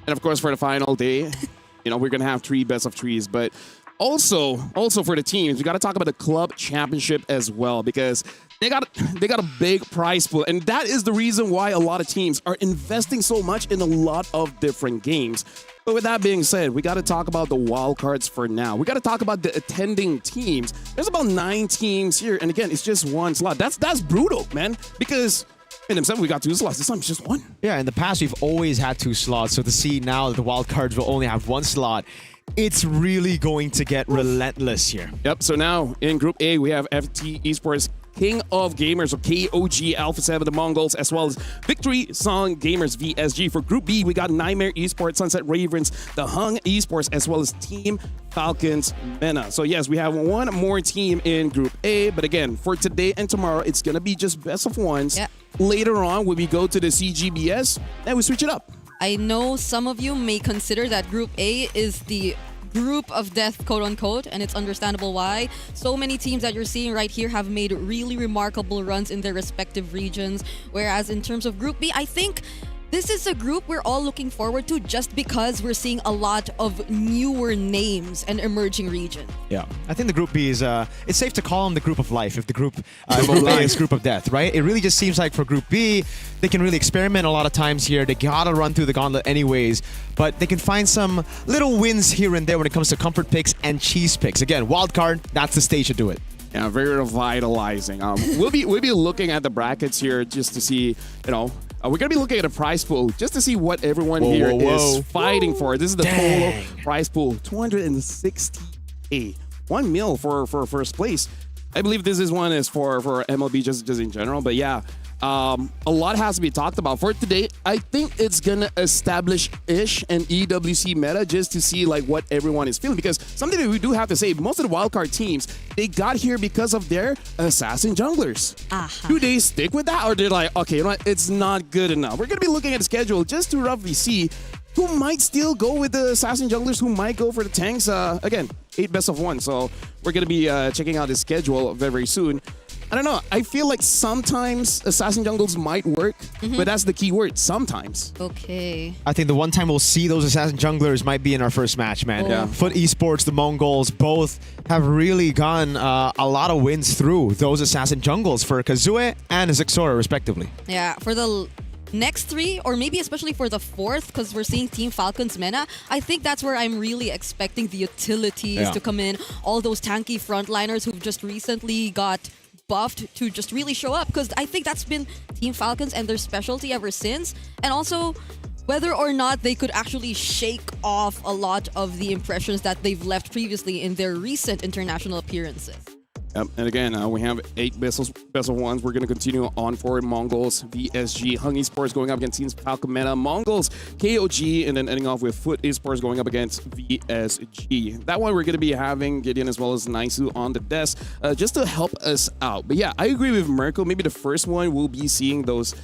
And of course, for the final day, we're going to have 3 best of 3s. But also for the teams, we got to talk about the club championship as well, because they got a big prize pool. And that is the reason why a lot of teams are investing so much in a lot of different games. But with that being said, we got to talk about the wild cards for now. We got to talk about the attending teams. There's about 9 teams here. And again, it's just 1 slot. That's brutal, man, because in themselves, we got 2 slots. This time it's just 1. Yeah, in the past, we've always had 2 slots. So to see now that the wild cards will only have 1 slot, it's really going to get relentless here. Yep. So now in Group A, we have FT Esports King of Gamers, or KOG, Alpha 7, the Mongols, as well as Victory Song Gamers, VSG. For Group B, we got Nightmare Esports, Sunset Ravens, the Hung Esports, as well as Team Falcons, MENA. So yes, we have 1 more team in Group A, but again, for today and tomorrow, it's going to be just best of 1s. Yep. Later on, when we go to the CGBS, then we switch it up. I know some of you may consider that Group A is the group of death, quote unquote, and it's understandable why. So many teams that you're seeing right here have made really remarkable runs in their respective regions, whereas in terms of Group B, I think this is a group we're all looking forward to just because we're seeing a lot of newer names and emerging regions. Yeah, I think the Group B is, it's safe to call them the group of life if the group Group A is group of death, right? It really just seems like for Group B, they can really experiment a lot of times here. They gotta run through the gauntlet anyways, but they can find some little wins here and there when it comes to comfort picks and cheese picks. Again, wildcard, that's the stage to do it. Yeah, very revitalizing. We'll be looking at the brackets here just to see, we're going to be looking at a prize pool just to see what everyone is fighting for. This is the total prize pool, 260K. 1 mil for first place. I believe this is one is for MLB just in general. But yeah, a lot has to be talked about. For today, I think it's going to establish-ish an EWC meta just to see like what everyone is feeling. Because something that we do have to say, most of the wildcard teams, they got here because of their assassin junglers. Do they stick with that? Or they're like, okay, you know what? It's not good enough. We're going to be looking at the schedule just to roughly see who might still go with the assassin junglers, who might go for the tanks. Again, 8 best of 1. So we're going to be checking out the schedule very, very soon. I don't know. I feel like sometimes assassin jungles might work, but that's the key word, sometimes. Okay. I think the one time we'll see those assassin junglers might be in our first match, man. Yeah. Foot Esports, the Mongols, both have really gotten a lot of wins through those assassin jungles for Kazue and Zixora, respectively. Yeah, for the next 3, or maybe especially for the 4th, because we're seeing Team Falcons MENA, I think that's where I'm really expecting the utilities to come in. All those tanky frontliners who've just recently got buffed to just really show up, because I think that's been Team Falcons and their specialty ever since. And also whether or not they could actually shake off a lot of the impressions that they've left previously in their recent international appearances. Yep. And again, we have 8 best of 1s. We're going to continue on for Mongols, VSG, Hung Esports going up against Team Falcon MENA, Mongols, KOG, and then ending off with Foot Esports going up against VSG. That one we're going to be having Gideon as well as Naisu on the desk just to help us out. But yeah, I agree with Mirko. Maybe the first one we'll be seeing those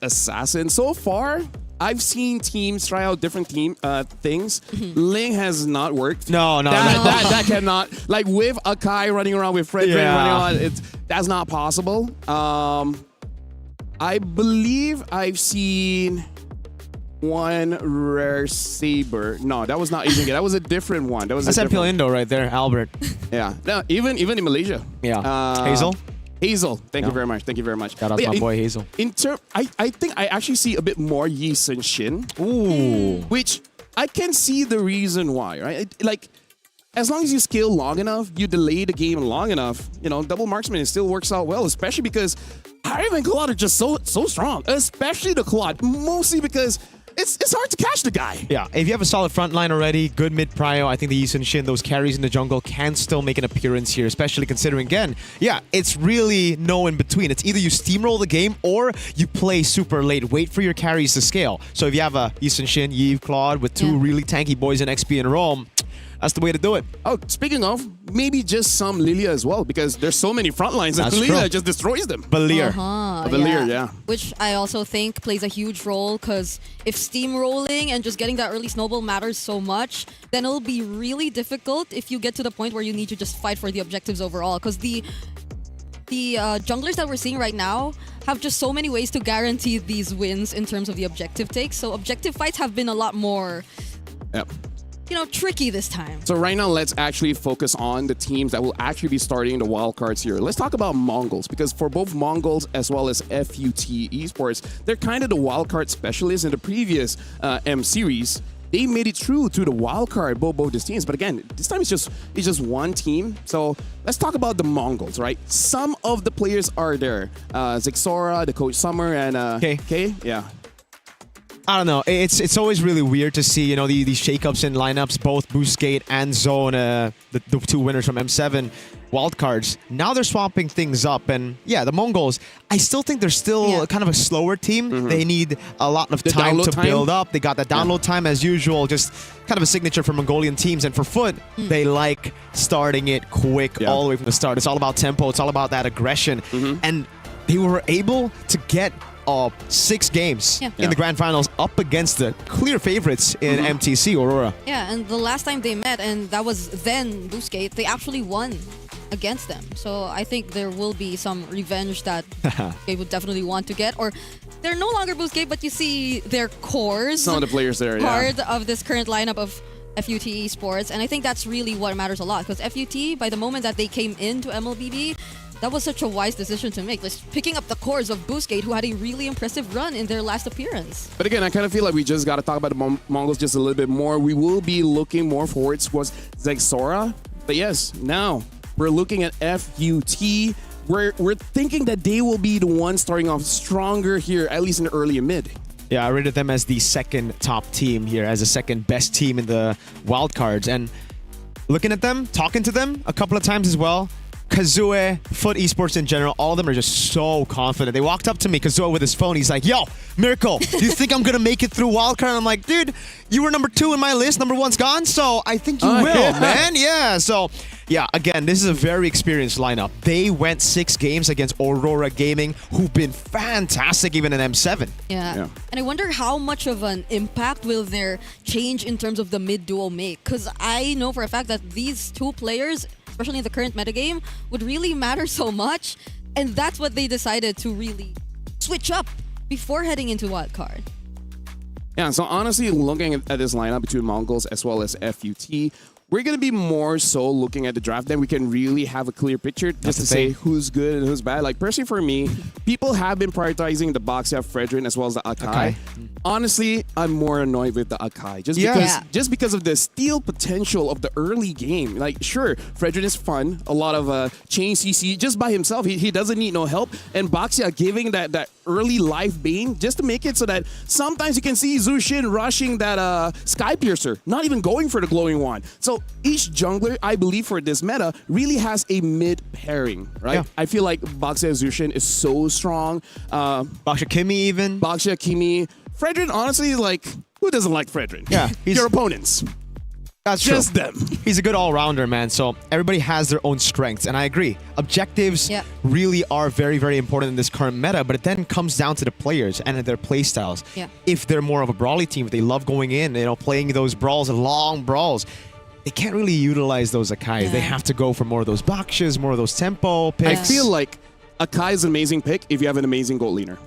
assassins. So far, I've seen teams try out different things. Ling has not worked. No. That cannot. Like with Akai running around with Frederick running around, that's not possible. I believe I've seen one rare saber. No, that was not Asian. That was a different one. That's SMP Indo right there, Albert. Yeah. No, even in Malaysia. Yeah. Hazel. Hazel, thank you very much. Thank you very much. Shout out to my boy Hazel. I think I actually see a bit more Yi Sun Shin. Ooh. Which I can see the reason why, right? Like, as long as you scale long enough, you delay the game long enough, double marksman, it still works out well, especially because Hive and Claude are just so strong, especially the Claude, mostly because it's hard to catch the guy. Yeah, if you have a solid front line already, good mid prio, I think the Yi Sun Shin, those carries in the jungle can still make an appearance here, especially considering, again, it's really no in between. It's either you steamroll the game or you play super late, wait for your carries to scale. So if you have a Yi Sun Shin, Yves, Claude with 2 really tanky boys in XP and Rome, that's the way to do it. Oh, speaking of, maybe just some Lilia as well, because there's so many front lines that Lilia just destroys them. Valir. Valir, yeah. Which I also think plays a huge role, because if steamrolling and just getting that early snowball matters so much, then it'll be really difficult if you get to the point where you need to just fight for the objectives overall, because the junglers that we're seeing right now have just so many ways to guarantee these wins in terms of the objective takes. So objective fights have been a lot more, Yep. tricky this time. So right now, let's actually focus on the teams that will actually be starting the wildcards here. Let's talk about Mongols, because for both Mongols as well as FUT Esports, they're kind of the wildcard specialists in the previous M series. They made it through to the wildcard, both these teams. But again, this time it's just one team. So let's talk about the Mongols, right? Some of the players are there. Zexora, the Coach Summer, and K. Yeah. I don't know. It's always really weird to see, these shakeups in lineups, both Boostgate and Zone, the two winners from M7 wildcards. Now they're swapping things up, and yeah, the Mongols, I still think they're still kind of a slower team. They need a lot of time to build up. They got that download time as usual, just kind of a signature for Mongolian teams. And for Foot, they like starting it quick all the way from the start. It's all about tempo. It's all about that aggression. And they were able to get 6 games in the grand finals up against the clear favorites in MTC, Aurora. Yeah, and the last time they met, and that was then Boostgate, they actually won against them. So I think there will be some revenge that they would definitely want to get. Or they're no longer Boostgate, but you see their cores. Some of the players there, part of this current lineup of FUT Esports. And I think that's really what matters a lot. Because FUT, by the moment that they came into MLBB, that was such a wise decision to make. Just picking up the cores of Boostgate, who had a really impressive run in their last appearance. But again, I kind of feel like we just got to talk about the Mongols just a little bit more. We will be looking more forward towards Zexora. But yes, now we're looking at FUT. We're thinking that they will be the ones starting off stronger here, at least in the early and mid. Yeah, I rated them as the second top team here, as the second best team in the wildcards. And looking at them, talking to them a couple of times as well, Kazue, Foot Esports in general, all of them are just so confident. They walked up to me, Kazue with his phone. He's like, yo, Miracle, do you think I'm going to make it through wildcard? I'm like, dude, you were number 2 in my list. Number 1's gone, so I think you will, man. Yeah, so, yeah, again, this is a very experienced lineup. They went 6 games against Aurora Gaming, who've been fantastic even in M7. Yeah. And I wonder how much of an impact will their change in terms of the mid-duo make? Because I know for a fact that these 2 players, especially in the current metagame, would really matter so much. And that's what they decided to really switch up before heading into wildcard. Yeah, so honestly, looking at this lineup between Mongols as well as FUT, we're going to be more so looking at the draft. Then we can really have a clear picture just to say who's good and who's bad. Like, personally for me, people have been prioritizing the Boxia Fredrin as well as the Akai. Honestly, I'm more annoyed with the Akai. Just because of the steal potential of the early game. Like, sure, Fredrin is fun. A lot of chain CC just by himself. He doesn't need no help. And Boxia giving that early life bane just to make it so that sometimes you can see Zushin rushing that Sky Piercer, not even going for the glowing wand. So each jungler, I believe, for this meta really has a mid pairing, right? Yeah. I feel like Boxia Zushin is so strong. Boxia Kimi even. Boxia Kimi. Fredrin, honestly, like, who doesn't like Fredrin? Yeah. Your opponents. That's just true. them. He's a good all-rounder, man. So everybody has their own strengths, and I agree. Objectives really are very, very important in this current meta, but it then comes down to the players and their play styles. Yeah. If they're more of a brawly team, if they love going in, playing those brawls, long brawls, they can't really utilize those Akais. Yeah. They have to go for more of those Bakshas, more of those tempo picks. I feel like Akai is an amazing pick if you have an amazing gold leaner.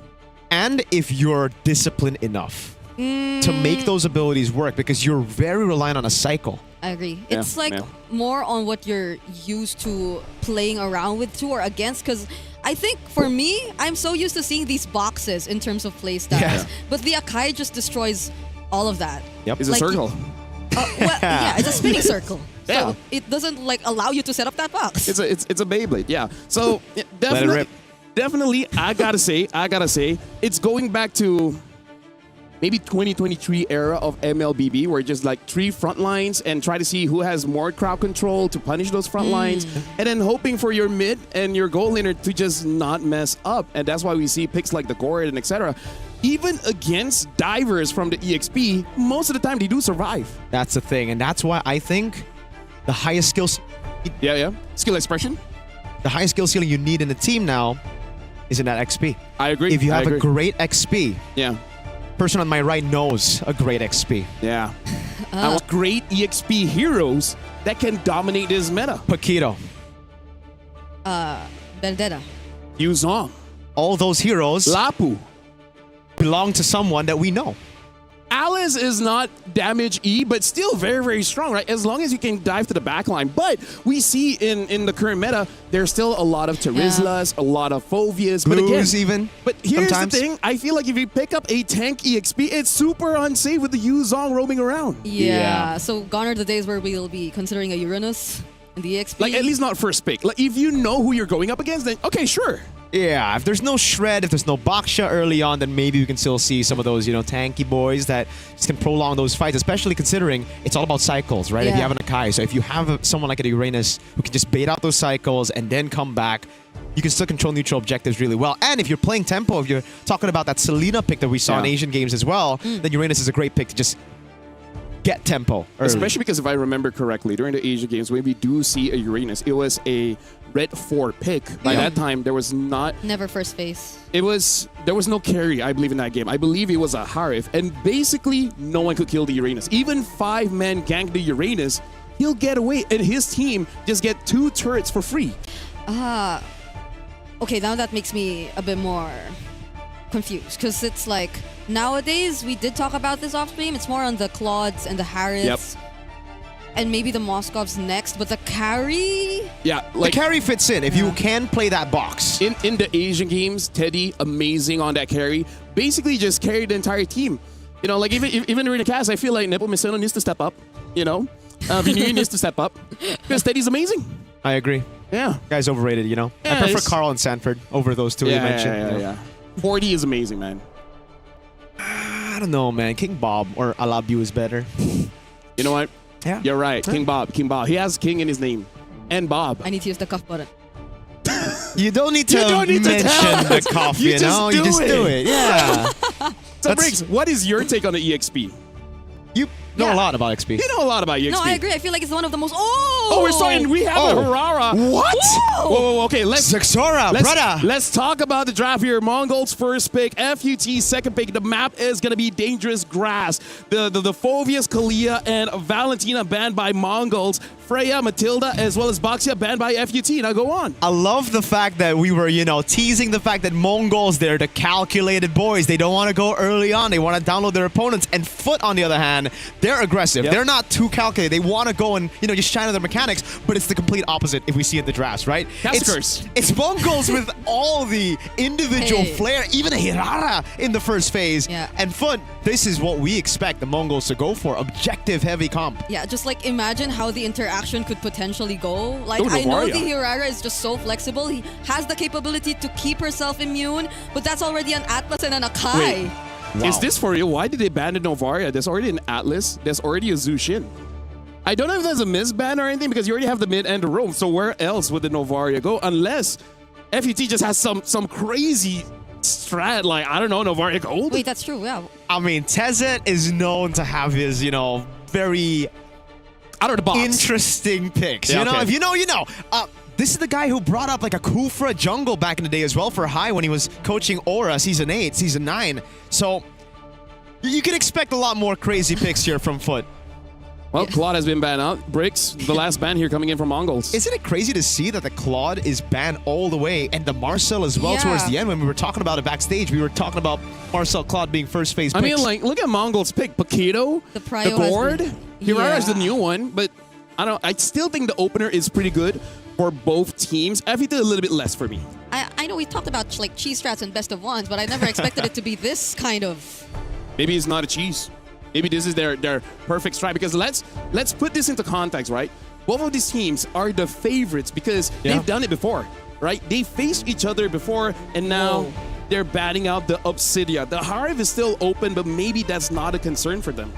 And if you're disciplined enough to make those abilities work, because you're very reliant on a cycle. I agree. It's more on what you're used to playing around with too or against, because I think for me, I'm so used to seeing these boxes in terms of play styles. Yeah. But the Akai just destroys all of that. Yep. It's a circle. It's a spinning circle. So it doesn't allow you to set up that box. It's a Beyblade, yeah. So definitely, I gotta say, it's going back to maybe 2023 era of MLBB, where just like 3 front lines and try to see who has more crowd control to punish those front lines, and then hoping for your mid and your goal laner to just not mess up. And that's why we see picks like the Gord and etc. Even against divers from the EXP, most of the time they do survive. That's the thing, and that's why I think the highest skill skill expression, the highest skill ceiling you need in a team now is in that XP. I agree. If you have a great XP, person on my right knows a great XP. Yeah. I want great EXP heroes that can dominate this meta. Paquito. Vendetta. Yuzong. all those heroes Lapu. belong to someone that we know. Alice is not damage E, but still very, very strong, right? As long as you can dive to the back line. But we see in the current meta, there's still a lot of Terizlas, a lot of Fovias. Blues but again, even. But here's sometimes. the thing. I feel like if you pick up a tank EXP, it's super unsafe with the Yuzong roaming around. Yeah. So gone are the days where we'll be considering a Uranus in the EXP. Like, at least not first pick. Like, if you know who you're going up against, then okay, sure. Yeah, if there's no Shred, if there's no Baksha early on, then maybe we can still see some of those, tanky boys that just can prolong those fights, especially considering it's all about cycles, right? If you have an Akai. So if you have someone like a Uranus who can just bait out those cycles and then come back, you can still control neutral objectives really well. And if you're playing tempo, if you're talking about that Selena pick that we saw in Asian games as well, then Uranus is a great pick to just get tempo early. Especially because if I remember correctly, during the Asia games, when we do see a Uranus, it was a red 4 pick. By that time, there was not... Never first phase. There was no carry, I believe, in that game. I believe it was a Harif, and basically, no one could kill the Uranus. Even 5-man gank the Uranus, he'll get away, and his team just get 2 turrets for free. Okay, now that makes me a bit more confused, because it's like, nowadays, we did talk about this off stream, it's more on the Claudes and the Hariths. And maybe the Moscovs next, but the carry? Yeah, like the carry fits in if you can play that box. In the Asian games, Teddy, amazing on that carry. Basically just carried the entire team. Like even during the cast, I feel like Nepomuceno needs to step up. Vinny needs to step up. Because Teddy's amazing. I agree. Yeah. Guy's overrated, Yeah, I prefer Carl and Sanford over those two you mentioned. Yeah. 40 is amazing, man. I don't know, man. King Bob or Alabu is better. You know what? Yeah. You're right. King Bob. He has King in his name. And Bob. I need to use the cuff button. You don't need to mention the cuff, you just do it. Yeah. So, Briggs, what is your take on the EXP? You know a lot about XP. You know a lot about EXP. No, I agree. I feel like it's one of the most... we're starting. We have a Harara. What? Whoa, okay. Let's talk about the draft here. Mongols first pick, FUT second pick. The map is going to be dangerous grass. The Fovias, Kalia, and Valentina banned by Mongols. Freya, Matilda, as well as Baxia banned by FUT. Now go on. I love the fact that we were, teasing the fact that Mongols, they're the calculated boys. They don't want to go early on. They want to download their opponents. And Foot, on the other hand, they're aggressive. They're not too calculated. They want to go and, just shine on their mechanics, but it's the complete opposite if we see it in the drafts, right? It's Mongols with all the individual flair, even a Hirara in the first phase. Yeah. And Foot, this is what we expect the Mongols to go for. Objective heavy comp. Yeah, just like imagine how the interaction could potentially go. Like, I know the Hirara is just so flexible. He has the capability to keep herself immune, but that's already an Atlas and an Akai. Wait. Wow. Is this for real? Why did they ban the Novaria? There's already an Atlas. There's already a Zushin. I don't know if there's a misban or anything because you already have the mid and the roam. So where else would the Novaria go? Unless FUT just has some crazy strat like, I don't know, Novaria Gold? Wait, that's true, yeah. I mean, Tezet is known to have his, very out of the box interesting picks. Yeah, if you know, you know. This is the guy who brought up like a Kufra jungle back in the day as well for High when he was coaching Aura Season 8, Season 9. So you can expect a lot more crazy picks here from Foot. Well, Claude has been banned out. Bricks, the last ban here coming in from Mongols. Isn't it crazy to see that the Claude is banned all the way and the Marcel as well towards the end? When we were talking about it backstage, we were talking about Marcel Claude being first phase picks. I mean, like, look at Mongols pick. Paquito, the Gord, Hirara is the new one, but I still think the opener is pretty good for both teams. FUT a little bit less for me. I know we talked about like cheese strats and best of ones, but I never expected it to be this kind of... Maybe it's not a cheese. Maybe this is their perfect strat, because let's put this into context, right? Both of these teams are the favorites because they've done it before, right? They faced each other before, and now they're batting out the Obsidia. The Harv is still open, but maybe that's not a concern for them.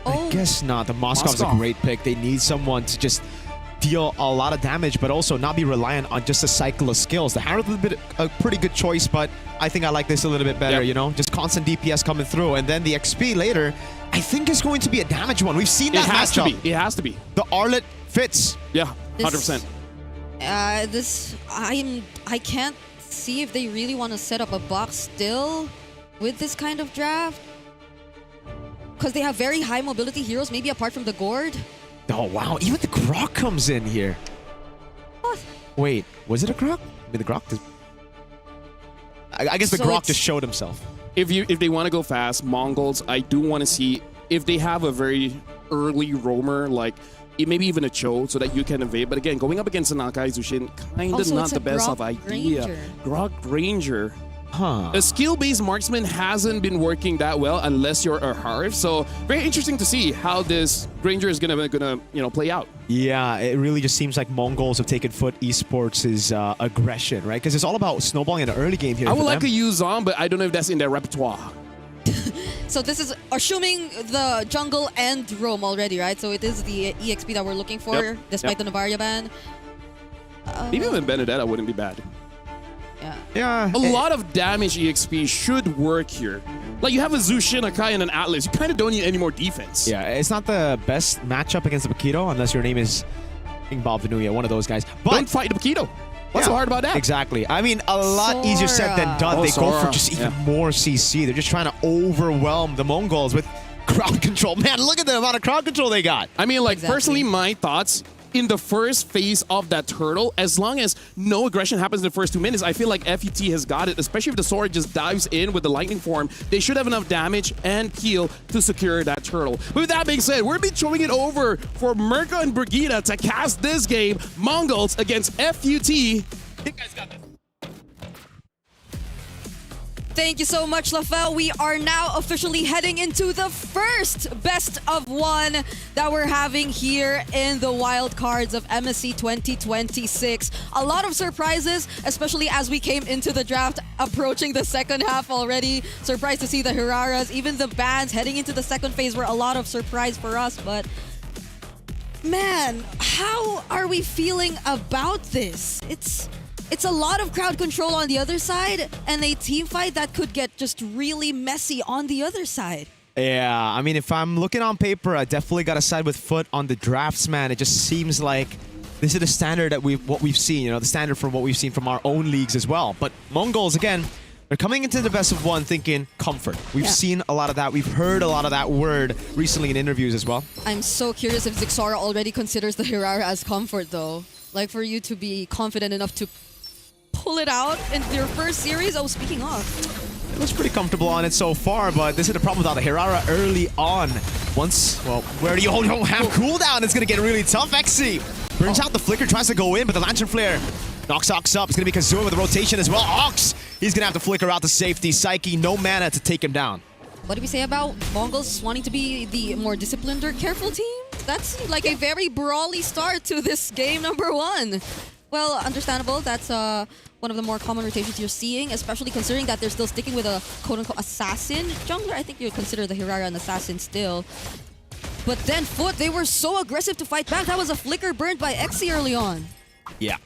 I guess not. The Moscov's a great pick. They need someone to just deal a lot of damage, but also not be reliant on just a cycle of skills. The Harv is a pretty good choice, but I think I like this a little bit better, Just constant DPS coming through. And then the XP later, I think is going to be a damage one. We've seen that matchup. It has to be. The Arlet fits. Yeah, 100%. I can't see if they really want to set up a box still with this kind of draft. Because they have very high mobility heroes, maybe apart from the Gord. Oh, wow. Even the Grok comes in here. What? Wait, was it a Grok? I mean, the Grok is... I guess the So Grok it's- just showed himself. If they want to go fast, Mongols, I do want to see if they have a very early roamer, like maybe even a Cho, so that you can evade. But again, going up against an Akai Zushin, kind of Also, not it's the a best Grok of idea. Ranger. Grok Ranger. Huh. A skill-based marksman hasn't been working that well unless you're a Harv. So very interesting to see how this Ranger is gonna play out. Yeah, it really just seems like Mongols have taken foot Esports' aggression, right? Because it's all about snowballing in the early game here. I would for like them. to use Zom, but I don't know if that's in their repertoire. So this is assuming the jungle and roam already, right? So it is the EXP that we're looking for, Yep, despite the Navaria ban. Maybe even Benedetta wouldn't be bad. Yeah. Yeah. A lot of damage EXP should work here. Like, you have a Zushin, Akai, and an Atlas. You kind of don't need any more defense. Yeah, it's not the best matchup against the Paquito unless your name is King Bob Vanuya, one of those guys. But Don't fight the Paquito. What's so hard about that? Exactly. I mean, a lot easier said than done. Oh, They go Sora. for just even more CC. They're just trying to overwhelm the Mongols with crowd control. Man, look at the amount of crowd control they got. I mean, like, Exactly. personally, my thoughts, in the first phase of that turtle, as long as no aggression happens in the first 2 minutes, I feel like FUT has got it, especially if the Sora just dives in with the lightning form. They should have enough damage and heal to secure that turtle. But with that being said, we're going to be throwing it over for Mirko and Brigida to cast this game, Mongols against FUT. You guys got this. Thank you so much, Lafel. We are now officially heading into the first best of one that we're having here in the wild cards of MSC 2026. A lot of surprises, especially as we came into the draft, approaching the second half already. Surprised to see the Hiraras, even the bans heading into the second phase were a lot of surprise for us, but man, how are we feeling about this? It's a lot of crowd control on the other side, and a team fight that could get just really messy on the other side. Yeah, I mean, if I'm looking on paper, I definitely got to side with Foot on the drafts, man. It just seems like this is the standard that what we've seen, the standard from what we've seen from our own leagues as well. But Mongols, again, they're coming into the best of one thinking comfort. We've seen a lot of that. We've heard a lot of that word recently in interviews as well. I'm so curious if Zixara already considers the Hirara as comfort, though. Like, for you to be confident enough to pull it out in your first series. Oh, speaking of, It looks pretty comfortable on it so far, but this is the problem without the Hirara early on. Once, well, where do you don't have cooldown? It's going to get really tough. XC burns out the flicker, tries to go in, but the Lantern Flare knocks Ox up. It's going to be Kazuma with the rotation as well. Ox, he's going to have to flicker out to safety. Psyche, no mana to take him down. what do we say about Mongols wanting to be the more disciplined or careful team? That's like a very brawly start to this game number one. Well, understandable. That's one of the more common rotations you're seeing, especially considering that they're still sticking with a quote-unquote assassin jungler. I think you would consider the Hirara an assassin still. But then Foot, they were so aggressive to fight back. That was a flicker burned by Exi early on. Yeah.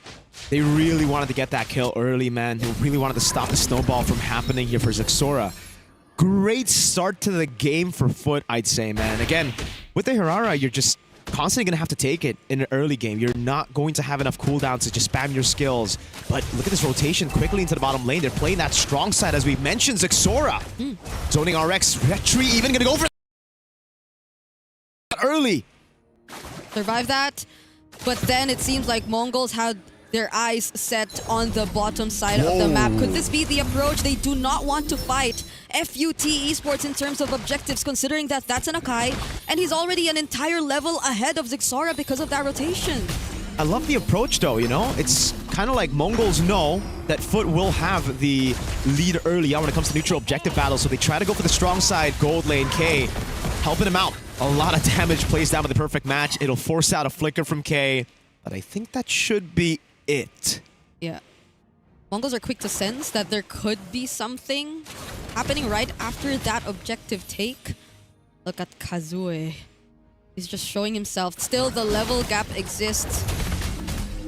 They really wanted to get that kill early, man. They really wanted to stop the snowball from happening here for Zixora. Great start to the game for Foot, I'd say, man. Again, with the Hirara, you're just constantly going to have to take it in an early game. You're not going to have enough cooldowns to just spam your skills. But look at this rotation quickly into the bottom lane. They're playing that strong side, as we mentioned, Zixora. Zoning RX, Retri even going to go for it early. Survive that. But then it seems like Mongols had their eyes set on the bottom side of the map. Could this be the approach? They do not want to fight FUT Esports in terms of objectives, considering that that's an Akai, and he's already an entire level ahead of Zixara because of that rotation. I love the approach, though, It's kind of like Mongols know that Foot will have the lead early on when it comes to neutral objective battles, so they try to go for the strong side, gold lane. K helping him out. A lot of damage plays down with the perfect match. It'll force out a flicker from K, but I think that should be it. Yeah. Mongols are quick to sense that there could be something happening right after that objective take. Look at Kazue. He's just showing himself. Still, the level gap exists.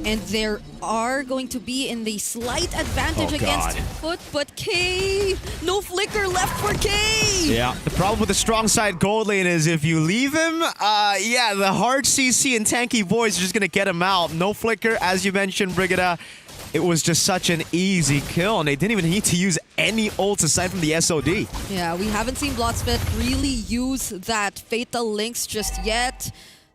And there are going to be in the slight advantage against Foot, but K, no flicker left for K. Yeah, the problem with the strong side gold lane is if you leave him, yeah, the hard CC and tanky boys are just gonna get him out. No flicker, as you mentioned, Brigida. It was just such an easy kill, and they didn't even need to use any ults aside from the SOD. Yeah, we haven't seen Bloodspit really use that Fatal Links just yet.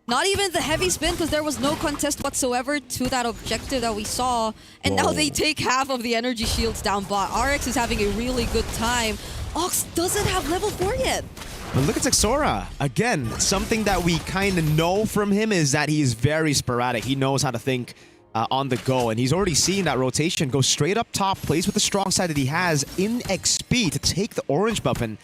Not even the heavy spin, because there was no contest whatsoever to that objective that we saw. And now they take half of the energy shields down bot. RX is having a really good time. Ox doesn't have level 4 yet. But look at Zexora. Again, something that we kind of know from him is that he is very sporadic. He knows how to think on the go, and he's already seen that rotation go straight up top, plays with the strong side that he has in XP to take the orange buff, and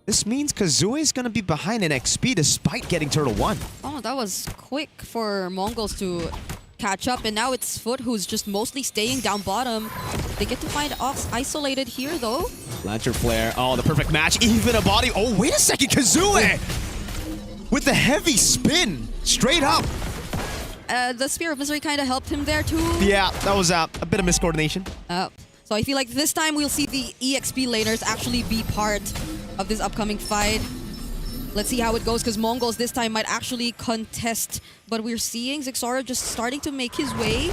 this means Kazue is going to be behind in XP despite getting Turtle 1. Oh, that was quick for Mongols to catch up, and now it's Foot who's just mostly staying down bottom. They get to find Ox isolated here, though. Lantern Flare. Oh, the perfect match. Even a body. Oh, wait a second. Kazue with the heavy spin. Straight up. The Spear of Misery kind of helped him there, too. Yeah, that was a bit of miscoordination. So I feel like this time we'll see the EXP laners actually be part of this upcoming fight. Let's see how it goes, because Mongols this time might actually contest. But we're seeing Zexora just starting to make his way.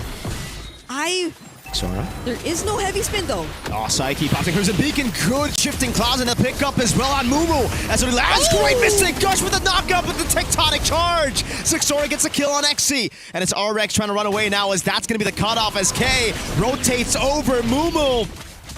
Zexora. There is no heavy spin, though. Oh, Psyche popping Crimson Beacon. Good shifting claws and a pickup as well on Mumu. As it lands, great Mystic Gush with the knockup with the Tectonic Charge. Zexora gets a kill on XC. And it's RX trying to run away now, as that's going to be the cutoff as K rotates over. Mumu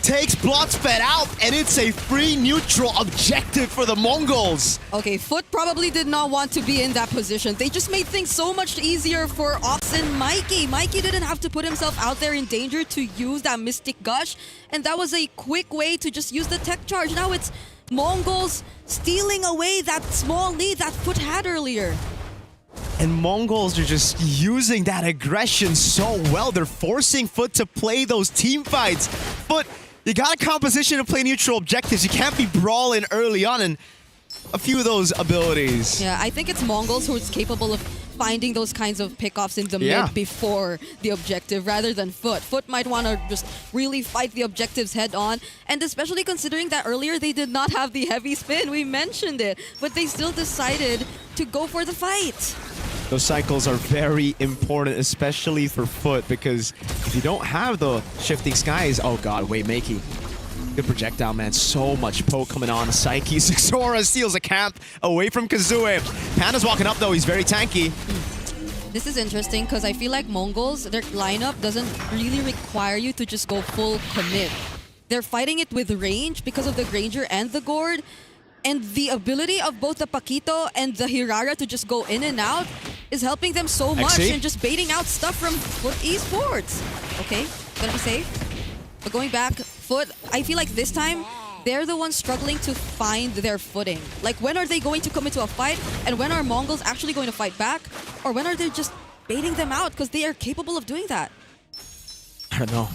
takes Bloodsped out, and it's a free neutral objective for the Mongols. Okay, Foot probably did not want to be in that position. They just made things so much easier for Ox and Mikey. Mikey didn't have to put himself out there in danger to use that Mystic Gush, and that was a quick way to just use the Tech Charge. Now it's Mongols stealing away that small lead that Foot had earlier. And Mongols are just using that aggression so well. They're forcing Foot to play those team fights. Foot, you got a composition to play neutral objectives. You can't be brawling early on, and a few of those abilities. Yeah, I think it's Mongols who is capable of finding those kinds of pickoffs in the mid before the objective rather than Foot. Foot might want to just really fight the objectives head on, and especially considering that earlier they did not have the heavy spin. We mentioned it, but they still decided to go for the fight. Those cycles are very important, especially for Foot, because if you don't have the shifting skies, oh god, wait, Makey. Good projectile, man. So much poke coming on. Psyche. Zexora steals a camp away from Kazue. Panda's walking up, though. He's very tanky. This is interesting, because I feel like Mongols, their lineup doesn't really require you to just go full commit. They're fighting it with range because of the Granger and the Gourd. And the ability of both the Paquito and the Hirara to just go in and out is helping them so much and just baiting out stuff from Foot Esports. Okay, gonna be safe. But going back, Foot, I feel like this time, they're the ones struggling to find their footing. Like, when are they going to come into a fight? And when are Mongols actually going to fight back? Or when are they just baiting them out? Because they are capable of doing that. I don't know.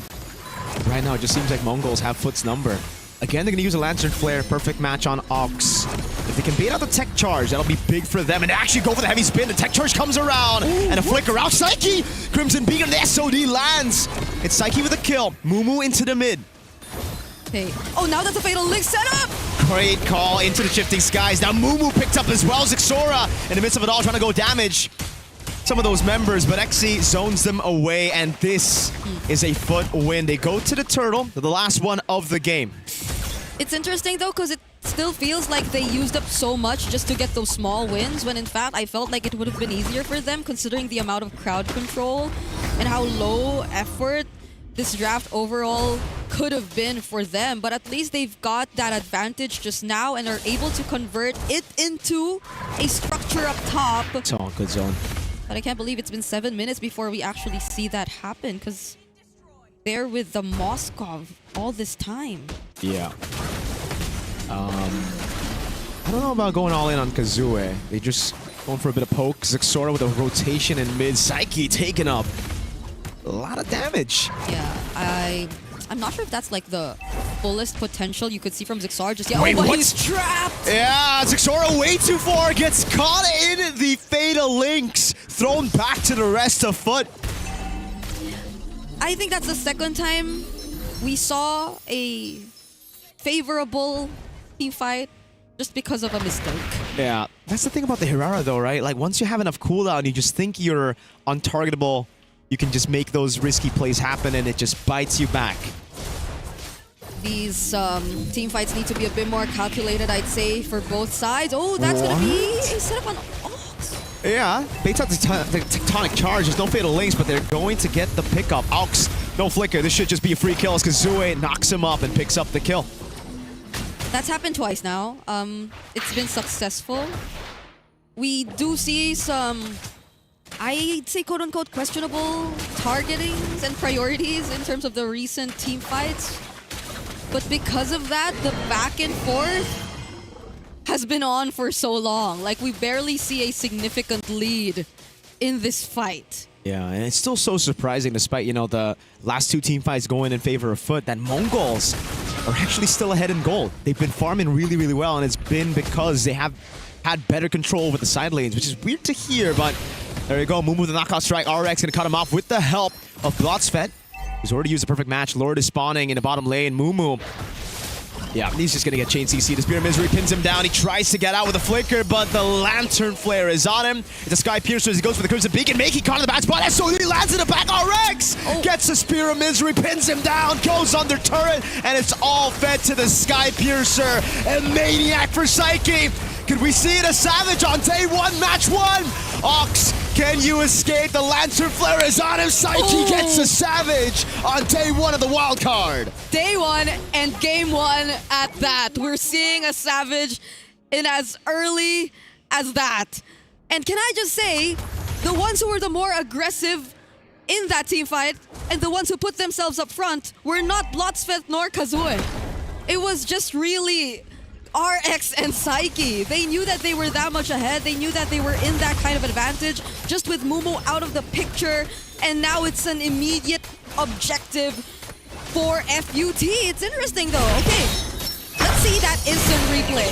Right now, it just seems like Mongols have Foot's number. Again, they're going to use a Lantern Flare. Perfect match on Ox. If they can bait out the Tech Charge, that'll be big for them. And actually go for the heavy spin. The Tech Charge comes around. And a flicker out. Psyche! Crimson Beacon, the SOD lands. It's Psyche with a kill. Mumu into the mid. Okay. Oh, now that's a Fatal Link set up! Great call into the shifting skies. Now Mumu picked up as well. Zexora in the midst of it all trying to go damage some of those members, but XC zones them away, and this is a Foot win. They go to the turtle, the last one of the game. It's interesting though, because it still feels like they used up so much just to get those small wins, when in fact I felt like it would have been easier for them considering the amount of crowd control and how low effort this draft overall could have been for them. But at least they've got that advantage just now and are able to convert it into a structure up top. It's all good zone. But I can't believe it's been 7 minutes before we actually see that happen, because they're with the Moskov all this time. Yeah. I don't know about going all in on Kazue. They just going for a bit of poke. Zexora with a rotation in mid. Psyche taking up a lot of damage. Yeah, I'm not sure if that's like the fullest potential you could see from Zexora just yet. Wait, but what? He's trapped! Yeah, Zexora way too far. Gets caught in the Fatal Links. Thrown back to the rest of Foot. I think that's the second time we saw a favorable team fight just because of a mistake. Yeah, that's the thing about the Hirara though, right? Like, once you have enough cooldown, you just think you're untargetable. You can just make those risky plays happen and it just bites you back. These team fights need to be a bit more calculated, I'd say, for both sides. Oh, that's going to be a setup on Ox. Yeah, baits out the tectonic charge. There's no fatal links, but they're going to get the pickup. Aux, no flicker. This should just be a free kill as Kazue knocks him up and picks up the kill. That's happened twice now. It's been successful. We do see some, I'd say quote-unquote questionable targetings and priorities in terms of the recent team fights. But because of that, the back and forth has been on for so long. Like, we barely see a significant lead in this fight. Yeah, and it's still so surprising, despite, you know, the last two team fights going in favor of Foot, that Mongols are actually still ahead in gold. They've been farming really, really well, and it's been because they have had better control over the side lanes, which is weird to hear, but there you go. Mumu with the knockout strike. RX gonna cut him off with the help of Blotsfet, who's already used a perfect match. Lord is spawning in the bottom lane. Mumu. Yeah, he's just gonna get chain CC. The Spear of Misery pins him down. He tries to get out with a flicker, but the Lantern Flare is on him. It's a Sky Piercer as he goes for the Crimson Beacon. Makey caught in the bad spot. SOD lands in the back. RX gets the Spear of Misery, pins him down, goes under turret, and it's all fed to the Sky Piercer. A maniac for Psyche. Could we see it a Savage on day one, match one? Ox, can you escape? The Lantern Flare is on him. Psyche gets a Savage on day one of the wild card. Day one and game one at that. We're seeing a Savage in as early as that. And can I just say, the ones who were the more aggressive in that team fight and the ones who put themselves up front were not Blotsfet nor Kazue. It was just really RX and Psyche. They knew that they were that much ahead. They knew that they were in that kind of advantage just with Mumu out of the picture. And now it's an immediate objective for FUT. It's interesting though. Okay, let's see that instant replay.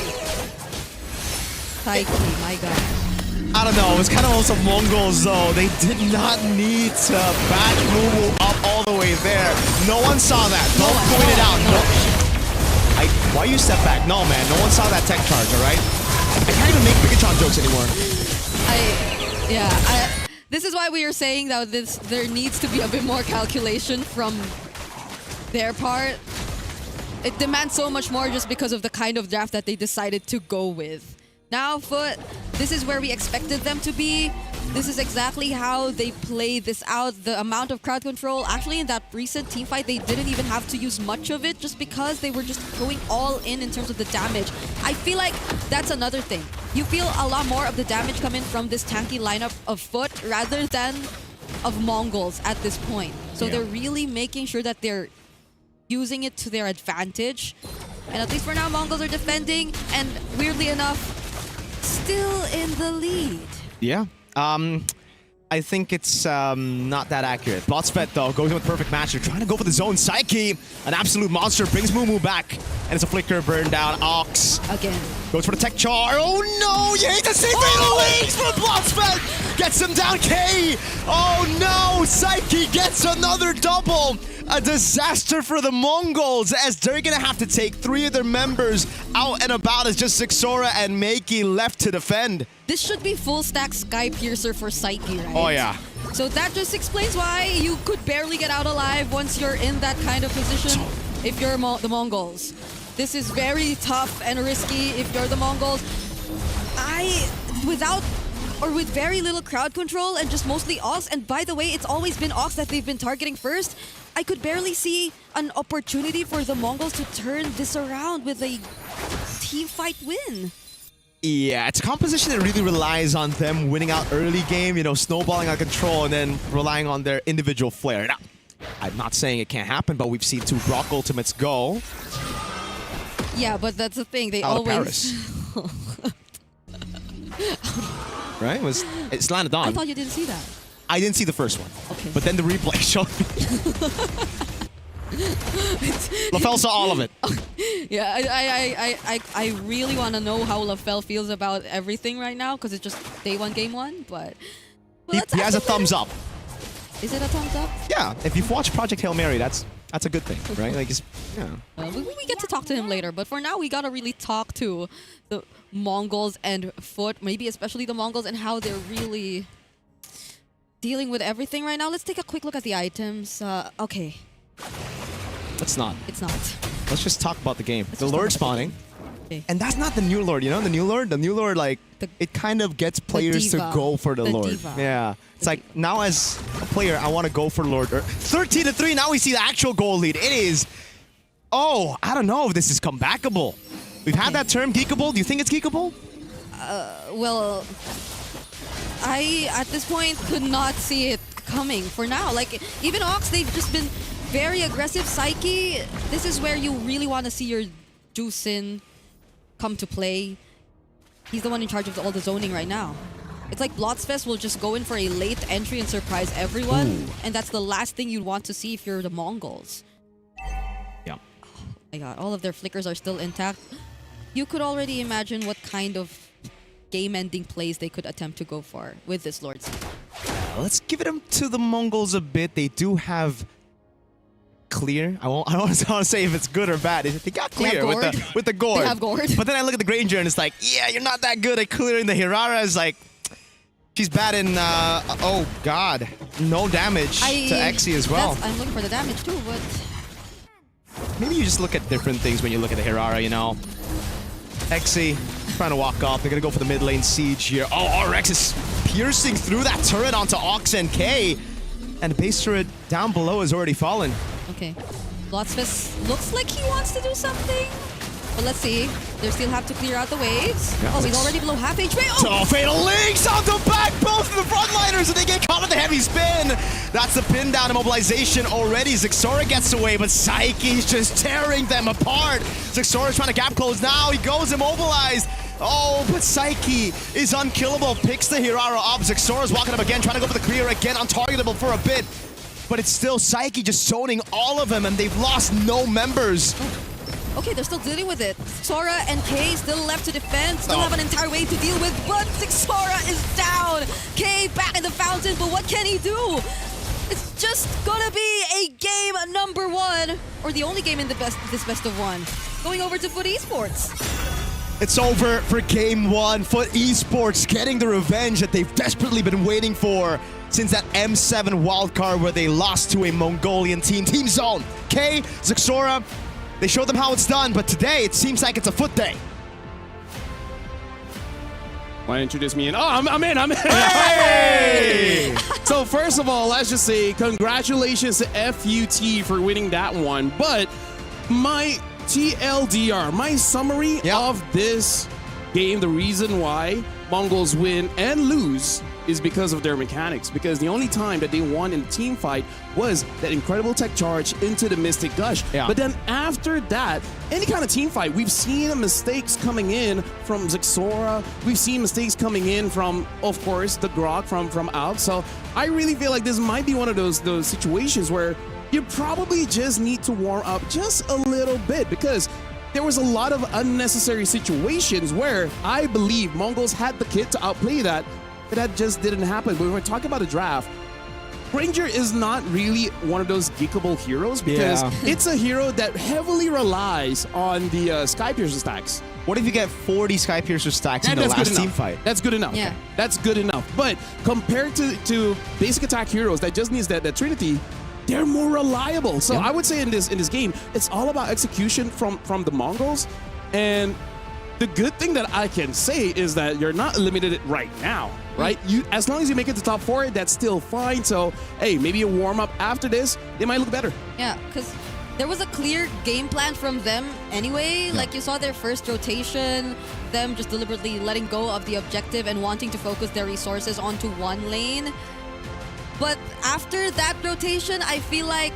Psyche, my god. I don't know, it was kind of also Mongols though. They did not need to back Mumu up all the way there. No one saw that. Don't point it out. No. Why you step back? No, man. No one saw that tech charge, all right? I can't even make Bigatron jokes anymore. This is why we are saying that there needs to be a bit more calculation from their part. It demands so much more just because of the kind of draft that they decided to go with. Now, Foot, this is where we expected them to be. This is exactly how they play this out. The amount of crowd control, actually in that recent team fight, they didn't even have to use much of it just because they were just going all in terms of the damage. I feel like that's another thing. You feel a lot more of the damage coming from this tanky lineup of Foot rather than of Mongols at this point. So they're really making sure that they're using it to their advantage. And at least for now, Mongols are defending and weirdly enough, still in the lead. Yeah. I think it's not that accurate. Blotsfet, though, goes in with perfect match. They're trying to go for the zone. Psyche, an absolute monster, brings Mumu back. And it's a flicker burn down. Ox. Again. Goes for the tech char. Oh no! You hate to see fatal links from Blotsfet! Gets him down, K! Oh no! Psyche gets another double! A disaster for the Mongols as they're gonna have to take 3 of their members out and about as just Sixora and Makey left to defend. This should be full stack Sky Piercer for Psyche, right? Oh yeah. So that just explains why you could barely get out alive once you're in that kind of position if you're the Mongols. This is very tough and risky if you're the Mongols. With very little crowd control and just mostly Ox, and by the way, it's always been Ox that they've been targeting first, I could barely see an opportunity for the Mongols to turn this around with a team fight win. Yeah, it's a composition that really relies on them winning out early game, you know, snowballing out control and then relying on their individual flair. Now, I'm not saying it can't happen, but we've seen 2 Brock ultimates go. Yeah, but that's the thing. They out always... Right? It's landed on. I thought you didn't see that. I didn't see the first one. Okay. But then the replay showed me. LaFell saw all of it. Yeah, I really want to know how LaFell feels about everything right now because it's just day one, game one. But he has a thumbs up. Is it a thumbs up? Yeah, if you've watched Project Hail Mary, that's a good thing, right? Like, we get to talk to him later, but for now we gotta really talk to the Mongols and Foot, maybe especially the Mongols and how they're really dealing with everything right now. Let's take a quick look at the items. Okay. Let's not. It's not. Let's just talk about the game. The Lord spawning. Okay. And that's not the new Lord, you know? The new Lord, like, it kind of gets players to go for the Lord. diva. Yeah. It's like, now as a player, I want to go for Lord. 13-3, now we see the actual goal lead. It is, oh, I don't know if this is comebackable. We've had that term, geekable. Do you think it's geekable? Well, I, at this point, could not see it coming for now. Like, even Ox, they've just been very aggressive. Psyche, this is where you really want to see your Juicin come to play. He's the one in charge of all the zoning right now. It's like Blotsfest will just go in for a late entry and surprise everyone, and that's the last thing you'd want to see if you're the Mongols. Yeah. Oh my god, all of their flickers are still intact. You could already imagine what kind of game-ending plays they could attempt to go for with this Lord Seed. Let's give it to the Mongols a bit. They do have clear. I don't want to say if it's good or bad. They got clear with the gourd. They have gourd. But then I look at the Granger and it's like, yeah, you're not that good at clearing. The Hirara is like, she's bad in, oh god, no damage to Exi as well. I'm looking for the damage too, but maybe you just look at different things when you look at the Hirara, you know. Exi trying to walk off. They're going to go for the mid lane siege here. Oh, RX is piercing through that turret onto Ox and K. And the base turret down below has already fallen. okay. Blotsfest looks like he wants to do something. But let's see. They still have to clear out the waves. Yeah, oh, he's already below half HP. Oh, Fatal Links on the back, both of the frontliners, and they get caught with the heavy spin. That's the pin down immobilization already. Zixora gets away, but Psyche's just tearing them apart. Zixora's trying to gap close now. He goes immobilized. Oh, but Psyche is unkillable. Picks the Hirara up. Zixora's walking up again, trying to go for the clear again, untargetable for a bit. But it's still Psyche just zoning all of them, and they've lost no members. Okay, they're still dealing with it. Sora and Kay still left to defend. Still have an entire wave to deal with, but Sora is down. Kay back in the fountain, but what can he do? It's just gonna be a game number one, or the only game in this best of one. Going over to Foot Esports. It's over for game one. Foot Esports getting the revenge that they've desperately been waiting for since that M7 wildcard where they lost to a Mongolian team. Team Zone, Kay, Zixora, they showed them how it's done, but today it seems like it's a Foot day. Want to introduce me in? Oh, I'm in. Hey! So first of all, let's just say congratulations to FUT for winning that one. But my TLDR, my summary of this game, the reason why Mongols win and lose is because of their mechanics. Because the only time that they won in the team fight was that incredible tech charge into the Mystic Gush. Yeah. But then after that, any kind of team fight, we've seen mistakes coming in from Zixora. We've seen mistakes coming in from, of course, the Grok from Alp. So I really feel like this might be one of those situations where you probably just need to warm up just a little bit, because there was a lot of unnecessary situations where I believe Mongols had the kit to outplay that, but that just didn't happen. But when we're talking about a draft, Ranger is not really one of those geekable heroes, because it's a hero that heavily relies on the Sky Piercer stacks. What if you get 40 Sky Piercer stacks in the last team fight? That's good enough. Yeah. That's good enough. But compared to basic attack heroes that just needs that Trinity, they're more reliable. So I would say in this game, it's all about execution from the Mongols. And the good thing that I can say is that you're not eliminated right now, right? As long as you make it to top 4, that's still fine. So, hey, maybe a warm-up after this, they might look better. Yeah, because there was a clear game plan from them anyway. Yeah. Like, you saw their first rotation, them just deliberately letting go of the objective and wanting to focus their resources onto one lane. But after that rotation, I feel like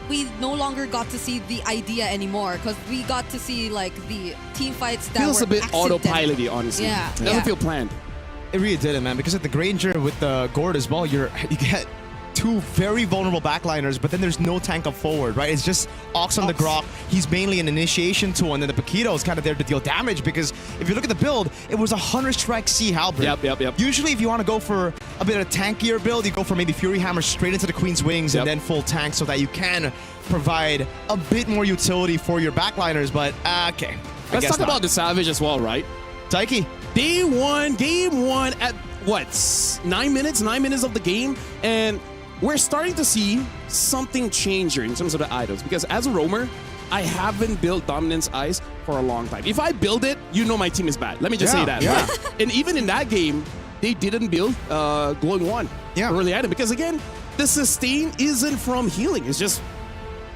we no longer got to see the idea anymore, because we got to see like the team fights that feels were a bit accidental. autopilot-y, honestly. Yeah. It doesn't feel planned. It really didn't, man, because at the Granger with the Gourd as well, you get two very vulnerable backliners, but then there's no tank up forward, right? It's just Ox on the Grok. He's mainly an initiation tool, and then the Paquito is kind of there to deal damage, because if you look at the build, it was a Hunter Strike C Halberd. Yep. Usually, if you want to go for a bit of a tankier build, you go for maybe Fury Hammer straight into the Queen's Wings and then full tank, so that you can provide a bit more utility for your backliners, but okay. Let's talk about the Savage as well, right? Taiki. Game one at what, 9 minutes of the game, and we're starting to see something change here in terms of the items, because as a roamer, I haven't built Dominance Ice for a long time. If I build it, you know my team is bad. Let me just say that. Yeah. Right? And even in that game, they didn't build Glowing 1 early item because, again, the sustain isn't from healing. It's just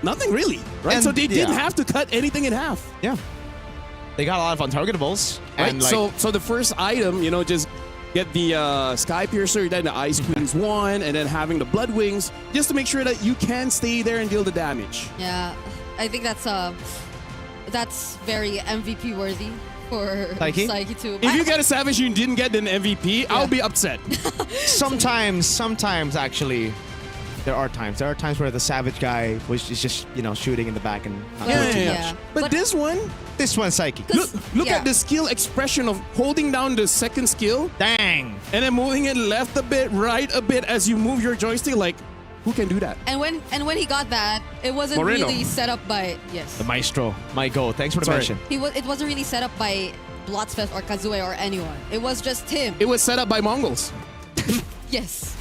nothing really, right? And, so they didn't have to cut anything in half. Yeah. They got a lot of untargetables. Right? And like, So the first item, you know, just get the Sky Piercer, then the Ice Queens 1, and then having the Blood Wings, just to make sure that you can stay there and deal the damage. Yeah, I think that's very MVP worthy for Psyche too. If you get a Savage and you didn't get an MVP, I'll be upset. sometimes actually, there are times where the Savage guy is just, you know, shooting in the back and not doing too much. But this one, Psyche. Look at the skill expression of holding down the second skill. Dang. And then moving it left a bit, right a bit as you move your joystick. Like, who can do that? And when he got that, it wasn't Moreno. really set up by The maestro, my goal. Thanks for the mention. It wasn't really set up by Blotsfest or Kazue or anyone. It was just him. It was set up by Mongols. Yes.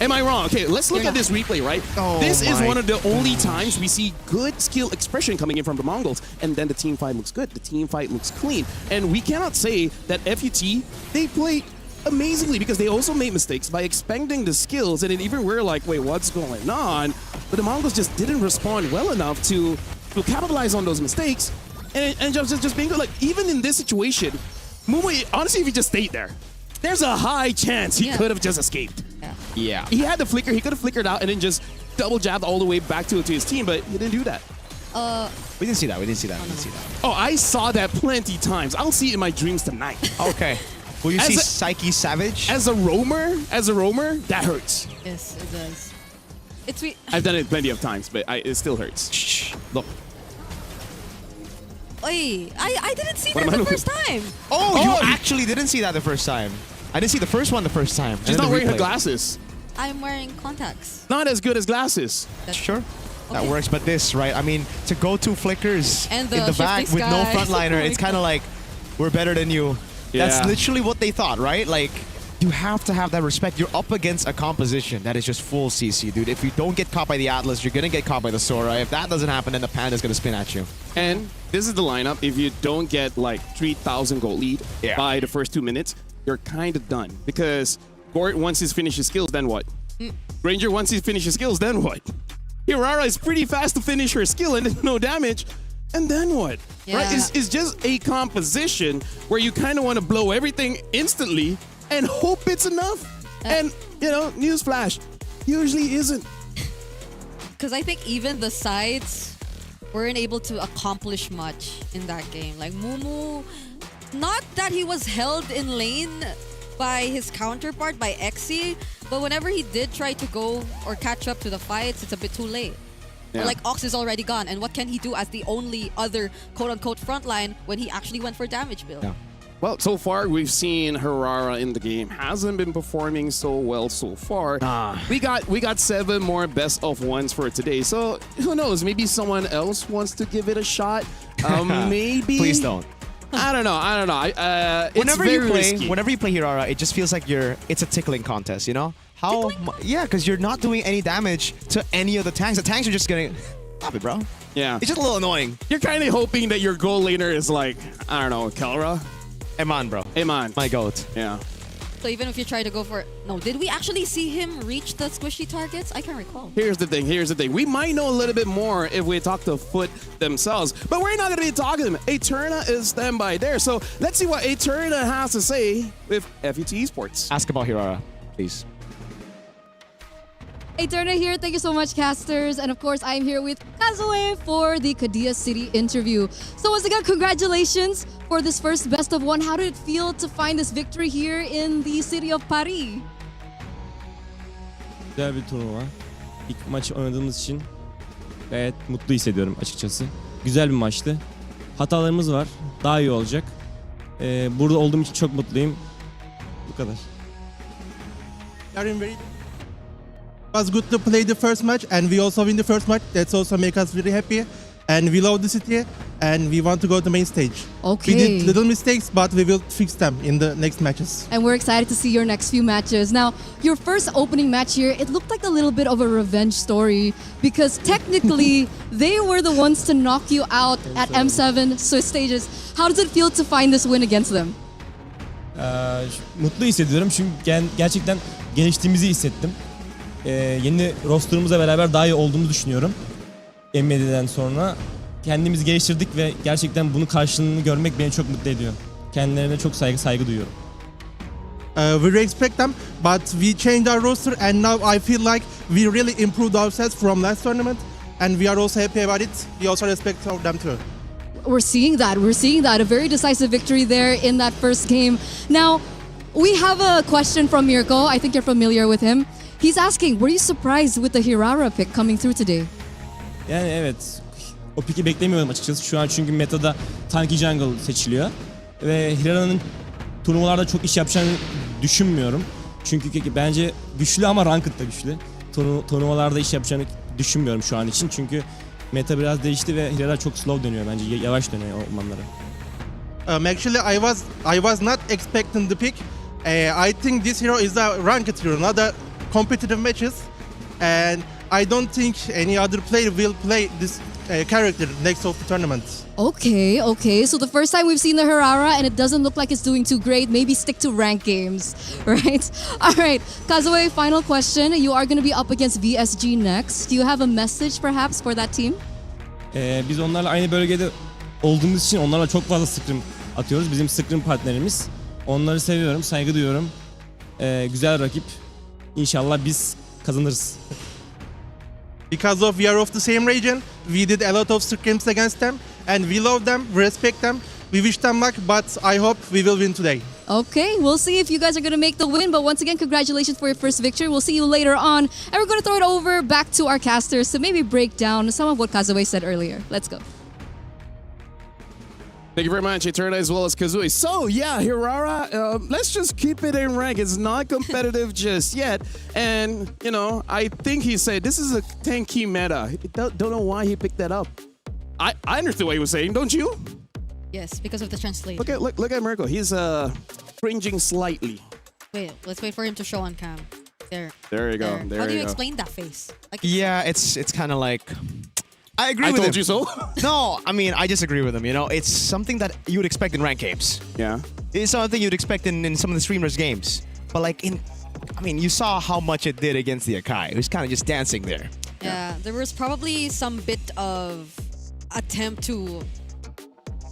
Am I wrong? Okay, let's look You're at this replay, right? Oh This is my one of the only times we see good skill expression coming in from the Mongols, and then the team fight looks good. The team fight looks clean. And we cannot say that FUT, they played amazingly because they also made mistakes by expending the skills, and then even we're like, wait, what's going on? But the Mongols just didn't respond well enough to capitalize on those mistakes, and just being good. Like, even in this situation, Mumu, honestly, if he just stayed there, there's a high chance he could have just escaped. Yeah. He had the flicker. He could have flickered out and then just double jabbed all the way back to his team, but he didn't do that. We didn't see that. Oh, I saw that plenty times. I'll see it in my dreams tonight. Okay. Will you see Psyche Savage? As a roamer, that hurts. Yes, it does. It's I've done it plenty of times, but it still hurts. Shh. Look. Oi, I didn't see that the first time. Oh, you actually didn't see that the first time. I didn't see the first one the first time. She's not wearing her glasses. I'm wearing contacts. Not as good as glasses. Sure. That works, but this, right? I mean, to go two flickers and in the back with no frontliner, it's kind of like, we're better than you. Yeah. That's literally what they thought, right? Like, you have to have that respect. You're up against a composition that is just full CC, dude. If you don't get caught by the Atlas, you're going to get caught by the Sora. If that doesn't happen, then the Panda's going to spin at you. And this is the lineup. If you don't get like 3,000 gold lead by the first 2 minutes, you're kind of done. Because Gort, once he's finished his skills, then what? Ranger, once he finishes skills, then what? Hirara is pretty fast to finish her skill and no damage. And then what? Yeah. Right? It's just a composition where you kind of want to blow everything instantly and hope it's enough. And, you know, newsflash, usually isn't. Because I think even the sides weren't able to accomplish much in that game. Like Mumu, not that he was held in lane by his counterpart, by Xe, but whenever he did try to go or catch up to the fights, it's a bit too late. Yeah. Or like Ox is already gone, and what can he do as the only other quote-unquote frontline when he actually went for damage build? Yeah. Well, so far we've seen Hirara in the game hasn't been performing so well so far. We got 7 more best of ones for today. So who knows? Maybe someone else wants to give it a shot. Maybe. Please don't. I don't know. Whenever it's you play Hirara, it just feels like it's a tickling contest, you know? Yeah, because you're not doing any damage to any of the tanks. The tanks are just gonna stop it, bro. Yeah. It's just a little annoying. You're kind of hoping that your goal laner is like, I don't know, Kelra? Eman, bro. Eman. My goat. Yeah. So even if you try to go for... No, did we actually see him reach the squishy targets? I can't recall. Here's the thing. We might know a little bit more if we talk to Foot themselves, but we're not going to be talking to them. Eterna is standby there. So let's see what Eterna has to say with FUT Esports. Ask about Hirara, please. Eterna here. Thank you so much, casters. And of course, I'm here with Kazue for the Kadia City interview. So once again, congratulations for this first best of one. How did it feel to find this victory here in the city of Paris? Güzel bir turnuva. İlk maç oynadığımız için gayet mutlu hissediyorum açıkçası. Güzel bir maçtı. Hatalarımız var. Daha iyi olacak. Burada olduğum için çok mutluyum. Bu kadar. It was good to play the first match, and we also win the first match. That's also make us very happy, and we love the city. and we want to go to the main stage. Okay. We did little mistakes, but we will fix them in the next matches. And we're excited to see your next few matches. Now, your first opening match here, it looked like a little bit of a revenge story because technically they were the ones to knock you out at M7 stages. How does it feel to find this win against them? Mutlu hissediyorum çünkü gerçekten geliştiğimizi hissettim. Yeni rosterımızla beraber daha iyi olduğumuzu düşünüyorum. MLBB'den sonra kendimizi geliştirdik ve gerçekten bunun karşılığını görmek beni çok mutlu ediyor. Kendilerine çok saygı duyuyorum. We respect them, but we changed our roster, and now I feel like we really improved ourselves from last tournament, and we are also happy about it. We also respect them too. We're seeing that. We're seeing that. A very decisive victory there in that first game. Now, we have a question from Mirko. I think you're familiar with him. He's asking, were you surprised with the Hirara pick coming through today? Yani evet, o piki beklemiyorum açıkçası. Şu an çünkü metada tanky jungle seçiliyor. Ve Hirara'nın turnuvalarda çok iş yapacağını düşünmüyorum. Çünkü bence güçlü ama ranked da güçlü. Turnuvalarda iş yapacağını düşünmüyorum şu an için. Çünkü meta biraz değişti ve Hirara çok slow dönüyor bence. Yavaş dönüyor ormanlara. Actually, I was not expecting the pick. I think this hero is a ranked hero, not a competitive matches. And I don't think any other player will play this character next of the tournament. Okay, okay. So the first time we've seen the Hirara and it doesn't look like it's doing too great. Maybe stick to rank games, right? All right, Kazue, final question. You are going to be up against VSG next. Do you have a message perhaps for that team? Biz onlarla aynı bölgede olduğumuz için onlarla çok fazla scrim atıyoruz. Bizim scrim partnerimiz. Onları seviyorum, saygı duyuyorum. Güzel rakip. İnşallah biz kazanırız. Because we are of the same region, we did a lot of scrims against them, and we love them, we respect them, we wish them luck, but I hope we will win today. Okay, we'll see if you guys are going to make the win. But once again, congratulations for your first victory. We'll see you later on. And we're going to throw it over back to our casters to maybe break down some of what Kazue said earlier. Let's go. Thank you very much, Eterna, as well as Kazui. So, yeah, Hirara, let's just keep it in rank. It's not competitive just yet. And, you know, I think he said this is a tanky meta. Don't know why he picked that up. I understood what he was saying, don't you? Yes, because of the translation. Look at Mirko. He's cringing slightly. Wait, let's wait for him to show on cam. There. There you go. There How do you you go. explain that face? Like, Yeah, it's kind of like... I agree I with told him. you so. No, I mean, I disagree with him. You know, it's something that you would expect in ranked games. Yeah. It's something you'd expect in some of the streamers' games. But like you saw how much it did against the Akai. It was kind of just dancing there. yeah, there was probably some bit of attempt to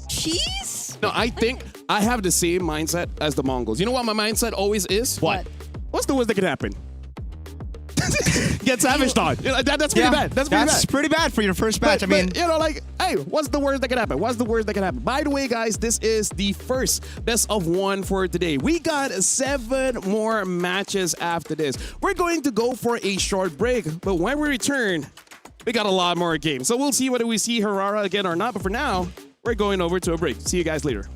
cheese. No, I think I have the same mindset as the Mongols. You know what my mindset always is? What? What's the worst that could happen? Get savaged on. You know, that's pretty bad. That's pretty bad. pretty bad for your first match. But, you know, like, hey, what's the worst that can happen? What's the worst that can happen? By the way, guys, this is the first best of one for today. We got 7 more matches after this. We're going to go for a short break, but when we return, we got a lot more games. So we'll see whether we see Hirara again or not. But for now, we're going over to a break. See you guys later.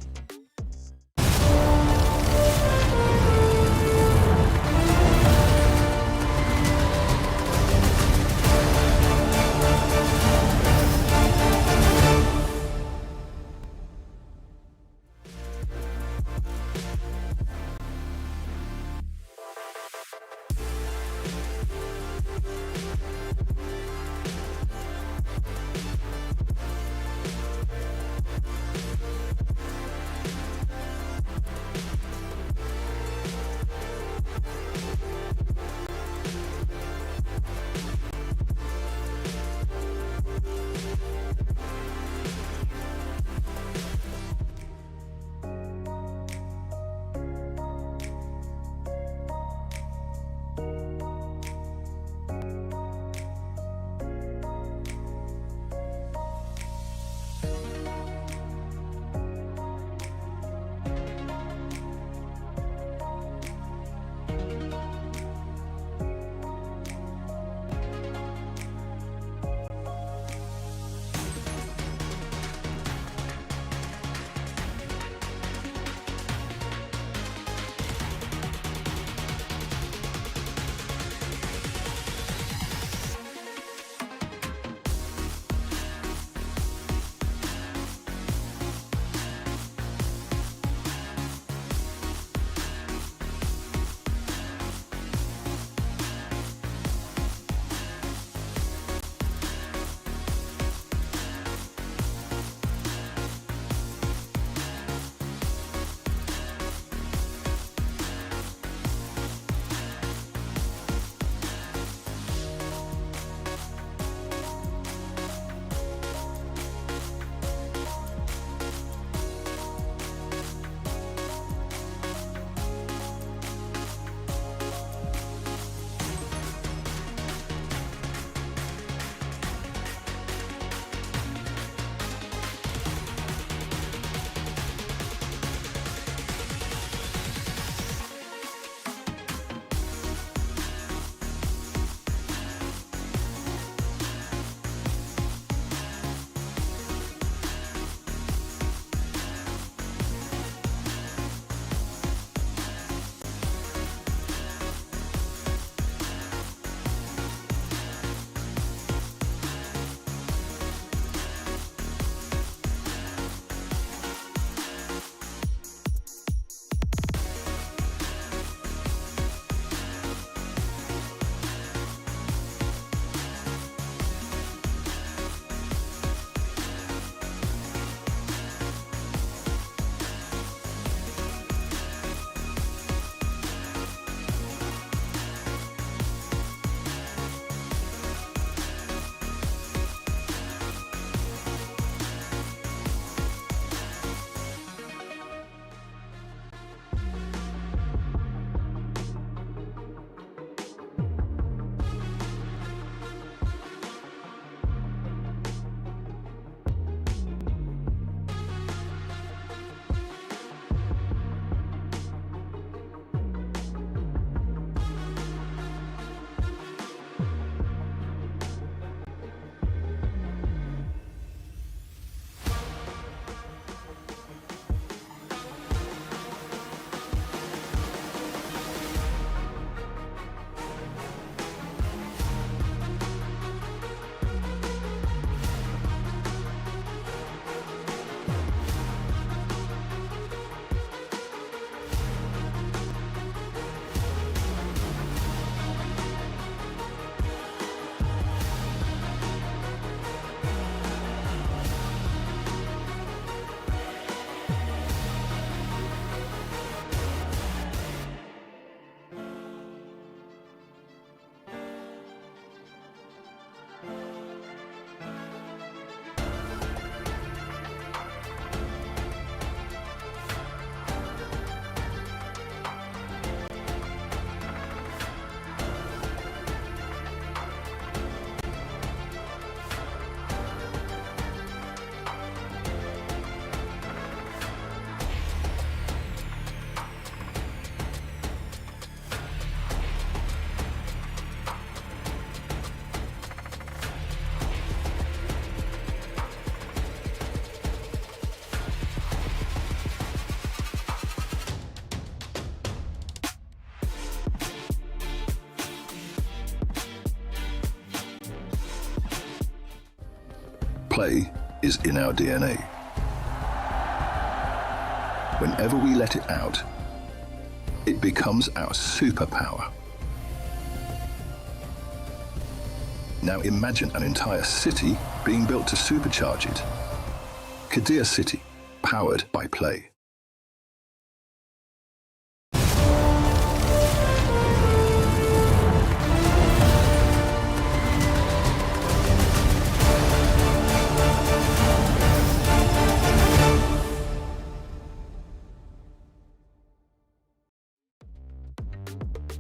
play is in our DNA. Whenever we let it out, it becomes our superpower. Now imagine an entire city being built to supercharge it. Kadir City, powered by play.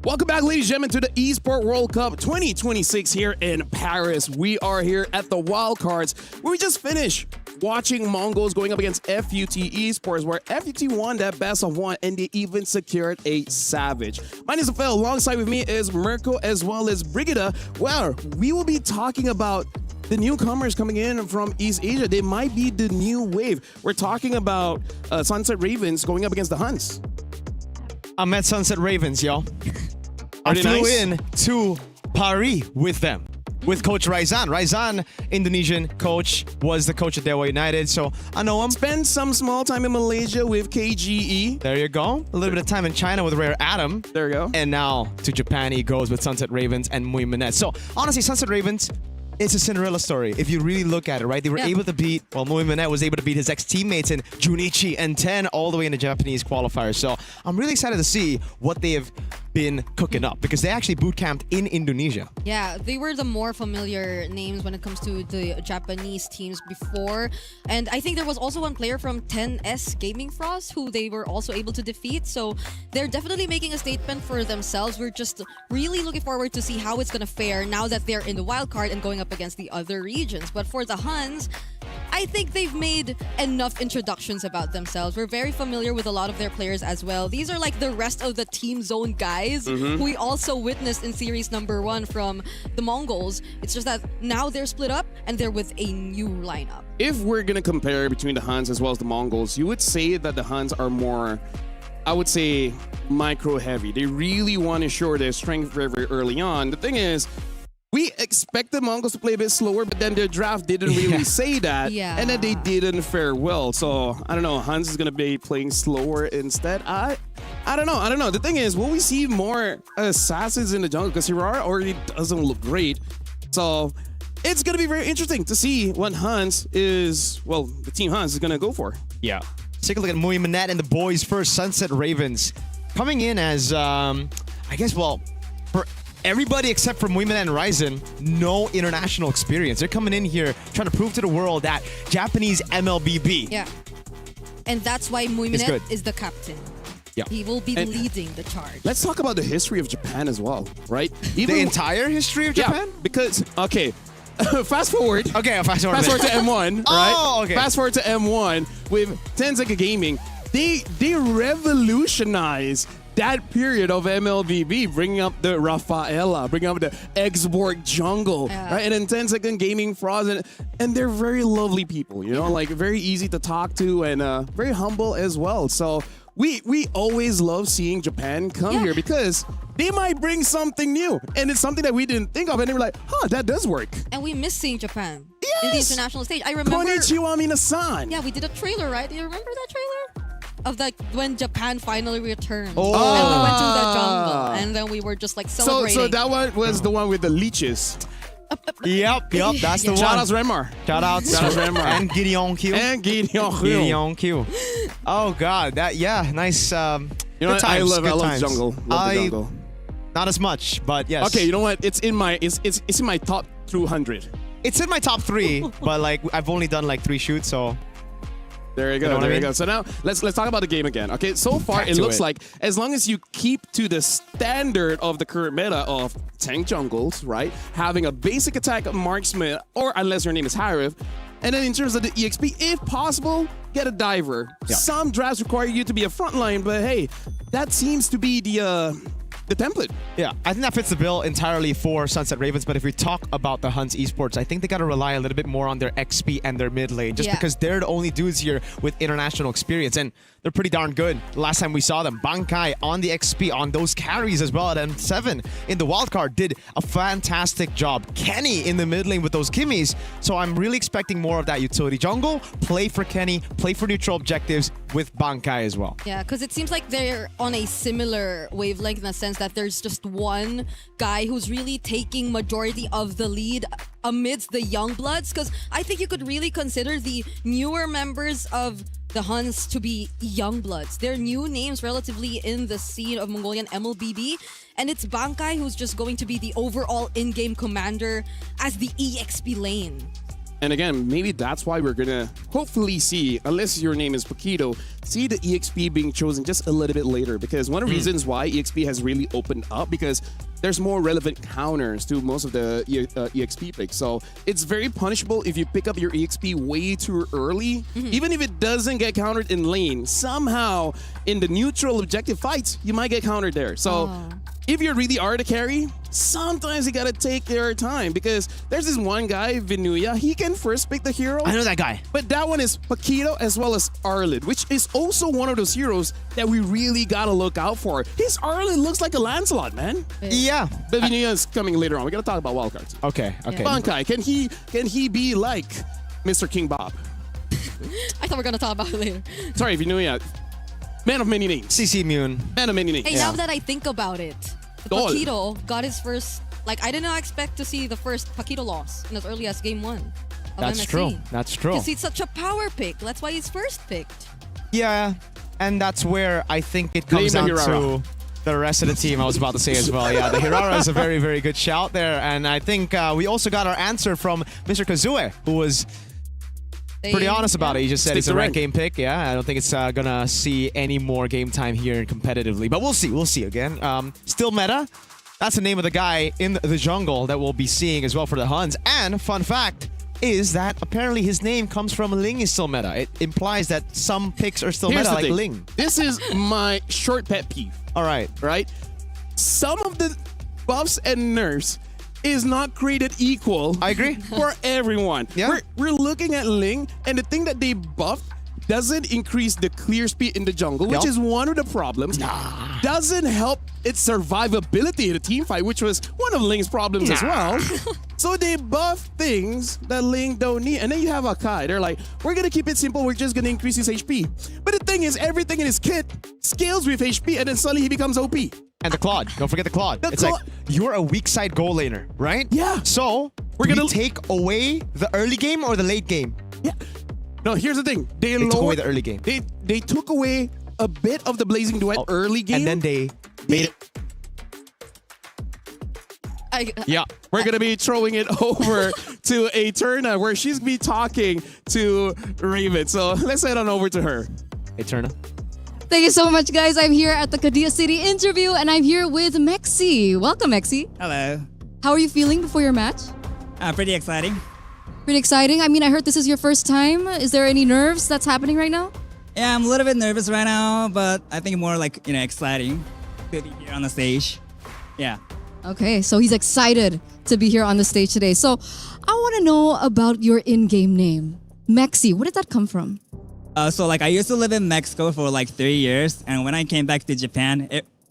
Welcome back, ladies and gentlemen, to the Esports World Cup 2026 here in Paris. We are here at the wildcards, where we just finished watching Mongols going up against FUT Esports, where FUT won that best of one, and they even secured a Savage. My name is Phil. Alongside with me is Mirko as well as Brigida, where we will be talking about the newcomers coming in from East Asia. They might be the new wave. We're talking about Sunset Ravens going up against the Huns. I'm at Sunset Ravens, y'all. I they flew nice? in to Paris with them, with Coach Raizan. Raizan, Indonesian coach, was the coach at Dewa United, so I know him. Spend some small time in Malaysia with KGE. There you go. A little bit of time in China with Rare Adam. There you go. And now to Japan he goes with Sunset Ravens and Mui Minette. So honestly, Sunset Ravens, it's a Cinderella story. If you really look at it, right? They were able to beat, well, Mui Minette was able to beat his ex-teammates in Junichi and 10 all the way in the Japanese qualifiers. So I'm really excited to see what they have been cooking up, because they actually boot camped in Indonesia. Yeah, they were the more familiar names when it comes to the Japanese teams before. And I think there was also one player from 10S Gaming Frost who they were also able to defeat. So they're definitely making a statement for themselves. We're just really looking forward to see how it's going to fare now that they're in the wild card and going up against the other regions. But for the Huns, I think they've made enough introductions about themselves. We're very familiar with a lot of their players as well. These are like the rest of the Team Zone guys who we also witnessed in series number 1 from the Mongols. It's just that now they're split up and they're with a new lineup. If we're going to compare between the Huns as well as the Mongols, you would say that the Huns are more, I would say, micro-heavy. They really want to show their strength very, very early on. The thing is, we expect the Mongols to play a bit slower, but then their draft didn't really say that. Yeah. And then they didn't fare well. So, I don't know. Huns is going to be playing slower instead. I don't know. The thing is, will we see more assassins in the jungle? Because Hirara already doesn't look great. So, it's going to be very interesting to see what Huns is, well, the team Huns is going to go for. Yeah. Let's take a look at Mui Minette and the boys first. Sunset Ravens coming in as, I guess, well, for everybody except for Mui Minette and Ryzen, no international experience. They're coming in here trying to prove to the world that Japanese MLBB. Yeah. And that's why Mui It's Minette good. is the captain. Yeah. He will be And leading the charge. Let's talk about the history of Japan as well, right? The entire history of Japan? Yeah, because, okay, fast forward. Okay, fast forward. Fast forward to M1, right? Oh, okay. Fast forward to M1 with Tenseka Gaming. They revolutionized that period of MLBB, bringing up the Rafaela, bringing up the Xborg jungle, right? And then 10-second gaming frauds, and they're very lovely people, you know, like very easy to talk to and very humble as well. So we always love seeing Japan come here because they might bring something new, and it's something that we didn't think of, and they were like, huh, that does work. And we miss seeing Japan in the Yes! international stage. I remember. Konnichiwa minasan. Yeah, we did a trailer, right? Do you remember that trailer? Of like when Japan finally returned. Oh. And we went to the jungle. And then we were just like celebrating. So that one was the one with the leeches. Yep, that's the Shout one. out Renmar. Shout out Renmar. and Gideon Q. And Gideon Hu. Gideon Q. Oh God, nice. You know good what? times, I good love times. jungle. Love the jungle. Not as much, but yes. Okay, you know what? It's in my it's in my top 200. It's in my top 3, but like I've only done like 3 shoots, so. There you go. You know what There I you mean? go. So now let's talk about the game again. Okay, so far Back it to looks it. like as long as you keep to the standard of the current meta of tank jungles, right? Having a basic attack marksman, or unless your name is Harif, and then in terms of the EXP, if possible, get a diver. Yeah. Some drafts require you to be a frontline, but hey, that seems to be the the template. Yeah, I think that fits the bill entirely for Sunset Ravens. But if we talk about the Huns Esports, I think they got to rely a little bit more on their XP and their mid lane, just because they're the only dudes here with international experience, and they're pretty darn good. Last time we saw them, Bankai on the XP, on those carries as well at M7 in the wildcard, did a fantastic job. Kenny in the mid lane with those Kimmies. So I'm really expecting more of that utility jungle. Play for Kenny, play for neutral objectives with Bankai as well. Yeah, because it seems like they're on a similar wavelength in the sense that there's just one guy who's really taking majority of the lead amidst the young bloods. Because I think you could really consider the newer members of the Huns to be young bloods. They're new names relatively in the scene of Mongolian MLBB. And it's Bankai who's just going to be the overall in-game commander as the EXP lane. And again, maybe that's why we're gonna hopefully see, unless your name is Paquito, see the EXP being chosen just a little bit later. Because one of the reasons why EXP has really opened up, because there's more relevant counters to most of the EXP picks. So it's very punishable if you pick up your EXP way too early. Even if it doesn't get countered in lane, somehow in the neutral objective fights, you might get countered there. So if you really are the carry, sometimes you gotta take your time, because there's this one guy, Vinuya, he can first pick the hero. I know that guy. But that one is Paquito as well as Arlid, which is also one of those heroes that we really gotta look out for. His Arlid looks like a Lancelot, man. Yeah. But Vinuya is coming later on. We gotta talk about wildcards. Okay. Bankai, can he be like Mr. King Bob? I thought we were going to talk about it later. Sorry, Vinuya. Man of many names. CC Immune. Man of many names. Hey, now that I think about it, Dol. Paquito got his first, like, I did not expect to see the first Paquito loss in as early as game 1 of That's MSC. true. That's true. Because he's such a power pick. That's why he's first picked. Yeah, and that's where I think it comes Blame down the Hirara. to the rest of the team. I was about to say as well. Yeah, the Hirara is a very, very good shout there. And I think we also got our answer from Mr. Kazue, who was pretty honest about it. He just said Stick it's a to ranked rank. game pick. Yeah, I don't think it's gonna see any more game time here competitively. But we'll see. We'll see again. Still meta. That's the name of the guy in the jungle that we'll be seeing as well for the Huns. And fun fact is that apparently his name comes from Ling is still meta. It implies that some picks are still Here's meta, the like thing. Ling. This is my short pet peeve. All right. Right? Some of the buffs and nerfs is not created equal. I agree. For everyone. Yeah. We're looking at Ling, and the thing that they buffed doesn't increase the clear speed in the jungle, which is one of the problems. Doesn't help its survivability in a team fight, which was one of Ling's problems as well. So they buff things that Ling don't need. And then you have Akai. They're like, we're going to keep it simple. We're just going to increase his HP. But the thing is, everything in his kit scales with HP, and then suddenly he becomes OP. And the Claude. Don't forget the Claude. The It's Claude- like, you're a weak side goal laner, right? Yeah. So, We're do we gonna- take away the early game or the late game? Yeah. No, here's the thing. They took away lowered- the early game. They took away a bit of the Blazing Duet early game. And then they made it. Yeah. We're going to be throwing it over to Eterna, where she's be talking to Raven. So let's head on over to her. Eterna. Thank you so much, guys. I'm here at the Kadia City interview, and I'm here with Mexi. Welcome, Mexi. Hello. How are you feeling before your match? Pretty exciting. Pretty exciting. I mean, I heard this is your first time. Is there any nerves that's happening right now? Yeah, I'm a little bit nervous right now, but I think more like, exciting to be here on the stage. Yeah. Okay, so he's excited to be here on the stage today. So I want to know about your in-game name, Mexi. Where did that come from? So I used to live in Mexico for 3 years, and when I came back to Japan,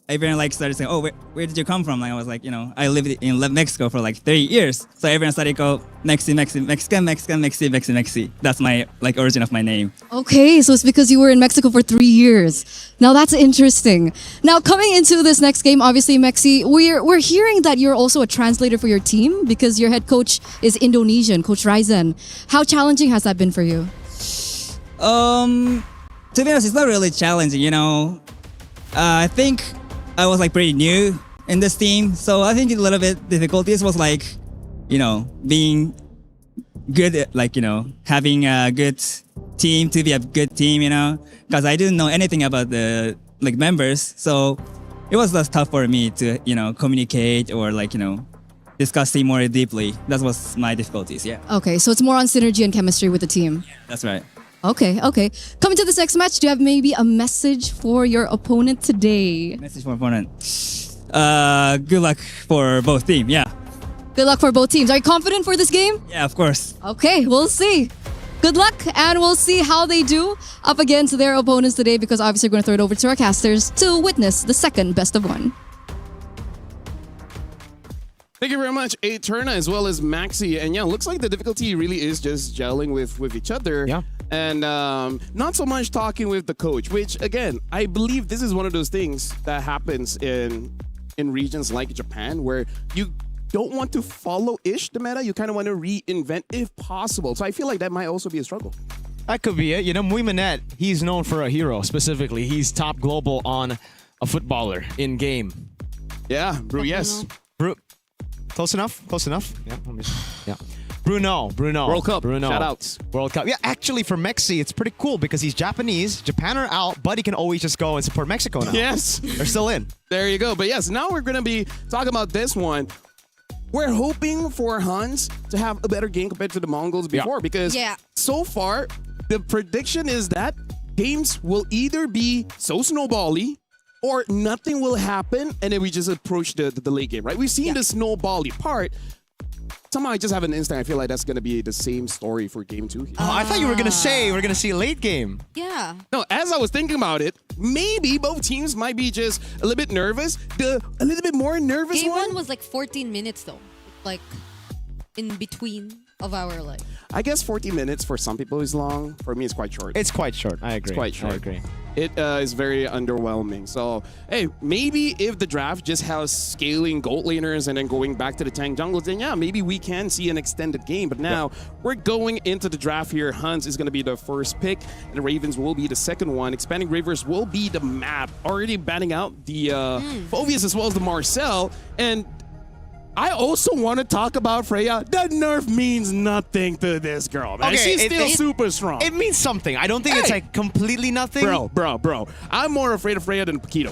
everyone started saying, "Oh, where did you come from?" I was like, I lived in Mexico for 3 years, so everyone started to go Mexi, Mexican, Mexi. That's my origin of my name. Okay, so it's because you were in Mexico for 3 years. Now that's interesting. Now coming into this next game, obviously, Mexi, we're hearing that you're also a translator for your team because your head coach is Indonesian, Coach Ryzen. How challenging has that been for you? To be honest, it's not really challenging. I think I was pretty new in this team, so I think a little bit difficulties was being good at having a good team to be a good team, because I didn't know anything about the members, so it was just tough for me to communicate or discussing more deeply. That was my difficulties. Yeah, Okay, so it's more on synergy and chemistry with the team. that's right. Okay. Coming to this next match, do you have maybe a message for your opponent today? Message for opponent. good luck for both teams. Yeah. Good luck for both teams. Are you confident for this game? Yeah, of course. Okay, we'll see. Good luck, and we'll see how they do up against their opponents today, because obviously we're going to throw it over to our casters to witness the second best of one. Thank you very much, Eterna, as well as Maxi. And yeah, looks like the difficulty really is just gelling with each other. Yeah. And not so much talking with the coach, which again, I believe this is one of those things that happens in regions like Japan, where you don't want to follow-ish the meta. You kind of want to reinvent if possible. So I feel like that might also be a struggle. That could be it. You know, Muimanet, he's known for a hero specifically. He's top global on a footballer in game. Yeah, Brew, yes. Close enough? Close enough? Yeah. Yeah. Bruno. World Cup. Bruno. Shout outs. World Cup. Yeah, actually for Mexi, it's pretty cool because he's Japanese. Japan are out, but he can always just go and support Mexico now. Yes. They're still in. There you go. But yes, now we're going to be talking about this one. We're hoping for Hans to have a better game compared to the Mongols before, because so far, the prediction is that games will either be so snowbally or nothing will happen, and then we just approach the late game, right? We've seen the snowbally part. Somehow I just have an instinct. I feel like that's going to be the same story for game 2 here. Oh, I thought you were going to say we're going to see a late game. Yeah. No, as I was thinking about it, maybe both teams might be just a little bit nervous. A little bit more nervous Game one 1 was like 14 minutes though. Like in between of our like. I guess 40 minutes for some people is long. For me, it's quite short. It's quite short. I agree. It's quite short. I agree. It is very underwhelming. So, hey, maybe if the draft just has scaling gold laners and then going back to the tank jungles, then yeah, maybe we can see an extended game. But now we're going into the draft here. Hans is going to be the first pick, and the Ravens will be the second one. Expanding Rivers will be the map. Already banning out the Phoveus as well as the Marcel. And I also want to talk about Freya. That nerf means nothing to this girl, man. Okay, She's still super strong. It means something. I don't think it's like completely nothing. Bro. I'm more afraid of Freya than Paquito.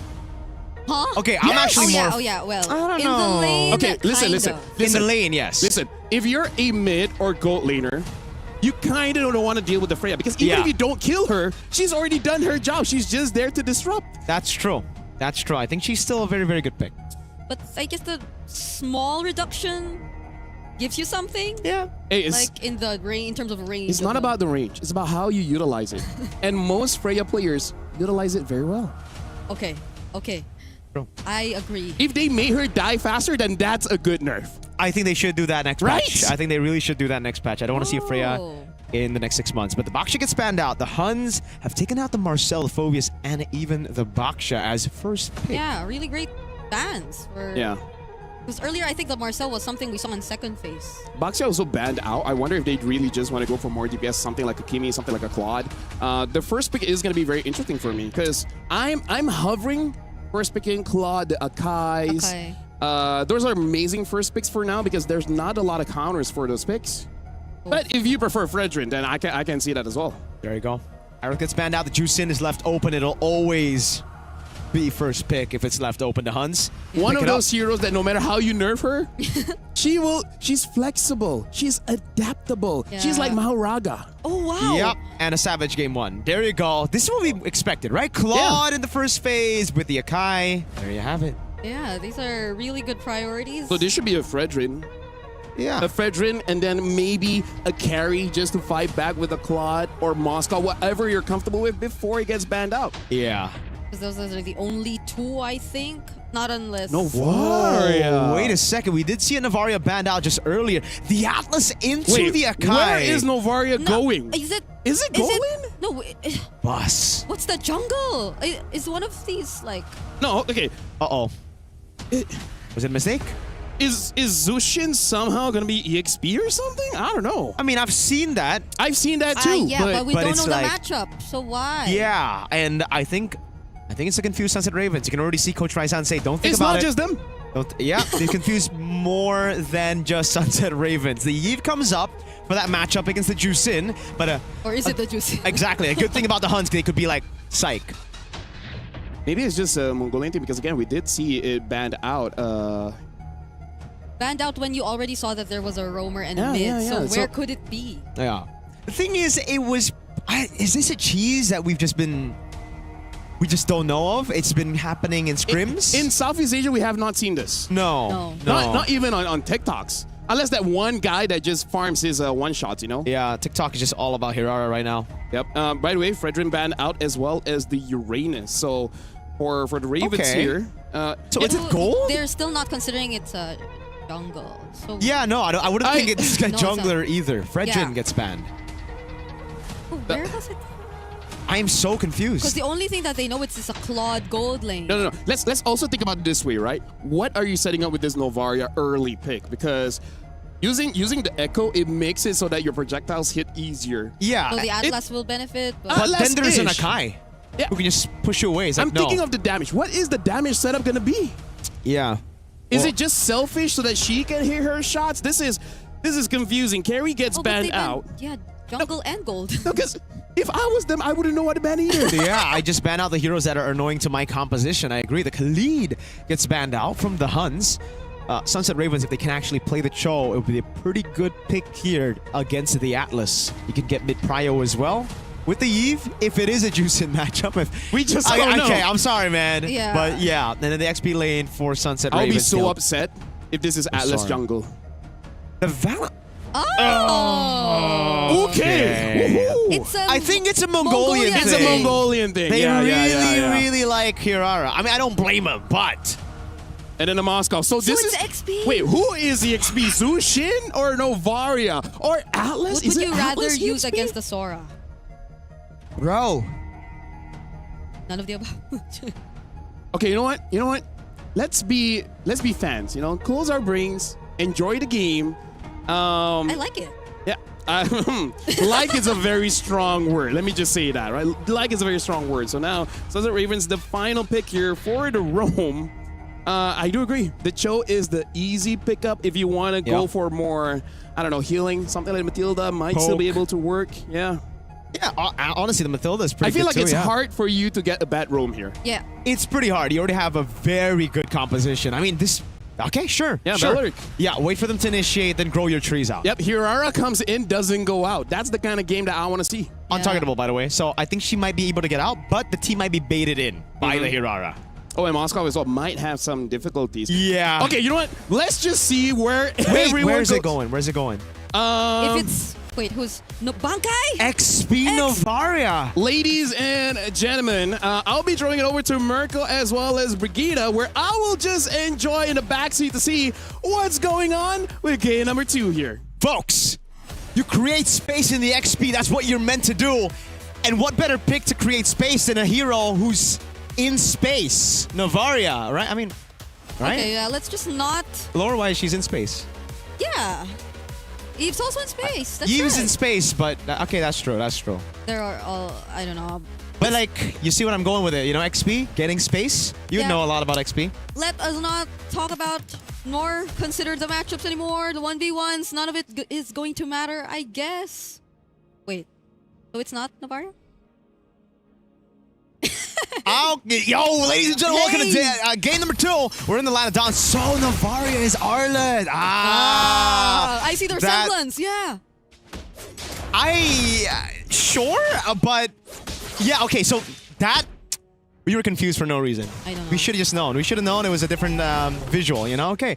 Huh? Okay, I'm actually more... Well, I don't in know. the lane, Okay, listen. In the lane, yes. Listen, if you're a mid or gold laner, you kind of don't want to deal with the Freya, because even if you don't kill her, she's already done her job. She's just there to disrupt. That's true. That's true. I think she's still a very, very good pick. But I guess the small reduction gives you something. Yeah. Hey, like in the range, in terms of range. It's not about the range. It's about how you utilize it. And most Freya players utilize it very well. Okay. True. I agree. If they made her die faster, then that's a good nerf. I think they should do that next patch. I think they really should do that next patch. I don't want to see a Freya in the next 6 months. But the Baksha gets spanned out. The Huns have taken out the Marcel, the Phoveus, and even the Baksha as first pick. Yeah, really great bans. Yeah. Because earlier, I think the Marcel was something we saw in second phase. Baksha also banned out. I wonder if they'd really just want to go for more DPS, something like a Kimi, something like a Claude. The first pick is going to be very interesting for me, because I'm hovering first picking Claude, the Akais. Okay. Those are amazing first picks for now, because there's not a lot of counters for those picks. But if you prefer Fredrin, then I can see that as well. There you go. Iroh gets banned out. The Juicin is left open. It'll always be first pick if it's left open to Huns. One of those heroes that no matter how you nerf her, she's flexible. She's adaptable. Yeah. She's like Mahoraga. Oh, wow. Yep, and a Savage game 1. There you go. This is what we expected, right? Claude in the first phase with the Akai. There you have it. Yeah, these are really good priorities. So this should be a Fredrin. Yeah. A Fredrin, and then maybe a carry just to fight back with a Claude or Moscow, whatever you're comfortable with before he gets banned out. Yeah. Because those are the only two, I think. Not unless... Novaria. Wait a second. We did see a Novaria banned out just earlier. The Atlas into the Akai. Where is Novaria going? Is it going? No. Bus. What's the jungle? Is one of these like... No, okay. Uh-oh. Was it a mistake? Is Zushin somehow going to be EXP or something? I don't know. I mean, I've seen that. I've seen that too. Yeah, but we don't it's know like, the matchup, so why? Yeah, and I think it's a confused Sunset Ravens. You can already see Coach Raisan say, don't think about it. It's not just them. Yeah, they confuse more than just Sunset Ravens. The Eve comes up for that matchup against the Juicin, but or is it the Juicin? Exactly. A good thing about the Huns, they could be like, psych. Maybe it's just Mongolian, because again, we did see it banned out. Banned out when you already saw that there was a roamer and a mid. Yeah. So where could it be? Yeah. The thing is, is this a cheese that we've just been we just don't know of. It's been happening in scrims. In Southeast Asia, we have not seen this. No. Not even on TikToks. Unless that one guy that just farms his one-shots, you know? Yeah, TikTok is just all about Hirara right now. Yep. By the way, Fredrin banned out as well as the Uranus. So for the Ravens here... so is it gold? They're still not considering it's a jungle. So Yeah, no, I wouldn't think it's a No, jungler either. Fredrin gets banned. where was it? I'm so confused. Because the only thing that they know is a Claude gold lane. No. Let's also think about it this way, right? What are you setting up with this Novaria early pick? Because using the Echo, it makes it so that your projectiles hit easier. Yeah. So the Atlas will benefit. But then there's an Atlas-ish. Akai Yeah. who can just push you away. It's like, I'm thinking of the damage. What is the damage setup gonna be? Yeah. Is it just selfish so that she can hit her shots? This is confusing. Carrie gets Oh, but banned they out. Yeah, jungle and gold. Because if I was them, I wouldn't know what to ban either. Yeah, I just ban out the heroes that are annoying to my composition. I agree. The Khalid gets banned out from the Huns. Sunset Ravens, if they can actually play the Cho, it would be a pretty good pick here against the Atlas. You can get mid-prio as well. With the Eve, if it is a Juicin matchup, if We just don't know. Okay, I'm sorry, man. Yeah. But yeah, and then the XP lane for Sunset I'll Ravens. be so upset if this is Atlas sorry. jungle. The Val. Oh! Okay. Woohoo. It's a I think it's a Mongolian It's a thing. Mongolian thing. They yeah. really like Hirara. I mean, I don't blame him, but And then the Moscow. So this it's is XP. Wait, who is the XP? Zushin or Novaria or Atlas? What Is would it you rather Atlas use XP? against the Sora? bro, None of the above. Okay, you know what? Let's be fans. You know, close our brains, enjoy the game. I like it. Yeah. Like is a very strong word. Let me just say that, right? Like is a very strong word. So now, Sunset Ravens, the final pick here for the roam. I do agree. The Cho is the easy pickup if you want to go for more, I don't know, healing. Something like Matilda might still be able to work. Yeah. yeah. Honestly, the Matilda is pretty. I feel good like too, it's yeah. hard for you to get a bad roam here. Yeah. It's pretty hard. You already have a very good composition. I mean, this. Okay, sure. Yeah, sure. Belleric. Yeah, wait for them to initiate, then grow your trees out. Yep, Hirara comes in, doesn't go out. That's the kind of game that I want to see. Untargetable, by the way. So I think she might be able to get out, but the team might be baited in by the Hirara. Oh, and Moscow as well might have some difficulties. Yeah. Okay, you know what? Let's just see where Wait, everyone where's goes. it going? Where's it going? If it's wait, who's no Bankai? XP Novaria. Ladies and gentlemen, I'll be throwing it over to Merkel as well as Brigida, where I will just enjoy in the backseat to see what's going on with game number 2 here. Folks, you create space in the XP. That's what you're meant to do. And what better pick to create space than a hero who's in space? Novaria, right? I mean, right? Okay, yeah, let's just not. Lore-wise, she's in space. Yeah. Eve's also in space. That's Eve's right. in space, but okay, that's true. That's true. There are all, I don't know. But like, you see what I'm going with it, you know, XP, getting space. You Yeah. know a lot about XP. Let us not talk about nor consider the matchups anymore. The 1v1s, none of it is going to matter, I guess. Wait, so it's not Navarro? Yo, ladies and gentlemen, welcome to game number 2. We're in the line of dawn. So Novaria is Arlet. I see the resemblance. Yeah. Sure, but yeah, okay. So that we were confused for no reason. I don't know. We should have just known. We should have known it was a different visual. You know? Okay.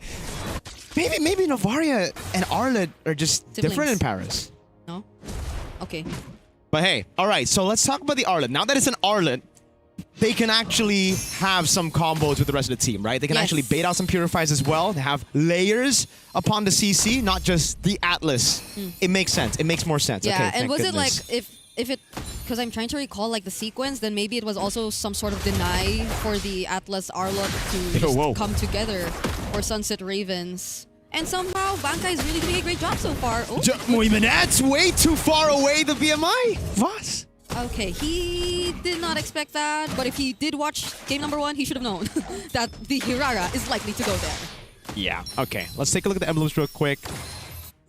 Maybe Novaria and Arlet are just different Siblings. in Paris. No. Okay. But hey, all right. So let's talk about the Arlet. Now that it's an Arlet, they can actually have some combos with the rest of the team, right? They can Yes. actually bait out some purifiers as well. They have layers upon the CC, not just the Atlas. It makes sense. It makes more sense. Yeah, Okay, and thank was goodness. it like if it, because I'm trying to recall like the sequence, then maybe it was also some sort of deny for the Atlas Arlot to just whoa. come together for Sunset Ravens. And somehow Bankai is really doing a great job so far. Oh, That's way too far away, the BMI. What? okay, he did not expect that, but if he did watch game number 1, he should have known that the Hirara is likely to go there. Yeah. Okay, let's take a look at the emblems real quick.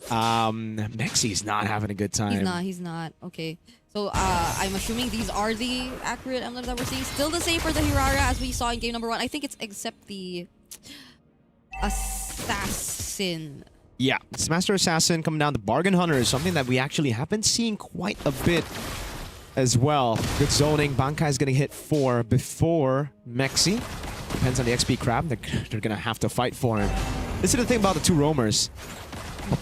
Mexi's not having a good time. He's not. Okay. So I'm assuming these are the accurate emblems that we're seeing. Still the same for the Hirara as we saw in game number 1. I think it's except the Assassin. Yeah, it's Master Assassin coming down. The Bargain Hunter is something that we actually have been seeing quite a bit as well. Good zoning. Bankai is going to hit 4 before Mexi. Depends on the XP crab. They're going to have to fight for him. This is the thing about the two roamers. And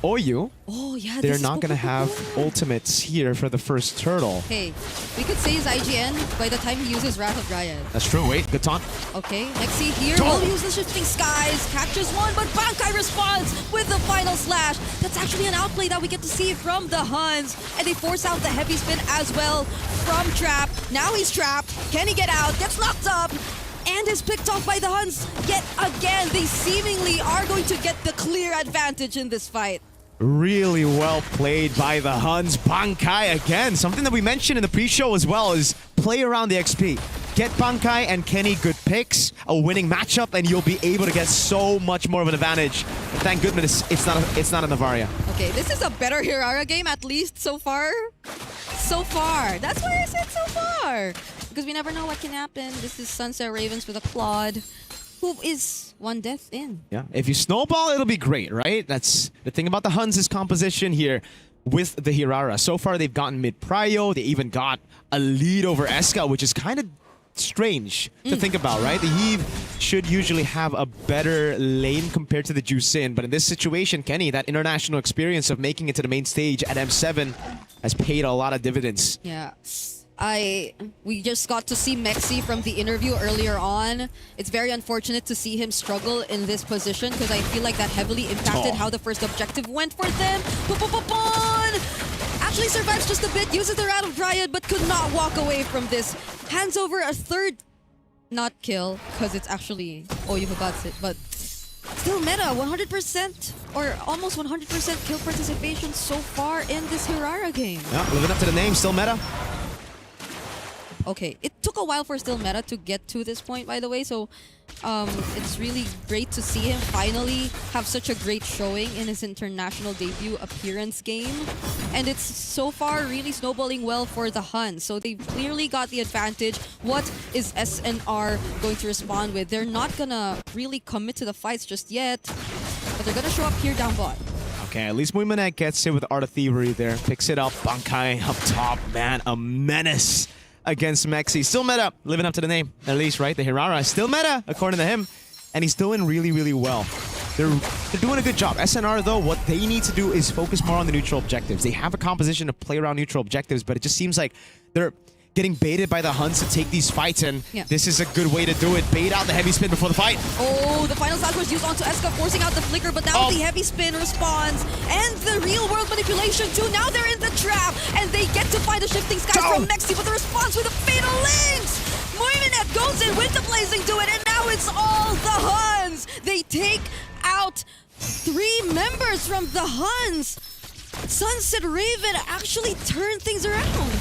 Oyu, Oh, yeah. they're this not is going to have ultimates here for the first turtle. Hey, we could say his IGN by the time he uses Wrath of Dryad. That's true. Wait, good taunt. Okay, Mexi here Don't. will use the Shifting Skies, catches one, but Bankai responds with the final slash. That's actually an outplay that we get to see from the Huns, and they force out the heavy spin as well from Trap. Now he's trapped. Can he get out? Gets knocked up, and is picked off by the Huns yet again. They seemingly are going to get the clear advantage in this fight. Really well played by the Huns. Bankai again. Something that we mentioned in the pre-show as well is play around the XP. Get Bankai and Kenny good picks, a winning matchup, and you'll be able to get so much more of an advantage. Thank goodness it's not a Navaria. Okay, this is a better Hirara game, at least so far. So far. That's why I said so far. Because we never know what can happen. This is Sunset Ravens with a Claude, who is 1 death in. Yeah, if you snowball, it'll be great, right? That's the thing about the Huns' composition here with the Hirara. So far, they've gotten mid-prio. They even got a lead over Eska, which is kind of strange to think about, right? The Heave should usually have a better lane compared to the Jusin, but in this situation, Kenny, that international experience of making it to the main stage at M7 has paid a lot of dividends. Yeah. We just got to see Mexi from the interview earlier on. It's very unfortunate to see him struggle in this position because I feel like that heavily impacted how the first objective went for them. Actually survives just a bit, uses the Wrath of Dryad, but could not walk away from this. Hands over a third, not kill, because it's actually Oyu who got it, but still meta, 100% or almost 100% kill participation so far in this Hirara game. Yeah, living up to the name, still meta. Okay, it took a while for Still Meta to get to this point, by the way, so it's really great to see him finally have such a great showing in his international debut appearance game. And it's so far really snowballing well for the Huns, so they've clearly got the advantage. What is SNR going to respond with? They're not gonna really commit to the fights just yet, but they're gonna show up here down bot. Okay, at least Muimanek gets it with Art of Thievery there. Picks it up, Bankai up top, man, a menace against Mexi. Still meta, living up to the name, at least, right? The Hirara is still meta, according to him, and he's doing really, really well. They're doing a good job. SNR, though, what they need to do is focus more on the neutral objectives. They have a composition to play around neutral objectives, but it just seems like they're getting baited by the Huns to take these fights, and this is a good way to do it. Bait out the heavy spin before the fight. Oh, the final slash was used onto Eska, forcing out the flicker, but now the heavy spin responds, and the real world manipulation too. Now they're in the trap, and they get to find the Shifting Skies from Mexi, but the response with a fatal links. Moiminet goes in with the blazing to it, and now it's all the Huns. They take out 3 members from the Huns. Sunset Raven actually turned things around.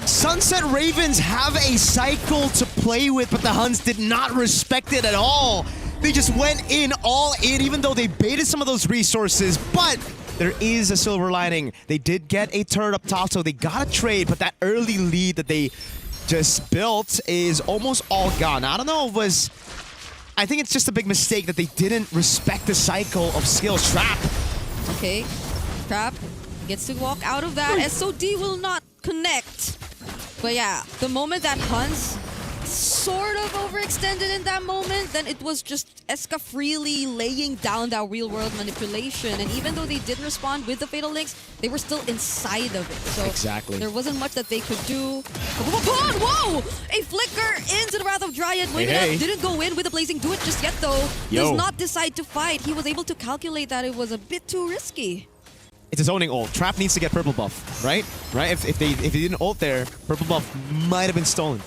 Sunset Ravens have a cycle to play with, but the Huns did not respect it at all. They just went in all in, even though they baited some of those resources, but there is a silver lining. They did get a turret up top, so they got a trade, but that early lead that they just built is almost all gone. I don't know, I think it's just a big mistake that they didn't respect the cycle of skills. Trap. Okay, Trap gets to walk out of that. SOD will not connect. But yeah, the moment that Huns sort of overextended in that moment, then it was just Eska freely laying down that real-world manipulation. And even though they did respond with the Fatal Links, they were still inside of it. So there wasn't much that they could do. Whoa! A flicker into the Wrath of Dryad. Moiminet didn't go in with the Blazing Do It just yet, though. Does not decide to fight. He was able to calculate that it was a bit too risky. It's a zoning ult. Trap needs to get purple buff, right? Right? If he didn't ult there, purple buff might have been stolen.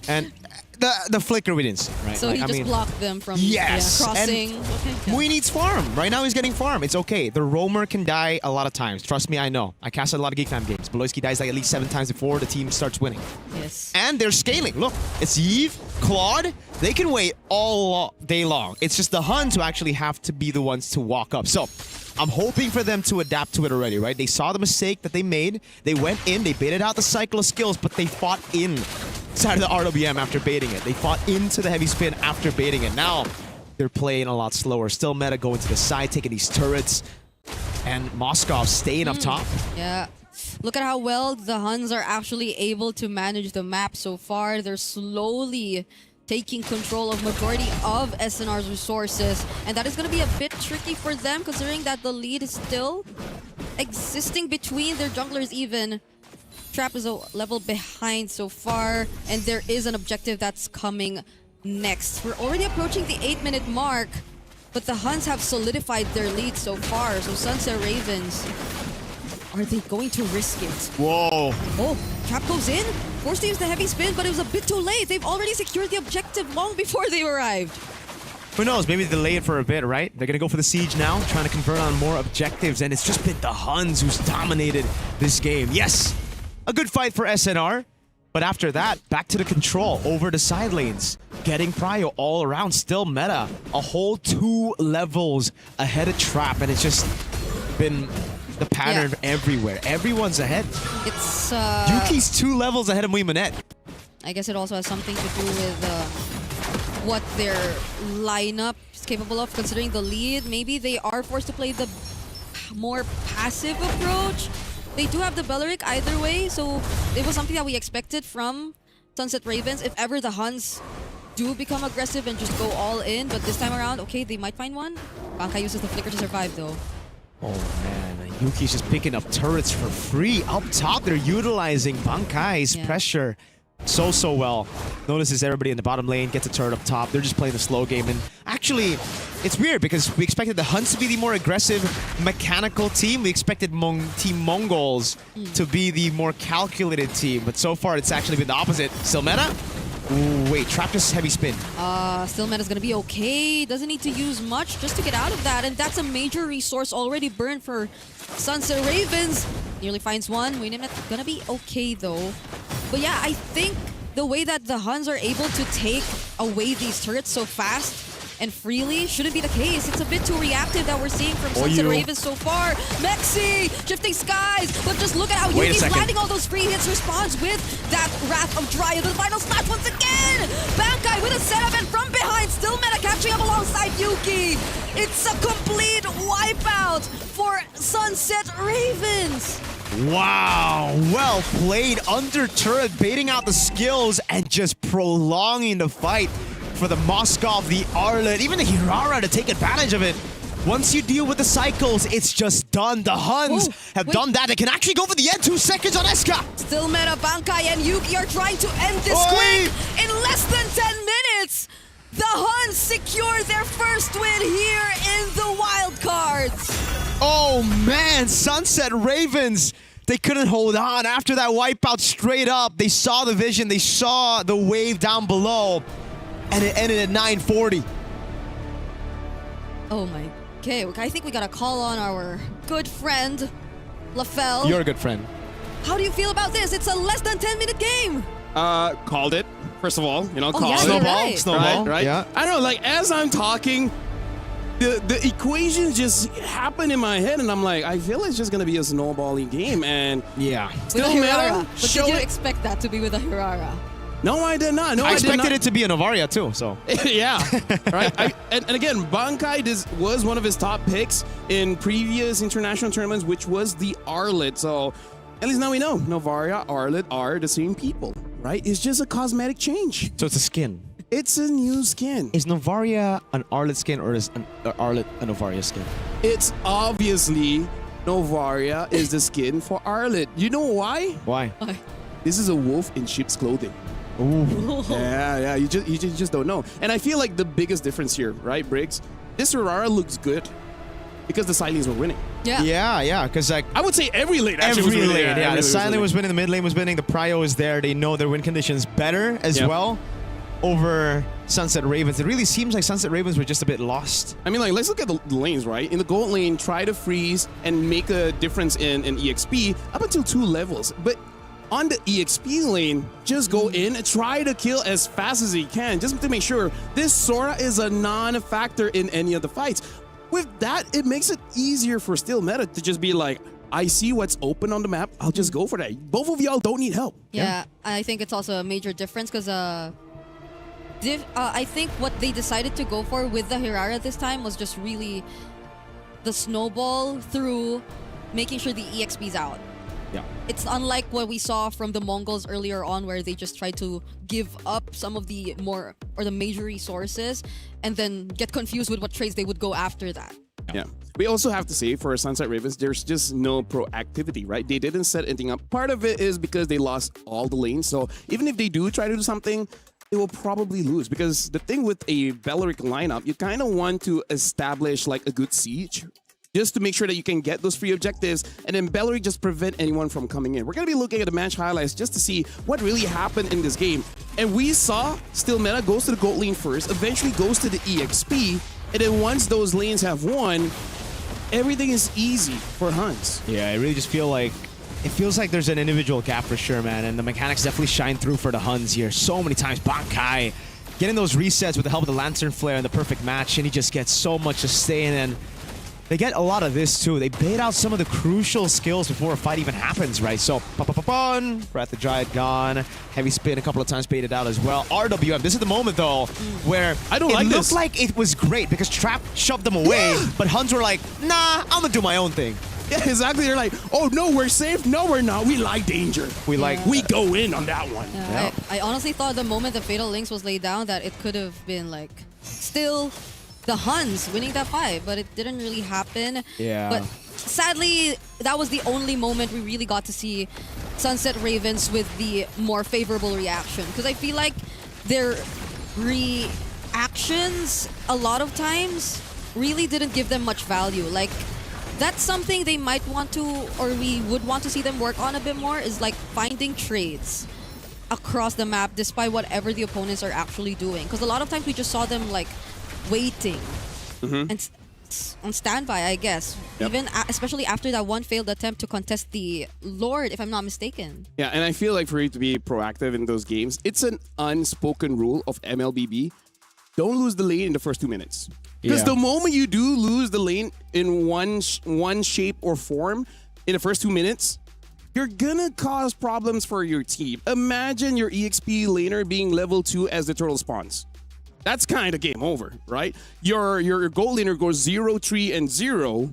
And the flicker we didn't see, right? So he just blocked them from crossing. Mui needs farm. Right now he's getting farm. It's okay. The roamer can die a lot of times. Trust me, I know. I casted a lot of Geek Time games. Beloyski dies like at least 7 times before the team starts winning. Yes. And they're scaling. Look, it's Yves, Claude. They can wait all day long. It's just the Huns who actually have to be the ones to walk up. So I'm hoping for them to adapt to it already, right? They saw the mistake that they made. They went in, they baited out the cycle of skills, but they fought inside of the RWM after baiting it. They fought into the heavy spin after baiting it. Now they're playing a lot slower. Still meta going to the side, taking these turrets. And Moskov staying up top. Yeah. look at how well the Huns are actually able to manage the map so far. They're slowly taking control of majority of SNR's resources, and that is going to be a bit tricky for them considering that the lead is still existing between their junglers even. Trap is a level behind so far, and there is an objective that's coming next. We're already approaching the 8-minute mark, but the Huns have solidified their lead so far. So Sunset Ravens, are they going to risk it? Whoa. Oh, Trap goes in, forced to use the heavy spin, but it was a bit too late. They've already secured the objective long before they arrived. Who knows? Maybe delay it for a bit, right? They're gonna go for the siege now, trying to convert on more objectives, and it's just been the Huns who's dominated this game. Yes, a good fight for SNR, but after that, back to the control over the side lanes, getting prio all around. Still meta, a whole 2 levels ahead of Trap, and it's just been the pattern everywhere. Everyone's ahead. It's Yuki's 2 levels ahead of Muimanet. I guess it also has something to do with what their lineup is capable of, considering the lead. Maybe they are forced to play the more passive approach. They do have the Belleric either way, so it was something that we expected from Sunset Ravens. If ever the Huns do become aggressive and just go all in, but this time around, okay, they might find one. Bankai uses the flicker to survive though. Oh man, Yuki's just picking up turrets for free. Up top, they're utilizing Bankai's pressure so well. Notices everybody in the bottom lane, gets a turret up top. They're just playing the slow game. And actually, it's weird because we expected the Huns to be the more aggressive mechanical team. We expected Team Mongols to be the more calculated team. But so far, it's actually been the opposite. Still meta? Ooh, wait, Trap just heavy spin. Still meta's gonna be okay. Doesn't need to use much just to get out of that. And that's a major resource already burned for Sunset Ravens. Nearly finds one. Muimanet gonna be okay though. But yeah, I think the way that the Huns are able to take away these turrets so fast and freely shouldn't be the case. It's a bit too reactive that we're seeing from Sunset Ravens so far. MSC, shifting skies, but just look at how Yuki's landing all those free hits, responds with that Wrath of Dryad. The final smash once again! Bankai with a setup and from behind, still meta catching up alongside Yuki. It's a complete wipeout for Sunset Ravens. Wow, well played under turret, baiting out the skills and just prolonging the fight for the Moskov, the Arlet, even the Hirara to take advantage of it. Once you deal with the cycles, it's just done. The Huns have done that. They can actually go for the end. 2 seconds on Eska. Still meta, Bankai and Yuki are trying to end this quick. In less than 10 minutes, the Huns secure their first win here in the wild cards. Oh man, Sunset Ravens, they couldn't hold on after that wipeout straight up. They saw the vision, they saw the wave down below, and it ended at 940. Oh my, okay, I think we gotta call on our good friend, LaFell. You're a good friend. How do you feel about this? It's a less than 10-minute game. Called it, first of all, called it. Snowball, Snowball, right? Yeah. I don't know, like, as I'm talking, the equations just happen in my head, and I'm like, I feel it's just gonna be a snowballing game, and Still meta. But did you expect that to be with a Hirara? No, I did not. No, I expected it to be a Novaria too, so. Yeah, right? And again, Bankai was one of his top picks in previous international tournaments, which was the Arlet. So at least now we know Novaria, Arlet are the same people, right? It's just a cosmetic change. So it's a skin. It's a new skin. Is Novaria an Arlet skin or is an Arlet a Novaria skin? It's obviously Novaria is the skin for Arlet. You know why? Why? This is a wolf in sheep's clothing. Ooh. Yeah, you just don't know. And I feel like the biggest difference here, right, Briggs? This Aurora looks good because the side lanes were winning. Yeah, because like I would say every lane actually was winning. Yeah, the side lane was winning, the mid lane was winning, the prio is there. They know their win conditions better as well over Sunset Ravens. It really seems like Sunset Ravens were just a bit lost. I mean, like, let's look at the lanes, right? In the gold lane, try to freeze and make a difference in EXP up until 2 levels. But on the EXP lane, just go in and try to kill as fast as you can, just to make sure this Sora is a non-factor in any of the fights. With that, it makes it easier for Still Meta to just be like, I see what's open on the map, I'll just go for that. Both of y'all don't need help. Yeah, I think it's also a major difference because I think what they decided to go for with the Hirara this time was just really the snowball through making sure the EXP's out. Yeah. It's unlike what we saw from the Mongols earlier on, where they just tried to give up some of the more or the major resources and then get confused with what trades they would go after that. Yeah. We also have to say for Sunset Ravens, there's just no proactivity, right? They didn't set anything up. Part of it is because they lost all the lanes. So even if they do try to do something, they will probably lose. Because the thing with a Belleric lineup, you kind of want to establish like a good siege just to make sure that you can get those free objectives, and then Belleric just prevent anyone from coming in. We're going to be looking at the match highlights just to see what really happened in this game. And we saw Still Meta goes to the gold lane first, eventually goes to the EXP, and then once those lanes have won, everything is easy for Huns. Yeah, I really just feel like it feels like there's an individual gap for sure, man, and the mechanics definitely shine through for the Huns here. So many times, Bankai getting those resets with the help of the Lantern Flare and the perfect match, and he just gets so much sustain, and they get a lot of this too. They bait out some of the crucial skills before a fight even happens, right? So, Breath of Giant gone. Heavy spin a couple of times baited out as well. RWM, this is the moment though, where I don't like it this. looked like it was great because Trap shoved them away, but Huns were like, nah, I'm gonna do my own thing. Yeah, exactly. They're like, oh no, we're safe. No, we're not. We like danger. We go in on that one. Yeah, I honestly thought the moment the Fatal Links was laid down that it could have been like still the Huns winning that fight, but it didn't really happen. Yeah. But sadly, that was the only moment we really got to see Sunset Ravens with the more favorable reaction. Because I feel like their reactions a lot of times really didn't give them much value. Like, that's something they might want to, or we would want to see them work on a bit more, is like finding trades across the map despite whatever the opponents are actually doing. Because a lot of times we just saw them like waiting and on standby, I guess. Yep. Even especially after that one failed attempt to contest the Lord, if I'm not mistaken. Yeah, and I feel like for you to be proactive in those games, it's an unspoken rule of MLBB. Don't lose the lane in the first 2 minutes. Because the moment you do lose the lane in one shape or form in the first 2 minutes, you're gonna cause problems for your team. Imagine your EXP laner being level 2 as the turtle spawns. That's kind of game over, right? Your gold laner goes 0, 3, and 0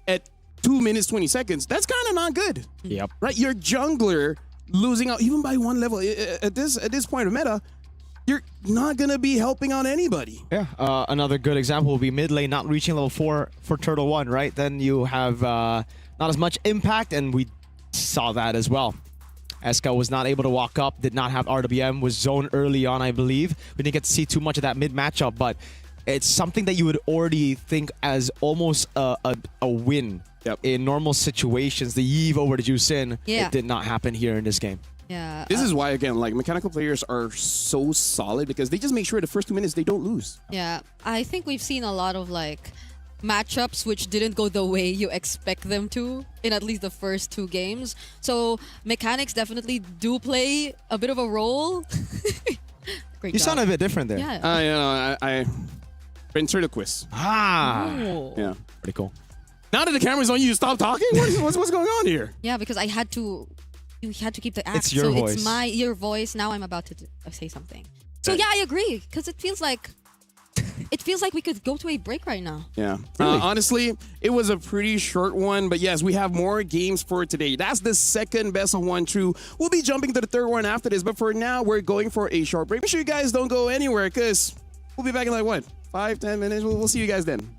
at 2 minutes, 20 seconds. That's kind of not good. Yep. Right? Your jungler losing out even by 1 level at this point of meta, you're not gonna be helping out anybody. Yeah, another good example will be mid lane not reaching level 4 for Turtle 1, right? Then you have not as much impact, and we saw that as well. Eska was not able to walk up, did not have RWM, was zoned early on, I believe. We didn't get to see too much of that mid matchup, but it's something that you would already think as almost a win. Yep. In normal situations. The Yve over to Jusin, it did not happen here in this game. Yeah. This is why, again, like mechanical players are so solid because they just make sure the first 2 minutes they don't lose. Yeah, I think we've seen a lot of like matchups which didn't go the way you expect them to in at least the first 2 games. So mechanics definitely do play a bit of a role. Great You job. sound a bit different there. Yeah. I ventriloquist. Ah, Oh. Yeah. pretty cool. Now that the camera's on you, stop talking. What's going on here? Yeah, because I had to. You had to keep the act. It's your so voice. It's your voice. Now I'm about to say something. So yeah, I agree because it feels like we could go to a break right now. Yeah. Really? Honestly, it was a pretty short one, but yes, we have more games for today. That's the second best of 1 true. We'll be jumping to the third one after this, but for now, we're going for a short break. Make sure you guys don't go anywhere because we'll be back in like what, 5-10 minutes? We'll see you guys then.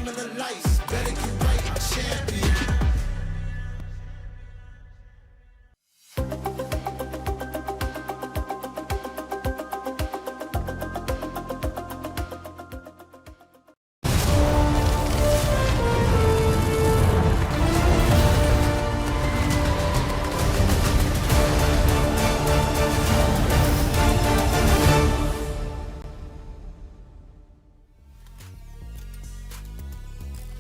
dimming the lights. Better get right, champion.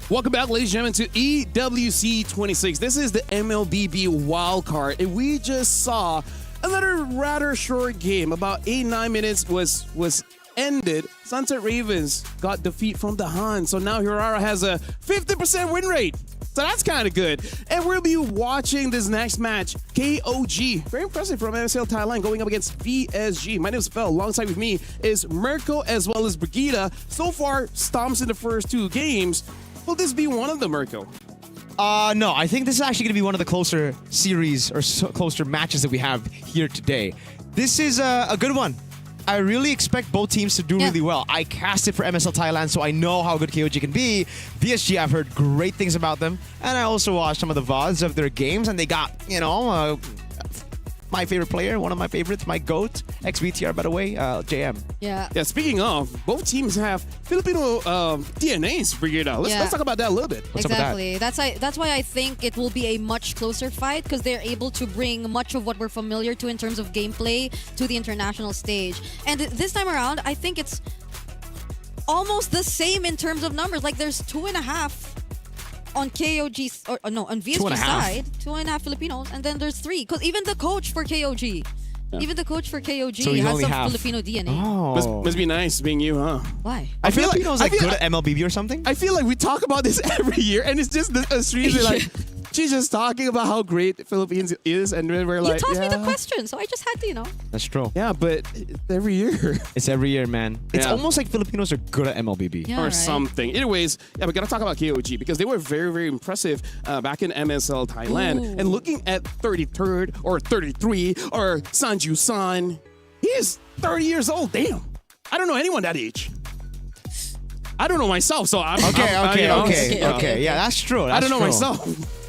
Welcome back, ladies and gentlemen, to EWC 26. This is the MLBB wildcard, and we just saw another rather short game. About 8-9 minutes was ended. Sunset Ravens got defeat from the Han, so now Hirara has a 50% win rate. So that's kind of good. And we'll be watching this next match, KOG. Very impressive from MSL Thailand going up against VSG. My name is Phil. Alongside with me is Mirko as well as Brigida. So far, stomps in the first 2 games. Will this be one of them, Mirko? No, I think this is actually going to be one of the closer series or closer matches that we have here today. This is a good one. I really expect both teams to do really well. I cast it for MSL Thailand, so I know how good KOG can be. VSG, I've heard great things about them. And I also watched some of the VODs of their games, and they got, you know, my favorite player, one of my favorites, my GOAT, ex-VTR, by the way, JM. Yeah. Yeah, speaking of, both teams have Filipino DNAs, Brigida. Let's talk about that a little bit. What's up with that? Exactly. That's why I think it will be a much closer fight because they're able to bring much of what we're familiar to in terms of gameplay to the international stage. And this time around, I think it's almost the same in terms of numbers. Like there's 2.5 on KOG's, or no, on VSG side, 2.5 Filipinos, and then there's 3. Because even the coach for KOG, even the coach for KOG So has some Filipino DNA. Oh. Must be nice being you, huh? Why? I feel like Filipinos like good at MLBB or something. I feel like we talk about this every year, and it's just a stream like she's just talking about how great the Philippines is, and then we're like, you tossed me the question, so I just had to, you know. That's true. Yeah, but every year. It's every year, man. It's almost like Filipinos are good at MLBB. Yeah, or right. something. Anyways, yeah, we gotta talk about KOG because they were very, very impressive back in MSL Thailand. Ooh. And looking at 33rd or 33 or Sanju San, he is 30 years old. Damn. I don't know anyone that age. I don't know myself, so I'm Okay. Yeah, that's true. I don't know true. myself.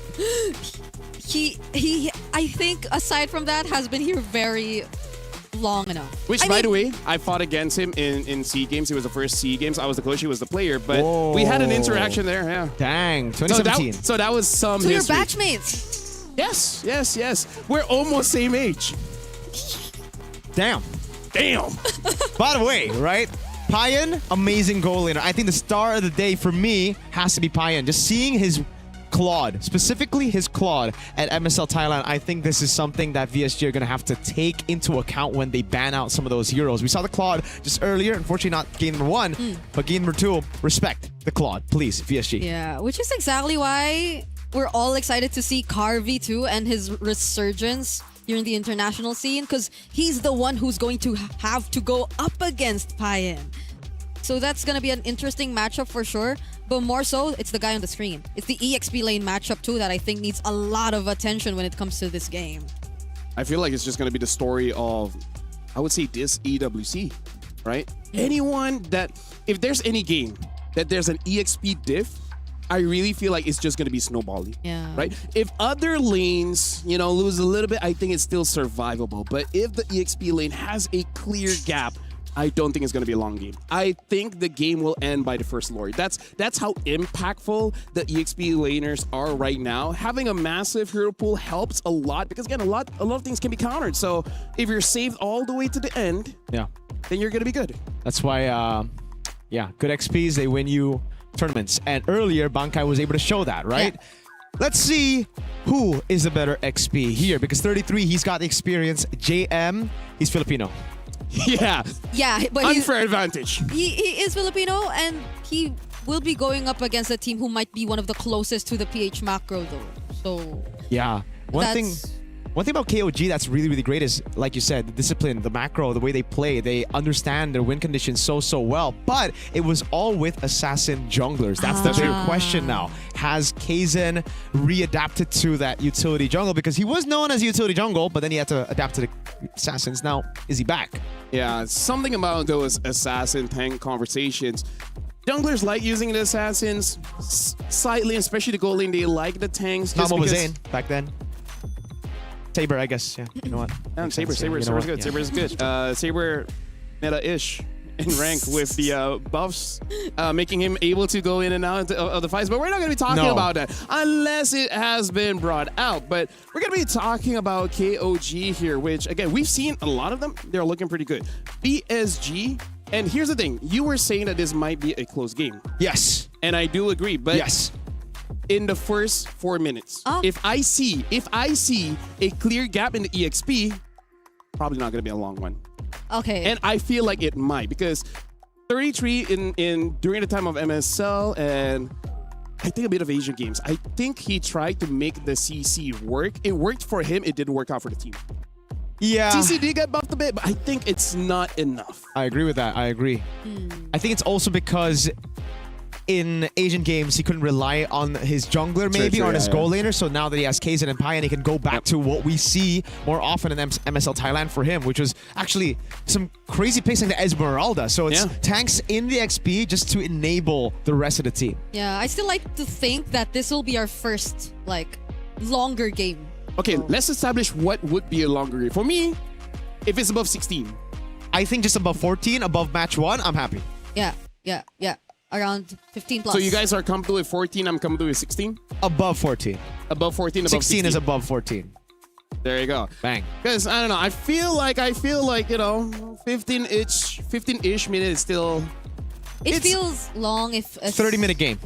He I think aside from that has been here very long enough. Which, by the way, I fought against him in SEA Games. He was the first SEA Games. I was the coach. He was the player. But we had an interaction there. Yeah. Dang, 2017. So that was some So you're history. batchmates. Yes. We're almost same age. Damn. Damn. By the way, right? Payan, amazing goal laner. I think the star of the day for me has to be Payan. Just seeing his Claude, specifically his Claude at MSL Thailand, I think this is something that VSG are going to have to take into account when they ban out some of those heroes. We saw the Claude just earlier, unfortunately not game number 1, but game number 2, respect the Claude, please, VSG. Yeah, which is exactly why we're all excited to see Carvey too and his resurgence here in the international scene because he's the one who's going to have to go up against Payan. So that's going to be an interesting matchup for sure. But more so, it's the guy on the screen. It's the EXP lane matchup too that I think needs a lot of attention when it comes to this game. I feel like it's just going to be the story of, I would say, this EWC, right? Anyone that, if there's any game that there's an EXP diff, I really feel like it's just going to be snowballing. Yeah. Right? If other lanes, you know, lose a little bit, I think it's still survivable. But if the EXP lane has a clear gap, I don't think it's going to be a long game. I think the game will end by the first Lord. That's how impactful the EXP laners are right now. Having a massive hero pool helps a lot because, again, a lot of things can be countered. So if you're saved all the way to the end, then you're going to be good. That's why, good XPs, they win you tournaments. And earlier, Bankai was able to show that, right? Yeah. Let's see who is the better XP here because 33, he's got the experience. JM, he's Filipino. Yeah, but unfair advantage. He is Filipino and he will be going up against a team who might be one of the closest to the PH macro though. So yeah, one thing about KOG that's really, really great is, like you said, the discipline, the macro, the way they play. They understand their win conditions so well. But it was all with assassin junglers. That's the big question now. Has Kaizen readapted to that utility jungle? Because he was known as utility jungle, but then he had to adapt to the assassins. Now, is he back? Yeah, something about those assassin tank conversations. junglers like using the assassins slightly, especially the gold lane. They like the tanks. Not just what was because- Zayn back then. Saber, I guess. Yeah, you know what? Yeah, Makes Saber, sense, yeah. Saber's You know good. what? Saber's good. Saber meta-ish in rank with the buffs, making him able to go in and out of the fights. But we're not going to be talking about that unless it has been brought out. But we're going to be talking about KOG here, which, again, we've seen a lot of them. They're looking pretty good. BSG, and here's the thing. You were saying that this might be a close game. Yes. And I do agree. But Yes. in the first 4 minutes, Oh. if I see a clear gap in the EXP, probably not going to be a long one. Okay. And I feel like it might, because 33 in during the time of MSL and I think a bit of Asian games, I think he tried to make the CC work. It worked for him. It didn't work out for the team. Yeah. CC did get buffed a bit, but I think it's not enough. I agree with that. I agree. I think it's also because in Asian games, he couldn't rely on his jungler maybe, or on his goal laner. So now that he has Kaizen and Pai, and he can go back to what we see more often in MSL Thailand for him, which was actually some crazy picks like the Esmeralda. So it's tanks in the XP just to enable the rest of the team. Yeah, I still like to think that this will be our first, like, longer game. Okay, let's establish what would be a longer game. For me, if it's above 16. I think just above 14, above match 1, I'm happy. Yeah. Around 15 plus. So you guys are comfortable with 14, I'm comfortable with 16? Above 14. Above 14, above 16 16. is above 14. There you go. Bang. Because, I don't know, I feel like, 15-ish minutes is still... it feels long if... 30-minute game.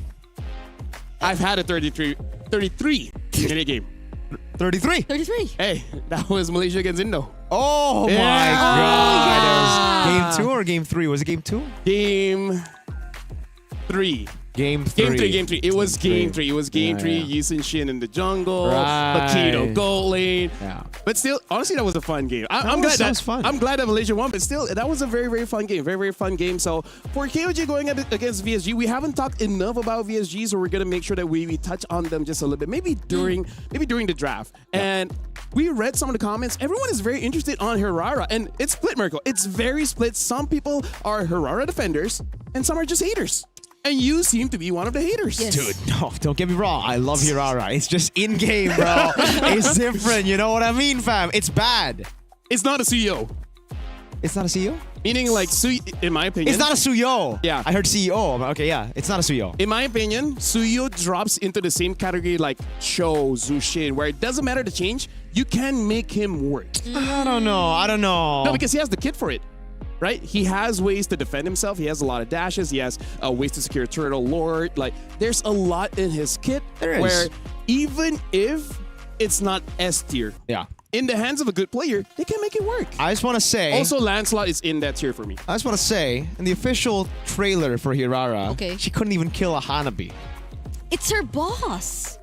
I've had a 33-minute game. 33. 33. Hey, that was Malaysia against Indo. Oh my Yeah. God. yeah. Game 2 or game 3? Was it game 2? Game 3. Game 3. Game 3. It was game 3. It was game 3. Yusin Shin in the jungle. Right. Makito gold lane. Yeah. But still, honestly, that was a fun game. I'm glad that was fun. I'm glad that Malaysia won, but still, that was a very, very fun game. Very, very fun game. So for KOG going against VSG, we haven't talked enough about VSG, so we're gonna make sure that we touch on them just a little bit. Maybe during the draft. And we read some of the comments. Everyone is very interested on Hirara, and it's split, Mirko. It's very split. Some people are Hirara defenders, and some are just haters. And you seem to be one of the haters. Yes. Dude, no, don't get me wrong. I love Hirara. It's just in-game, bro. It's different. You know what I mean, fam? It's bad. It's not a CEO. It's not a CEO? Meaning, like, in my opinion... It's not a Suyo. Yeah. I heard CEO. Okay, yeah. It's not a Suyo. In my opinion, Suyo drops into the same category like Cho, Zushin, where it doesn't matter the change, you can make him work. I don't know. No, because he has the kit for it. Right? He has ways to defend himself. He has a lot of dashes. He has ways to secure turtle lord. Like, there's a lot in his kit where even if it's not S tier, in the hands of a good player, they can make it work. I just want to say... Also, Lancelot is in that tier for me. I just want to say, in the official trailer for Hirara, she couldn't even kill a Hanabi. It's her boss.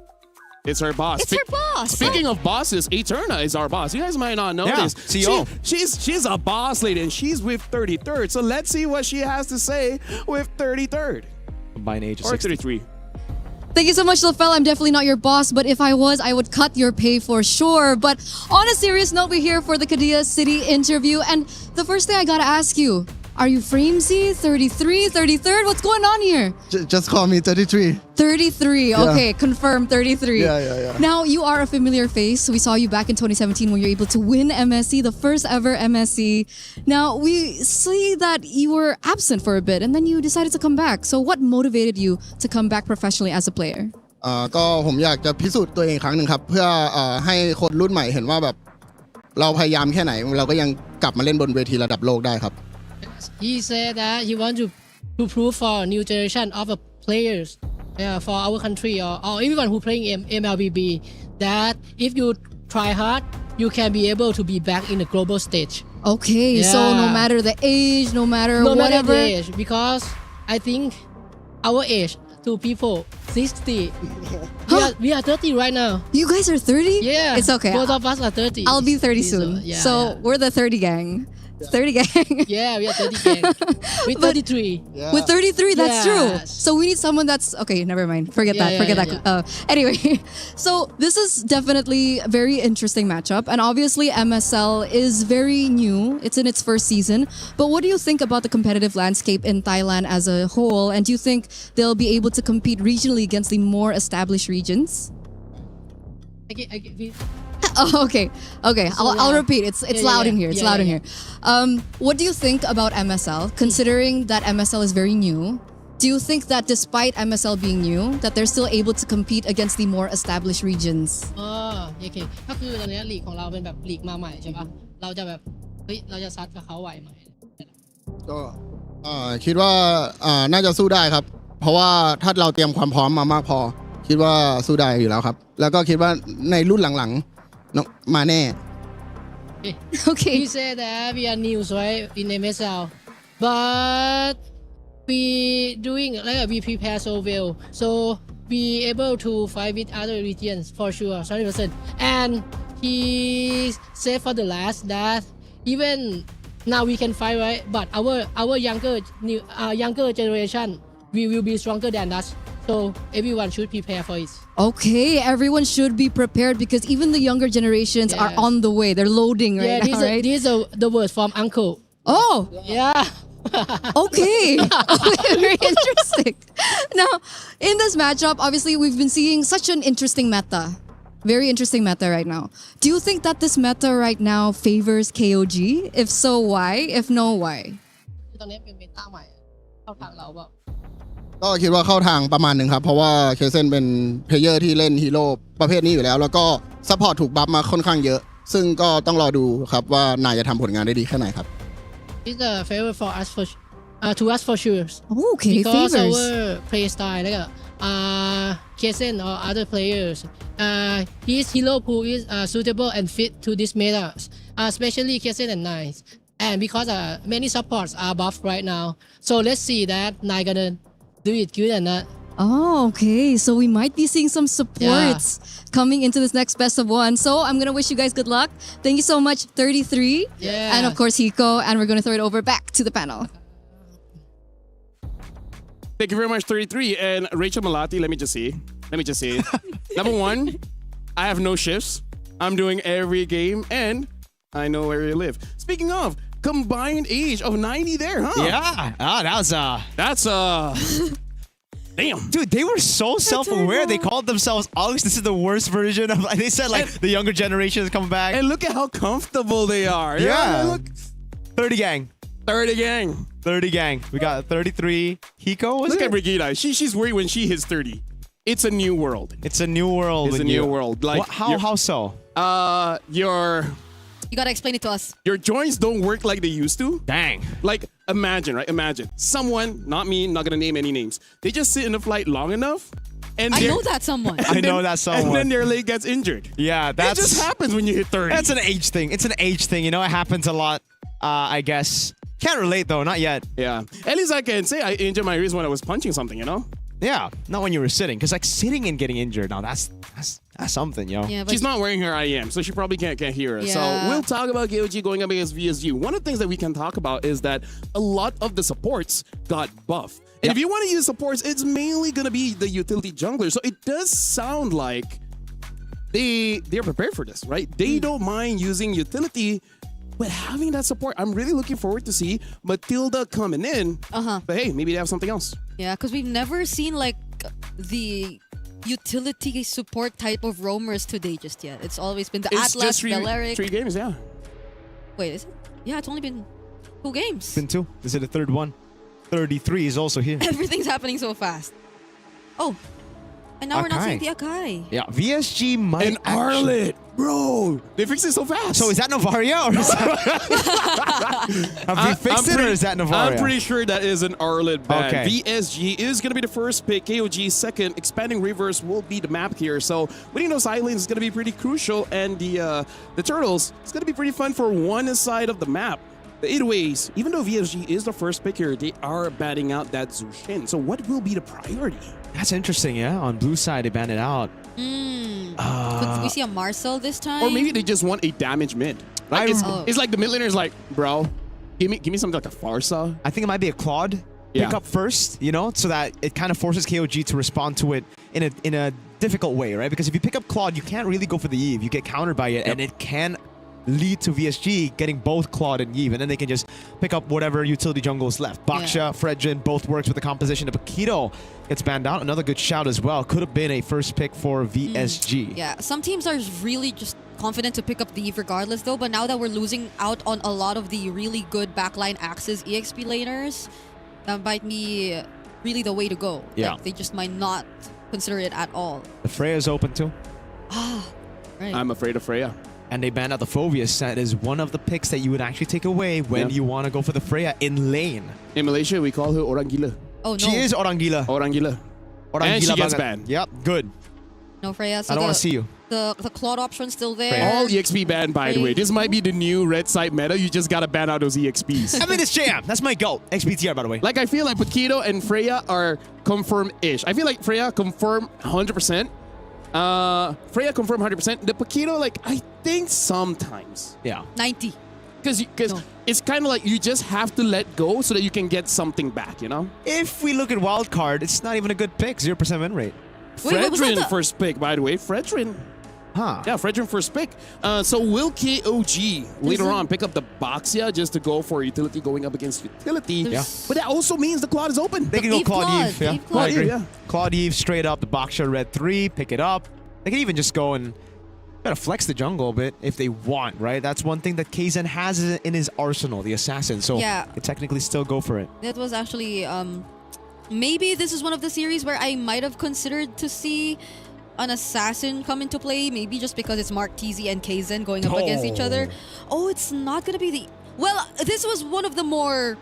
It's her boss. It's her boss. Speaking of bosses, Eterna is our boss. You guys might not know this. CEO. She's a boss lady, and she's with 33rd. So let's see what she has to say with 33rd. Combined age of Or 60. 33. Thank you so much, Lafel. I'm definitely not your boss, but if I was, I would cut your pay for sure. But on a serious note, we're here for the Kadia City interview. And the first thing I gotta ask you, are you Framesy, 33, 33rd? What's going on here? Just call me 33. 33, okay, confirm 33. Yeah. Now, you are a familiar face. We saw you back in 2017 when you were able to win MSC, the first ever MSC. Now, we see that you were absent for a bit and then you decided to come back. So what motivated you to come back professionally as a player? ก็ผมอยากจะพิสูจน์ตัวเองอีกครั้งหนึ่งครับเพื่อให้คนรุ่นใหม่เห็นว่าแบบเราพยายามแค่ไหนเราก็ยังกลับมาเล่นบนเวทีระดับโลกได้ครับ He said that he wants to prove for new generation of players for our country or everyone who playing MLBB that if you try hard, you can be able to be back in the global stage. Okay, so no matter the age, no matter whatever. The age, because I think our age to people 60. We are 30 right now. You guys are 30? Yeah. It's okay. Both of us are 30. I'll be 30 soon. Yeah, so we're the 30 gang. 30 gang. Yeah, we are 30 gang. With 33. Yeah. With 33, that's true. Yes. So we need someone that's okay. Never mind. Forget Yeah, that. yeah, Forget yeah, that. Anyway, so this is definitely a very interesting matchup, and obviously MSL is very new. It's in its first season. But what do you think about the competitive landscape in Thailand as a whole? And do you think they'll be able to compete regionally against the more established regions? Oh, okay. I'll repeat. It's loud in here. It's loud in here. What do you think about MSL? Considering that MSL is very new, do you think that despite MSL being new, that they're still able to compete against the more established regions? โอเคก็คือตอนนี้ลีกของเราเป็นแบบลีกมาใหม่ใช่ปะเราจะแบบเฮ้ยเราจะซัดกับเขาไหวไหม ก็คิดว่าน่าจะสู้ได้ครับ เพราะว่าถ้าเราเตรียมความพร้อมมามากพอ คิดว่าสู้ได้อยู่แล้วครับ แล้วก็คิดว่าในรุ่นหลังๆมาแน่ Okay. He said that we are new right in MSL but we doing like we prepare so well so we able to fight with other regions for sure 100% and he said for the last that even now we can fight right but our younger generation we will be stronger than us so everyone should prepare for it. Okay, everyone should be prepared because even the younger generations are on the way. They're loading right now, right? These are the words from uncle. Oh, Yeah. okay. Very interesting. Now, in this matchup, obviously, we've been seeing such an interesting meta. Very interesting meta right now. Do you think that this meta right now favors KOG? If so, why? If no, why? ตอนนี้เป็นเมตาใหม่เข้าทางเราแบบ ก็คิดว่าเข้าทางประมาณหนึ่งครับ เพราะว่าเคเซนเป็นเพลเยอร์ที่เล่นฮีโร่ประเภทนี้อยู่แล้ว แล้วก็ซัพพอร์ตถูกบัฟมาค่อนข้างเยอะ ซึ่งก็ต้องรอดูครับว่านายจะทำผลงานได้ดีแค่ไหนครับ It's a favor for us for to us for sure. Oh, okay, Because favors. our play style like Kesen or other players, his hero pool is suitable and fit to this meta, especially Kesen and Nice. And because many supports are buffed right now, so let's see that Nine gonna do it good or not. Oh, okay. So we might be seeing some supports coming into this next best of one. So I'm going to wish you guys good luck. Thank you so much, 33. Yeah. And of course, Hiko. And we're going to throw it over back to the panel. Thank you very much, 33. And Rachel Malati, let me just see. Number one, I have no shifts. I'm doing every game and I know where you live. Speaking of, combined age of 90 there, huh? Yeah. That's Damn. Dude, they were so self-aware. They called themselves Alex. This is the worst version of. They said the younger generation is coming back. And look at how comfortable they are. Yeah. Look. 30 gang. 30 gang. 30 gang. We got 33. Hiko. Look at Brigida. She's worried when she hits 30. It's a new world. It's a new world. It's a new world. Like how so? You gotta explain it to us. Your joints don't work like they used to. Dang. Like, imagine, right? Imagine. Someone, not me, not gonna name any names. They just sit in the flight long enough. And I know that someone. I know that someone. And then their leg gets injured. Yeah, That just happens when you hit 30. That's an age thing. It's an age thing. You know, it happens a lot, I guess. Can't relate, though. Not yet. Yeah. At least I can say I injured my wrist when I was punching something, you know? Yeah, not when you were sitting. Because, like, sitting and getting injured, now that's something, yo. Yeah, but She's not wearing her IM, so she probably can't hear us. Yeah. So we'll talk about KOG going up against VSG. One of the things that we can talk about is that a lot of the supports got buffed. And if you want to use supports, it's mainly going to be the utility jungler. So it does sound like they're prepared for this, right? They don't mind using utility, but having that support, I'm really looking forward to see Matilda coming in. But hey, maybe they have something else. Yeah, because we've never seen like the utility support type of roamers today just yet. It's always been the It's Atlas, just Balearic. 3 games, yeah. Wait, is it? Yeah, it's only been 2 games. Been 2. This is the third one. 33 is also here. Everything's happening so fast. Oh, and now we're not seeing the Akai. Yeah, VSG might And Arlet, bro, they fixed it so fast. So is that Novaria? Or is have we fixed it or is that Novaria? I'm pretty sure that is an Arlet ban. Okay. VSG is going to be the first pick. KOG second. Expanding Reverse will be the map here. So winning those islands is going to be pretty crucial. And the Turtles, it's going to be pretty fun for one side of the map. Either ways, even though VSG is the first pick here, they are batting out that Zushin. So what will be the priority? That's interesting, yeah. On blue side, they banned it out. Could we see a Marcel this time? Or maybe they just want a damage mid. Right? It's like the mid laner is like, bro, Give me something like a Farsa. I think it might be a Claude pick up first, you know, so that it kind of forces KOG to respond to it in a difficult way, right? Because if you pick up Claude, you can't really go for the Eve. You get countered by it, and it can lead to VSG getting both Claude and Eve, and then they can just pick up whatever utility jungle is left. Baksha, Fredrin, both works with the composition. But Keto gets banned out. Another good shout as well. Could have been a first pick for VSG. Yeah, some teams are really just confident to pick up the Eve regardless though, but now that we're losing out on a lot of the really good backline Axis EXP laners, that might be really the way to go. Yeah. Like, they just might not consider it at all. The Freya's open too. Right. I'm afraid of Freya. And they banned out the Phoveus. That is one of the picks that you would actually take away when you want to go for the Freya in lane. In Malaysia, we call her Orang Gila. Oh no. She is Orang Gila. Orang Gila. And she gets banned. Yep, good. No Freya. So I don't want to see you. The Claude option's still there. All EXP banned, by the way. This might be the new red side meta. You just gotta ban out those EXPs. I mean, it's jam. That's my goal. XPTR, by the way. Like, I feel like Paquito and Freya are confirmed-ish. I feel like Freya confirmed 100%. Freya confirmed 100%. The Paquito, like, I think sometimes. Yeah. 90. Because it's kind of like you just have to let go so that you can get something back, you know? If we look at wildcard, it's not even a good pick. 0% win rate. Wait, was that Fredrin the- first pick, by the way. Fredrin. Huh. Yeah, Fredrin first pick. So will KOG later on pick up the Boxia just to go for utility going up against utility? Yeah. But that also means the Claude is open. They can go Eve Claude Claude, Eve. Yeah, Eve Claude. I agree. Yeah. Claude Eve straight up. The Baksha red 3. Pick it up. They can even just go and gotta flex the jungle a bit if they want, right? That's one thing that Kaizen has in his arsenal, the assassin. So Yeah. they technically still go for it. That was actually maybe this is one of the series where I might have considered to see an assassin come into play, maybe just because it's Mark TZ and Kaizen going up against each other. Oh, it's not gonna be the... Well, this was one of the more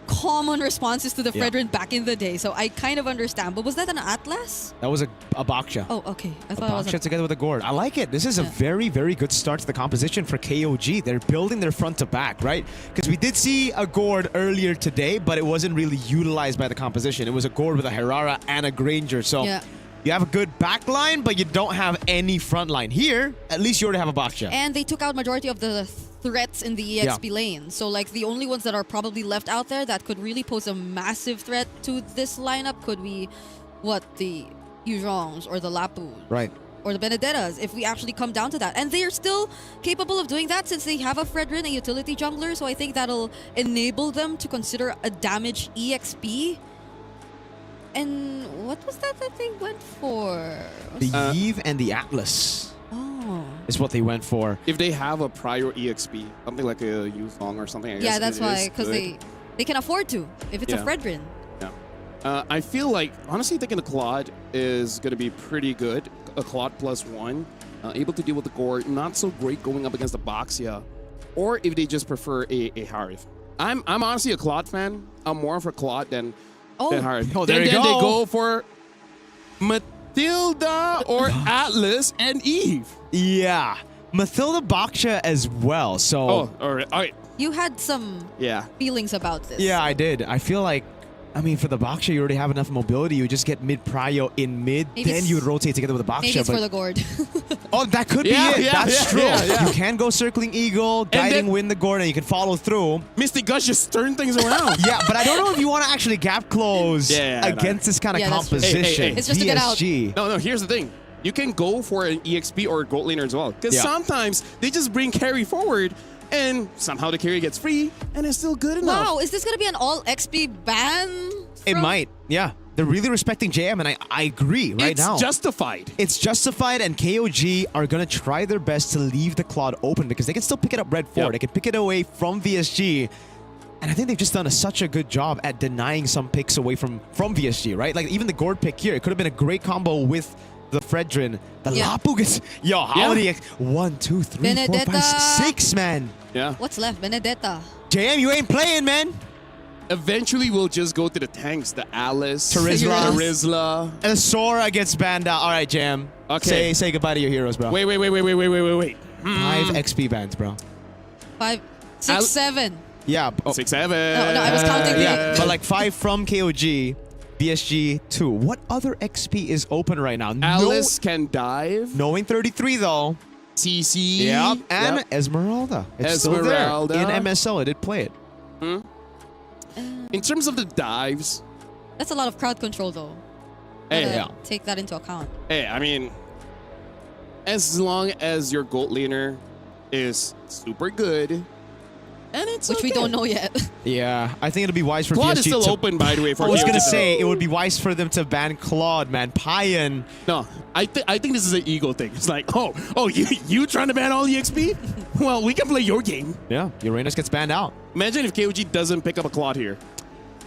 common responses to the Fredrin back in the day, so I kind of understand. But was that an Atlas? That was a Baksha. Oh, okay. I A thought it was Baksha together with a Gord. I like it. This is a very, very good start to the composition for KOG. They're building their front to back, right? Because we did see a Gord earlier today, but it wasn't really utilized by the composition. It was a Gord with a Herrera and a Granger. So you have a good back line, but you don't have any front line. Here, at least you already have a Baksha. And they took out majority of the threats in the EXP lane. So like the only ones that are probably left out there that could really pose a massive threat to this lineup could be the Yujongs or the Lapu. Right. Or the Benedettas, if we actually come down to that. And they are still capable of doing that since they have a Fredrin, a utility jungler. So I think that'll enable them to consider a damage EXP. And what was that they went for? The Eve and the Atlas is what they went for. If they have a prior EXP, something like a Yuzong or something, I guess That's it why, is because good. they can afford to, if it's a Fredrin. Yeah. I feel like, honestly, thinking the Claude is going to be pretty good. A Claude +1. Able to deal with the Gord. Not so great going up against the Boxia. Or if they just prefer a Harith. I'm honestly a Claude fan. I'm more for Claude than Harith. Oh, there then you go. They go for Matilda or Atlas and Eve. Yeah. Matilda Baksha as well. So Oh, all right. You had some feelings about this. yeah, I did. I feel like, I mean, for the Baksha, you already have enough mobility. You just get mid-prio in mid, Maybe then you would rotate together with the Baksha. Maybe it's but for the Gord. oh, that could be it. That's true. You can go circling Eagle, guiding win the Gord, and you can follow through. Mystic Gush just turn things around. Yeah, but I don't know if you want to actually gap close against this kind of that's true. composition. It's just to get out. VSG. No, here's the thing. You can go for an EXP or a gold laner as well. Because sometimes they just bring carry forward and somehow the carry gets free and it's still good enough. Wow, is this going to be an all XP ban? It might, yeah. They're really respecting JM, and I agree right now. It's justified. It's justified, and KOG are going to try their best to leave the Claude open because they can still pick it up red 4. They can pick it away from VSG. And I think they've just done such a good job at denying some picks away from VSG, right? Like even the Gord pick here, it could have been a great combo with the Fredrin. The Lapu gets... Yo, how many... 1, 2, 3, 4, 5, 6, man. Yeah. What's left? Benedetta. JM, you ain't playing, man. Eventually, we'll just go to the tanks. The Alice. Terizla. And the Sora gets banned out. All right, JM. Okay. Say goodbye to your heroes, bro. Wait. 5 XP bans, bro. 5, 6, 7. Yeah. 6, 7. No, I was counting. But like 5 from KOG, VSG 2. What other XP is open right now? Alice can dive. Knowing 33 though. CC. Yep. And Esmeralda. It's still there. In MSL, I did play it. In terms of the dives, That's a lot of crowd control, though. hey, Gotta take that into account. hey, I mean, as long as your gold laner is super good, and it's Which we okay. don't know yet. Yeah, I think it'll be wise for Claude PSG is still to... open, by the way. For I was PSG gonna to- say it would be wise for them to ban Claude, man. Payan. No, I think this is an ego thing. It's like, oh, you trying to ban all EXP? Well, we can play your game. Yeah, Uranus gets banned out. Imagine if KOG doesn't pick up a Claude here.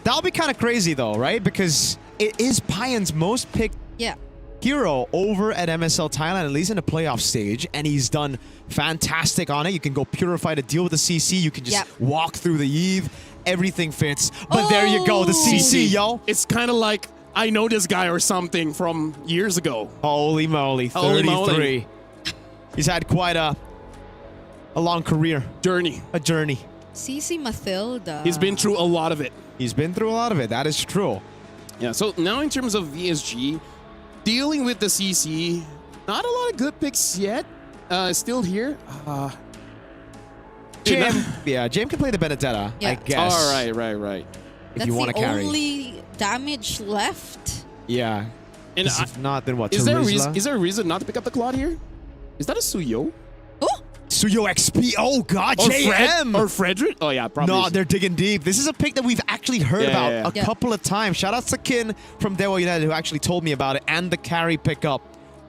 That'll be kind of crazy though, right? Because it is Payan's most picked Yeah. hero over at MSL Thailand, at least in the playoff stage, and he's done fantastic on it. You can go Purify to deal with the CC. You can just walk through the Eve. Everything fits. But there you go, the CC, yo. It's kind of like I know this guy or something from years ago. Holy moly, 33. Holy moly. He's had quite a long career. Journey. A journey. CC Mathilda. He's been through a lot of it. He's been through a lot of it. That is true. Yeah, so now in terms of VSG, dealing with the CC, not a lot of good picks yet. Still here. Jam, yeah, Jam can play the Benedetta, Yeah. I guess. All right. If you want to That's the carry. only damage left. Yeah. And 'Cause if not, then what? is there Terizla? a reason not to pick up the Claude here? Is that a Suyo? Oh! Suyo XP. Oh, God. Or JM. Or Frederick? Oh, yeah, probably. No, they're digging deep. This is a pick that we've actually heard Yeah, about yeah, a couple of times. Shout out to Kin from Dewa United who actually told me about it, and the carry pickup.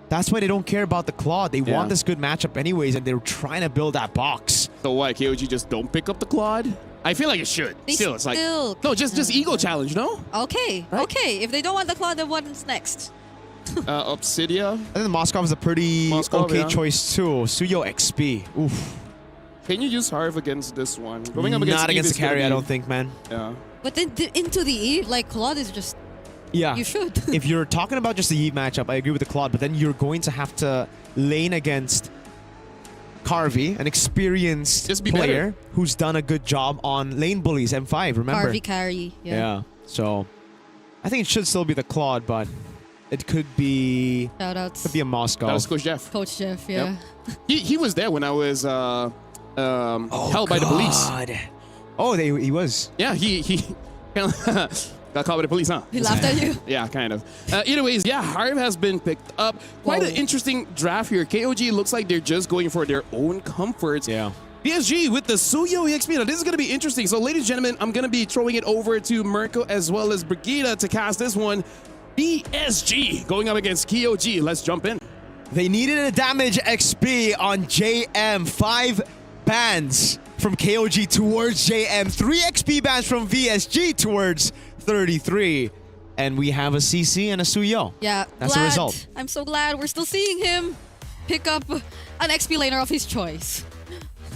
That's why they don't care about the Claude. They want this good matchup anyways, and they're trying to build that box. So why, KOG just don't pick up the Claude? I feel like it should. They Still, it's like... still No, just ego challenge, no? Okay, Right? okay. If they don't want the Claude, then what's next? Obsidia. I think Moskov is a pretty Moskov, okay yeah. choice too. Suyo XP. Oof. Can you use Harv against this one? Going up against Not Eve against is the carry, gonna I be- don't think, man. Yeah. But then into the E, like Claude is just. Yeah. You should. If you're talking about just the Eve matchup, I agree with the Claude, but then you're going to have to lane against Carvey, an experienced Just be player better. who's done a good job on lane bullies, M5, remember? Harvey carry. Yeah. So I think it should still be the Claude, but it could be Shout outs. a Moscow. That was Coach Jeff. Coach Jeff, yeah. He was there when I was held by the police. Oh, he was. Yeah, he got caught by the police, huh? He laughed at you. Yeah, kind of. Either ways, yeah, Harv has been picked up. Quite an Whoa. interesting draft here. KOG looks like they're just going for their own comforts. Yeah. PSG with the Suyo EXP. Now, this is going to be interesting. So, ladies and gentlemen, I'm going to be throwing it over to Mirko as well as Brigida to cast this one. PSG going up against KOG. Let's jump in. They needed a damage XP on JM. 5 bans from KOG towards JM. 3 XP bans from VSG towards 33. And we have a CC and a Suyo. Yeah. That's glad. the result. I'm so glad we're still seeing him pick up an XP laner of his choice.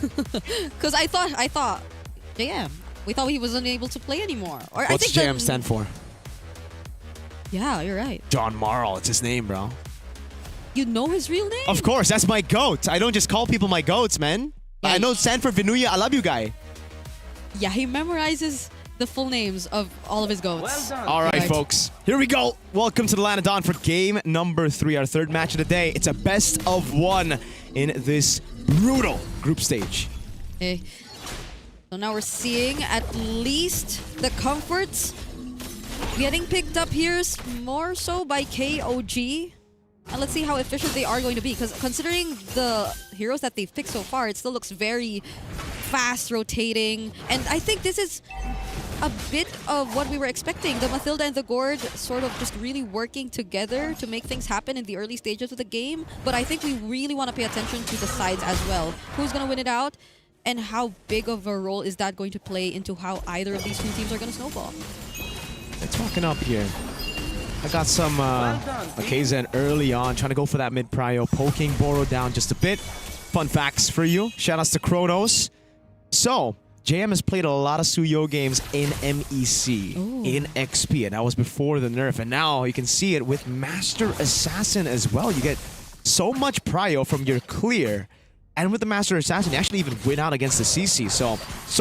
Because I thought, JM, we thought he wasn't able to play anymore. Or I What's think JM stand for? Yeah, you're right. John Marl. It's his name, bro. You know his real name? Of course, that's my goat. I don't just call people my goats, man. Yeah, I know stand for Vinuya. I love you, guy. Yeah, he memorizes the full names of all of his goats. All right, folks. Here we go. Welcome to the Land of Dawn for game number 3, our third match of the day. It's a best of 1 in this brutal group stage. Okay. So now we're seeing at least the comforts getting picked up here more so by KOG. And let's see how efficient they are going to be. Because considering the heroes that they've picked so far, it still looks very fast rotating. And I think this is a bit of what we were expecting. The Mathilda and the Gord sort of just really working together to make things happen in the early stages of the game. But I think we really want to pay attention to the sides as well. Who's going to win it out? And how big of a role is that going to play into how either of these two teams are going to snowball? They're talking up here. I got some Akazen early on, trying to go for that mid-prio, poking Boro down just a bit. Fun facts for you. Shoutouts to Kronos. So, JM has played a lot of Suyo games in MEC, in XP, and that was before the nerf. And now you can see it with Master Assassin as well. You get so much prio from your clear. And with the Master Assassin, you actually even win out against the CC. So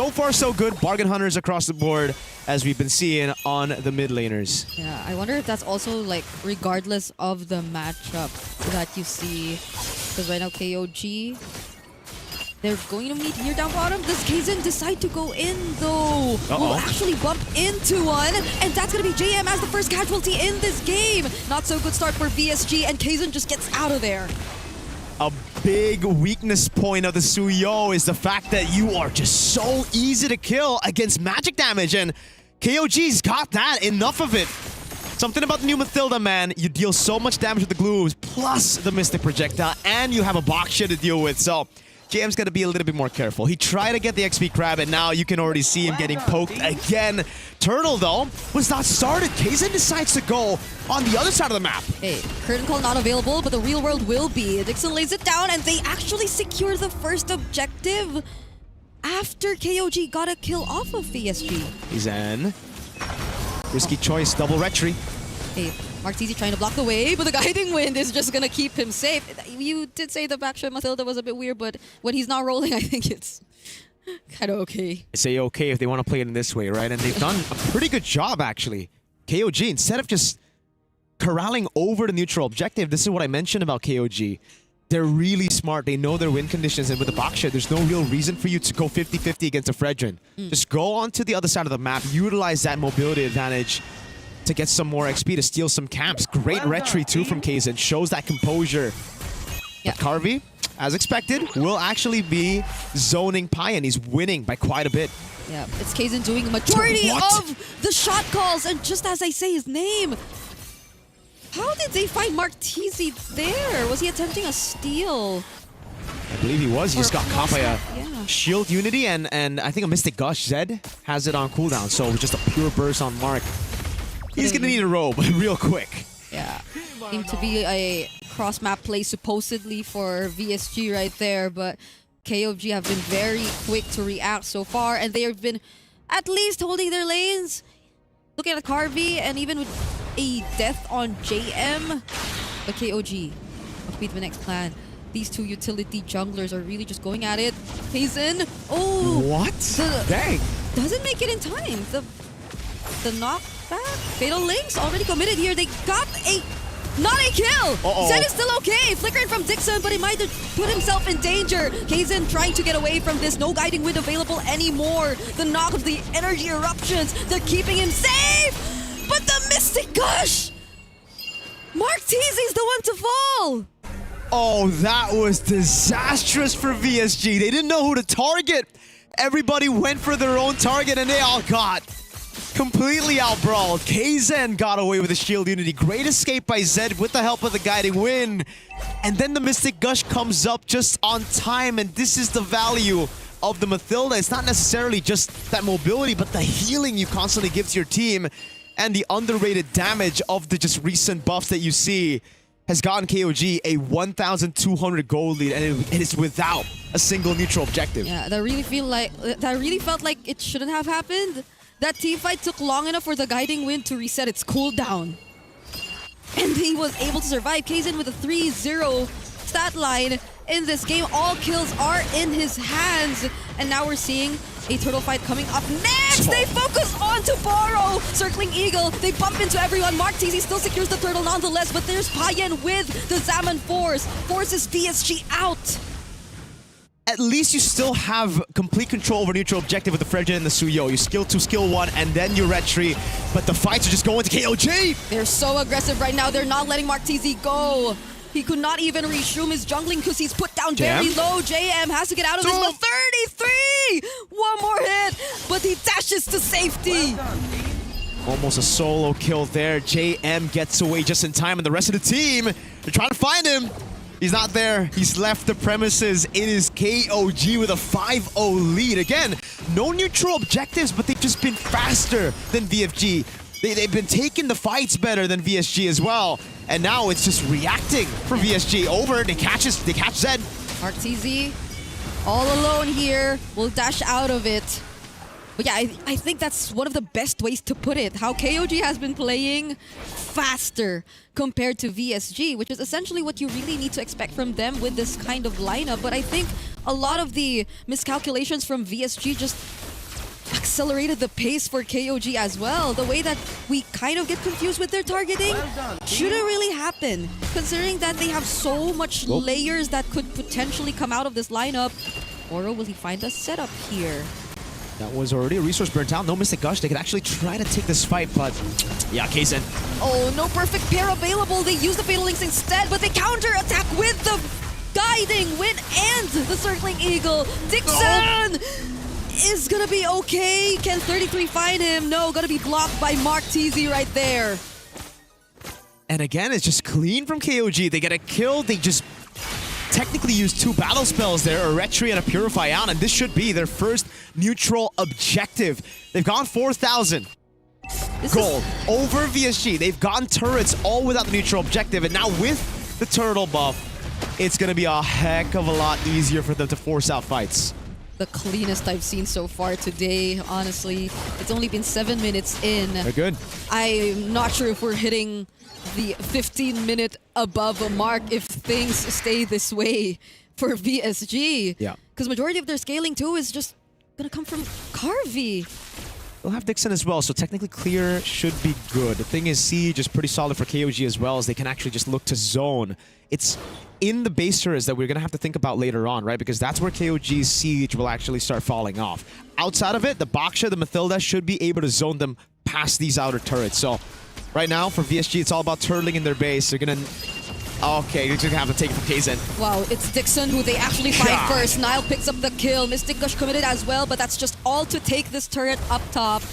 far so good. Bargain hunters across the board, as we've been seeing on the mid laners. Yeah, I wonder if that's also like regardless of the matchup that you see. Because right now KOG They're going to meet here down bottom. Does Kaizen decide to go in though? Will actually bump into one, and that's going to be JM as the first casualty in this game. Not so good start for VSG, and Kaizen just gets out of there. A big weakness point of the Suyo is the fact that you are just so easy to kill against magic damage, and KOG's got that, enough of it. Something about the new Mathilda, man. You deal so much damage with the glues, plus the Mystic Projectile, and you have a box shit to deal with, so JM's gonna be a little bit more careful. He tried to get the XP crab, and now you can already see him getting poked again. Turtle, though, was not started. Kaizen decides to go on the other side of the map. Hey, Curtain Call not available, but the real world will be. Dixon lays it down, and they actually secure the first objective after KOG got a kill off of VSG. Kaizen. Risky choice, double retry. Hey, Martisi trying to block the way, but the Guiding Wind is just gonna keep him safe. You did say the backshot Mathilda was a bit weird, but when he's not rolling, I think it's kind of okay. I say okay if they want to play it in this way, right? And they've done a pretty good job, actually. KOG, instead of just corralling over the neutral objective, this is what I mentioned about KOG. They're really smart. They know their win conditions, and with the box shot, there's no real reason for you to go 50-50 against a Fredrin. Just go onto the other side of the map, utilize that mobility advantage to get some more XP, to steal some camps. Great retry too from Kaizen, shows that composure. Yeah. But Carvey, as expected, will actually be zoning Pai, and he's winning by quite a bit. Yeah, it's Kaizen doing the majority What? of the shot calls, and just as I say his name, how did they find Martisi there? Was he attempting a steal? I believe he was. He just got caught by a Yeah. Shield Unity, and I think a Mystic Gush. Zed has it on cooldown, so it was just a pure burst on Mark. He's gonna need a robe real quick. Yeah, seemed to be a cross-map play supposedly for VSG right there, but KOG have been very quick to react so far, and they have been at least holding their lanes. Looking at Carvey, and even with a death on JM, but KOG must be the next plan. These two utility junglers are really just going at it. Kaizen, oh! What? Dang! Doesn't make it in time. The knockback? Fatal Links already committed here. They got a... Not a kill! Zed is still okay. Flickering from Dixon, but he might have put himself in danger. Kaizen trying to get away from this. No Guiding Wind available anymore. The knock of the energy eruptions. They're keeping him safe! But the Mystic Gush! Martisi's the one to fall! Oh, that was disastrous for VSG. They didn't know who to target. Everybody went for their own target, and they all got completely outbrawled. Kaizen got away with the Shield Unity. Great escape by Zed with the help of the Guiding Wind. And then the Mystic Gush comes up just on time, and this is the value of the Mathilda. It's not necessarily just that mobility, but the healing you constantly give to your team, and the underrated damage of the just recent buffs that you see has gotten KOG a 1,200 gold lead, and it is without a single neutral objective. Yeah, that really felt like it shouldn't have happened. That team fight took long enough for the Guiding Wind to reset its cooldown. And he was able to survive. Kaizen with a 3-0 stat line in this game. All kills are in his hands. And now we're seeing a turtle fight coming up next. They focus on to Borrow. Circling Eagle. They bump into everyone. Martisi still secures the turtle nonetheless. But there's Payen with the Zaman Force. Forces VSG out. At least you still have complete control over neutral objective with the Fredrin and the Suyo. You skill 2, skill 1, and then you retry. But the fights are just going to KOG. They're so aggressive right now. They're not letting Martisi go. He could not even reshroom his jungling because he's put down very low. JM has to get out of this, but 33! One more hit, but he dashes to safety. Almost a solo kill there. JM gets away just in time, and the rest of the team, they're trying to find him. He's not there. He's left the premises. It is KOG with a 5-0 lead. Again, no neutral objectives, but they've just been faster than VFG. They've been taking the fights better than VSG as well. And now it's just reacting for VSG. Over, they catch Zed. Martisi, all alone here, will dash out of it. But yeah, I think that's one of the best ways to put it. How KOG has been playing faster compared to VSG, which is essentially what you really need to expect from them with this kind of lineup. But I think a lot of the miscalculations from VSG just accelerated the pace for KOG as well. The way that we kind of get confused with their targeting shouldn't really happen, considering that they have so much layers that could potentially come out of this lineup. Boro, will he find a setup here? That was already a resource burnt out. No Mystic Gush. They could actually try to take this fight, but yeah, Kaizen. Oh, no perfect pair available. They use the Fatal Links instead, but they counter-attack with the Guiding Wind and the Circling Eagle. Dixon is gonna be okay. Can 33 find him? No, gonna be blocked by Mark TZ right there. And again, it's just clean from KOG. They get a kill. They just technically use 2 battle spells there, a Retry and a Purify out, and this should be their first neutral objective. They've gone 4,000 gold over VSG. They've gotten turrets all without the neutral objective, and now with the turtle buff, it's going to be a heck of a lot easier for them to force out fights. The cleanest I've seen so far today, honestly. It's only been 7 minutes in. They're good. I'm not sure if we're hitting the 15-minute above mark if things stay this way for VSG. Yeah. Because majority of their scaling too is just gonna come from Carvey. They'll have Dixon as well, so technically clear should be good. The thing is, Siege is pretty solid for KOG as well, as they can actually just look to zone. It's in the base turrets that we're going to have to think about later on, right? Because that's where KOG's Siege will actually start falling off. Outside of it, the Baksha, the Mathilda should be able to zone them past these outer turrets. So right now, for VSG, it's all about turtling in their base. They're going to... Okay, you're just going to have to take it from Kaizen. Wow, it's Dixon who they actually find first. Nile picks up the kill. Mystic Gush committed as well, but that's just all to take this turret up top.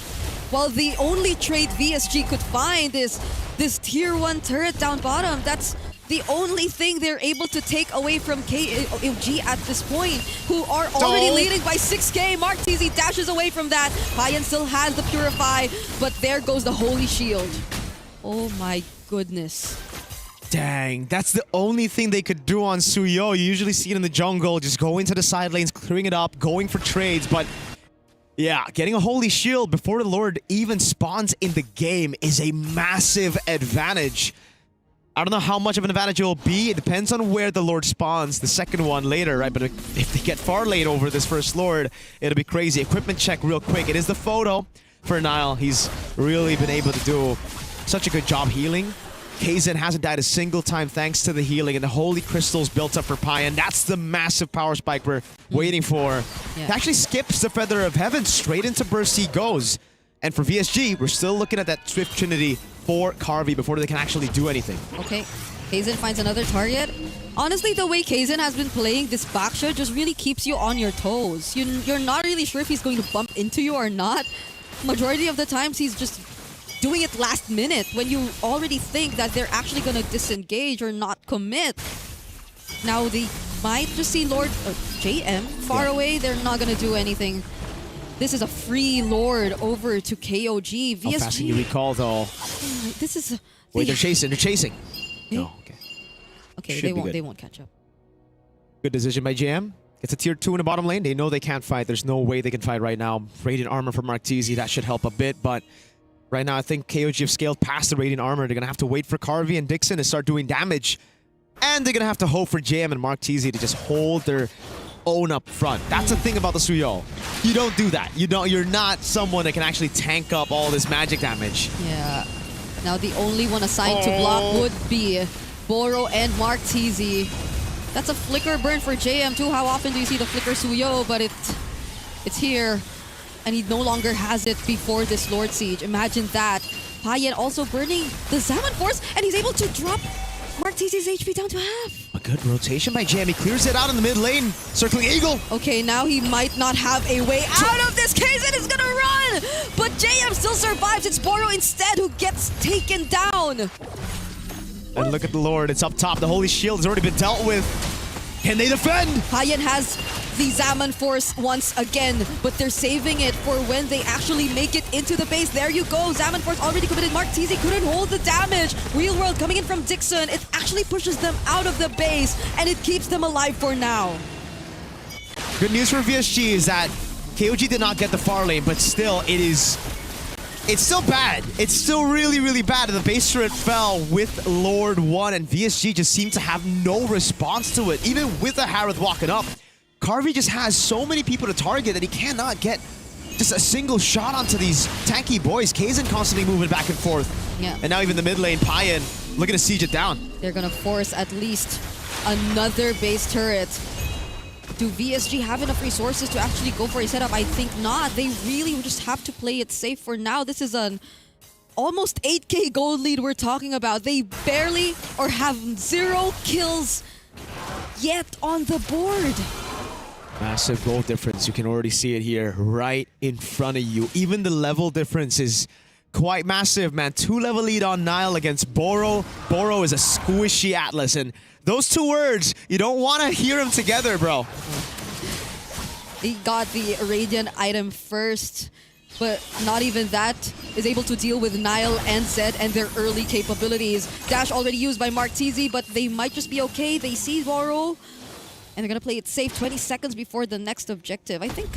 While the only trade VSG could find is this tier 1 turret down bottom. That's the only thing they're able to take away from KOG at this point, who are already leading by 6k. Mark TZ dashes away from that. Payan still has the Purify, but there goes the Holy Shield. Oh my goodness. Dang, that's the only thing they could do on Suyo. You usually see it in the jungle, just going to the side lanes, clearing it up, going for trades, but yeah, getting a Holy Shield before the Lord even spawns in the game is a massive advantage. I don't know how much of an advantage it will be. It depends on where the Lord spawns, the second one later, right? But if they get far late over this first Lord, it'll be crazy. Equipment check real quick. It is the photo for Nile. He's really been able to do such a good job healing. Kaizen hasn't died a single time thanks to the healing, and the Holy Crystals built up for Payan. That's the massive power spike we're waiting for. Yeah. It actually skips the Feather of Heaven. Straight into Burst he goes. And for VSG, we're still looking at that Swift Trinity for Carvey before they can actually do anything. Okay, Kaizen finds another target. Honestly, the way Kaizen has been playing this Baksha just really keeps you on your toes. You're not really sure if he's going to bump into you or not. Majority of the times, he's just doing it last minute when you already think that they're actually going to disengage or not commit. Now they might just see Lord JM far away. They're not going to do anything. This is a free Lord over to KOG. VSG. How fast can you recall though? This is... Wait, they're chasing. They're chasing. No, okay. Okay, they won't catch up. Good decision by JM. It's a tier 2 in the bottom lane. They know they can't fight. There's no way they can fight right now. Radiant Armor for Mark TZ, that should help a bit, but right now, I think KOG have scaled past the Radiant Armor. They're going to have to wait for Carvey and Dixon to start doing damage. And they're going to have to hope for JM and Mark TZ to just hold their own up front. That's the thing about the Suyo. You don't do that. You're not someone that can actually tank up all this magic damage. Yeah. Now the only one assigned to block would be Boro and Mark TZ. That's a flicker burn for JM too. How often do you see the flicker Suyo? But it's here. And he no longer has it before this Lord Siege. Imagine that. Payan also burning the Zaman Force, and he's able to drop Mark TZ's HP down to half. A good rotation by JM. He clears it out in the mid lane. Circling Eagle. Okay, now he might not have a way out of this. Kaizen is gonna run! But JM still survives. It's Boro instead who gets taken down. And look at the Lord. It's up top. The Holy Shield has already been dealt with. Can they defend? Payan has the Zaman Force once again, but they're saving it for when they actually make it into the base. There you go. Zaman Force already committed. Mark TZ couldn't hold the damage. Real World coming in from Dixon. It actually pushes them out of the base, and it keeps them alive for now. Good news for VSG is that KOG did not get the far lane, but still, it's still bad. It's still really, really bad. The base turret fell with Lord 1, and VSG just seemed to have no response to it. Even with the Harith walking up, Carvey just has so many people to target that he cannot get just a single shot onto these tanky boys. Kaizen constantly moving back and forth. Yeah. And now even the mid lane, Payan looking to siege it down. They're gonna force at least another base turret. do VSG have enough resources to actually go for a setup? I think not. They really just have to play it safe for now. This is an almost 8k gold lead we're talking about. They barely or have 0 kills yet on the board. Massive goal difference. You can already see it here right in front of you. Even the level difference is quite massive, man. 2-level lead on Nile against Boro. Boro is a squishy Atlas, and those two words, you don't want to hear them together, bro. He got the Irradiant item first, but not even that is able to deal with Nile and Zed and their early capabilities. Dash already used by Mark TZ, but they might just be okay. They see Boro, and they're gonna play it safe 20 seconds before the next objective. I think,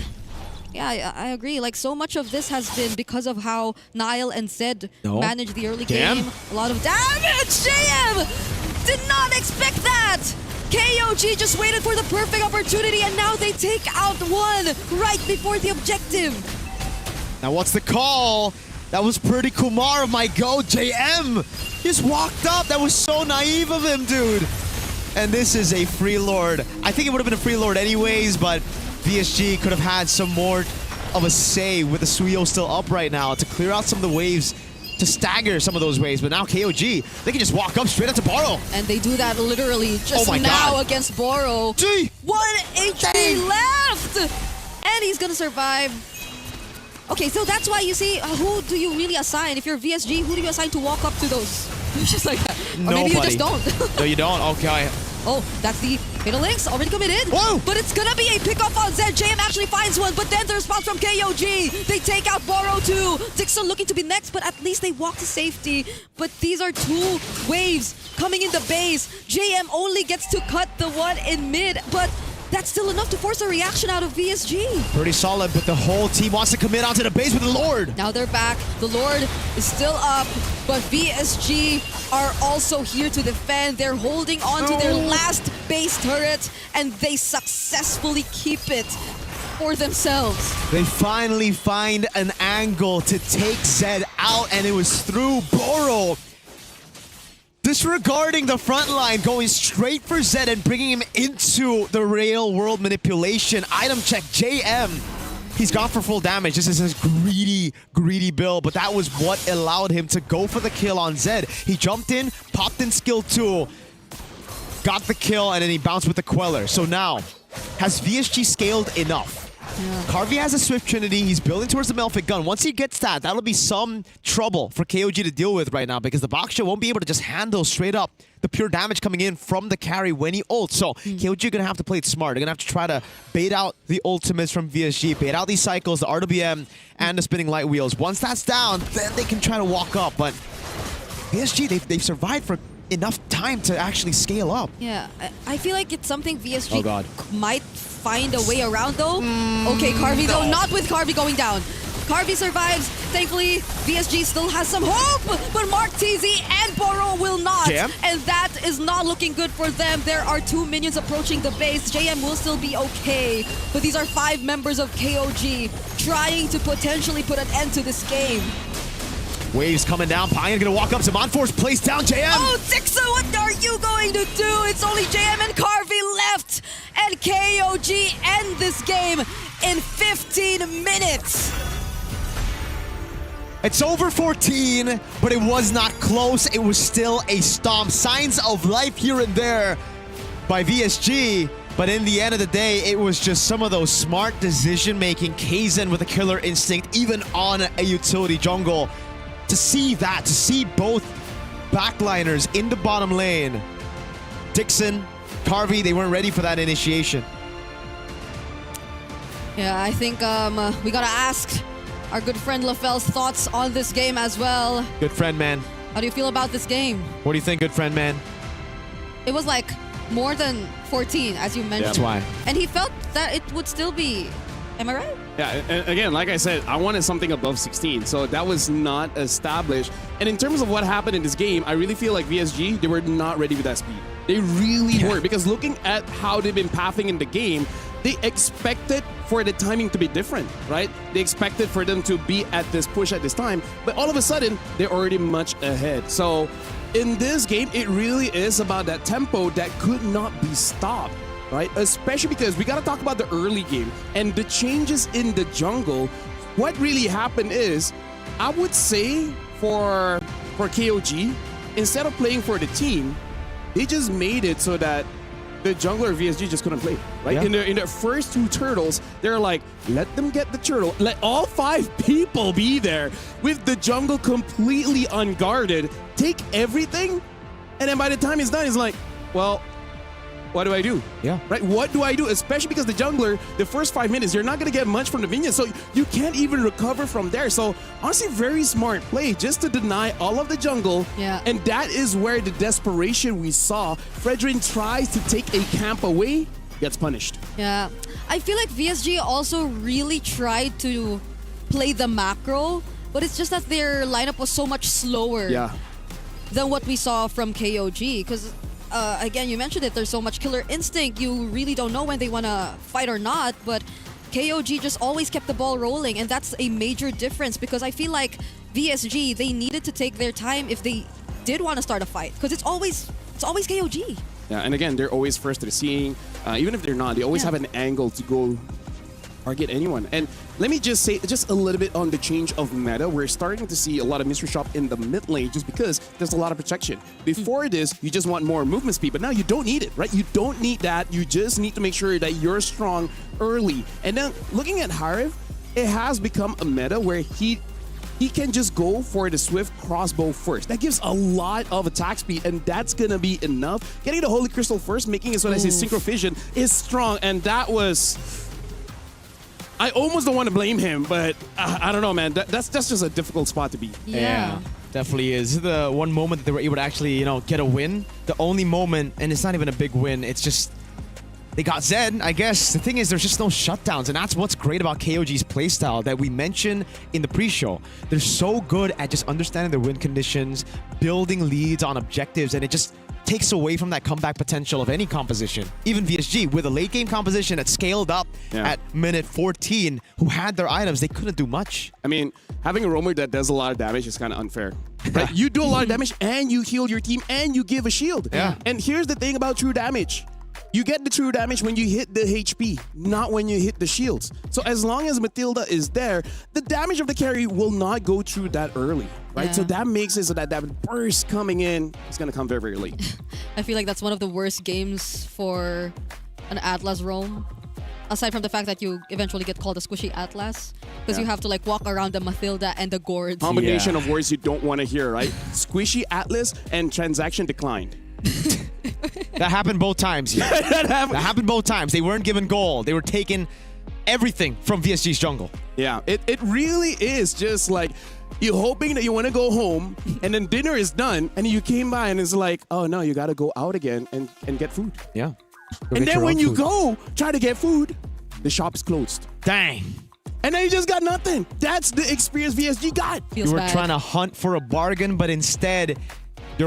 yeah, I agree. Like, so much of this has been because of how Nile and Zed manage the early game. A lot of damage! JM did not expect that! KOG just waited for the perfect opportunity, and now they take out one right before the objective. Now what's the call? That was pretty Kumar of my go. JM just walked up. That was so naive of him, dude. And this is a free lord. I think it would have been a free lord anyways, but VSG could have had some more of a say with the Suyo still up right now to clear out some of the waves, to stagger some of those waves. But now KOG, they can just walk up straight up to Boro. And they do that literally just now against Boro. 1 HP left! And he's gonna survive. Okay, so that's why you see, who do you really assign? If you're VSG, who do you assign to walk up to those? Just like that. Or maybe you just don't. No, you don't? Okay. Oh, that's the fatal links already committed. Whoa! But it's gonna be a pickoff on Zed. JM actually finds one, but then the response from KOG. They take out Boro too. Dixon looking to be next, but at least they walk to safety. But these are 2 waves coming in the base. JM only gets to cut the one in mid, but that's still enough to force a reaction out of VSG. Pretty solid, but the whole team wants to commit onto the base with the Lord. Now they're back. The Lord is still up, but VSG are also here to defend. They're holding on to their last base turret, and they successfully keep it for themselves. They finally find an angle to take Zed out, and it was through Boro. Disregarding the front line, going straight for Zed and bringing him into the real world manipulation. Item check, JM. He's gone for full damage. This is his greedy build, but that was what allowed him to go for the kill on Zed. He jumped in, popped in skill 2, got the kill, and then he bounced with the Queller. So now, has VSG scaled enough? Yeah. Carvey has a Swift Trinity. He's building towards the Melfic gun. Once he gets that, that'll be some trouble for KOG to deal with right now, because the Baksha won't be able to just handle straight up the pure damage coming in from the carry when he ults. So KOG are going to have to play it smart. They're going to have to try to bait out the ultimates from VSG, bait out these cycles, the RWM, and the spinning light wheels. Once that's down, then they can try to walk up. But VSG, they've survived for enough time to actually scale up. Yeah, I feel like it's something VSG might find a way around though. Okay, Carvey though, not with Carvey going down. Carvey survives. Thankfully, VSG still has some hope, but Mark TZ and Boro will not. JM? And that is not looking good for them. There are 2 minions approaching the base. JM will still be okay, but these are 5 members of KOG trying to potentially put an end to this game. Waves coming down. Pioneer gonna walk up. Zamanforce placed down JM. Oh, Dixon, what are you going to do? It's only JM and Carvey left, and KOG end this game in 15 minutes. It's over 14, but it was not close. It was still a stomp. Signs of life here and there by VSG. But in the end of the day, it was just some of those smart decision-making. Kaizen with a killer instinct, even on a utility jungle. To see that, to see both backliners in the bottom lane, Dixon, Carvey, they weren't ready for that initiation. Yeah, I think we gotta ask our good friend LaFell's thoughts on this game as well. Good friend, man. How do you feel about this game? What do you think, good friend, man? It was like more than 14, as you mentioned. That's why. And he felt that it would still be. Am I right? Yeah, and again, like I said, I wanted something above 16, so that was not established. And in terms of what happened in this game, I really feel like VSG, they were not ready with that speed. They really weren't, because looking at how they've been pathing in the game, they expected for the timing to be different, right? They expected for them to be at this push at this time, but all of a sudden, they're already much ahead. So in this game, it really is about that tempo that could not be stopped. right? Especially because we got to talk about the early game and the changes in the jungle. What really happened is, I would say for KOG, instead of playing for the team, they just made it so that the jungler VSG just couldn't play, right? Yeah. In their first 2 turtles, they're like, let them get the turtle, let all 5 people be there with the jungle completely unguarded, take everything, and then by the time it's done, it's like, well, what do I do? Yeah. Right? What do I do? Especially because the jungler, the first 5 minutes, you're not going to get much from the minions, so you can't even recover from there. So honestly, very smart play just to deny all of the jungle. Yeah. And that is where the desperation we saw. Fredrin tries to take a camp away, gets punished. Yeah. I feel like VSG also really tried to play the macro, but it's just that their lineup was so much slower than what we saw from KOG. Because again, you mentioned it, there's so much killer instinct. You really don't know when they want to fight or not, but KOG just always kept the ball rolling, and that's a major difference because I feel like VSG, they needed to take their time if they did want to start a fight because it's always KOG. Yeah, and again, they're always first to the scene. Even if they're not, they always have an angle to go target anyone. And let me just say just a little bit on the change of meta. We're starting to see a lot of mystery shop in the mid lane just because there's a lot of protection. Before this, you just want more movement speed, but now you don't need it, right? You don't need that. You just need to make sure that you're strong early. And then looking at Harif, it has become a meta where he can just go for the swift crossbow first. That gives a lot of attack speed, and that's gonna be enough. Getting the Holy Crystal first, making it so that his Synchro Vision is strong, and that was... I almost don't want to blame him, but I don't know, man. That's just a difficult spot to be. Yeah. Definitely is. This is the one moment that they were able to actually, get a win. The only moment, and it's not even a big win. It's just they got Zed, I guess. The thing is, there's just no shutdowns, and that's what's great about KOG's playstyle that we mentioned in the pre-show. They're so good at just understanding their win conditions, building leads on objectives, and it just takes away from that comeback potential of any composition. Even VSG, with a late game composition that scaled up at minute 14, who had their items, they couldn't do much. I mean, having a roamer that does a lot of damage is kind of unfair. Right? You do a lot of damage, and you heal your team, and you give a shield. Yeah. And here's the thing about true damage. You get the true damage when you hit the HP, not when you hit the shields. So as long as Matilda is there, the damage of the carry will not go through that early, right? Yeah. So that makes it so that burst coming in is going to come very, very late. I feel like that's one of the worst games for an Atlas roam. Aside from the fact that you eventually get called a squishy Atlas, because you have to like walk around the Matilda and the gourds. Combination of words you don't want to hear, right? Squishy Atlas and transaction declined. That happened both times here. That happened both times. They weren't given gold. They were taking everything from VSG's jungle. Yeah, it really is just like you're hoping that you want to go home and then dinner is done and you came by and it's like, oh no, you got to go out again and get food. Yeah. And then when you go try to get food, the shop is closed. Dang. And then you just got nothing. That's the experience VSG got. Feels You were bad. trying to hunt for a bargain, but instead... I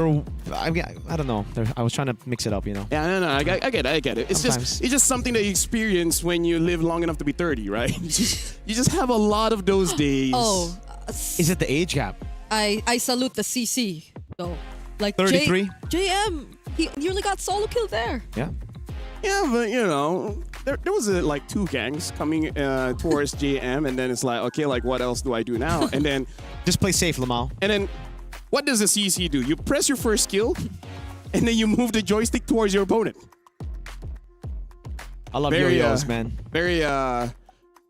don't know. I was trying to mix it up, Yeah, no, I get it. It's just something that you experience when you live long enough to be 30, right? you just have a lot of those days. Oh, Is it the age gap? I salute the CC though. Like 33? JM, he nearly got solo kill there. Yeah. Yeah, but there was like 2 gangs coming towards JM, and then it's like, okay, like what else do I do now? And then just play safe, Lamal. And then what does the CC do? You press your first skill, and then you move the joystick towards your opponent. I love yo-yos, man. Very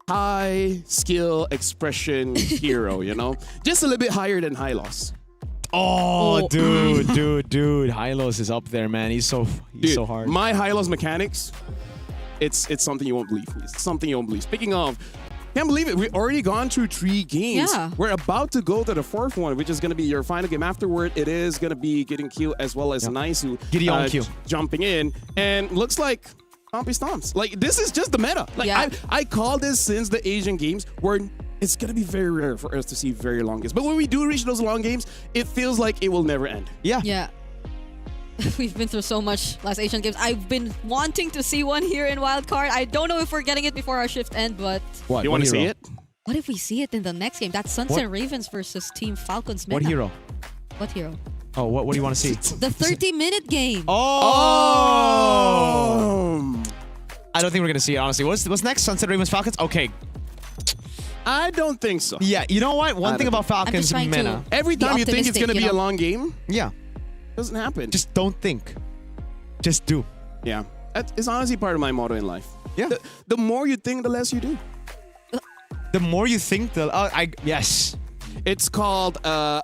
high skill expression hero, Just a little bit higher than Hylos. Oh, dude. Hylos is up there, man. He's so hard. My Hylos mechanics, it's something you won't believe. It's something you won't believe. Speaking of, can't believe it. We've already gone through 3 games. Yeah. We're about to go to the 4th one, which is going to be your final game. Afterward, it is going to be Gideon Q as well as Naisu Gideon Q jumping in. And looks like Stompy Stomps. Like, this is just the meta. Like, I call this since the Asian games where it's going to be very rare for us to see very long games. But when we do reach those long games, it feels like it will never end. Yeah. Yeah. We've been through so much last Asian games. I've been wanting to see one here in Wildcard. I don't know if we're getting it before our shift end, but... What? You want to see it? What if we see it in the next game? That's Sunset Ravens versus Team Falcons meta. What hero? What hero? Oh, what do you want to see? The 30-minute game. Oh! I don't think we're gonna see it, honestly. What's next? Sunset Ravens Falcons? Okay. I don't think so. Yeah, you know what? One thing about Falcons, trying to- Mena. Every Be time you think it's going to optimistic, be you a know? long game, Yeah. doesn't happen. Just don't think. Just do. yeah. It's honestly part of my motto in life. Yeah. The more you think, the less you do. The more you think, yes. It's called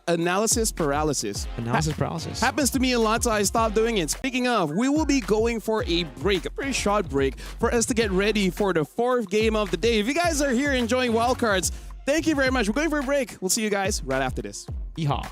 analysis paralysis. Analysis paralysis. Happens to me a lot, so I stopped doing it. Speaking of, we will be going for a break, a pretty short break, for us to get ready for the 4th game of the day. If you guys are here enjoying wildcards, thank you very much. We're going for a break. We'll see you guys right after this. Yeehaw.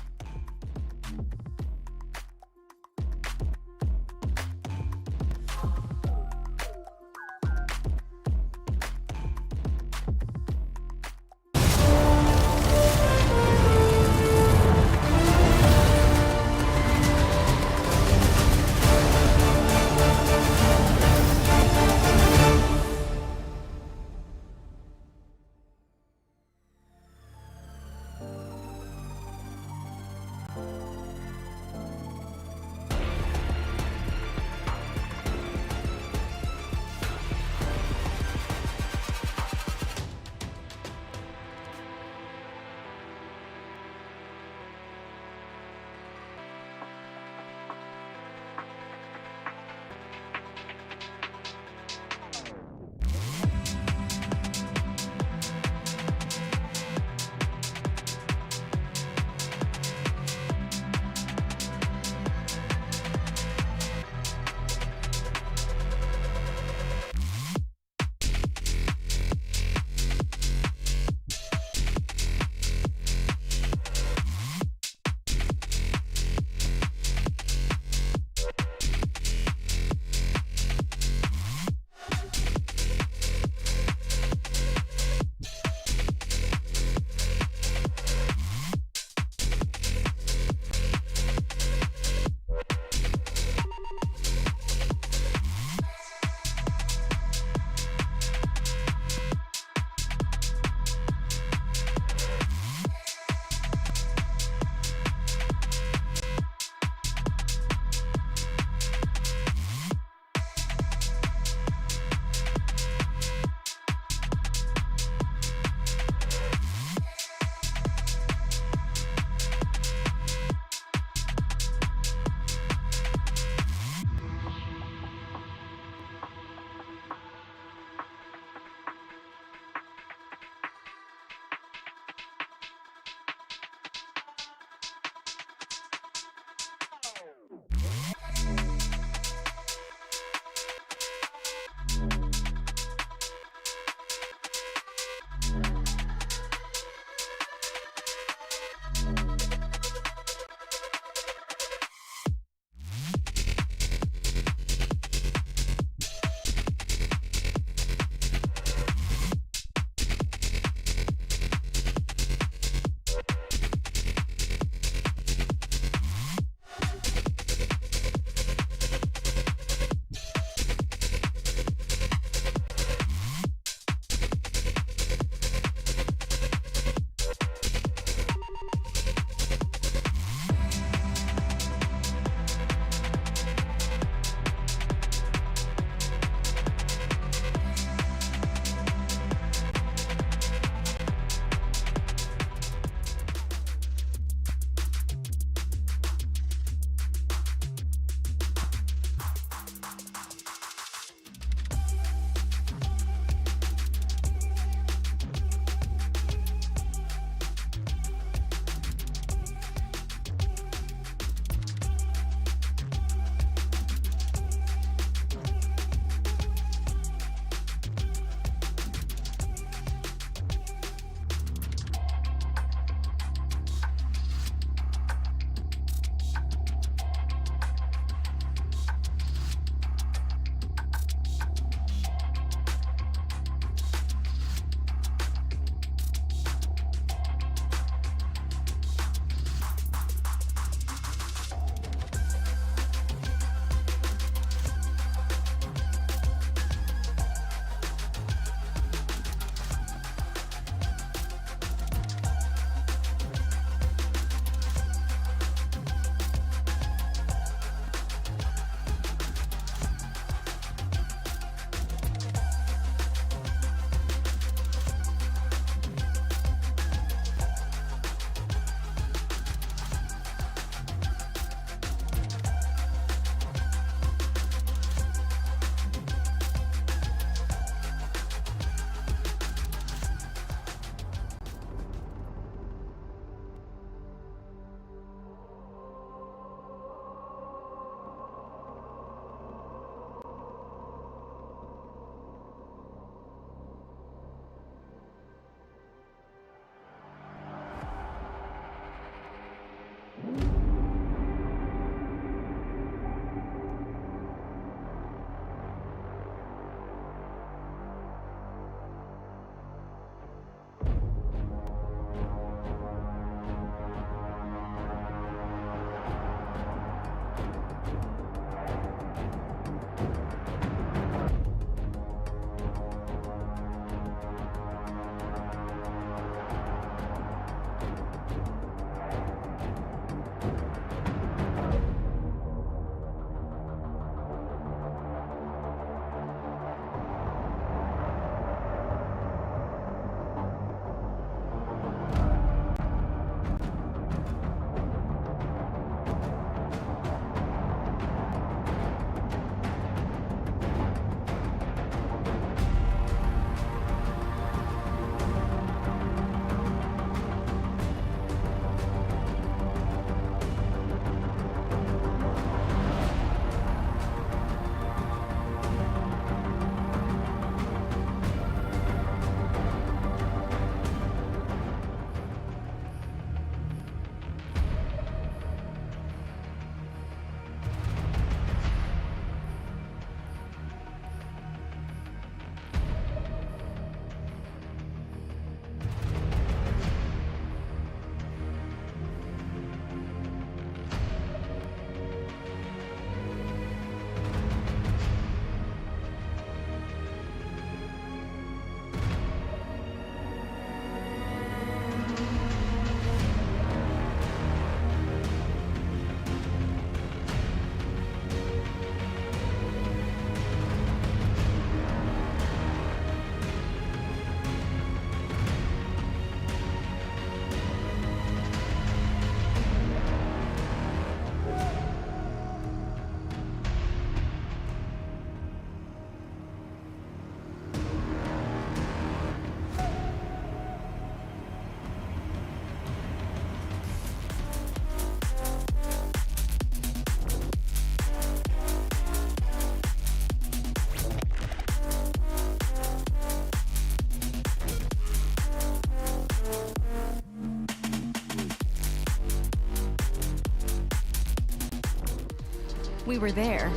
We were there.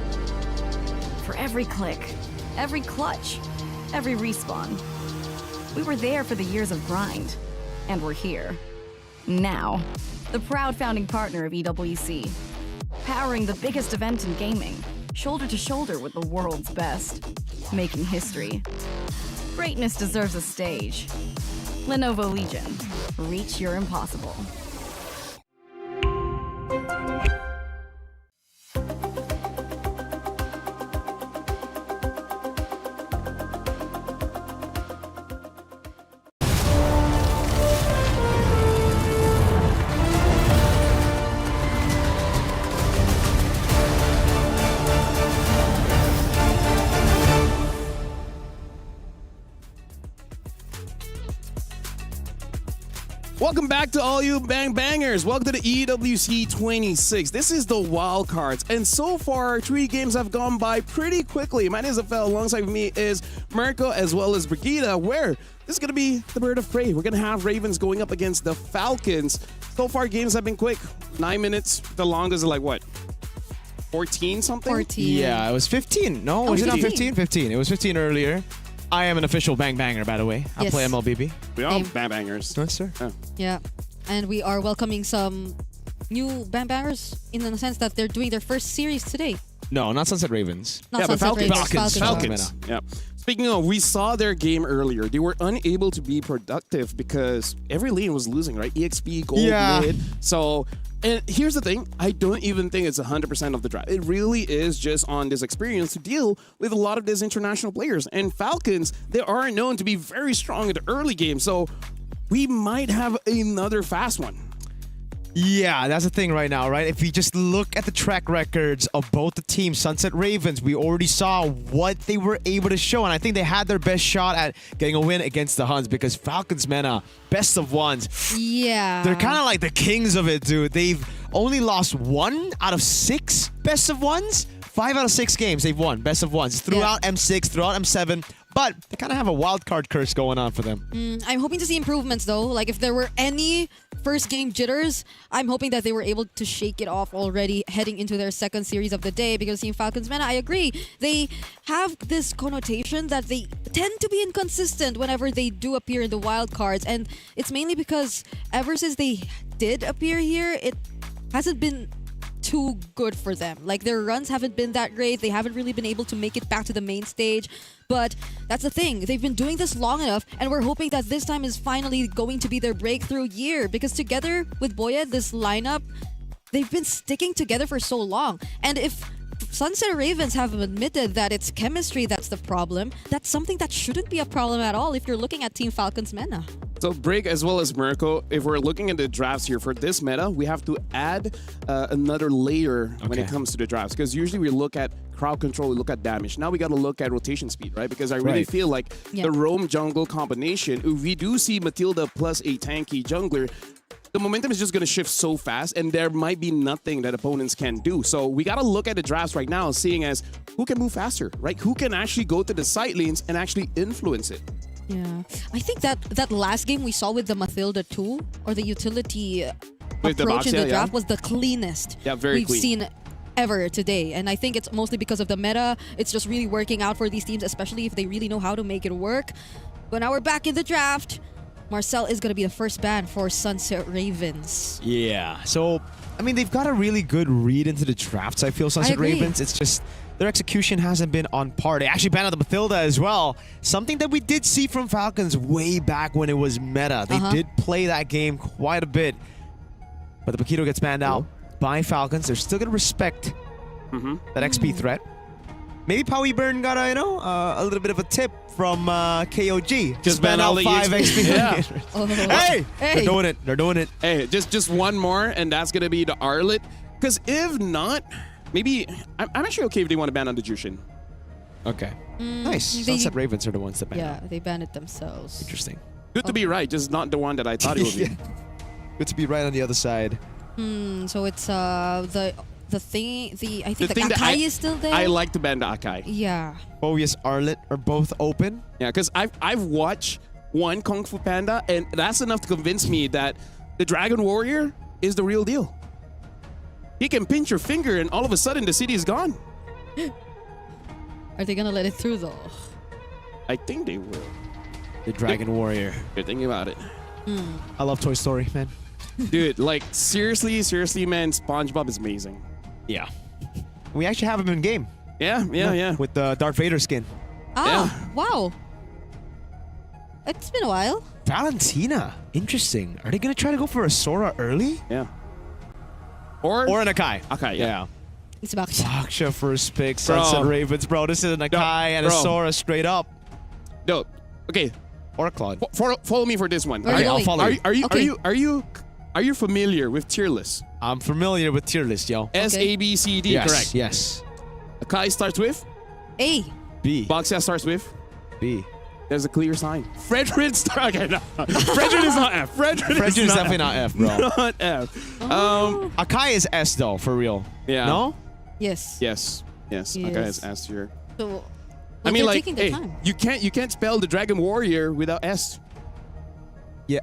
For every click, every clutch, every respawn. We were there for the years of grind. And we're here. Now. The proud founding partner of EWC. Powering the biggest event in gaming. Shoulder to shoulder with the world's best. Making history. Greatness deserves a stage. Lenovo Legion. Reach your impossible. Welcome back to all you bang bangers. Welcome to the EWC 26. This is the wild cards, and so far 3 games have gone by pretty quickly. My name is Afel. Alongside me is Mirko as well as Brigida. Where this is going to be the bird of prey. We're going to have Ravens going up against the Falcons. So far games have been quick. 9 minutes. The longest is like what? 14 something? 14. Yeah, it was 15. No, was it not 15? 15. It was 15 earlier. I am an official bang banger, by the way. I play MLBB. We all bang bangers. Yes, sir. Yeah. And we are welcoming some new bang bangers in the sense that they're doing their first series today. No, not Sunset Ravens. Not but Sunset Ravens. Falcons. Yeah. Speaking of, we saw their game earlier. They were unable to be productive because every lane was losing, right? EXP, gold, mid. So, and here's the thing. I don't even think it's 100% of the drive. It really is just on this experience to deal with a lot of these international players. And Falcons, they are known to be very strong in the early game. So, we might have another fast one. Yeah, that's the thing right now, right? If we just look at the track records of both the teams, Sunset Ravens, we already saw what they were able to show, and I think they had their best shot at getting a win against the Huns because Falcons, man, best of ones. Yeah. They're kind of like the kings of it, dude. They've only lost 1 out of 6 best of ones. 5 out of 6 games they've won best of ones throughout M6, throughout M7. But they kind of have a wild card curse going on for them. I'm hoping to see improvements, though. Like, if there were any first game jitters, I'm hoping that they were able to shake it off already heading into their second series of the day. Because Team Falcons, man, I agree. They have this connotation that they tend to be inconsistent whenever they do appear in the wild cards. And it's mainly because ever since they did appear here, it hasn't been too good for them. Like, their runs haven't been that great. They haven't really been able to make it back to the main stage. But that's the thing. They've been doing this long enough, and we're hoping that this time is finally going to be their breakthrough year. Because together with Boya, this lineup, they've been sticking together for so long. And if Sunset Ravens have admitted that it's chemistry that's the problem, that's something that shouldn't be a problem at all if you're looking at Team Falcons meta. So Brig as well as Mirko, if we're looking at the drafts here for this meta, we have to add another layer when it comes to the drafts. Because usually we look at crowd control, we look at damage. Now we got to look at rotation speed, right? Because I really feel like the roam jungle combination, if we do see Matilda plus a tanky jungler, the momentum is just going to shift so fast, and there might be nothing that opponents can do. So we got to look at the drafts right now, seeing as who can move faster, right? Who can actually go to the side lanes and actually influence it. Yeah. I think that last game we saw with the Matilda 2, or the utility approach in the draft, was the cleanest we've seen ever today. And I think it's mostly because of the meta. It's just really working out for these teams, especially if they really know how to make it work. But now we're back in the draft. Marcel is going to be the first ban for Sunset Ravens. Yeah. So, I mean, they've got a really good read into the drafts, I feel, Sunset Ravens. It's just their execution hasn't been on par. They actually banned out the Matilda as well. Something that we did see from Falcons way back when it was meta. They did play that game quite a bit. But the Paquito gets banned out by Falcons. They're still going to respect that XP threat. Maybe Powie Burn got a little bit of a tip from KOG. Just ban out 5 XP. Hey! They're doing it. They're doing it. Hey, just one more, and that's going to be the Arlet. Because if not, maybe... I'm actually okay if they want to ban on the Jushin. Okay. Nice. Sunset Ravens are the ones that ban out. Yeah, they banned it themselves. Interesting. Good to be right, just not the one that I thought it would be. Good to be right on the other side. So it's I think the Akai is still there. I like to ban the Akai. Yeah. Bovius, Arlet are both open. Yeah, because I've watched one Kung Fu Panda, and that's enough to convince me that the Dragon Warrior is the real deal. he can pinch your finger and all of a sudden the city is gone. Are they gonna let it through though? I think they will. The Dragon Warrior. You're thinking about it. I love Toy Story, man. Dude, like, seriously, man, SpongeBob is amazing. Yeah. We actually have him in game. Yeah. With the Darth Vader skin. Wow. It's been a while. Valentina. Interesting. Are they going to try to go for a Sora early? Yeah. Or an Akai. Akai, yeah. It's about Baksha first pick, Sunset Ravens, bro. This is an Akai and a Sora straight up. No. Okay. Or a Claude. Follow me for this one. Where are you I'll going? follow you. Are you familiar with tier list? I'm familiar with tier list, yo. S, A, B, C, D, Yes, correct. yes. Akai starts with A. B. Baksha starts with B. There's a clear sign. Fredrin starts. Okay, no. Fredrin is not F. Fredrin is definitely not F, bro. Not F. Akai is S though, for real. Yeah. No? Yes. Yes. Akai is S tier. So, I mean, they're like, taking their hey, time. you can't spell the Dragon Warrior without S. Yeah.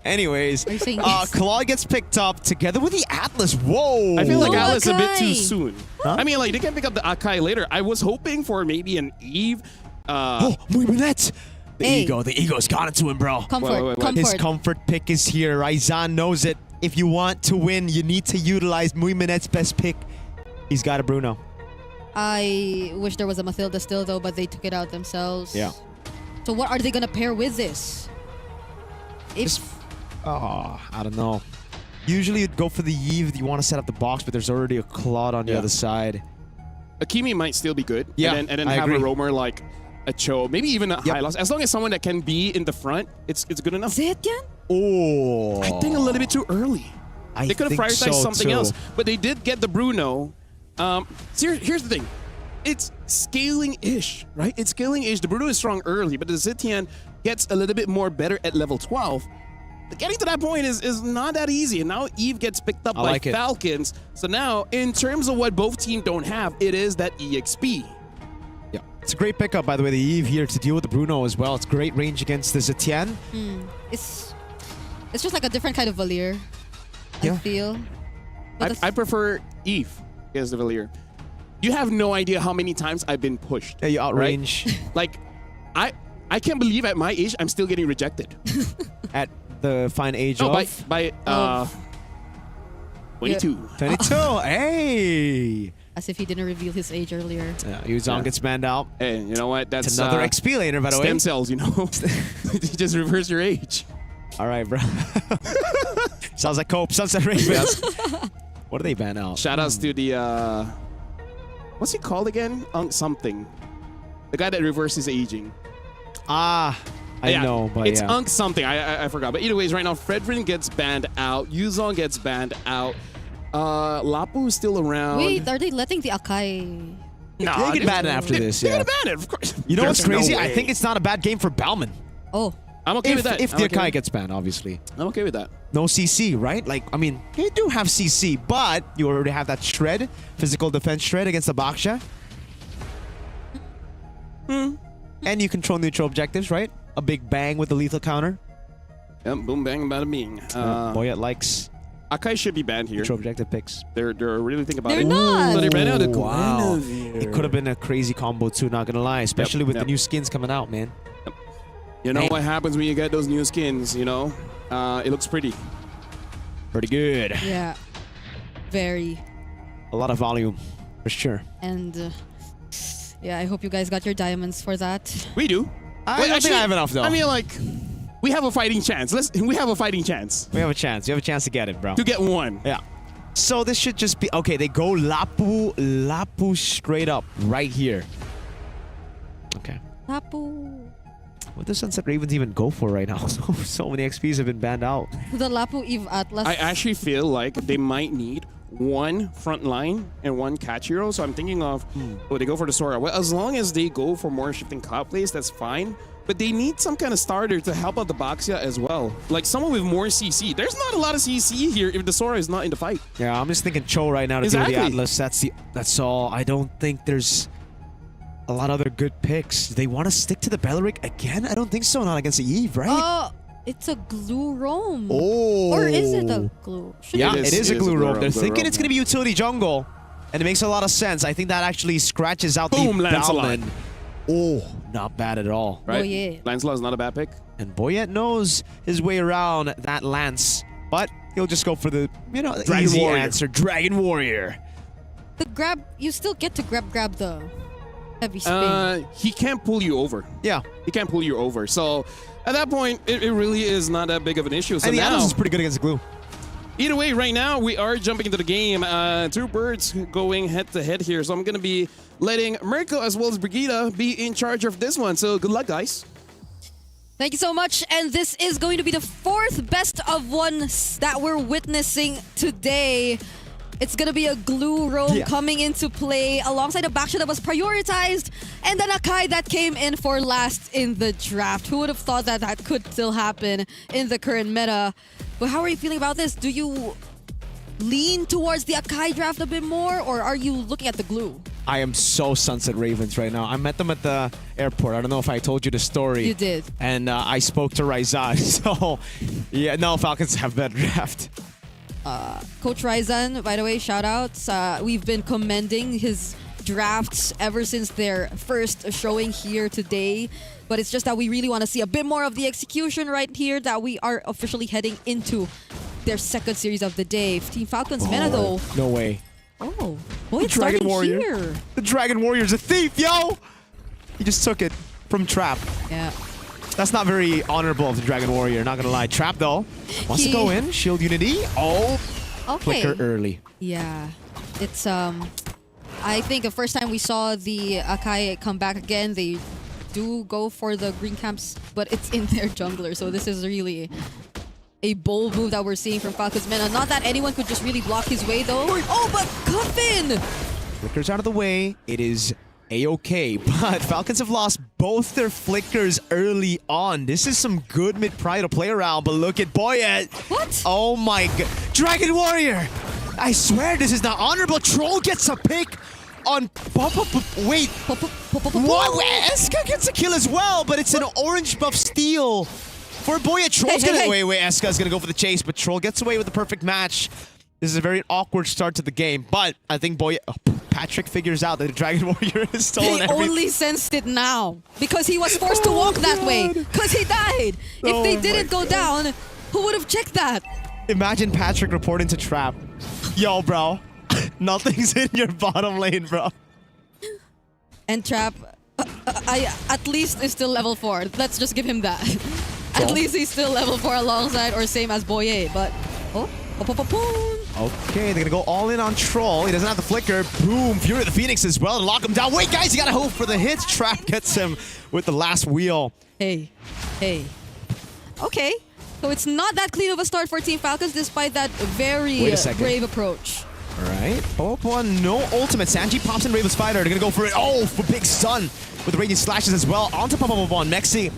Anyways, Are you saying yes? Claude gets picked up together with the Atlas. Whoa. I feel like Oh, Atlas a bit too Akai. soon. Huh? I mean, like, they can pick up the Akai later. I was hoping for maybe an Eve. Muy Minette. The Hey. ego's got into him, bro. Comfort. Wait. Comfort. His comfort pick is here. Raizan knows it. If you want to win, you need to utilize Muy Minette's best pick. He's got a Bruno. I wish there was a Mathilda still though, but they took it out themselves. Yeah. So what are they gonna pair with this? I don't know. Usually you'd go for the Eve. You want to set up the box, but there's already a Claude on the other side. Akimi might still be good. Yeah, And then I have agree. a roamer like a Cho, maybe even a Hylos. As long as someone that can be in the front, it's good enough. Zetian? Oh. I think a little bit too early. I They could have think prioritized so, something too. else. But they did get the Bruno. Here's the thing. It's scaling-ish, right? It's scaling-ish. The Bruno is strong early, but the Zetian gets a little bit more better at level 12. Getting to that point is not that easy. And now Eve gets picked up by Falcons. So now, in terms of what both teams don't have, it is that EXP. Yeah. It's a great pickup, by the way, the Eve here to deal with the Bruno as well. It's great range against the Zetian. It's just like a different kind of Valier. Yeah. I feel. But I prefer Eve against the Valier. You have no idea how many times I've been pushed. Yeah, you outrange. Right? Like, I can't believe at my age I'm still getting rejected. At the fine age No, of? by 22. 22. Hey. As if he didn't reveal his age earlier. Yeah, Yuzong gets banned out. Hey, you know what? That's It's another XP laner, by the way. Stem cells, you know. You just reverse your age. All right, bro. Sounds like Cope. Sunset Ravens. What do they ban out? Shout outs to the what's he called again? Something. The guy that reverses aging. I know, but it's yeah. Unk something. I forgot. But either ways, right now, Fredrin gets banned out. Yuzong gets banned out. Lapu is still around. Wait, are they letting the Akai? Nah, they get banned after this, They're yeah. gonna ban it, of course. You know what's There's no crazy? way. I think it's not a bad game for Bauman. Oh. I'm okay with that. If I'm the okay Akai with- gets banned, obviously. I'm okay with that. No CC, right? Like, I mean, you do have CC, but you already have that shred, physical defense shred against the Baksha. And you control neutral objectives, right? A big bang with the lethal counter. Yep, boom, bang, bada bing. Boyet likes Akai should be banned here. neutral objective picks. They're really thinking about They're it. not. So they ran out of Wow. Guinevere. It could have been a crazy combo too, not gonna lie. Especially with the new skins coming out, man. You know Man. what happens when you get those new skins, you know? It looks pretty. Pretty good. Yeah. Very. A lot of volume, for sure. And yeah, I hope you guys got your diamonds for that. We do. I don't think I have enough, though. I mean, like, we have a fighting chance. We have a fighting chance We have a chance. You have a chance to get it, bro. to get one. Yeah. So this should just be... Okay, they go Lapu straight up right here. Okay. Lapu. What does Sunset Ravens even go for right now? So many XPs have been banned out. The Lapu Eve Atlas. I actually feel like they might need one front line and one catch hero. So I'm thinking of, they go for the Sora. Well, as long as they go for more shifting cloud plays, that's fine. But they need some kind of starter to help out the Baxia as well. Like someone with more CC. There's not a lot of CC here if the Sora is not in the fight. Yeah, I'm just thinking Cho right now to Exactly. do the Atlas. That's all. I don't think there's a lot of other good picks. Do they want to stick to the Belleric again? I don't think so. Not against the Eve, right? It's a glue roam. Oh. Or is it a glue? Yeah, it is a glue roam. They're thinking roam, it's going to be utility jungle. And it makes a lot of sense. I think that actually scratches out Boom, the Lancelot. Balin. Oh, not bad at all. Right? Boyet. Lancelot is not a bad pick. And Boyet knows his way around that Lance. But he'll just go for the, Dragon easy Warrior. answer. Dragon Warrior. The grab, you still get to grab the heavy spin. He can't pull you over. Yeah. He can't pull you over. So at that point, it really is not that big of an issue. So And the now, Atlas is pretty good against glue. either way, right now, we are jumping into the game. Two birds going head-to-head here. So I'm going to be letting Mirko as well as Brigida be in charge of this one. So good luck, guys. Thank you so much. And this is going to be the 4th best of one that we're witnessing today. It's going to be a glue roam coming into play alongside a backshot that was prioritized and then a Kai that came in for last in the draft. Who would have thought that that could still happen in the current meta? But how are you feeling about this? Do you lean towards the Akai draft a bit more, or are you looking at the glue? I am so Sunset Ravens right now. I met them at the airport. I don't know if I told you the story. You did. And I spoke to Raizan. So, yeah, no, Falcons have better draft. Coach Raizan, by the way, shout outs. We've been commending his drafts ever since their first showing here today. But it's just that we really want to see a bit more of the execution right here, that we are officially heading into their second series of the day. Team Falcons meta though. No way. Oh, boy, The it's Dragon starting Warrior. here. The Dragon Warrior's a thief, yo! He just took it from Trap. Yeah. That's not very honorable of the Dragon Warrior, not gonna lie. Trap, though, wants to go in. Shield Unity. Oh, Okay. flicker early. Yeah. It's, I think the first time we saw the Akai come back again, they do go for the green camps, but it's in their jungler. So this is really a bold move that we're seeing from Falcons Mena. Not that anyone could just really block his way, though. Oh, but Cuffin! Flickers out of the way. It is A-okay, but Falcons have lost both their flickers early on. This is some good mid-pry to play around, but look at Boyet. What? Oh my god. Dragon Warrior! I swear this is not honorable. Troll gets a pick on... Wait. What? Eska gets a kill as well, but it's an orange buff steal for Boyet. Troll's gonna... Wait, Eska's gonna go for the chase, but Troll gets away with the perfect match. This is a very awkward start to the game, but I think Patrick figures out that the Dragon Warrior is stolen They only sensed it now because he was forced to walk that way because he died. If they didn't go down, who would have checked that? Imagine Patrick reporting to Trap. Yo, bro. Nothing's in your bottom lane, bro. And Trap, at least is still level 4. Let's just give him that. At least he's still level 4 alongside or same as Boye, but... Okay, they're gonna go all in on Troll. He doesn't have the flicker. Boom, Fury of the Phoenix as well to lock him down. Wait, guys, you gotta hope for the hits. Trap gets him with the last wheel. Hey. Okay, so it's not that clean of a start for Team Falcons despite that very brave approach. All right, Popo, no ultimate. Sanji pops in Raven's Fighter. They're gonna go for it. Oh, for Big Sun with the Radiant Slashes as well. Onto Popo. Mexi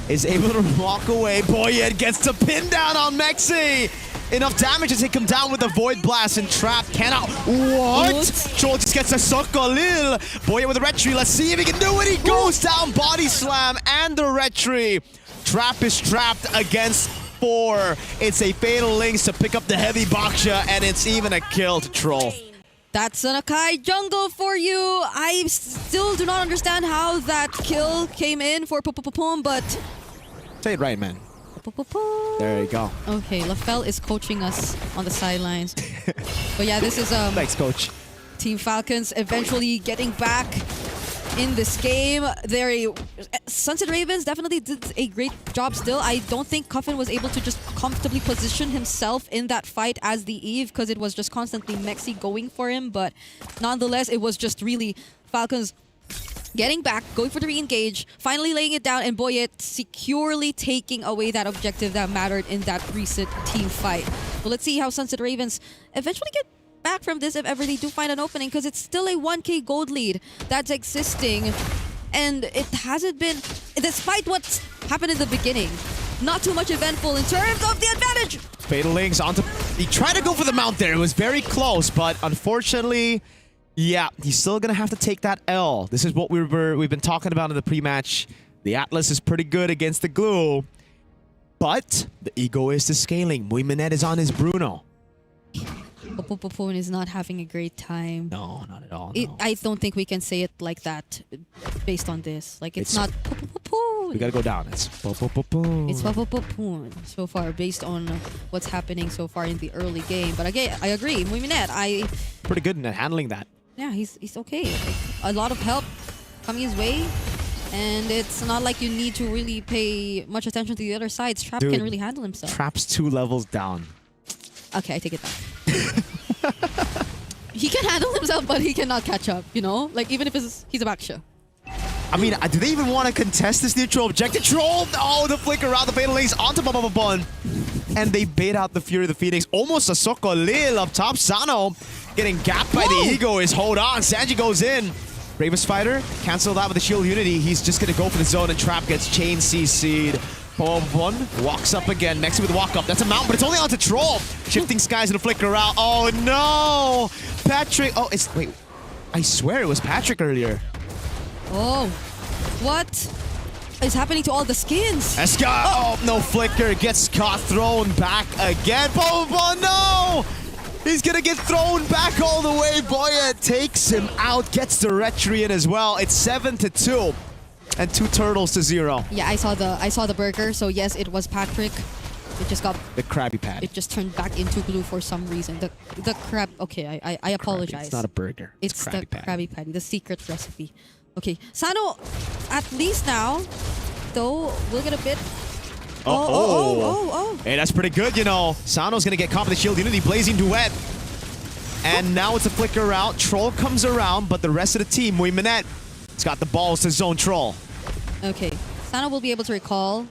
is able to walk away. Boyet gets to pin down on Mexi. Enough damage to take him down with the Void Blast, and Trap cannot. What? Troll just gets a Sokolil. Boyet with the Retry. Let's see if he can do it. He goes down. Body Slam and the Retry. Trap is trapped against 4. It's a Fatal Links to pick up the heavy Baksha, and it's even a kill to Troll. That's an Akai jungle for you. I still do not understand how that kill came in for Pum, but... Say it right, man. There you go. Okay, LaFell is coaching us on the sidelines. But yeah, this is Thanks, coach. Team Falcons eventually getting back in this game. Sunset Ravens definitely did a great job still. I don't think Cuffin was able to just comfortably position himself in that fight as the Eve because it was just constantly Mexi going for him. But nonetheless, it was just really Falcons getting back, going for the re-engage, finally laying it down, and Boyet securely taking away that objective that mattered in that recent team fight. So let's see how Sunset Ravens eventually get back from this if ever they do find an opening, because it's still a 1k gold lead that's existing, and it hasn't been, despite what's happened in the beginning, not too much eventful in terms of the advantage. Fatal Links onto... He tried to go for the mount there. It was very close, but unfortunately... Yeah, he's still gonna have to take that L. This is what we've been talking about in the pre-match. The Atlas is pretty good against the glue. But the egoist is scaling. Muiminette is on his Bruno. Popopopon is not having a great time. No, not at all. It, No. I don't think we can say it like that based on this. Like, it's not Popopopon. We gotta go down. It's Popopopon. It's Popopopon so far based on what's happening so far in the early game. But again, I agree. Muiminette, Pretty good at handling that. yeah, he's okay. Like, a lot of help coming his way. And it's not like you need to really pay much attention to the other sides. Trap Dude, can really handle himself. Trap's 2 levels down. Okay, I take it back. He can handle himself, but he cannot catch up, you know? Like, even if he's a backshow. I mean, do they even want to contest this neutral objective? Troll! Oh, the flicker around the fatal links onto Popopopon. And they bait out the Fury of the Phoenix. Almost a Sokolil up top. Sano getting gapped by the Egoist. Hold on. Sanji goes in. Bravest Fighter, cancel that with the Shield Unity. He's just going to go for the zone, and Trap gets chain CC'd. Popopopon walks up again. Mexi with the walk up. That's a mount, but it's only onto Troll. Shifting skies and a flicker out. Oh no! Patrick. Oh, it's. Wait. I swear it was Patrick earlier. Oh. What is happening to all the skins? Let's go. Oh, no flicker. Gets caught, thrown back again. Popopopon, no! He's gonna get thrown back all the way. Boya takes him out, gets the retry in as well. It's 7-2, and 2 turtles to 0. Yeah, I saw the burger. So yes, it was Patrick. It just got the Krabby Patty. It just turned back into blue for some reason. The crab. Okay, I apologize. It's not a burger. It's the Krabby Patty. Krabby Patty, the secret recipe. Okay, Sano, at least now, though, we'll get a bit. Oh. Hey, that's pretty good, you know. Sano's gonna get caught with the Shield Unity, Blazing Duet. And now it's a flicker out. Troll comes around, but the rest of the team, Muiminette, has got the balls to zone Troll. Okay, Sano will be able to recall.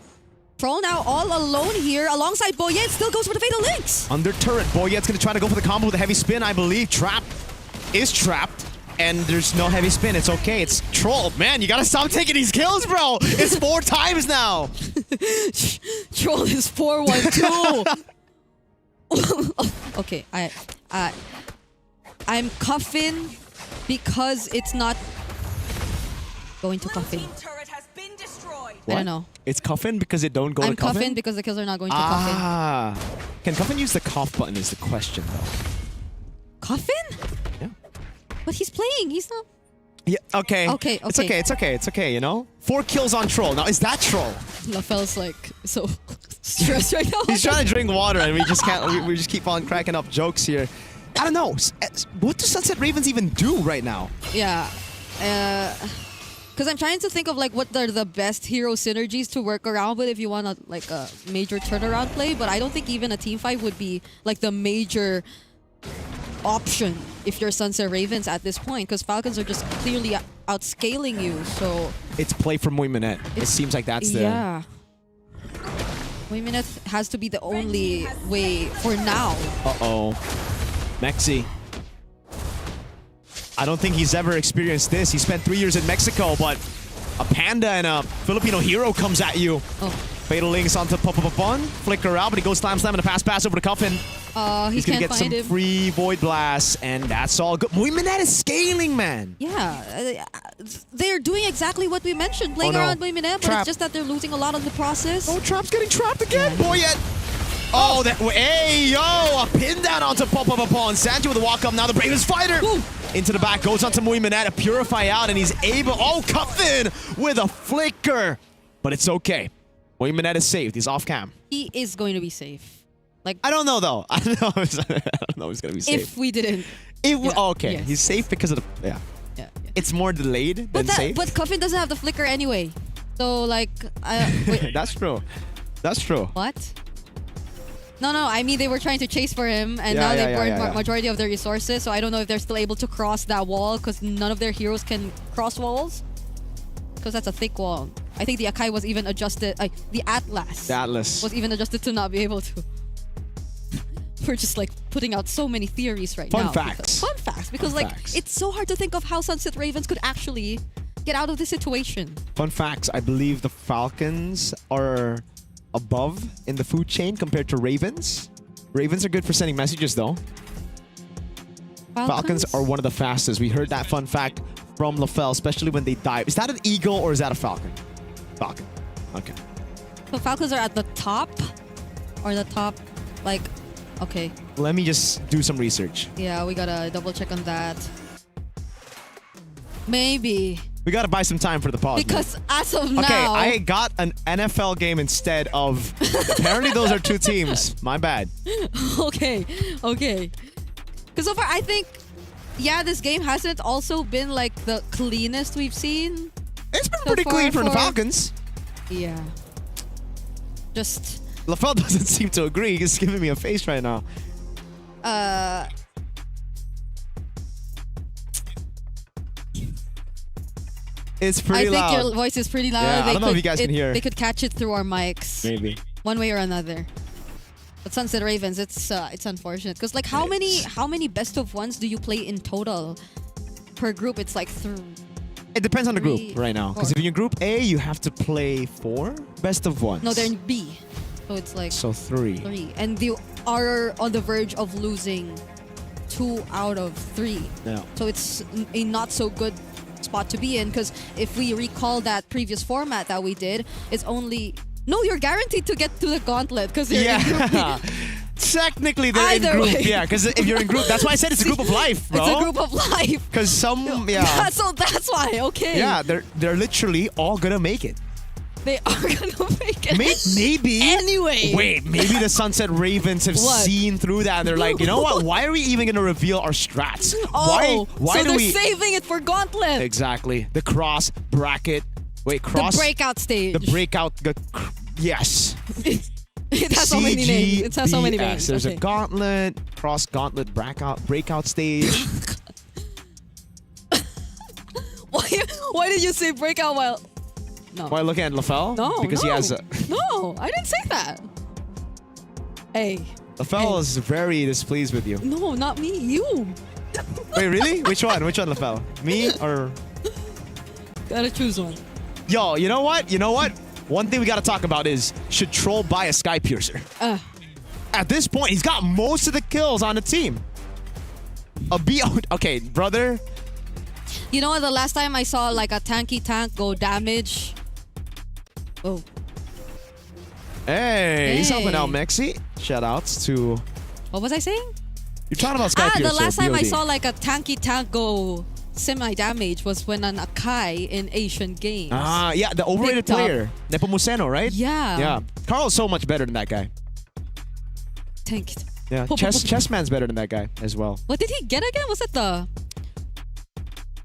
Troll now all alone here alongside Boyet. Still goes for the Fatal Links. Under turret, Boyet's gonna try to go for the combo with a heavy spin, I believe. Trap is trapped. And there's no heavy spin. It's okay. It's Troll. Man, you gotta stop taking these kills, bro. It's 4 times now. Troll is 4-1-2. Okay, I'm cuffing because it's not going to Coffin. I don't know. It's Coffin because it don't go I'm to Coffin? cuffing because the kills are not going to Coffin. Ah. Can Coffin use the cough button is the question, though. Coffin? Yeah. But he's playing. He's not. Yeah, okay. Okay. It's okay, it's okay, it's okay, you know? 4 kills on Troll. Now, is that Troll? LaFell's like so stressed right now. He's trying to drink water and we just can't, we just keep on cracking up jokes here. I don't know. What do Sunset Ravens even do right now? Yeah. Because I'm trying to think of like what are the best hero synergies to work around with if you want like a major turnaround play, but I don't think even a team fight would be like the major option if you're Sunset Ravens at this point, because Falcons are just clearly outscaling you. So it's play from Muiminette. It seems like that's the... Yeah. Muiminette has to be the only way for now. Uh-oh. Mexi. I don't think he's ever experienced this. He spent 3 years in Mexico, but a panda and a Filipino hero comes at you. Oh. Fatal Links onto Popopopon. Flicker out, but he goes slam and a pass over to Coffin. He's gonna get some free Void Blasts, and that's all good. Muiminette is scaling, man. Yeah, they're doing exactly what we mentioned, playing around Muiminette, but it's just that they're losing a lot on the process. Oh, Trap's getting trapped again. Boyet. Oh, that. Hey, yo, a pin down onto Popopopon. Sanji with a walk up. Now the bravest fighter. Ooh. Into the back, goes onto Muiminette, a purify out, and he's able. Oh, Coffin with a flicker. But it's okay. Muiminette is saved. He's off cam. He is going to be safe. Like I don't know though. I don't know if he's gonna be safe. If we didn't. Okay, yes. He's safe because of the Yeah. It's more delayed than safe. But Coffin doesn't have the flicker anyway. So like, wait. That's true. That's true. What? No, I mean they were trying to chase for him, and now they burned majority of their resources. So I don't know if they're still able to cross that wall because none of their heroes can cross walls. Because that's a thick wall. I think the Akai was even adjusted. The Atlas. Was even adjusted to not be able to. We're just like putting out so many theories right now. Fun facts. Because like it's so hard to think of how Sunset Ravens could actually get out of this situation. Fun facts. I believe the Falcons are above in the food chain compared to Ravens. Ravens are good for sending messages though. Falcons are one of the fastest. We heard that fun fact from LaFell, especially when they dive. Is that an eagle or is that a falcon? Falcon. Okay. So Falcons are at the top? Or the top, like, okay. Let me just do some research. Yeah, we gotta double check on that. Maybe. We gotta buy some time for the pause. Because as of Okay, now... I got an NFL game instead of... Apparently those are two teams. My bad. Okay. Because so far, I think, yeah, this game hasn't also been like the cleanest we've seen. It's been so pretty far clean for the Falcons. Yeah. Just... LaFell doesn't seem to agree. He's giving me a face right now. It's pretty loud. I think your voice is pretty loud. Yeah, I don't know if you guys can hear. They could catch it through our mics. Maybe. One way or another. But Sunset Ravens, it's unfortunate. Because like how many best of ones do you play in total? Per group, it's like It depends on the group right now. Because if you're in Group A, you have to play 4 best of ones. No, they're in B. So it's like... So 3. 3. And you are on the verge of losing 2 out of 3. Yeah. So it's a not so good spot to be in, because if we recall that previous format that we did, it's only... No, you're guaranteed to get to the gauntlet because you're in Group B. Technically, they're Either in group. way. Yeah, because if you're in group, that's why I said it's a group of life, bro. It's a group of life. Because some, yeah. So that's why, okay. Yeah, they're literally all gonna make it. They are gonna make it. Maybe. Anyway. Wait, maybe the Sunset Ravens have seen through that and they're like, you know what? Why are we even gonna reveal our strats? Oh, why so do they're we saving it for Gauntlet. Exactly. The cross bracket. Wait, cross. The breakout stage. The breakout. Yes. It has so many names. It has so many names. There's a gauntlet, cross gauntlet, breakout stage. Why did you say breakout while? No. While looking at LaFell? No. Because he has a. No, I didn't say that. Hey. LaFell is very displeased with you. No, not me. You. Wait, really? Which one? Which one, LaFell? Me or? Gotta choose one. Yo, you know what? You know what? One thing we gotta talk about is, should Troll buy a Sky Piercer? At this point, he's got most of the kills on the team. Okay, brother. You know what? The last time I saw like a tanky tank go damage. Oh. Hey, he's helping out Mexi. Shout outs to... What was I saying? You're talking about Sky Piercer. The last time I BOD. saw like a tanky tank go semi-damage was when an Akai in Asian Games. Yeah, the overrated player. Nepomuceno, right? Yeah. Yeah. Carl's so much better than that guy. Tank. Yeah, Chessman's better than that guy as well. What did he get again? Was it the...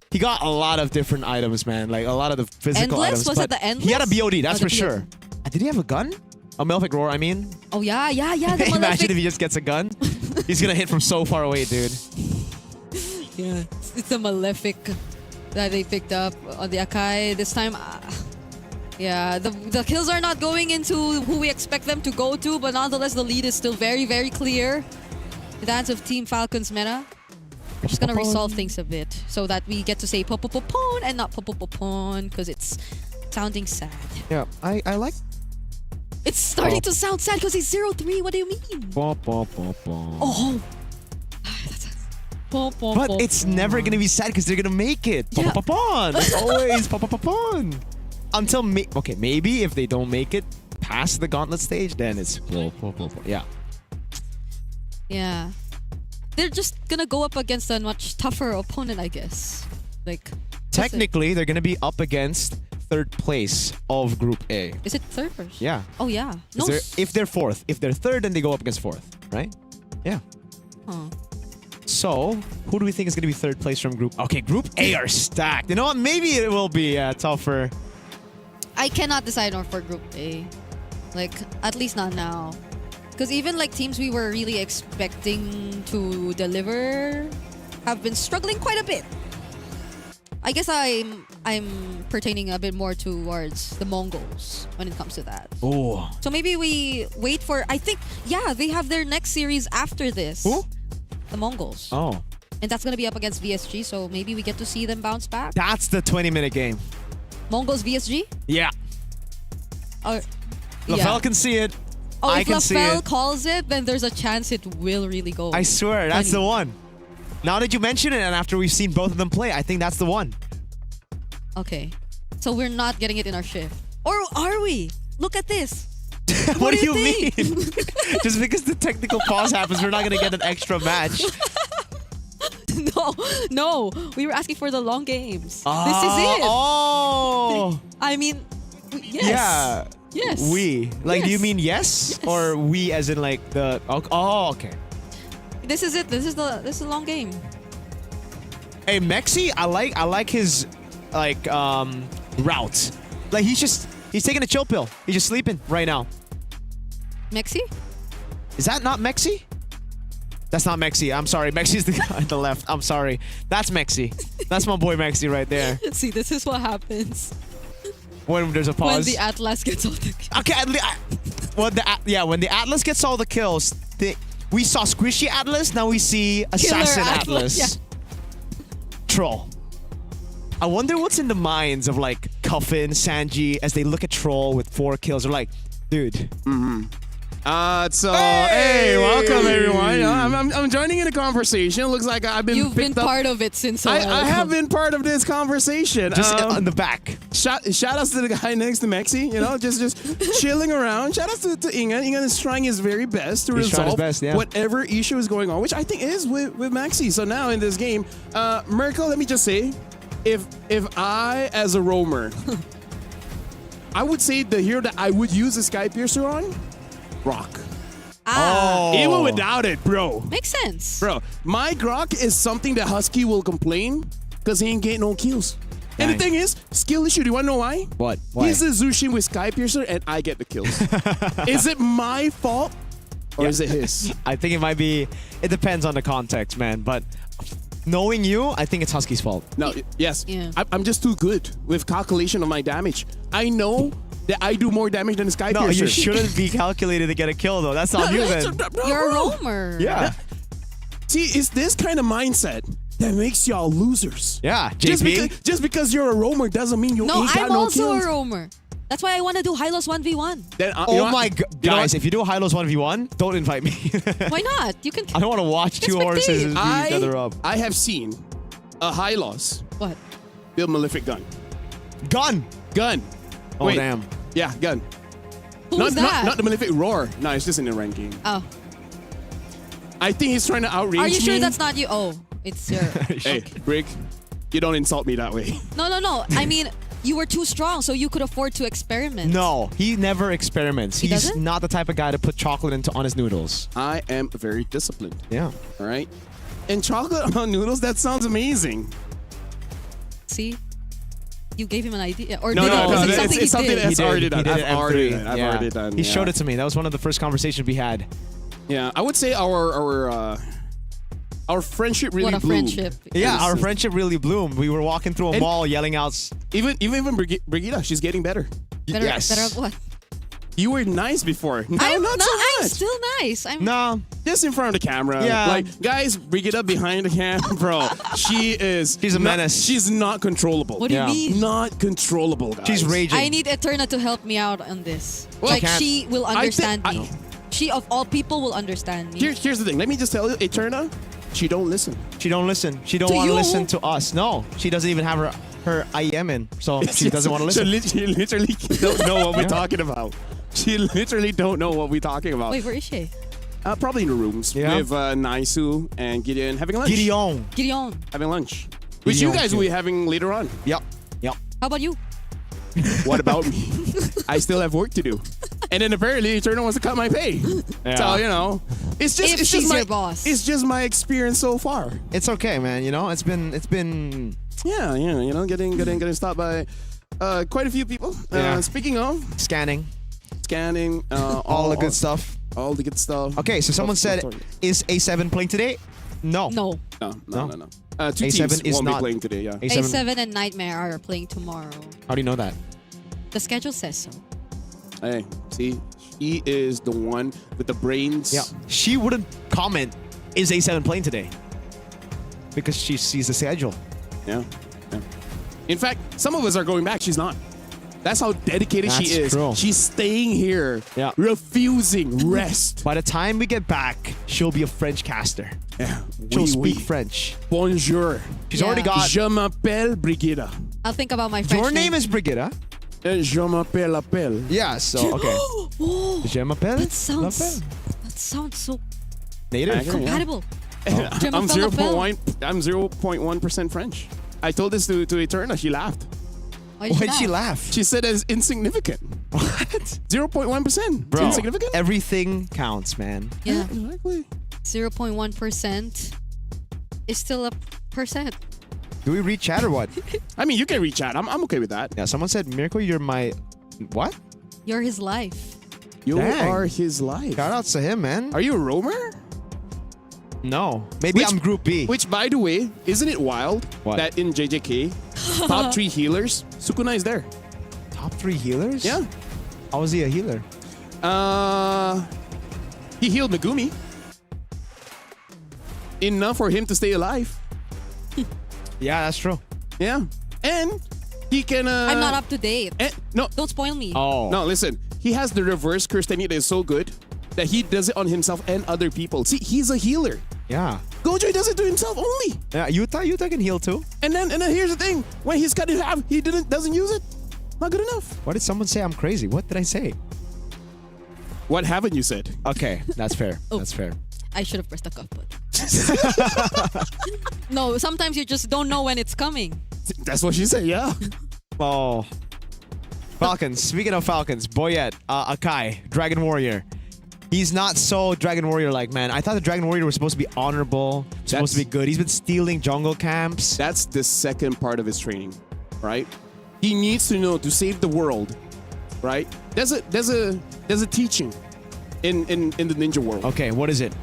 He got a lot of different items, man. Like a lot of the physical Endless? items. Was it the Endless? He had a BOD, that's Oh, for the sure. Did he have a gun? A Malefic Roar, I mean. Oh, yeah. The Imagine if he just gets a gun. He's gonna hit from so far away, dude. Yeah, it's a Malefic that they picked up on the Akai this time. Yeah, the kills are not going into who we expect them to go to, but nonetheless, the lead is still very, very clear. The hands of Team Falcons meta. We're just gonna resolve things a bit so that we get to say popopopon and not popopopon because it's sounding sad. Yeah, I like. It's starting to sound sad because he's 0-3. What do you mean? Oh. But it's never gonna be sad because they're gonna make it. Yeah. Popopopon. It's always popopopon. Until maybe if they don't make it past the gauntlet stage, then it's yeah. Yeah. They're just gonna go up against a much tougher opponent, I guess. Like Technically, they're gonna be up against third place of Group A. Is it third first? Yeah. Oh yeah. No. If they're fourth, if they're third, then they go up against fourth, right? Yeah. Huh. So, who do we think is gonna be third place from Group? Okay, Group A are stacked. You know what? Maybe it will be tougher. I cannot decide on for Group A. Like, at least not now. Because even like teams we were really expecting to deliver have been struggling quite a bit. I guess I'm pertaining a bit more towards the Mongols when it comes to that. Oh. So maybe we wait for, I think, yeah, they have their next series after this. Who? The Mongols. Oh. And that's going to be up against VSG, so maybe we get to see them bounce back. That's the 20-minute game. Mongols VSG? Yeah. LaFell can see it. Oh, I if can see LaFell it. calls it, then there's a chance it will really go. I swear, that's 20. the one. Now that you mention it, and after we've seen both of them play, I think that's the one. Okay. So we're not getting it in our shift. Or are we? Look at this. What do you think? mean? Just because the technical pause happens, we're not gonna get an extra match. No. We were asking for the long games. This is it. Oh. I mean, yes. Yeah. Yes. We. Like, do you Yes. mean yes? Or we as in like the... Oh, okay. This is it. This is a long game. Hey, Mexi, I like his like route. Like he's taking a chill pill. He's just sleeping right now. Mexi? Is that not Mexi? That's not Mexi. I'm sorry. Mexi's the guy on the left. I'm sorry. That's Mexi. That's my boy Mexi right there. See, this is what happens When there's a pause. when the Atlas gets all the kills. Okay, when the Atlas gets all the kills, we saw Squishy Atlas, now we see Assassin Atlas. Yeah. Troll. I wonder what's in the minds of like Cuffin, Sanji, as they look at Troll with 4 kills. They're like, dude. Hey, welcome everyone. I'm joining in the conversation. It looks like I've been You've been picked up. part of it since a while. I have been part of this conversation. Just in the back. Shout outs to the guy next to Mexi, just chilling around. Shout outs to Ingan. Ingan is trying his very best to He's trying his resolve best, yeah. whatever issue is going on, which I think is with Mexi. So now in this game, Merkel, let me just say, if I as a roamer, I would say the hero that I would use the Sky Piercer on, Rock. Even without it, bro. Makes sense. Bro, my Grok is something that Husky will complain because he ain't getting no kills. And the thing is, skill issue, do you want to know why? What? Why? He's a Zushin with Sky Piercer and I get the kills. Is it my fault or is it his? I think it might be, it depends on the context, man. But knowing you, I think it's Husky's fault. No, yes. Yeah. I'm just too good with calculation of my damage. I know that I do more damage than the Sky No, Piercer. you shouldn't be calculated to get a kill, though. That's on you, then. You're a roamer. Yeah. See, it's this kind of mindset that makes y'all losers. Yeah, JP. Just because you're a roamer doesn't mean you No, ain't got I'm no also kills. a roamer. That's why I want to do Hylos 1v1. Then, Oh my god. Guys, if you do Hylos 1v1, don't invite me. Why not? You can. I don't want to watch two Let's horses spectate. beat each other up. I have seen a high loss What? build Malefic gun. Gun! Gun. Oh, Wait. damn. Yeah, gun. Who's that? Not the Malefic Roar. No, it's just in the ranking. Oh. I think he's trying to outrange me. Are you sure that's not you? Oh, it's your. Hey, Brick, you don't insult me that way. No. I mean, you were too strong, so you could afford to experiment. No, he never experiments. He He's doesn't? not the type of guy to put chocolate on his noodles. I am very disciplined. Yeah. All right? And chocolate on noodles, that sounds amazing. See? You gave him an idea. Or No, did no, it, was no, it something it's something he did? that's already done. He did I've already done. I've Yeah. already done. He yeah. showed it to me. That was one of the first conversations we had. Yeah, I would say our friendship really What a bloomed. friendship. Yeah, Yes. our friendship really bloomed. We were walking through a And- mall yelling out. Even Brigitte, she's getting better. Better, Yes. better at what? You were nice before. Now, I'm not so I'm much. still nice. I'm No, Just in front of the camera. Yeah. Like, guys, Brigitte behind the camera, bro. She's a menace. She's not controllable. What do Yeah. you mean? Not controllable, guys. she's raging. I need Eterna to help me out on this. Well, like, can't- she will I understand think- me. She, of all people, will understand me. Here's the thing. Let me just tell you, Eterna, she don't listen. She don't listen. She don't To want to you? listen to us. No, she doesn't even have her IEM in, so she doesn't want to listen. She literally don't know what we're talking about. She literally don't know what we're talking about. Wait, where is she? Probably in the rooms Yeah. with Naisu and Gideon having lunch. Gideon. Gideon. Having lunch. Which Gideon you guys too. will be having later on. Yep. How about you? What about me? I still have work to do. And then apparently Eterna wants to cut my pay. Yeah. So, it's just If it's she's just my your boss. It's just my experience so far. It's okay, man. You know, it's been Yeah, getting stopped by quite a few people. Yeah. Speaking of scanning scanning, all the good stuff. All the good stuff. Okay, so someone said, Sorry. is A7 playing today? No. No. No. Two A7 teams is won't be not- playing today, yeah. A7. A7 and Nightmare are playing tomorrow. How do you know that? The schedule says so. Hey, see, she is the one with the brains. Yeah. She wouldn't comment, is A7 playing today? Because she sees the schedule. Yeah. In fact, some of us are going back. She's not. That's how dedicated she That's is. true. She's staying here, Yeah. refusing rest. By the time we get back, she'll be a French caster. Yeah. She'll Oui, speak oui. French. Bonjour. She's Yeah. already got... Je m'appelle Brigitte. I'll think about my French Your name is Brigitte. Je m'appelle appelle. Yeah, so, okay. Oh, Je m'appelle? that sounds so Native? Accurate, yeah. compatible. Je I'm m'appelle appelle. 0.1. I'm 0.1% French. I told this to Eterna. She laughed. Why'd she laugh? She said it's insignificant. What? 0.1%. Bro, It's insignificant. everything counts, man. Yeah, Exactly. 0.1% is still a percent. Do we read chat or what? I mean, you can reach out. I'm okay with that. Yeah, someone said, Miracle, you're my... What? You're his life. You Dang. are his life. Shout outs to him, man. Are you a roamer? No. Maybe I'm Group B. Which, by the way, isn't it wild What? that in JJK, top 3 healers, Sukuna is there? Top 3 healers? Yeah. How is he a healer? He healed Megumi. Enough for him to stay alive. Yeah, that's true. Yeah. And he can... I'm not up to date. No. Don't spoil me. Oh. No, listen. He has the reverse curse technique that is so good that he does it on himself and other people. See, he's a healer. Yeah. Gojo does it to himself only. Yeah, Yuta can heal too. And then here's the thing. When he's cut in half, he doesn't use it. Not good enough. Why did someone say I'm crazy? What did I say? What haven't you said? Okay, that's fair. Oh. That's fair. I should have pressed the cuff button. No, sometimes you just don't know when it's coming. That's what she said, yeah. Oh. Falcons. Speaking of Falcons, Boyette, Akai, Dragon Warrior. He's not so Dragon Warrior-like, man. I thought the Dragon Warrior was supposed to be honorable, supposed to be good. He's been stealing jungle camps. That's the second part of his training, right? He needs to know to save the world, right? There's a teaching in the ninja world. Okay, what is it?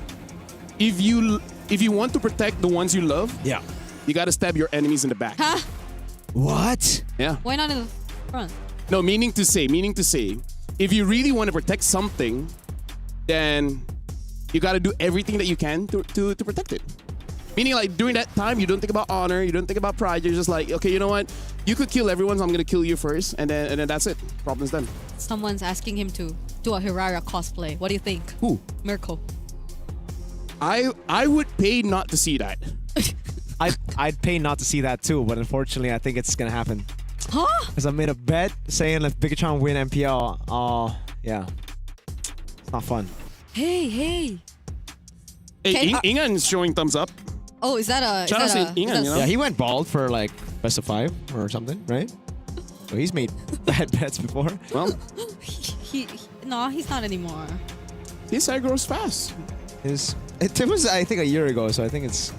If you want to protect the ones you love, Yeah. you gotta stab your enemies in the back. Huh? What? Yeah. Why not in the front? No, meaning to say, if you really want to protect something, then you gotta do everything that you can to protect it. Meaning, like, during that time, you don't think about honor, you don't think about pride. You're just like, okay, you know what? You could kill everyone, so I'm gonna kill you first, and then that's it. Problem's done. Someone's asking him to do a Hirara cosplay. What do you think? Who? Mirko. I would pay not to see that. I'd pay not to see that too, but unfortunately, I think it's gonna happen. Huh? Because I made a bet saying if Bigachon win MPL, yeah, it's not fun. Hey. Hey, Okay, Ingan is showing thumbs up. Oh, is that a... Shout out to Ingan, you know? Yeah, he went bald for like best of 5 or something, right? So he's made bad bets before. Well, No, he's not anymore. his hair grows fast. It was, I think, a year ago, so I think it's...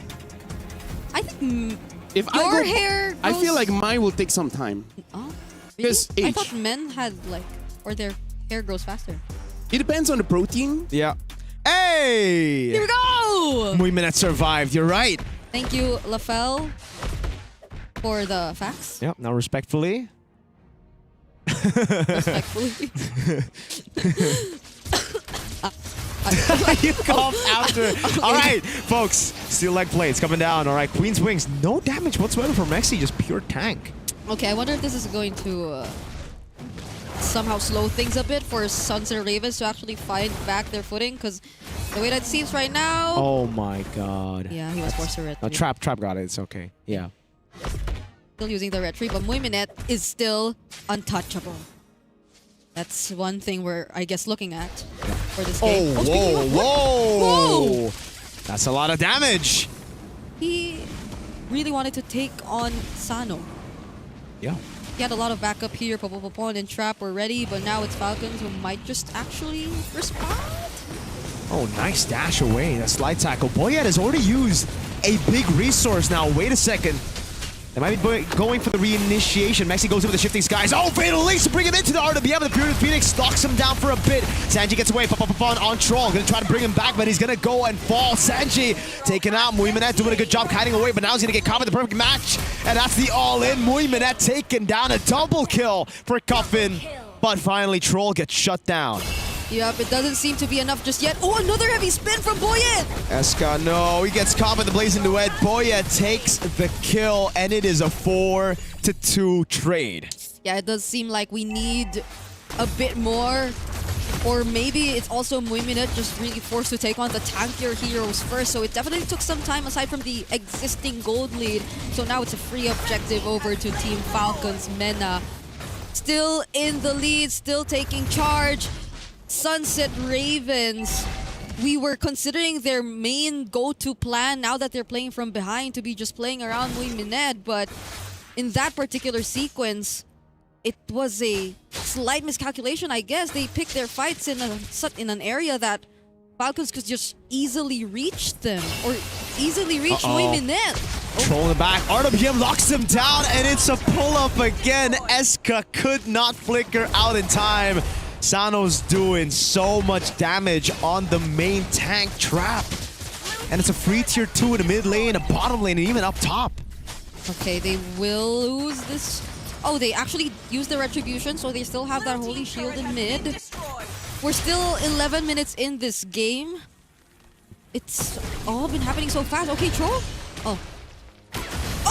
I think If your hair I feel grows- like mine will take some time. Oh, Because really? I age. thought men had like, or their hair grows faster. It depends on the protein. Yeah. Hey! Here we go! Muy Minute survived, you're right. Thank you, LaFell, for the facts. Yep, now respectfully. Respectfully. You coughed after. All right, folks. Steel leg plates coming down. All right, Queen's Wings. No damage whatsoever from MSC, just pure tank. Okay, I wonder if this is going to somehow slow things a bit for Suns and Ravens to actually find back their footing, because the way that it seems right now... Oh my god. Yeah, he was forced to retreat. No, Trap got it. It's okay. Yeah. Still using the retreat, but Muy Minute is still untouchable. That's one thing we're, I guess, looking at for this game. Oh, speaking whoa, of- whoa. That's a lot of damage. He really wanted to take on Sano. Yeah. He had a lot of backup here. Popopopon and Trap were ready, but now it's Falcons who might just actually respond. Oh, nice dash away. That slide tackle. Boyette has already used a big resource now. Wait a second. They might be going for the reinitiation. Mexi goes in with the shifting skies. Oh, fatal leaps to bring him into the RWM. The Puritan Phoenix stalks him down for a bit. Sanji gets away. Popopopon on Troll. Gonna try to bring him back, but he's gonna go and fall. Sanji taken out. Muy Minute doing a good job hiding away, but now he's gonna get caught with the perfect match. And that's the all-in. Muy Minute taken down. A double kill for Cuffin. But finally, Troll gets shut down. Yep, it doesn't seem to be enough just yet. Oh, another heavy spin from Boyette! Eska, no, he gets caught by the Blazing Duet. Boyette takes the kill, and it is a 4-2 trade. Yeah, it does seem like we need a bit more. Or maybe it's also Muy Minute just really forced to take on the tankier heroes first. So it definitely took some time aside from the existing gold lead. So now it's a free objective over to Team Falcons. Mena still in the lead, still taking charge. Sunset Ravens, we were considering their main go-to plan now that they're playing from behind to be just playing around Muy Mined, but in that particular sequence, it was a slight miscalculation, I guess. They picked their fights in an area that Falcons could just easily reach them, or easily reach Muy Mined. Troll in the back. RWM locks him down, and it's a pull-up again. Eska could not flicker out in time. Sano's doing so much damage on the main tank trap. And it's a free tier 2 in the mid lane, a bottom lane, and even up top. Okay, they will lose this. Oh, they actually used the retribution, so they still have that holy shield in mid. We're still 11 minutes in this game. It's all been happening so fast. Okay, Troll.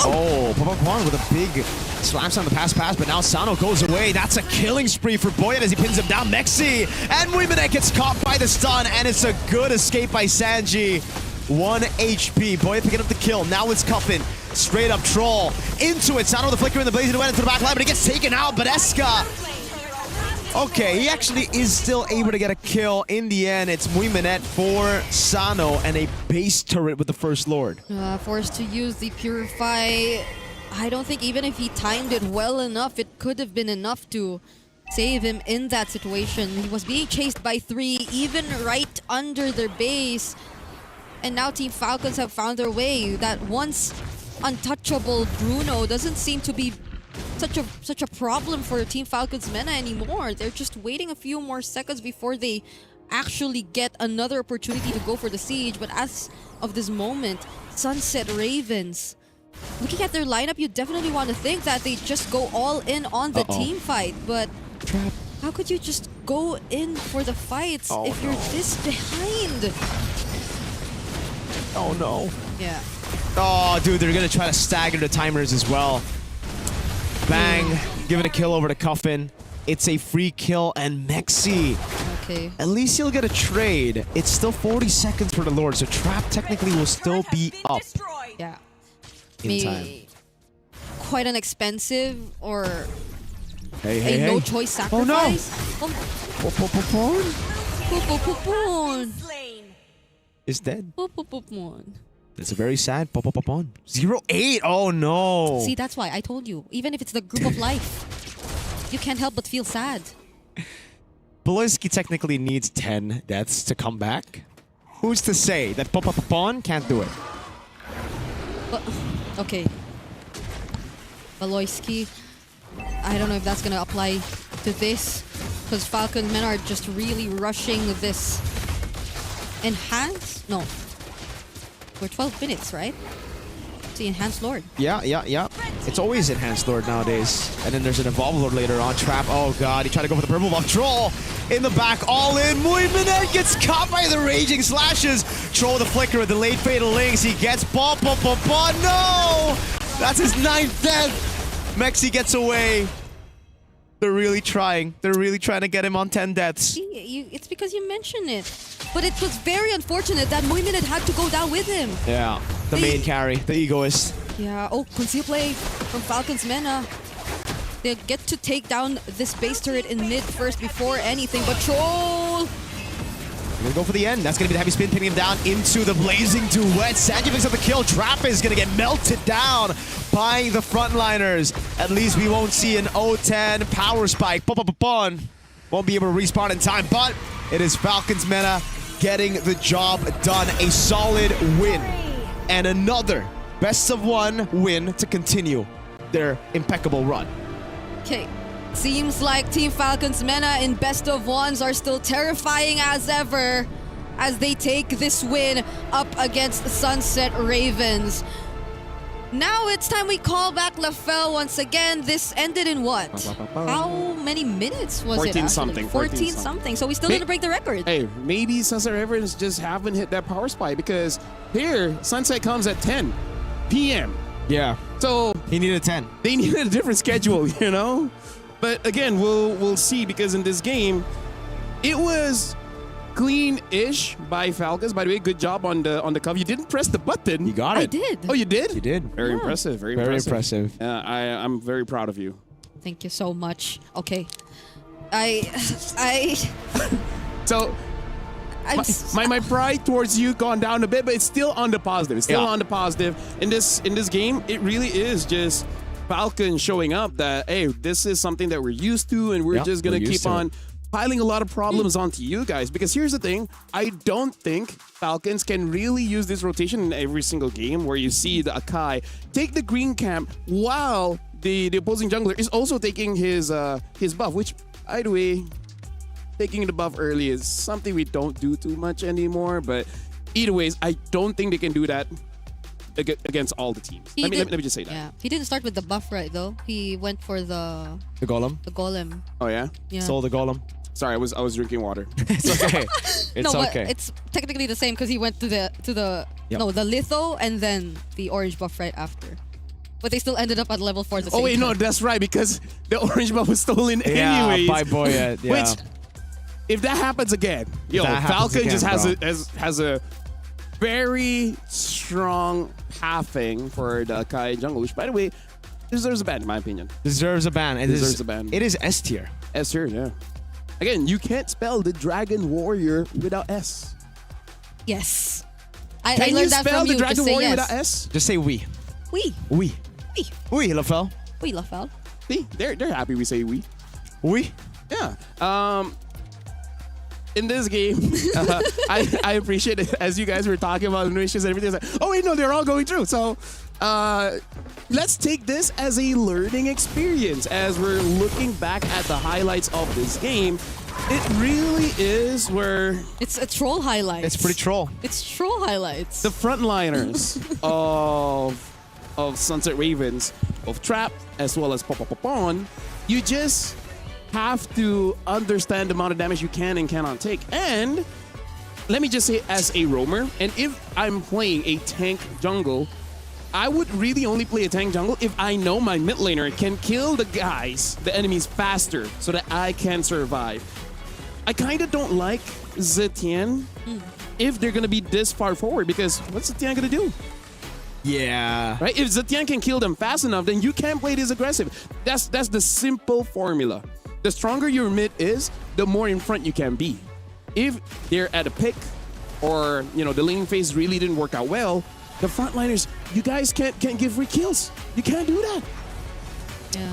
Oh, Papa with a big slaps on the pass, but now Sano goes away. That's a killing spree for Boyan as he pins him down. Mexi and Muy Mined gets caught by the stun, and it's a good escape by Sanji. 1 HP. Boyan picking up the kill. Now it's Cuffin. Straight up Troll into it. Sano with the flicker in the blaze and went into the back line, but he gets taken out. But Eska. Okay, he actually is still able to get a kill. In the end, it's Muy Mined for Sano and a base turret with the First Lord. Forced to use the Purify. I don't think even if he timed it well enough, it could have been enough to save him in that situation. He was being chased by 3, even right under their base. And now Team Falcons have found their way. That once untouchable Bruno doesn't seem to be such a problem for Team Falcons Mena anymore. They're just waiting a few more seconds before they actually get another opportunity to go for the siege. But as of this moment, Sunset Ravens, looking at their lineup, you definitely want to think that they just go all in on the team fight. But how could you just go in for the fights if you're this behind? Oh no. Yeah. Oh, dude, they're gonna try to stagger the timers as well. Bang, giving a kill over to Cuffin. It's a free kill, and Mexi. Okay. At least he'll get a trade. It's still 40 seconds for the Lord, so Trap technically will still be up. Yeah. In time. Quite an expensive or Hey. no-choice sacrifice. Is dead. Oh, It's a very sad Popopopon. 0-8. Oh no. See, that's why I told you. Even if it's the group of life, you can't help but feel sad. Beloyski technically needs 10 deaths to come back. Who's to say that Popopopon can't do it? Okay. Beloyski, I don't know if that's going to apply to this, because Falcon men are just really rushing this enhance. No. We're 12 minutes, right? It's the Enhanced Lord. Yeah. It's always Enhanced Lord nowadays. And then there's an Evolved Lord later on. Trap. Oh god, he tried to go for the purple buff. Troll in the back, all in. Muy Mined gets caught by the Raging Slashes. Troll with the flicker with the late Fatal Links. He gets no! That's his 9th death. Mexi gets away. They're really trying. They're really trying to get him on 10 deaths. It's because you mentioned it. But it was very unfortunate that Muy Mined had to go down with him. Yeah, the main carry, the egoist. Yeah, conceal play from Falcons Mena. They get to take down this base turret in mid first before anything, but Troll! We're gonna go for the end. That's gonna be the heavy spin, pinning him down into the blazing duet. Sanji picks up the kill. Trap is gonna get melted down by the frontliners. At least we won't see an O10 power spike. Won't be able to respawn in time, but it is Falcons Mena getting the job done. A solid win. And another best of 1 win to continue their impeccable run. Okay. Seems like Team Falcons Mena in best of 1s are still terrifying as ever as they take this win up against the Sunset Ravens. Now it's time we call back Lafell once again. This ended in what? How many minutes was it? 14 something. 14 something. So we still need to break the record. Hey, maybe Sunset Ravens just haven't hit that power spike, because here Sunset comes at 10 p.m. Yeah. So he needed 10. They needed a different schedule, you know? But again, we'll see, because in this game, it was clean-ish by Falcons. By the way, good job on the cover. You didn't press the button. You got it. I did. Oh, you did? You did. Very impressive. Very impressive. I'm very proud of you. Thank you so much. Okay. So I'm my pride towards you gone down a bit, but it's still on the positive. It's still on the positive. In this game, it really is just Falcon showing up that, hey, this is something that we're used to, and we're just gonna keep on piling a lot of problems onto you guys. Because here's the thing, I don't think Falcons can really use this rotation in every single game where you see the Akai take the green camp while the opposing jungler is also taking his buff, which, by the way, taking the buff early is something we don't do too much anymore. But either ways, I don't think they can do that against all the teams. Let me just say that. Yeah, he didn't start with the buff right though. He went for the golem. The golem. Oh yeah. Yeah. Stole the golem. Sorry, I was drinking water. It's okay. It's no, okay. but it's technically the same because he went to the the litho and then the orange buff right after. But they still ended up at level 4 the same Oh wait, no, time. that's right, because the orange buff was stolen anyways. by Boyet. Yeah. Which, if that happens again, Falcon just has a very strong pathing for the Akai jungle, which, by the way, deserves a ban in my opinion. Deserves a ban. Deserves a ban. It is S tier. S tier, yeah. Again, you can't spell the Dragon Warrior without S. Yes. Can I you learned that spell from the you. Dragon Just say Warrior yes. without S? Just say we. We. We. We, Lafel. We, Lafel. See, they're happy we say we. We. Yeah. In this game, I appreciate it as you guys were talking about innovations and everything. It's like, oh wait, no, they're all going through. So let's take this as a learning experience as we're looking back at the highlights of this game. It really is where It's a troll highlight. It's pretty troll. It's troll highlights. the frontliners of Sunset Ravens, of Trap as well as Popopopon, you just have to understand the amount of damage you can and cannot take. And let me just say, as a roamer, and if I'm playing a tank jungle, I would really only play a tank jungle if I know my mid laner can kill the enemies faster, so that I can survive. I kind of don't like Zetian if they're going to be this far forward, because what's Zetian going to do? Yeah. Right? If Zetian can kill them fast enough, then you can't play this aggressive. That's the simple formula. The stronger your mid is, the more in front you can be. If they're at a pick, or the laning phase really didn't work out well, the frontliners, you guys can't give free kills. You can't do that. Yeah.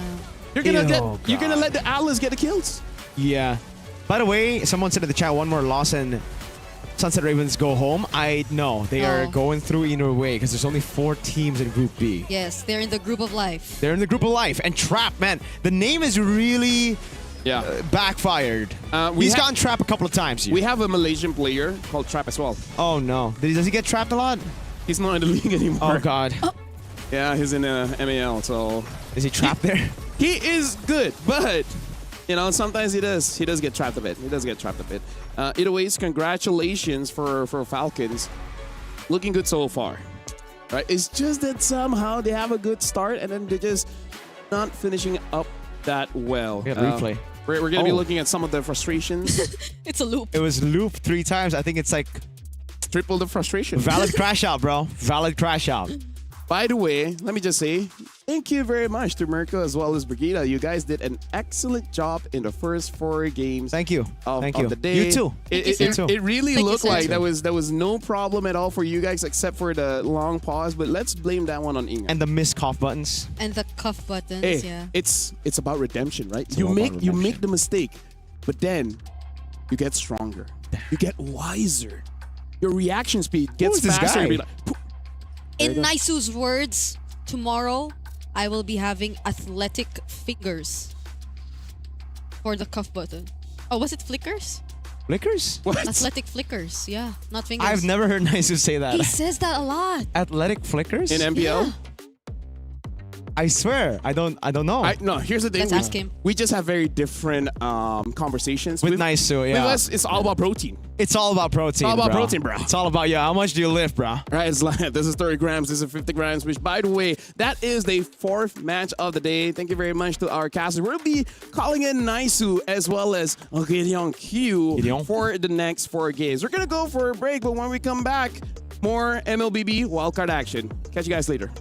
You're gonna let the Atlas get the kills. Yeah. By the way, someone said in the chat, one more loss and Sunset Ravens go home. I know they are going through either way because there's only 4 teams in Group B. Yes, they're in the group of life. They're in the group of life. And Trap, man, the name is really backfired. He's gotten Trap a couple of times here. We have a Malaysian player called Trap as well. Oh no. Does he get trapped a lot? He's not in the league anymore. Oh god. Yeah, he's in MAL, so... Is he trapped there? He is good, but... sometimes he does get trapped a bit. He does get trapped a bit. Either ways, congratulations for Falcons. Looking good so far. Right? It's just that somehow they have a good start and then they're just not finishing up that well. We got replay. We're going to be looking at some of the frustrations. It's a loop. It was looped 3 times. I think it's like triple the frustration. Valid crash out, bro. Valid crash out. By the way, let me just say, thank you very much to Mirko as well as Brigida. You guys did an excellent job in the first 4 games. Thank you. Of you. the day. You too. It really Thank looked you, like sir. there was no problem at all for you guys except for the long pause. But let's blame that one on Inga. And the missed cough buttons. And the cuff buttons, Hey, yeah. it's about redemption, right? all about You redemption. make the mistake, but then you get stronger. You get wiser. Your reaction speed gets is this faster. guy? You'll be like, "Poof." In Naisu's words, tomorrow I will be having athletic fingers for the cuff button. Oh, was it flickers? Flickers? What? Athletic flickers, yeah, not fingers. I've never heard Nisu say that. He says that a lot. Athletic flickers? In MPL? Yeah. I swear, I don't know. No, here's the thing. Let's ask him. We just have very different conversations. With Nisu, yeah. With us, it's all about protein. It's all about protein. It's all about bro. protein, bro. It's all about how much do you lift, bro? Right, it's like, this is 30 grams, this is 50 grams, which, by the way, that is the 4th match of the day. Thank you very much to our casters. We'll be calling in Naisu as well as Gideon Q for the next 4 games. We're going to go for a break, but when we come back, more MLBB wildcard action. Catch you guys later.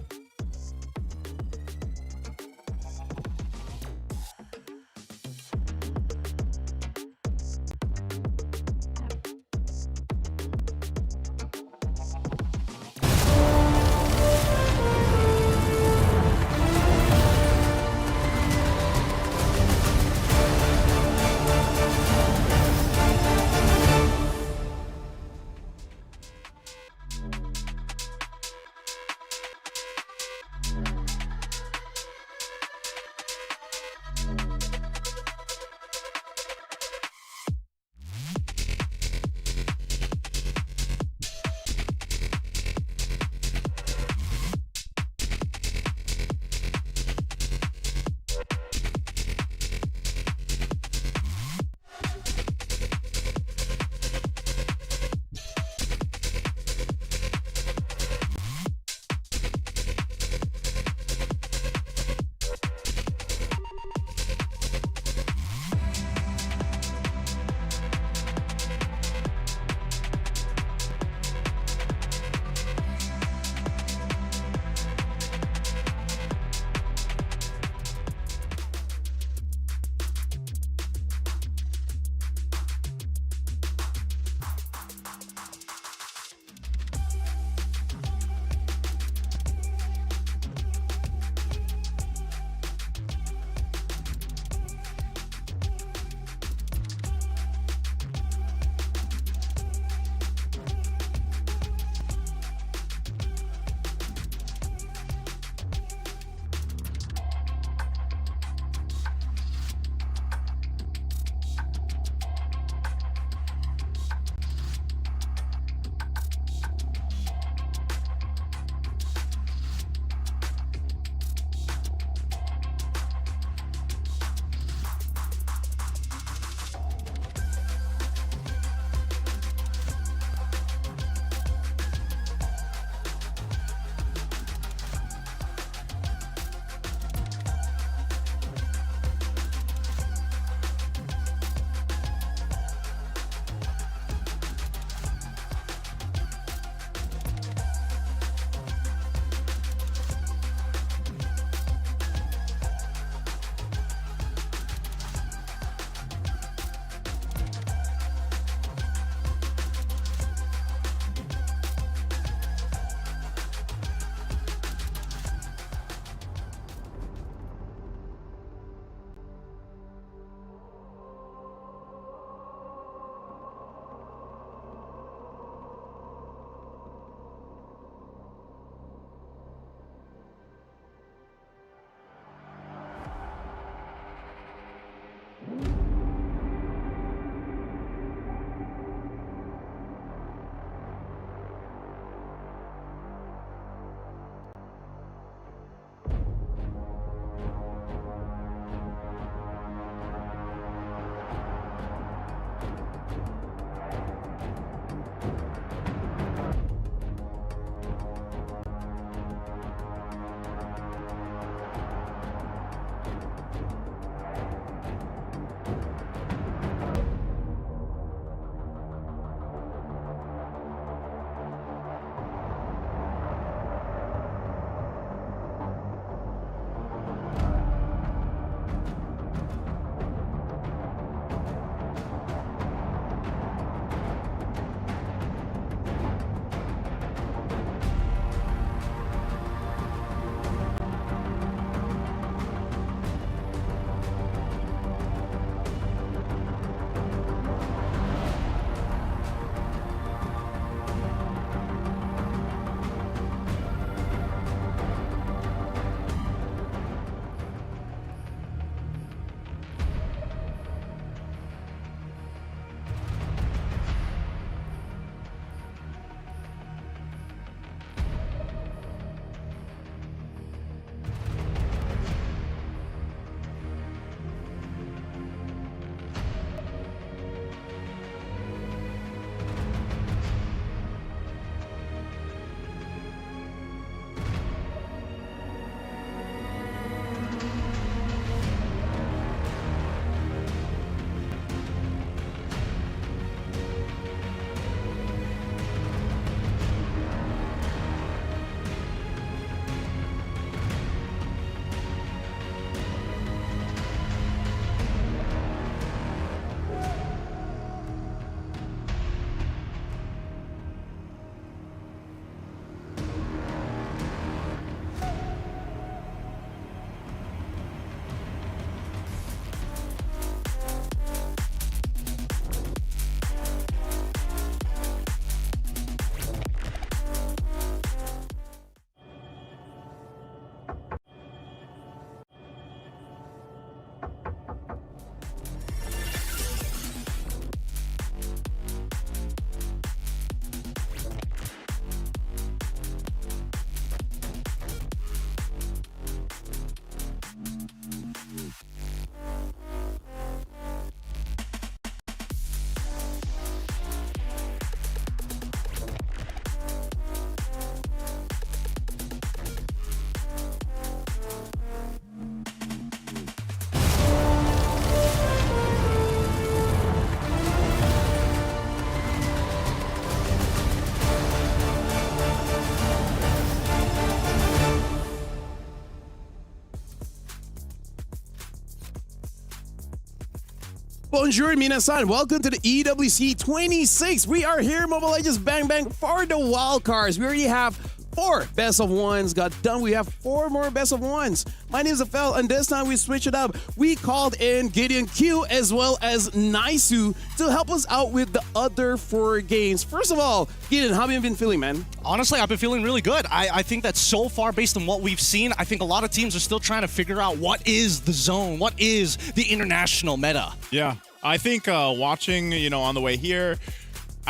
Bonjour, minasan. Welcome to the EWC 26. We are here, Mobile Legends Bang Bang, for the wild cards. We already have 4 best of ones got done. We have 4 more best of ones. My name is Afel, and this time we switched it up. We called in Gideon Q as well as Naisu to help us out with the other 4 games. First of all, Gideon, how have you been feeling, man? Honestly, I've been feeling really good. I think that so far, based on what we've seen, I think a lot of teams are still trying to figure out what is the zone, what is the international meta. Yeah, I think watching, on the way here,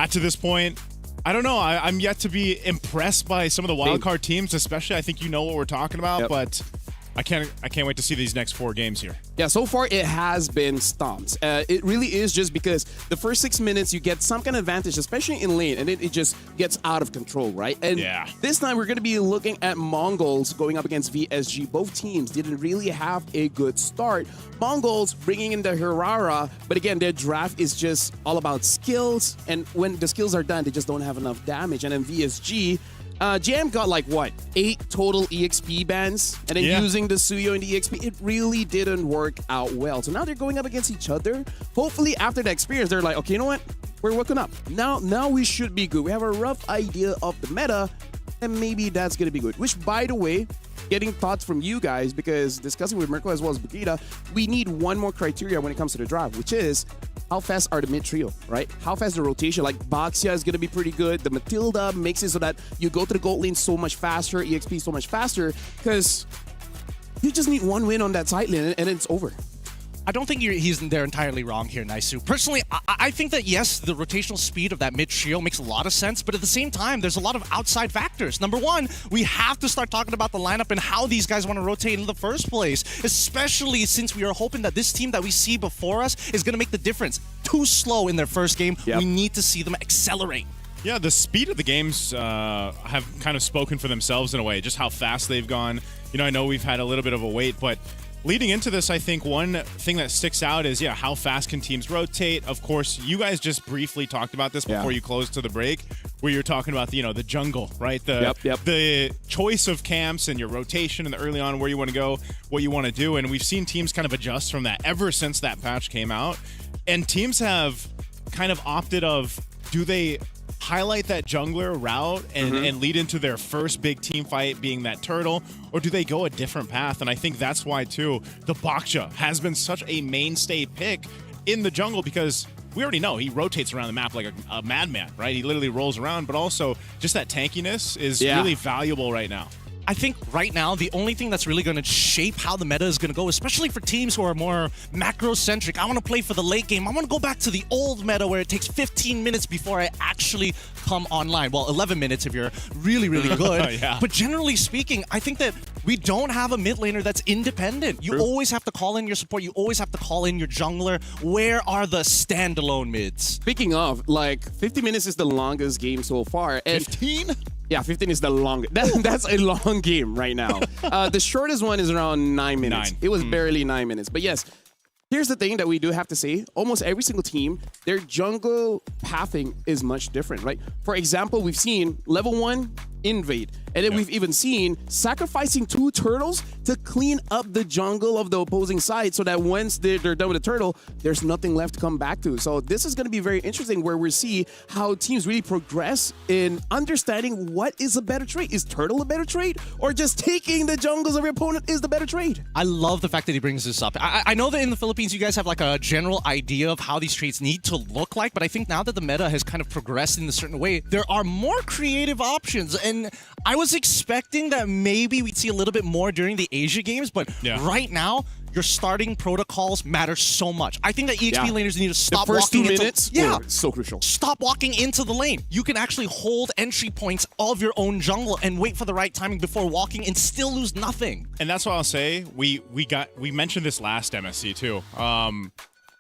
to this point, I don't know. I'm yet to be impressed by some of the wildcard teams, especially. I think you know what we're talking about, but I can't wait to see these next 4 games here. Yeah, so far it has been stomped. It really is just because the first 6 minutes you get some kind of advantage, especially in lane, and then it just gets out of control, right? And this time we're going to be looking at Mongols going up against VSG. Both teams didn't really have a good start. Mongols bringing in the Hirara, but again, their draft is just all about skills, and when the skills are done, they just don't have enough damage. And then VSG, JM got like what, 8 total EXP bans, and then using the Suyo and the EXP, it really didn't work out well. So now they're going up against each other. Hopefully after the experience, they're like, okay, you know what? We're working up. Now we should be good. We have a rough idea of the meta, and maybe that's gonna be good. Which, by the way, getting thoughts from you guys, because discussing with Mirko as well as Bukita, we need one more criteria when it comes to the drive, which is how fast are the mid trio, right? How fast the rotation? Like Baxia is gonna be pretty good. The Matilda makes it so that you go to the gold lane so much faster, EXP so much faster, because you just need one win on that side lane and it's over. I don't think he's there entirely wrong here, Naisu. Personally, I think that, yes, the rotational speed of that mid-trio makes a lot of sense, but at the same time, there's a lot of outside factors. Number one, we have to start talking about the lineup and how these guys want to rotate in the first place, especially since we are hoping that this team that we see before us is going to make the difference. Too slow in their first game. We need to see them accelerate. Yeah, the speed of the games have kind of spoken for themselves in a way, just how fast they've gone. I know we've had a little bit of a wait, but leading into this, I think one thing that sticks out is, how fast can teams rotate? Of course, you guys just briefly talked about this before you closed to the break, where you're talking about, the jungle, right? The choice of camps and your rotation and the early on where you want to go, what you want to do. And we've seen teams kind of adjust from that ever since that patch came out. And teams have kind of opted of, do they highlight that jungler route and lead into their first big team fight being that turtle, or do they go a different path? And I think that's why, too, the Baksha has been such a mainstay pick in the jungle, because we already know he rotates around the map like a madman, right? He literally rolls around, but also just that tankiness is really valuable right now. I think right now, the only thing that's really going to shape how the meta is going to go, especially for teams who are more macro-centric, I want to play for the late game. I want to go back to the old meta where it takes 15 minutes before I actually come online. Well, 11 minutes if you're really, really good. But generally speaking, I think that we don't have a mid laner that's independent. You always have to call in your support. You always have to call in your jungler. Where are the standalone mids? Speaking of, 50 minutes is the longest game so far. And 15? Yeah, 15 is the longest. That's a long game right now. The shortest one is around 9 minutes. It was barely 9 minutes. But yes, here's the thing that we do have to say. Almost every single team, their jungle pathing is much different, right? For example, we've seen level 1 invade. And then we've even seen sacrificing 2 turtles to clean up the jungle of the opposing side so that once they're done with the turtle, there's nothing left to come back to. So this is going to be very interesting, where we see how teams really progress in understanding what is a better trade. Is turtle a better trade? Or just taking the jungles of your opponent is the better trade? I love the fact that he brings this up. I know that in the Philippines, you guys have like a general idea of how these trades need to look like, but I think now that the meta has kind of progressed in a certain way, there are more creative options. And I was expecting that maybe we'd see a little bit more during the Asia games, but right now, your starting protocols matter so much. I think that EXP laners need to stop walking into... The first 2 minutes so crucial. Stop walking into the lane. You can actually hold entry points of your own jungle and wait for the right timing before walking and still lose nothing. And that's why I'll say, we mentioned this last MSC too.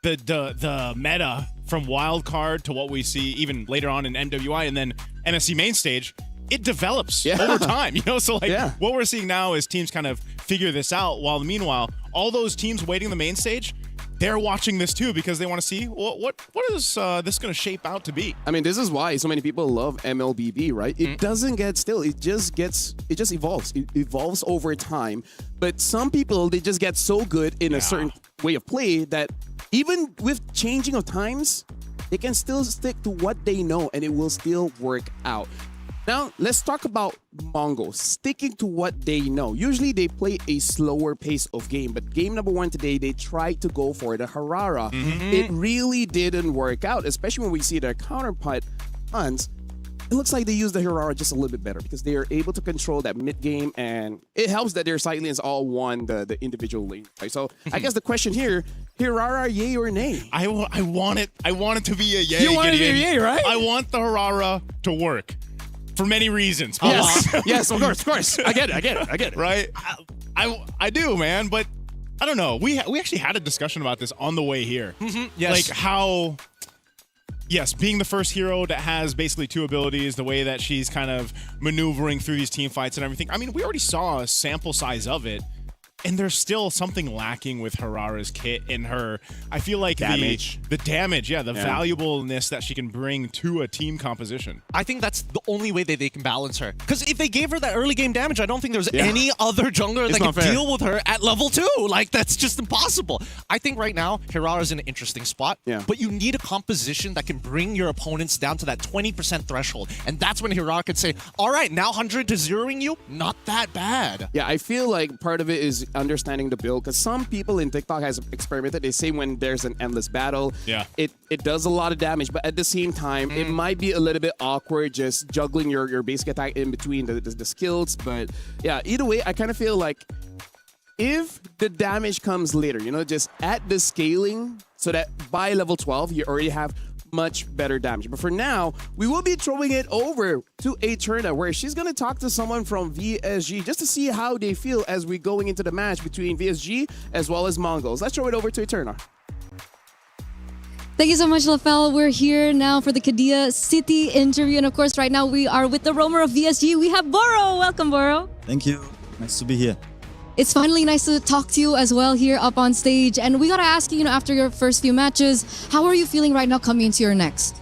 The meta from wildcard to what we see even later on in MWI and then MSC main stage, it develops over time, So what we're seeing now is teams kind of figure this out, while meanwhile, all those teams waiting the main stage, they're watching this too because they want to see what is this going to shape out to be. I mean, this is why so many people love MLBB, right? It doesn't get still. It just evolves. It evolves over time. But some people, they just get so good in a certain way of play that even with changing of times, they can still stick to what they know and it will still work out. Now, let's talk about Mongols sticking to what they know. Usually, they play a slower pace of game, but game number 1 today, they tried to go for the Harara. It really didn't work out, especially when we see their counterpart, Hans. It looks like they use the Hirara just a little bit better because they are able to control that mid game, and it helps that their side lanes all won the individual lane. Right? So I guess the question here, Hirara, yay or nay? I want it to be a yay. You want it to be a yay, right? I want the Harara to work for many reasons. Yes, yes, of course. I get it. Right? I do, man, but I don't know. We actually had a discussion about this on the way here. Yes. Like how... Yes, being the first hero that has basically 2 abilities, the way that she's kind of maneuvering through these team fights and everything. I mean, we already saw a sample size of it, and there's still something lacking with Harara's kit in her. I feel like damage. the damage, the valuableness that she can bring to a team composition. I think that's the only way that they can balance her. Because if they gave her that early game damage, I don't think there's any other jungler that can deal with her at level 2. Like, that's just impossible. I think right now, Hirara's in an interesting spot. But you need a composition that can bring your opponents down to that 20% threshold. And that's when Hirara could say, all right, now 100 to 0ing you, not that bad. Yeah, I feel like part of it is understanding the build, because some people in TikTok has experimented. They say when there's an endless battle, it does a lot of damage, but at the same time, it might be a little bit awkward just juggling your basic attack in between the skills. But yeah, either way, I kind of feel like if the damage comes later, just at the scaling, so that by level 12, you already have much better damage. But for now, we will be throwing it over to Eterna, where she's going to talk to someone from VSG just to see how they feel as we going into the match between VSG as well as Mongols. Let's throw it over to Eterna. Thank you so much, Lafel. We're here now for the Kadia City interview. And of course, right now we are with the roamer of VSG. We have Boro. Welcome, Boro. Thank you. Nice to be here. It's finally nice to talk to you as well here up on stage. And we got to ask you, after your first few matches, how are you feeling right now coming into your next?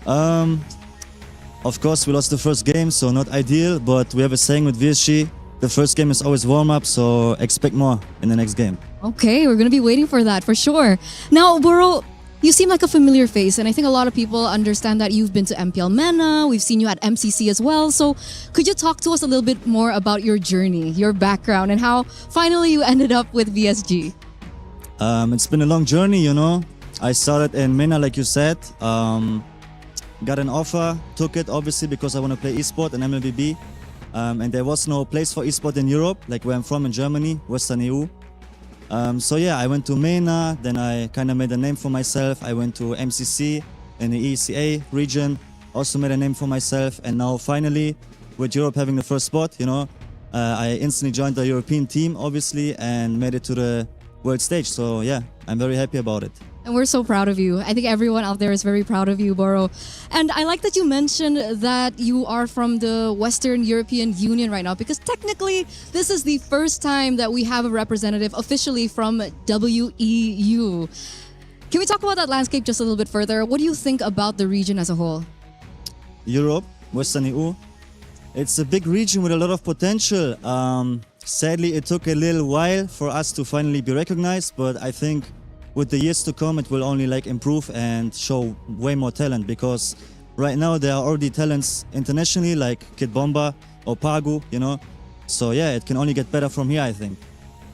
Of course, we lost the first game, so not ideal. But we have a saying with VSG, the first game is always warm-up, so expect more in the next game. Okay, we're going to be waiting for that for sure. Now, Boro, you seem like a familiar face, and I think a lot of people understand that you've been to MPL MENA, we've seen you at MCC as well. So could you talk to us a little bit more about your journey, your background, and how finally you ended up with VSG? It's been a long journey, I started in MENA, like you said. Got an offer, took it obviously because I want to play eSport and MLBB. And there was no place for eSport in Europe, like where I'm from in Germany, Western EU. So yeah, I went to MENA, then I kind of made a name for myself. I went to MCC in the ECA region, also made a name for myself. And now finally, with Europe having the first spot, I instantly joined the European team, obviously, and made it to the world stage. So yeah, I'm very happy about it. And we're so proud of you. I think everyone out there is very proud of you, Boro. And I like that you mentioned that you are from the Western European Union right now, because technically this is the first time that we have a representative officially from WEU. Can we talk about that landscape just a little bit further? What do you think about the region as a whole? Europe, Western EU, it's a big region with a lot of potential. Sadly, it took a little while for us to finally be recognized, but I think with the years to come, it will only improve and show way more talent, because right now there are already talents internationally like Kid Bomba or Pagu, So yeah, it can only get better from here, I think.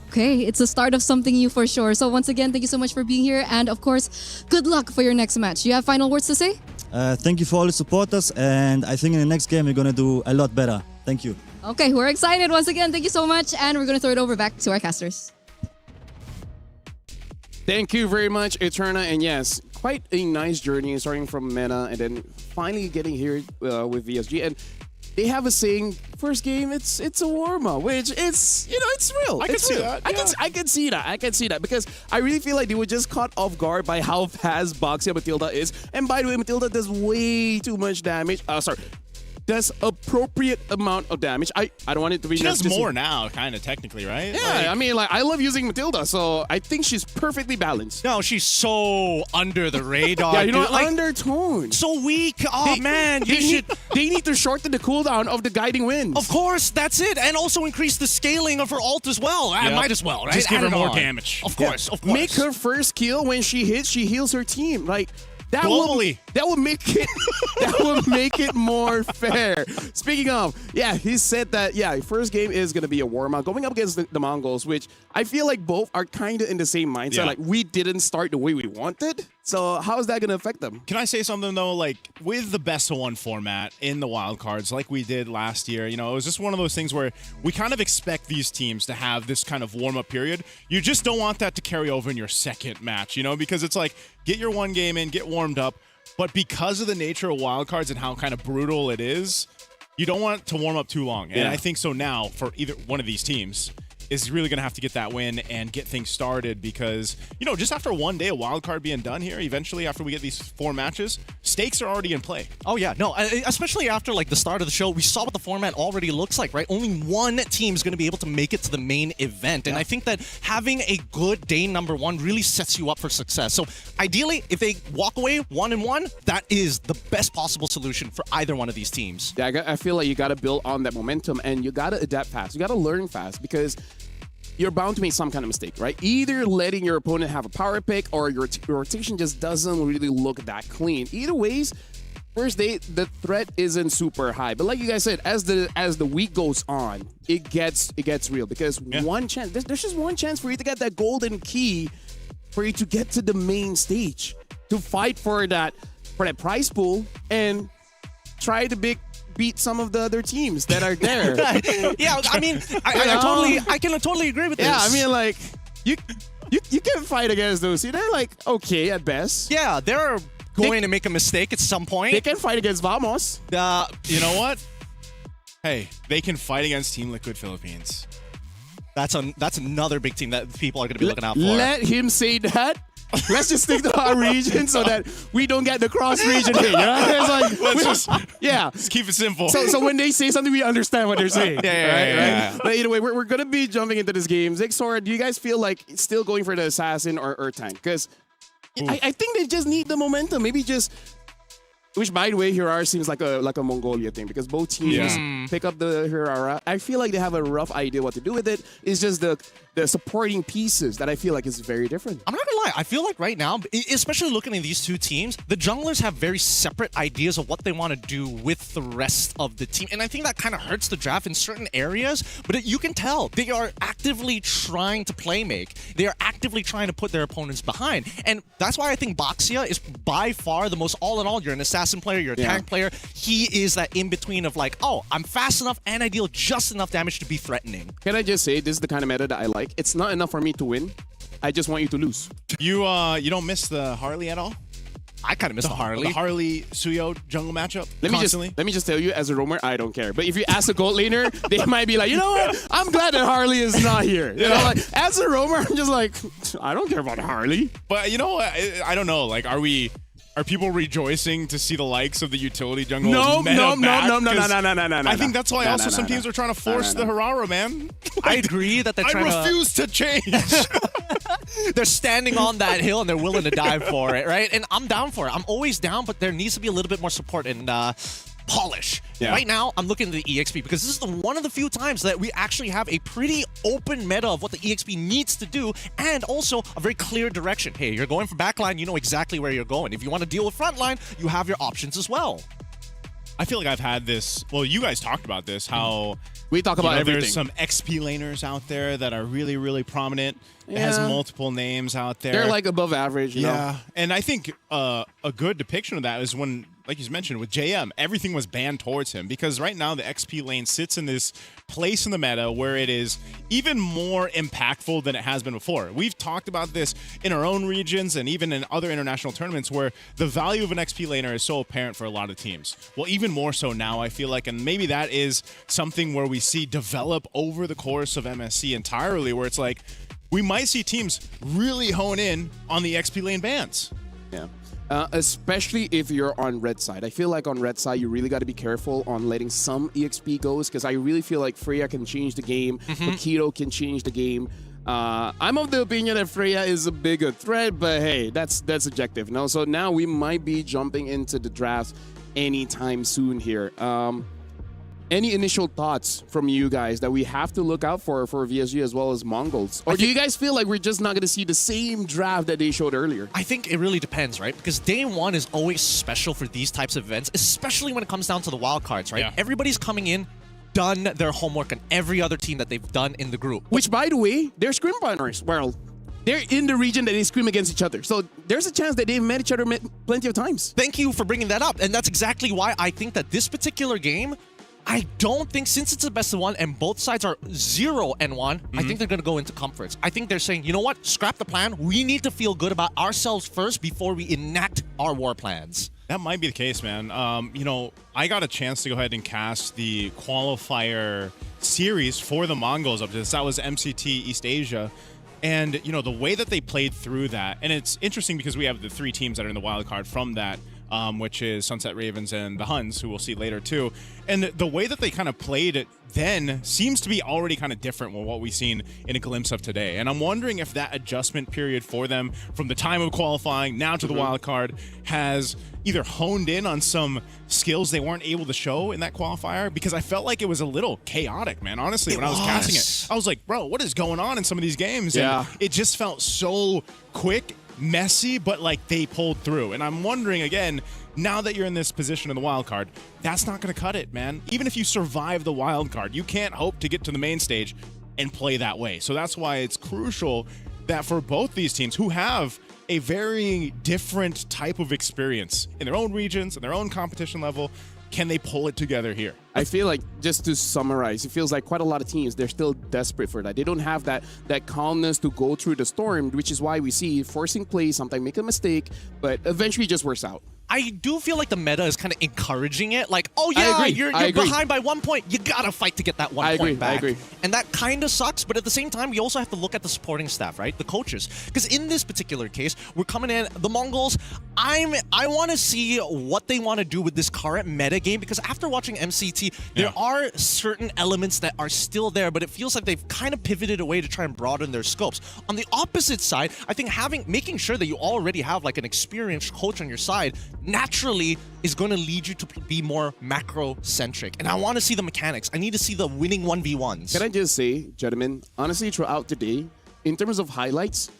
Okay, it's the start of something new for sure. So once again, thank you so much for being here. And of course, good luck for your next match. Do you have final words to say? Thank you for all the supporters. And I think in the next game, we're going to do a lot better. Thank you. Okay, we're excited once again. Thank you so much. And we're going to throw it over back to our casters. Thank you very much, Eterna. And yes, quite a nice journey starting from MENA and then finally getting here with VSG. And they have a saying, first game, it's a warm-up, which it's real. I can see that. I can see that because I really feel like they were just caught off guard by how fast Boxia Matilda is. And by the way, Matilda does way too much damage. does appropriate amount of damage. I don't want it to be She does just more now, kind of technically, right? Yeah, I mean, like, I love using Matilda, so I think she's perfectly balanced. No, she's so under the radar. Yeah, you know, dude. Like, undertone. so weak. Oh man, they need to shorten the cooldown of the guiding winds. Of course, that's it, and also increase the scaling of her ult as well. I might as well, right? Just give her Add it more on. damage. Of course, of course. Make her first kill when she hits. She heals her team. Like that. Globally. That will make it. That will make it more fair. Speaking of, yeah, he said that. Yeah, first game is gonna be a warm up going up against the Mongols, which I feel like both are kind of in the same mindset. Yeah. Like we didn't start the way we wanted. So how is that gonna affect them? Can I say something though? Like with the best of one format in the wildcards, like we did last year, you know, it was just one of those things where we kind of expect these teams to have this kind of warm up period. You just don't want that to carry over in your second match, you know, because it's like get your one game in, get warmed up, but because of the nature of wildcards and how kind of brutal it is, you don't want it to warm up too long. And I think so now for either one of these teams is really going to have to get that win and get things started because, you know, just after one day of wildcard being done here, eventually after we get these 4 matches, stakes are already in play. Oh yeah, no, especially after like the start of the show, we saw what the format already looks like, right? Only one team is going to be able to make it to the main event, and I think that having a good day number 1 really sets you up for success. So ideally, if they walk away 1-1, that is the best possible solution for either one of these teams. Yeah, I feel like you got to build on that momentum and you got to adapt fast. You got to learn fast because you're bound to make some kind of mistake, right? Either letting your opponent have a power pick or your rotation just doesn't really look that clean. Either ways, first day, the threat isn't super high. But like you guys said, as the week goes on, it gets real because one chance, there's just one chance for you to get that golden key for you to get to the main stage, to fight for that prize pool and try to beat some of the other teams that are there. Yeah, I mean, I can totally agree with this. Yeah, I mean, like, you can fight against those. They're like okay at best. Yeah, they're going to make a mistake at some point. They can fight against Vamos. You know what? Hey, they can fight against Team Liquid Philippines. That's another big team that people are going to be looking out for. Let him say that. Let's just stick to our region so that we don't get the cross region hit. You know? It's like, let's keep it simple. So when they say something, we understand what they're saying. Yeah. But either way, we're gonna be jumping into this game. Zigzor, do you guys feel like still going for the assassin or tank? Because I think they just need the momentum. Maybe just. Which, by the way, Hirara seems like a Mongolia thing because both teams pick up the Hirara. I feel like they have a rough idea what to do with it. It's just the supporting pieces that I feel like is very different. I'm not gonna lie. I feel like right now, especially looking at these two teams, the junglers have very separate ideas of what they want to do with the rest of the team. And I think that kind of hurts the draft in certain areas. But you can tell they are actively trying to play make. They are actively trying to put their opponents behind. And that's why I think Baxia is by far the most all-in-all. You're an assassin player, you're a tank player. He is that in-between of like, oh, I'm fast enough and I deal just enough damage to be threatening. Can I just say, this is the kind of meta that I like. It's not enough for me to win. I just want you to lose. You don't miss the Harley at all? I kind of miss the Harley. The Harley Suyo jungle matchup. Let me just tell you, as a roamer, I don't care. But if you ask a gold laner, they might be like, you know what? I'm glad that Harley is not here. You know, like as a roamer, I'm just like, I don't care about Harley. But you know, I don't know. Like, are people rejoicing to see the likes of the utility jungle? No. I think that's why also some teams are trying to force the Hirara, man. I agree that they're trying to... I refuse to change. They're standing on that hill and they're willing to die for it, right? And I'm down for it. I'm always down, but there needs to be a little bit more support and polish. Yeah. Right now, I'm looking at the EXP because this is one of the few times that we actually have a pretty open meta of what the EXP needs to do and also a very clear direction. Hey, you're going for backline, you know exactly where you're going. If you want to deal with frontline, you have your options as well. I feel like I've had this. Well, you guys talked about this. How we talk about everything. There's some XP laners out there that are really, really prominent. It has multiple names out there. They're like above average. You know? And I think a good depiction of that is when, like you mentioned, with JM, everything was banned towards him because right now the XP lane sits in this place in the meta where it is even more impactful than it has been before. We've talked about this in our own regions and even in other international tournaments where the value of an XP laner is so apparent for a lot of teams. Well, even more so now, I feel like, and maybe that is something where we see develop over the course of MSC entirely, where it's like, we might see teams really hone in on the XP lane bans. Yeah. Especially if you're on red side. I feel like on red side, you really got to be careful on letting some EXP goes because I really feel like Freya can change the game. Makito can change the game. I'm of the opinion that Freya is a bigger threat, but hey, that's subjective. No, so now we might be jumping into the draft anytime soon here. Any initial thoughts from you guys that we have to look out for VSG as well as Mongols? Or do you guys feel like we're just not going to see the same draft that they showed earlier? I think it really depends, right? Because day one is always special for these types of events, especially when it comes down to the wild cards, right? Yeah. Everybody's coming in, done their homework on every other team that they've done in the group. Which, by the way, they're scrim partners. Well, they're in the region that they scrim against each other. So there's a chance that they've met each other plenty of times. Thank you for bringing that up. And that's exactly why I think that this particular game, I don't think, since it's a best of one and both sides are 0-1, I think they're going to go into comforts. I think they're saying, you know what, scrap the plan. We need to feel good about ourselves first before we enact our war plans. That might be the case, man. You know, I got a chance to go ahead and cast the qualifier series for the Mongols up to this. That was MCT East Asia. And, you know, the way that they played through that, and it's interesting because we have the 3 teams that are in the wild card from that, which is Sunset Ravens and the Huns, who we'll see later too. And the way that they kind of played it then seems to be already kind of different from what we've seen in a glimpse of today. And I'm wondering if that adjustment period for them from the time of qualifying now to the wild card has either honed in on some skills they weren't able to show in that qualifier, because I felt like it was a little chaotic, man. Honestly, when I was casting it, I was like, bro, what is going on in some of these games? Yeah. And it just felt so quick, messy, but like they pulled through. And I'm wondering again, now that you're in this position in the wild card, that's not going to cut it, man. Even if you survive the wild card, you can't hope to get to the main stage and play that way. So that's why it's crucial that for both these teams who have a very different type of experience in their own regions and their own competition level, can they pull it together here? I feel like, just to summarize, it feels like quite a lot of teams, they're still desperate for that. They don't have that calmness to go through the storm, which is why we see forcing plays, sometimes make a mistake, but eventually just works out. I do feel like the meta is kind of encouraging it. Like, oh yeah, I agree. you're I agree. behind by 1 point. You gotta fight to get that 1 point back. I agree. And that kind of sucks, but at the same time, we also have to look at the supporting staff, right? The coaches. Because in this particular case, we're coming in, the Mongols, I want to see what they want to do with this current meta game, because after watching MCT, there are certain elements that are still there, but it feels like they've kind of pivoted away to try and broaden their scopes. On the opposite side, I think making sure that you already have like an experienced coach on your side naturally is going to lead you to be more macro-centric. And I want to see the mechanics. I need to see the winning 1v1s. Can I just say, gentlemen, honestly, throughout the day, in terms of highlights,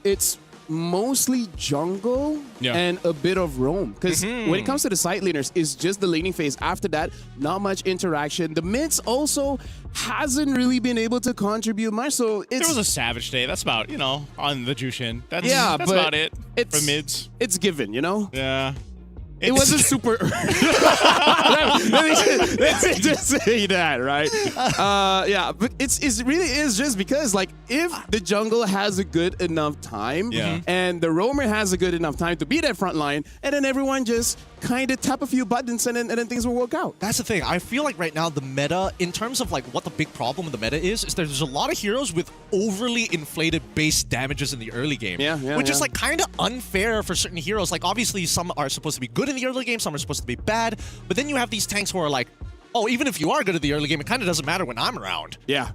it's mostly jungle and a bit of roam. Because when it comes to the side laners, it's just the laning phase. After that, not much interaction. The mids also hasn't really been able to contribute much. So There was a Savage Day. That's about, you know, on the Jushin. That's but about it for mids. It's given, you know? Yeah. It wasn't super. let me just say that, right? Yeah, but it really is just because, like, if the jungle has a good enough time, and the roamer has a good enough time to be that front line, and then everyone just kind of tap a few buttons, and then things will work out. That's the thing. I feel like right now the meta, in terms of like what the big problem with the meta is there's a lot of heroes with overly inflated base damages in the early game. Which is like kind of unfair for certain heroes. Like obviously some are supposed to be good in the early game, some are supposed to be bad, but then you have these tanks who are like, oh, even if you are good at the early game, it kind of doesn't matter when I'm around. Yeah.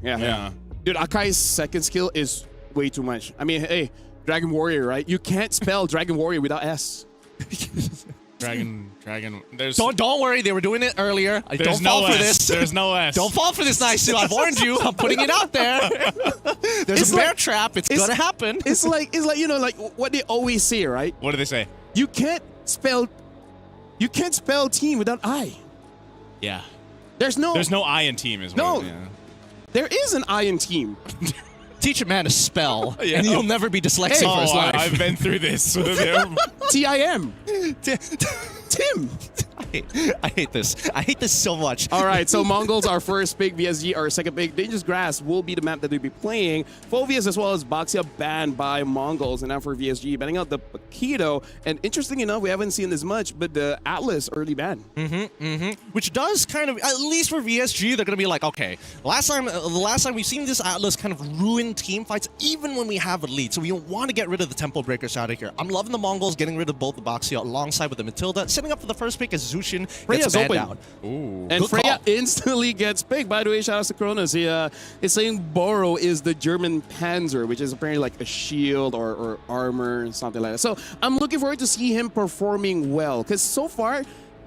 Dude, Akai's second skill is way too much. I mean, hey, Dragon Warrior, right? You can't spell Dragon Warrior without S. Dragon. There's don't worry, they were doing it earlier. Don't no fall for S. this. There's no S. Don't fall for this, Nice. I've warned you. I'm putting it out there. There's a bear trap. It's gonna happen. It's like you know, like what they always say, right? What do they say? You can't spell team without I. Yeah. There's no I in team as well. No. Yeah. There is an I in team. Teach a man to spell, and you'll never be dyslexic for his life. I've been through this. TIM. Tim. I hate this. I hate this so much. All right, so Mongols, our first pick, VSG, our second pick. Dangerous Grass will be the map that we'll be playing. Phobias as well as Boxia banned by Mongols. And now for VSG, banning out the Paquito. And interesting enough, we haven't seen this much, but the Atlas early ban. Which does kind of, at least for VSG, they're going to be like, okay, the last time we've seen this Atlas kind of ruin team fights, even when we have a lead. So we want to get rid of the tempo breakers out of here. I'm loving the Mongols getting rid of both the Boxia alongside with the Matilda. Setting up for the first pick as Zushin gets banned out. And good Freya call. Instantly gets picked. By the way, shout out to Kronos. He is saying Boro is the German Panzer, which is apparently like a shield or armor, something like that. So I'm looking forward to see him performing well, because so far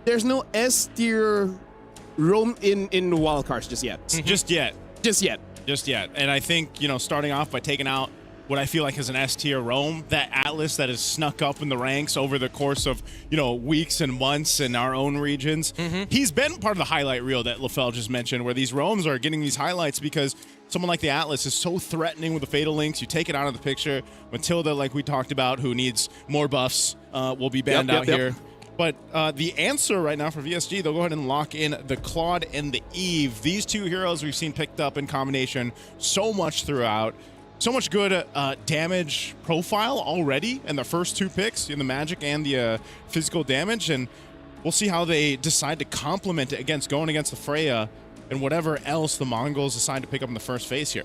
there's no S tier roam in wildcards just yet. Just yet. Just yet. Just yet. And I think, starting off by taking out what I feel like is an S-tier roam, that Atlas that has snuck up in the ranks over the course of, weeks and months in our own regions. He's been part of the highlight reel that LaFell just mentioned, where these roams are getting these highlights because someone like the Atlas is so threatening with the Fatal Links. You take it out of the picture. Matilda, like we talked about, who needs more buffs, will be banned out here. But the answer right now for VSG, they'll go ahead and lock in the Claude and the Eve. These two heroes we've seen picked up in combination so much throughout. So much good damage profile already in the first two picks, in the magic and the physical damage. And we'll see how they decide to complement it against going against the Freya and whatever else the Mongols decide to pick up in the first phase here.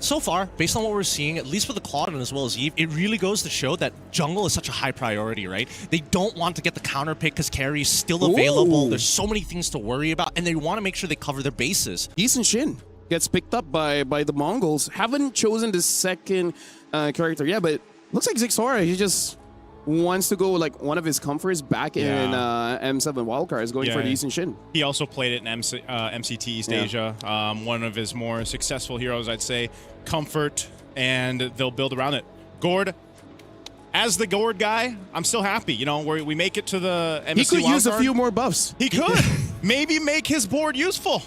So far, based on what we're seeing, at least for the Claude and as well as Eve, it really goes to show that jungle is such a high priority, right? They don't want to get the counter pick because carry is still available. There's so many things to worry about, and they want to make sure they cover their bases. Decent Shin gets picked up by the Mongols. Haven't chosen the second character yet, but looks like Zixora, he just wants to go like one of his comforts back in M7 wildcards, going for the Eastern Shin. He also played it in MCT East Asia. One of his more successful heroes, I'd say. Comfort, and they'll build around it. Gord, as the Gord guy, I'm still happy. We make it to the MSC He could use a few more buffs. He could. Maybe make his board useful.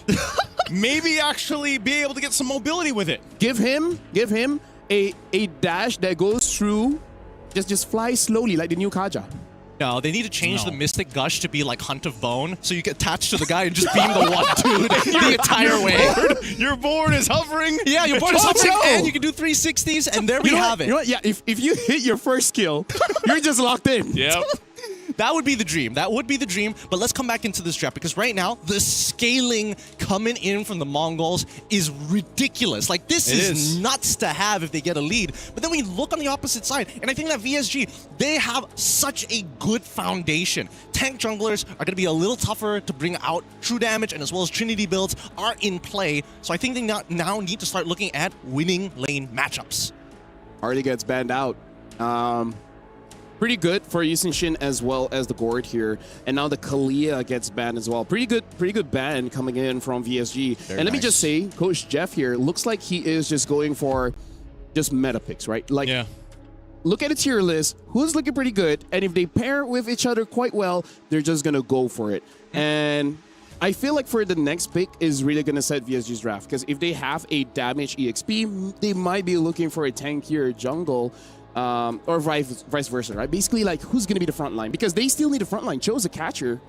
Maybe actually be able to get some mobility with it. Give him a dash that goes through, just fly slowly like the new Kaja. No, they need to change the Mystic Gush to be like Hunt of Bone, so you get attached to the guy and just beam the one dude the entire way. Your board is hovering. Yeah, your board is hovering, and you can do 360s, and there we have it. You know what? Yeah, if you hit your first kill, you're just locked in. Yep. That would be the dream. That would be the dream. But let's come back into this draft, because right now, the scaling coming in from the Mongols is ridiculous. Like, this is nuts to have if they get a lead. But then we look on the opposite side, and I think that VSG, they have such a good foundation. Tank junglers are going to be a little tougher to bring out. True damage and as well as Trinity builds are in play. So I think they now need to start looking at winning lane matchups. Harley gets banned out. Pretty good for Yisun Shin as well as the Gord here. And now the Kalia gets banned as well. Pretty good ban coming in from VSG. Very and let me just say, Coach Jeff here looks like he is just going for just meta picks, right? Like, look at a tier list, who's looking pretty good, and if they pair with each other quite well, they're just gonna go for it. And I feel like for the next pick is really gonna set VSG's draft, because if they have a damage EXP, they might be looking for a tankier jungle. Or vice versa, right? Basically, like, who's going to be the front line? Because they still need a front line. Cho's a catcher.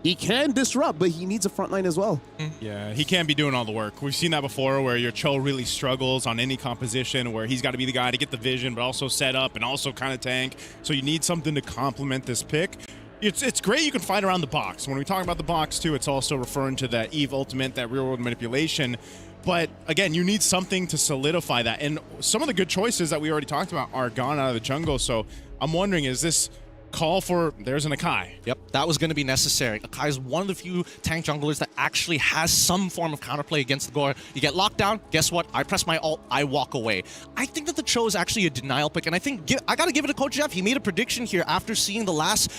He can disrupt, but he needs a front line as well. Yeah, he can't be doing all the work. We've seen that before, where your Cho really struggles on any composition, where he's got to be the guy to get the vision, but also set up and also kind of tank. So you need something to complement this pick. It's great you can fight around the box. When we talk about the box, too, it's also referring to that Eve ultimate, that real-world manipulation. But again, you need something to solidify that. And some of the good choices that we already talked about are gone out of the jungle. So I'm wondering, is this call for, there's an Akai? Yep, that was going to be necessary. Akai is one of the few tank junglers that actually has some form of counterplay against the Gore. You get locked down, guess what? I press my ult, I walk away. I think that the Cho is actually a denial pick, and I think I got to give it to Coach Jeff. He made a prediction here after seeing the last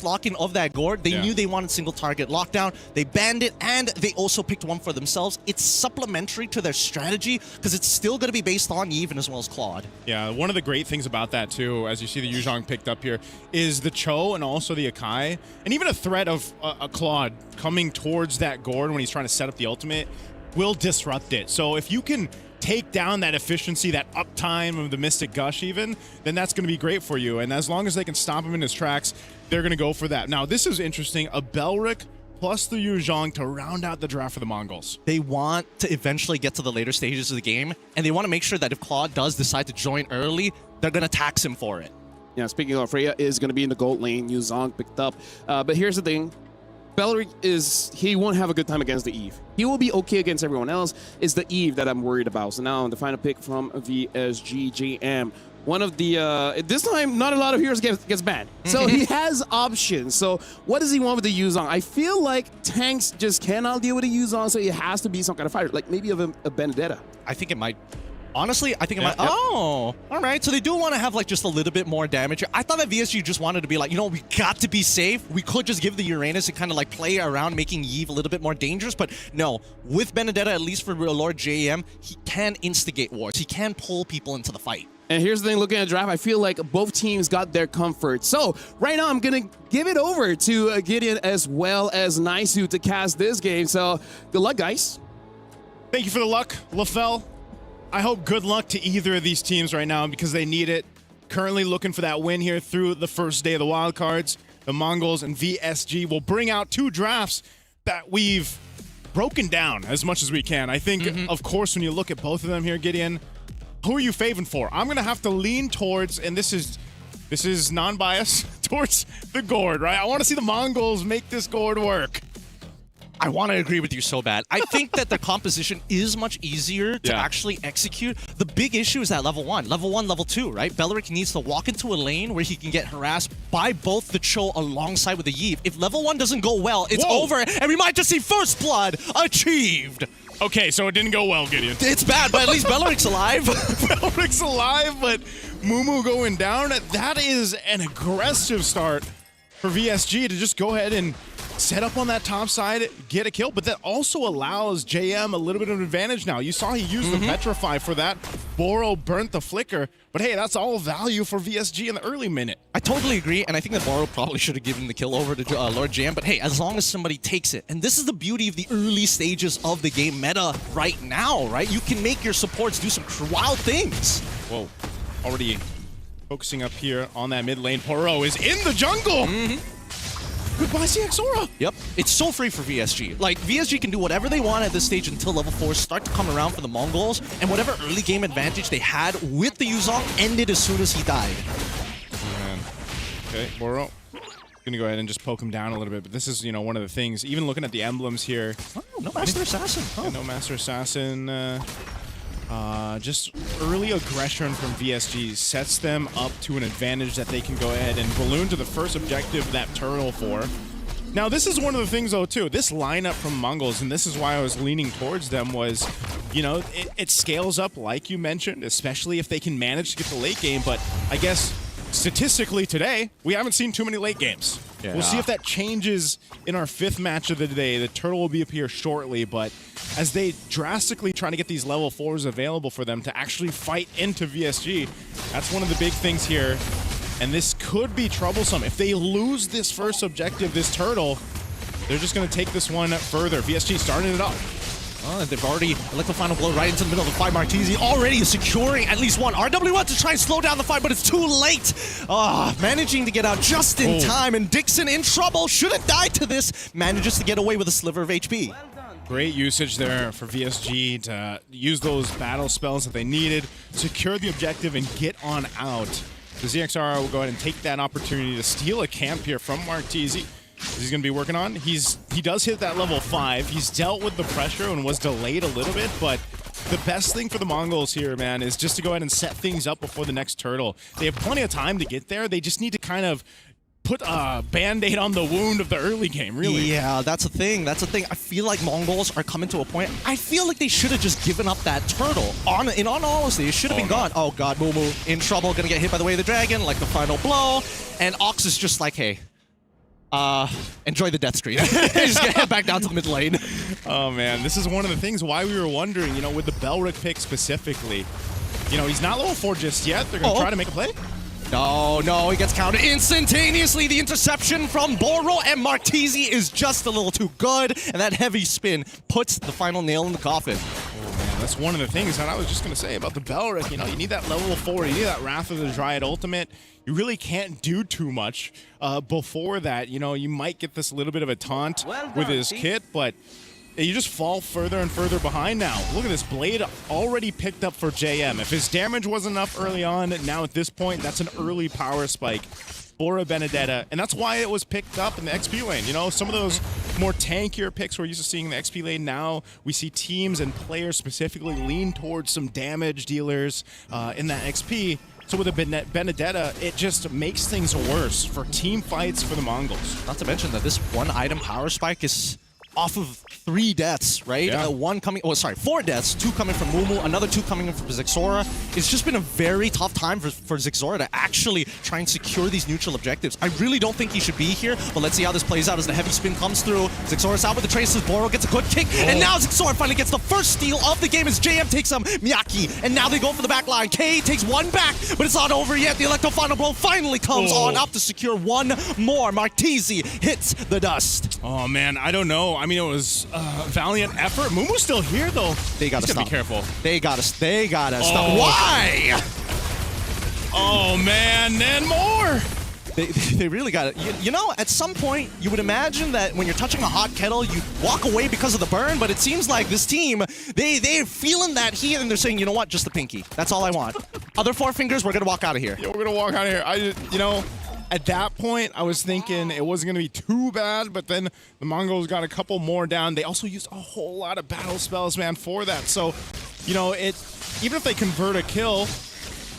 lock-in of that Gore. They knew they wanted single target lockdown. They banned it, and they also picked one for themselves. It's supplementary to their strategy, because it's still going to be based on Yevon as well as Claude. Yeah, one of the great things about that, too, as you see the Yuzhong picked up here, is the Cho and also the Akai, and even a threat of a Claude coming towards that Gord when he's trying to set up the ultimate will disrupt it. So if you can take down that efficiency, that uptime of the Mystic Gush even, then that's going to be great for you. And as long as they can stop him in his tracks, they're going to go for that. Now, this is interesting. A Belric plus the Yuzhong to round out the draft for the Mongols. They want to eventually get to the later stages of the game, and they want to make sure that if Claude does decide to join early, they're going to tax him for it. Yeah, speaking of, Freya is going to be in the gold lane. Yuzhong picked up. But here's the thing. Belric he won't have a good time against the Eve. He will be okay against everyone else. It's the Eve that I'm worried about. So now the final pick from VSGJM. One of the, this time, not a lot of heroes gets banned. So he has options. So what does he want with the Yuzhong? I feel like tanks just cannot deal with the Yuzhong, so it has to be some kind of fighter, like maybe of a Benedetta. I think it might. Honestly, I think it might. Oh, all right. So they do want to have like just a little bit more damage. I thought that VSG just wanted to be like, you know, we got to be safe. We could just give the Uranus and kind of like play around, making Eve a little bit more dangerous. But no, with Benedetta, at least for Lord JM, he can instigate wars. He can pull people into the fight. And here's the thing, looking at the draft, I feel like both teams got their comfort. So right now I'm going to give it over to Gideon as well as Naisu to cast this game. So good luck, guys. Thank you for the luck, LaFell. I hope good luck to either of these teams right now because they need it. Currently looking for that win here through the first day of the wildcards. The Mongols and VSG will bring out two drafts that we've broken down as much as we can. I think, of course, when you look at both of them here, Gideon, who are you favoring for? I'm going to have to lean towards, and this is non-biased, towards the Gourd, right? I want to see the Mongols make this Gourd work. I want to agree with you so bad. I think that the composition is much easier to actually execute. The big issue is that level 1, level 2, right? Belric needs to walk into a lane where he can get harassed by both the Cho alongside with the Yve. If level 1 doesn't go well, it's over, and we might just see first blood achieved. Okay, so it didn't go well, Gideon. It's bad, but at least Belric's alive. Belric's alive, but Mumu going down. That is an aggressive start for VSG to just go ahead and set up on that top side, get a kill, but that also allows JM a little bit of an advantage now. You saw he used the Petrify for that. Boro burnt the Flicker, but hey, that's all value for VSG in the early minute. I totally agree, and I think that Boro probably should have given the kill over to Lord JM, but hey, as long as somebody takes it, and this is the beauty of the early stages of the game meta right now, right? You can make your supports do some wild things. Whoa, already focusing up here on that mid lane. Boro is in the jungle! Goodbye, CXora. Yep. It's so free for VSG. Like, VSG can do whatever they want at this stage until level 4 start to come around for the Mongols, and whatever early game advantage they had with the Yuzhong ended as soon as he died. Oh, man. Okay, Boro. Gonna go ahead and just poke him down a little bit, but this is, you know, one of the things, even looking at the emblems here. Oh, no Master Assassin. Yeah, no Master Assassin. Just early aggression from VSG sets them up to an advantage that they can go ahead and balloon to the first objective that turtle for. Now, this is one of the things, though, too. This lineup from Mongols, and this is why I was leaning towards them, was, you know, it scales up, like you mentioned, especially if they can manage to get the late game. But I guess statistically today, we haven't seen too many late games. Yeah. We'll see if that changes in our 5th match of the day. The turtle will be up here shortly, but as they drastically try to get these level 4s available for them to actually fight into VSG, that's one of the big things here. And this could be troublesome. If they lose this first objective, this turtle, they're just going to take this one further. VSG starting it up. Oh, they've already let the final blow right into the middle of the fight. Martisi already securing at least one. RW1 to try and slow down the fight, but it's too late. Managing to get out just in time, and Dixon in trouble. Shouldn't die to this. Manages to get away with a sliver of HP. Great usage there for VSG to use those battle spells that they needed, secure the objective, and get on out. The ZXR will go ahead and take that opportunity to steal a camp here from Martisi. He's going to be working on. He does hit that level 5. He's dealt with the pressure and was delayed a little bit, but the best thing for the Mongols here, man, is just to go ahead and set things up before the next turtle. They have plenty of time to get there. They just need to kind of put a Band-Aid on the wound of the early game, really. Yeah, that's a thing. That's a thing. I feel like Mongols are coming to a point. I feel like they should have just given up that turtle. In all honesty, it should have been gone. Oh, God, Mumu in trouble. Going to get hit by the way of the dragon, like the final blow. And Ox is just like, hey, enjoy the death screen. Just gonna head back down to the mid lane. Oh man, this is one of the things why we were wondering, you know, with the Belric pick specifically. You know, he's not level 4 just yet. They're gonna try to make a play. No, he gets counted instantaneously. The interception from Boro, and Martisi is just a little too good, and that heavy spin puts the final nail in the coffin. Oh man. That's one of the things that I was just going to say about the Belric. You know, you need that level 4, you need that Wrath of the Dryad ultimate. You really can't do too much before that. You know, you might get this little bit of a taunt with his kit, but you just fall further and further behind now. Look at this Blade already picked up for JM. If his damage wasn't enough early on, now at this point, that's an early power spike for a Benedetta, and that's why it was picked up in the XP lane. You know, some of those more tankier picks we're used to seeing in the XP lane, now we see teams and players specifically lean towards some damage dealers in that XP. So with a Benedetta, it just makes things worse for team fights for the Mongols. Not to mention that this one item power spike is off of 3 deaths, right? Yeah. 4 deaths, 2 coming from Mumu, another 2 coming from Zixora. It's just been a very tough time for Zixora to actually try and secure these neutral objectives. I really don't think he should be here, but let's see how this plays out as the heavy spin comes through. Zixora's out with the traces, Boro gets a good kick, and now Zixora finally gets the first steal of the game as JM takes Miyaki, and now they go for the back line. K takes 1 back, but it's not over yet. The Electro Final Blow finally comes on up to secure 1 more. Martezi hits the dust. Oh man, I don't know. I mean, it was valiant effort. Mumu's still here though. They gotta stop. Be careful. They gotta stop. Why? Oh man, and more. They really got it. You know, at some point, you would imagine that when you're touching a hot kettle, you walk away because of the burn, but it seems like this team, they're feeling that heat, and they're saying, you know what, just the pinky. That's all I want. Other 4 fingers, we're gonna walk out of here. Yeah, we're gonna walk out of here. You know, at that point, I was thinking it wasn't going to be too bad, but then the Mongols got a couple more down. They also used a whole lot of battle spells, man, for that. So, you know, even if they convert a kill...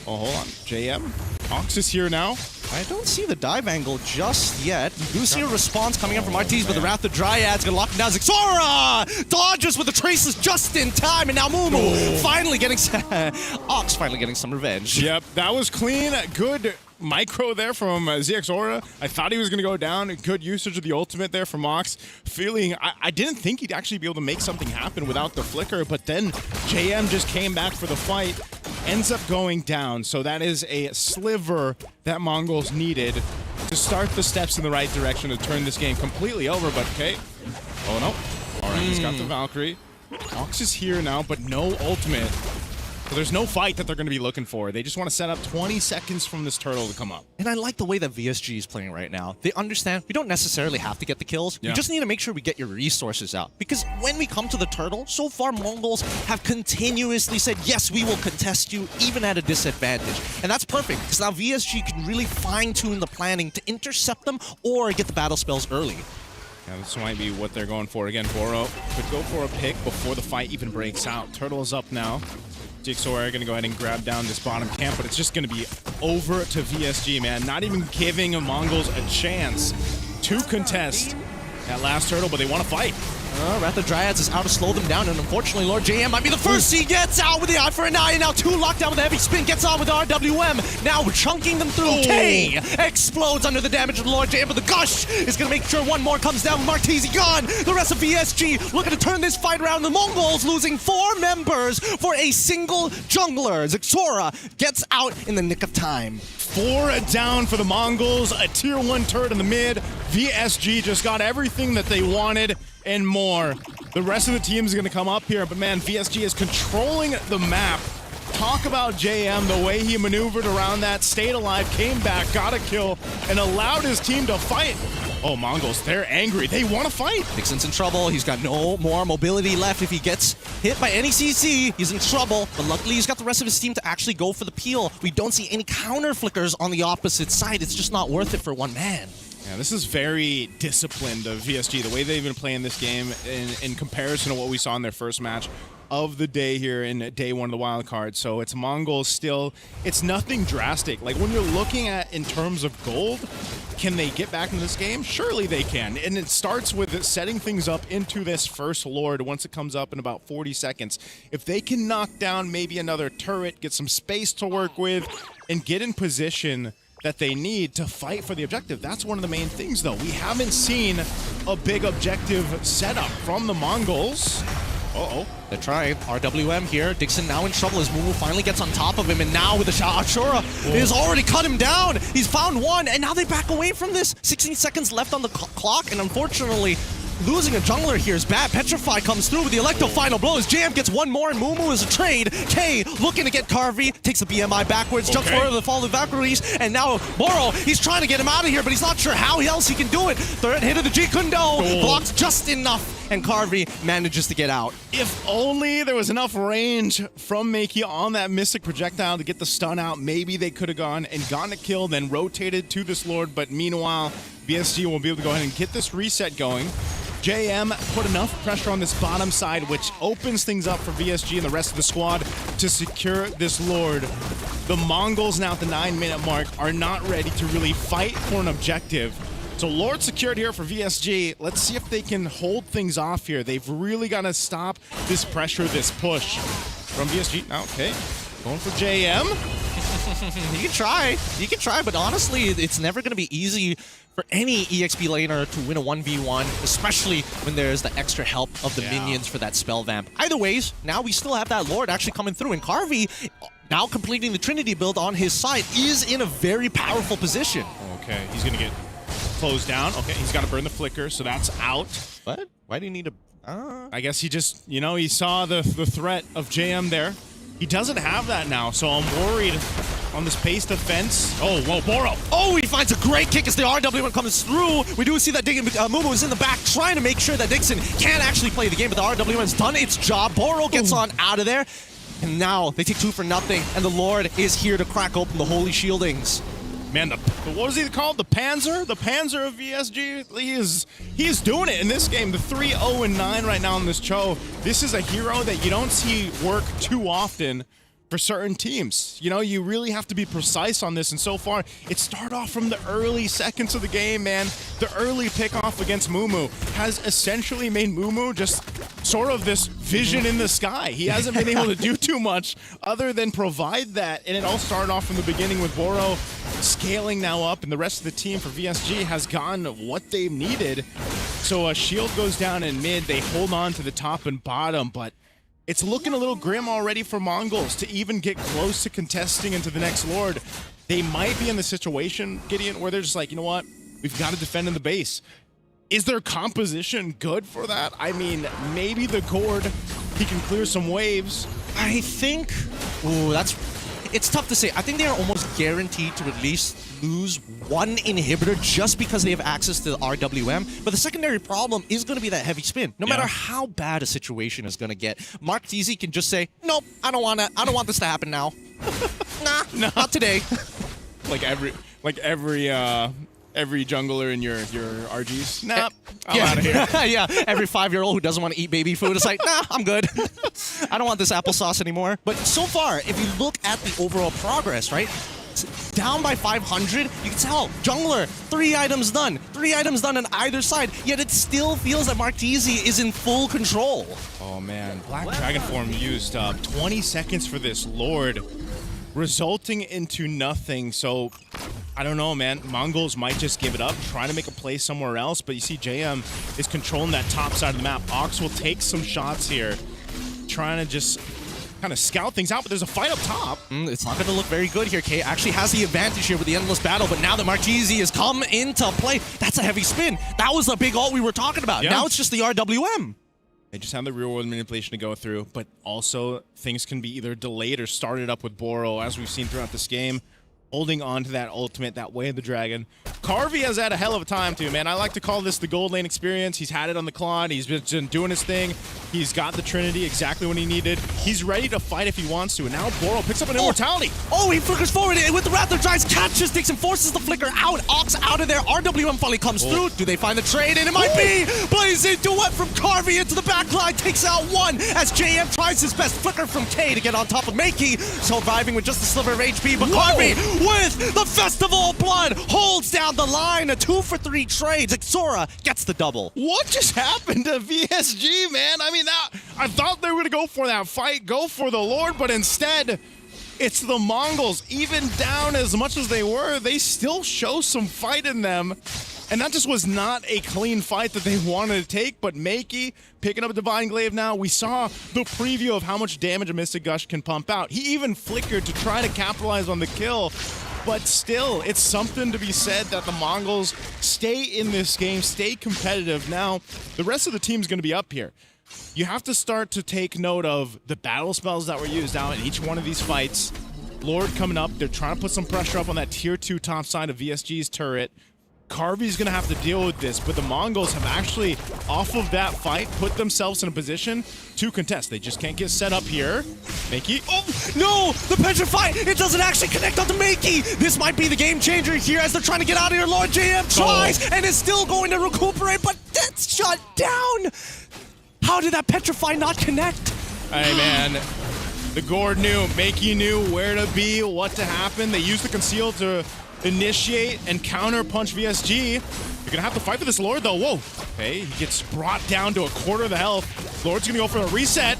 Oh, hold on. JM? Ox is here now. I don't see the dive angle just yet. You do see a response coming in from Artees, but the Wrath of Dryad's gonna lock him down. Zixora dodges with the traces just in time, and now Mumu finally getting... Ox finally getting some revenge. Yep, that was clean. Good micro there from Zixora. I thought he was going to go down. Good usage of the ultimate there from Ox. I didn't think he'd actually be able to make something happen without the flicker, but then JM just came back for the fight. Ends up going down, so that is a sliver that Mongols needed to start the steps in the right direction to turn this game completely over, but okay. Oh no. All right, he's got the Valkyrie. Ox is here now, but no ultimate. So there's no fight that they're going to be looking for. They just want to set up 20 seconds from this turtle to come up. And I like the way that VSG is playing right now. They understand we don't necessarily have to get the kills. Yeah. We just need to make sure we get your resources out. Because when we come to the turtle, so far Mongols have continuously said, yes, we will contest you, even at a disadvantage. And that's perfect, because now VSG can really fine-tune the planning to intercept them or get the battle spells early. Yeah, this might be what they're going for. Again, Boro could go for a pick before the fight even breaks out. Turtle is up now. Jigsaw are going to go ahead and grab down this bottom camp, but it's just going to be over to VSG, man. Not even giving the Mongols a chance to contest that last turtle, but they want to fight. Wrath of Dryads is out to slow them down, and unfortunately, Lord JM might be the first. He gets out with the eye for an eye, and now 2 locked down with a heavy spin, gets on with RWM, now chunking them through. K explodes under the damage of Lord JM, but the gush is going to make sure 1 more comes down. Martezi gone. The rest of VSG looking to turn this fight around. The Mongols losing 4 members for a single jungler. Zixora gets out in the nick of time. 4 down for the Mongols, a tier 1 turret in the mid. VSG just got everything that they wanted and more. The rest of the team is going to come up here, but man, VSG is controlling the map. Talk about JM, the way he maneuvered around that, stayed alive, came back, got a kill, and allowed his team to fight. Oh, Mongols, they're angry. They want to fight. Dixon's in trouble. He's got no more mobility left. If he gets hit by any CC, he's in trouble. But luckily, he's got the rest of his team to actually go for the peel. We don't see any counter flickers on the opposite side. It's just not worth it for 1 man. Yeah, this is very disciplined of VSG, the way they've been playing this game in comparison to what we saw in their first match of the day here in day 1 of the wild card. So it's Mongols still, it's nothing drastic. Like when you're looking at in terms of gold, can they get back in this game? Surely they can. And it starts with setting things up into this first Lord once it comes up in about 40 seconds. If they can knock down maybe another turret, get some space to work with, and get in position that they need to fight for the objective. That's one of the main things, though. We haven't seen a big objective setup from the Mongols. Uh-oh. They're trying. RWM here. Dixon now in trouble as Mumu finally gets on top of him, and now with the shot, Ashura has already cut him down. He's found 1, and now they back away from this. 16 seconds left on the clock, and unfortunately, losing a jungler here is bad. Petrify comes through with the Electro final blow as JM gets one more and Mumu is a trade. K looking to get Carvey, takes the BMI backwards, jumps forward to the fall of Valkyries, and now Boro, he's trying to get him out of here, but he's not sure how else he can do it. Third hit of the G Kundo, blocks just enough, and Carvey manages to get out. If only there was enough range from Makey on that Mystic projectile to get the stun out, maybe they could have gone and gotten a kill, then rotated to this Lord, but meanwhile, BSG will be able to go ahead and get this reset going. JM put enough pressure on this bottom side, which opens things up for VSG and the rest of the squad to secure this Lord. The Mongols now at the 9-minute mark are not ready to really fight for an objective. So Lord secured here for VSG. Let's see if they can hold things off here. They've really got to stop this pressure, this push from VSG. Now, okay, going for JM. You can try, but honestly, it's never going to be easy for any EXP laner to win a 1v1, especially when there's the extra help of the minions for that spell vamp. Either ways, now we still have that Lord actually coming through, and Carvey, now completing the Trinity build on his side, is in a very powerful position. Okay, he's going to get closed down. Okay, he's got to burn the flicker, so that's out. What? Why do you need to... I guess he just, you know, he saw the threat of JM there. He doesn't have that now, so I'm worried on this pace defense. Oh, whoa, Boro. Oh, he finds a great kick as the RWM comes through. We do see that Mumu is in the back trying to make sure that Dixon can't actually play the game, but the RWM's done its job. Boro gets on out of there, and now they take 2 for nothing, and the Lord is here to crack open the holy shieldings. Man, what was he called? The Panzer? The Panzer of VSG? He is doing it in this game. The 3-0-9 right now in this Cho. This is a hero that you don't see work too often for certain teams. You know, you really have to be precise on this, and so far, it started off from the early seconds of the game, man. The early pick-off against Mumu has essentially made Mumu just sort of this vision in the sky. He hasn't been able to do too much other than provide that, and it all started off from the beginning with Boro scaling now up, and the rest of the team for VSG has gotten what they've needed. So a shield goes down in mid, they hold on to the top and bottom, but it's looking a little grim already for Mongols to even get close to contesting into the next Lord. They might be in the situation, Gideon, where they're just like, you know what? We've got to defend in the base. Is their composition good for that? I mean, maybe the Gord, he can clear some waves. I think... Ooh, it's tough to say. I think they are almost guaranteed to at least lose one inhibitor just because they have access to the RWM. But the secondary problem is going to be that heavy spin. No matter how bad a situation is going to get, Mark Teasy can just say, "Nope, I don't want this to happen now. nah, not today." Like every jungler in your RGs. Nah, I'm out of here. Yeah, every 5-year-old who doesn't want to eat baby food is like, nah, I'm good. I don't want this applesauce anymore. But so far, if you look at the overall progress, right? Down by 500, you can tell, jungler, 3 items done. 3 items done on either side, yet it still feels that Marquise is in full control. Oh man, Black Dragon Form used up 20 seconds for this Lord, resulting into nothing. So I don't know, man. Mongols might just give it up, trying to make a play somewhere else, but you see JM is controlling that top side of the map. Ox will take some shots here, trying to just kind of scout things out, but there's a fight up top. It's not going to look very good here. K actually has the advantage here with the endless battle, but now that Marchese has come into play, that's a heavy spin. That was the big ult we were talking about. Yeah. Now it's just the RWM. They just have the real-world manipulation to go through, but also things can be either delayed or started up with Boro, as we've seen throughout this game. Holding on to that ultimate, that way of the dragon. Carvey has had a hell of a time too, man. I like to call this the gold lane experience. He's had it on the Claude. He's been doing his thing. He's got the Trinity exactly when he needed. He's ready to fight if he wants to. And now Boro picks up an immortality. Oh, he flickers forward with the Raptor Giants, catches Dixon, forces the flicker out. Ox out of there. RWM finally comes through. Do they find the trade? And it might be. Blaze into what from Carvey into the back line. Takes out one as JM tries his best. Flicker from K to get on top of Makey. Surviving with just a sliver of HP. But Carvey with the Festival of Blood holds down the line. A 2-for-3 trade. Xora gets the double. What just happened to VSG, man? I mean, I thought they were going to go for that fight, go for the Lord, but instead, it's the Mongols. Even down as much as they were, they still show some fight in them. And that just was not a clean fight that they wanted to take, but Makey picking up a Divine Glaive now. We saw the preview of how much damage a Mystic Gush can pump out. He even flickered to try to capitalize on the kill, But still, it's something to be said that the Mongols stay in this game, stay competitive. Now, the rest of the team's going to be up here. You have to start to take note of the battle spells that were used out in each one of these fights. Lord coming up, they're trying to put some pressure up on that tier 2 top side of VSG's turret. Carvy's gonna have to deal with this, but the Mongols have actually, off of that fight, put themselves in a position to contest. They just can't get set up here. Makey. Oh, no! The Petrify! It doesn't actually connect onto Makey! This might be the game changer here as they're trying to get out of here. Lord JM tries and is still going to recuperate, but that's shut down! How did that Petrify not connect? Hey, man. The Gord knew, Makey knew where to be, what to happen. They used the conceal to initiate and counter punch VSG. You're gonna have to fight for this Lord though. Whoa. Okay, he gets brought down to a quarter of the health. Lord's gonna go for a reset.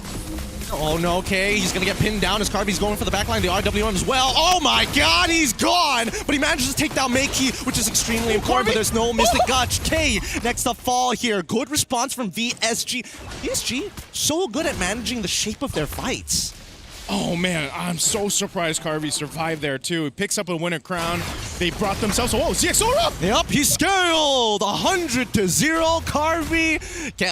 Oh no, okay, he's gonna get pinned down as Carvy's going for the backline, the RWM as well. Oh my god, he's gone! But he manages to take down Makey, which is extremely important, but there's no Mystic Gutch. K next to fall here. Good response from VSG. VSG, so good at managing the shape of their fights. Oh man, I'm so surprised Carvey survived there too. He picks up a winner crown. They brought themselves, oh, ZXO up! Yep, he scaled 100 to 0. Carvey.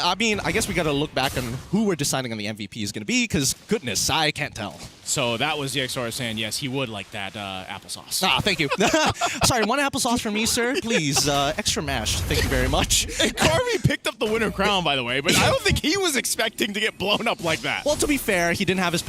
I mean, I guess we gotta look back on who we're deciding on the MVP is gonna be, because goodness, I can't tell. So that was ZXR saying, yes, he would like that applesauce. Ah, thank you. Sorry, one applesauce for me, sir, please. Extra mashed, thank you very much. And Carvey picked up the winner crown, by the way, but I don't think he was expecting to get blown up like that. Well, to be fair, he didn't have his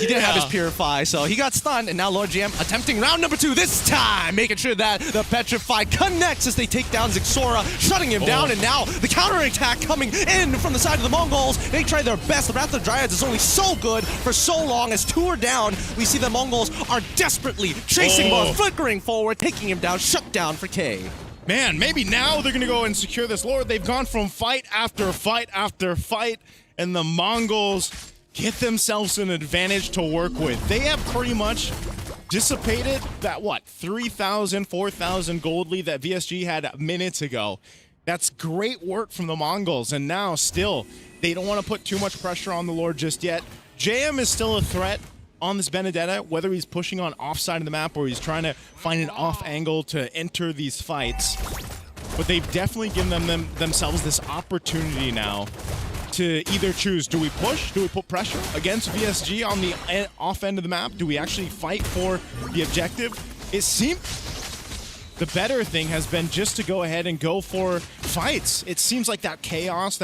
have his Purify, so he got stunned, and now Lord GM attempting round number 2 this time, making sure that the Petrify connects as they take down Zixora, shutting him down, and now the counterattack coming in from the side of the Mongols. They try their best. The Wrath of Dryads is only so good for so long as 2 are down. We see the Mongols are desperately chasing balls, flickering forward, taking him down, shut down for K. Man, maybe now they're going to go and secure this Lord. They've gone from fight after fight after fight, and the Mongols get themselves an advantage to work with. They have pretty much dissipated that, 3,000, 4,000 gold lead that VSG had minutes ago. That's great work from the Mongols, and now still, they don't want to put too much pressure on the Lord just yet. JM is still a threat on this Benedetta, whether he's pushing on offside of the map or he's trying to find an off angle to enter these fights. But they've definitely given themselves this opportunity now to either choose, do we push, do we put pressure against VSG on the off end of the map? Do we actually fight for the objective? It seems the better thing has been just to go ahead and go for fights. It seems like that chaos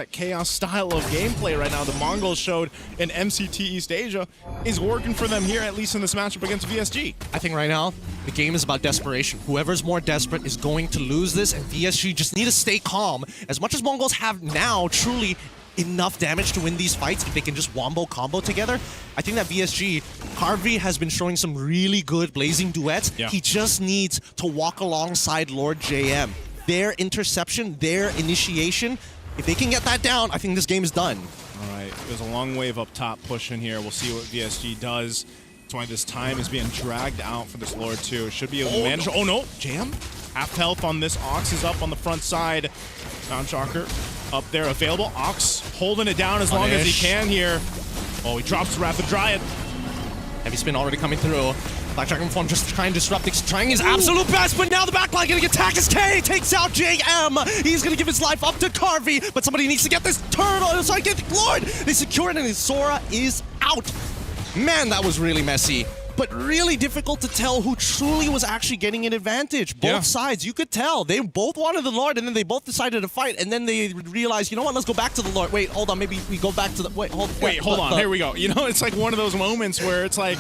style of gameplay right now the Mongols showed in MCT East Asia is working for them here, at least in this matchup against VSG. I think right now, the game is about desperation. Whoever's more desperate is going to lose this, and VSG just need to stay calm. As much as Mongols have now truly enough damage to win these fights if they can just wombo combo together. I think that VSG, Carvey has been showing some really good blazing duets. Yeah. He just needs to walk alongside Lord JM. Their interception, their initiation, if they can get that down, I think this game is done. All right, there's a long wave up top pushing here. We'll see what VSG does. That's why this time is being dragged out for this Lord too. It should be able to manage. Oh no, JM? Half health on this. Ox is up on the front side. Sound Shocker up there available. Ox holding it down as long as he can here. Oh, he drops the Wrath of Dryad. Heavy spin already coming through. Black Dragon form just trying to disrupt, trying his absolute best, but now the backline getting attacked as K takes out JM. He's gonna give his life up to Carvey, but somebody needs to get this turtle. Sorry, get the Lord. They secure it, and his Sora is out. Man, that was really messy. But really difficult to tell who truly was actually getting an advantage. Both sides, you could tell. They both wanted the Lord, and then they both decided to fight, and then they realized, you know what, let's go back to the Lord. Wait, hold on, maybe we go back to the... Wait, hold on, here we go. You know, it's like one of those moments where it's like...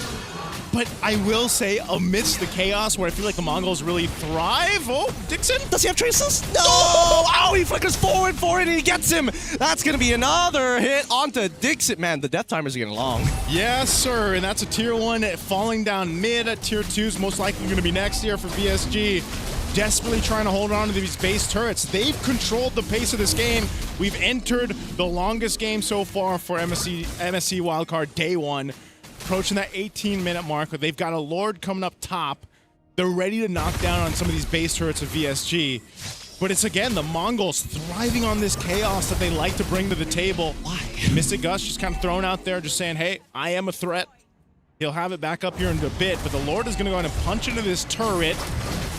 But I will say, amidst the chaos, where I feel like the Mongols really thrive. Oh, Dixon? Does he have traces? No! Oh, he flickers forward for it, and he gets him. That's going to be another hit onto Dixon. Man, the death timers are getting long. Yes, sir, and that's a tier 1 falling down mid. Tier 2's most likely going to be next year for VSG. Desperately trying to hold on to these base turrets. They've controlled the pace of this game. We've entered the longest game so far for MSC wildcard day 1. Approaching that 18-minute mark. They've got a Lord coming up top. They're ready to knock down on some of these base turrets of VSG. But it's, again, the Mongols thriving on this chaos that they like to bring to the table. Why? Mystic Gus just kind of thrown out there, just saying, hey, I am a threat. He'll have it back up here in a bit, but the Lord is going to go ahead and punch into this turret.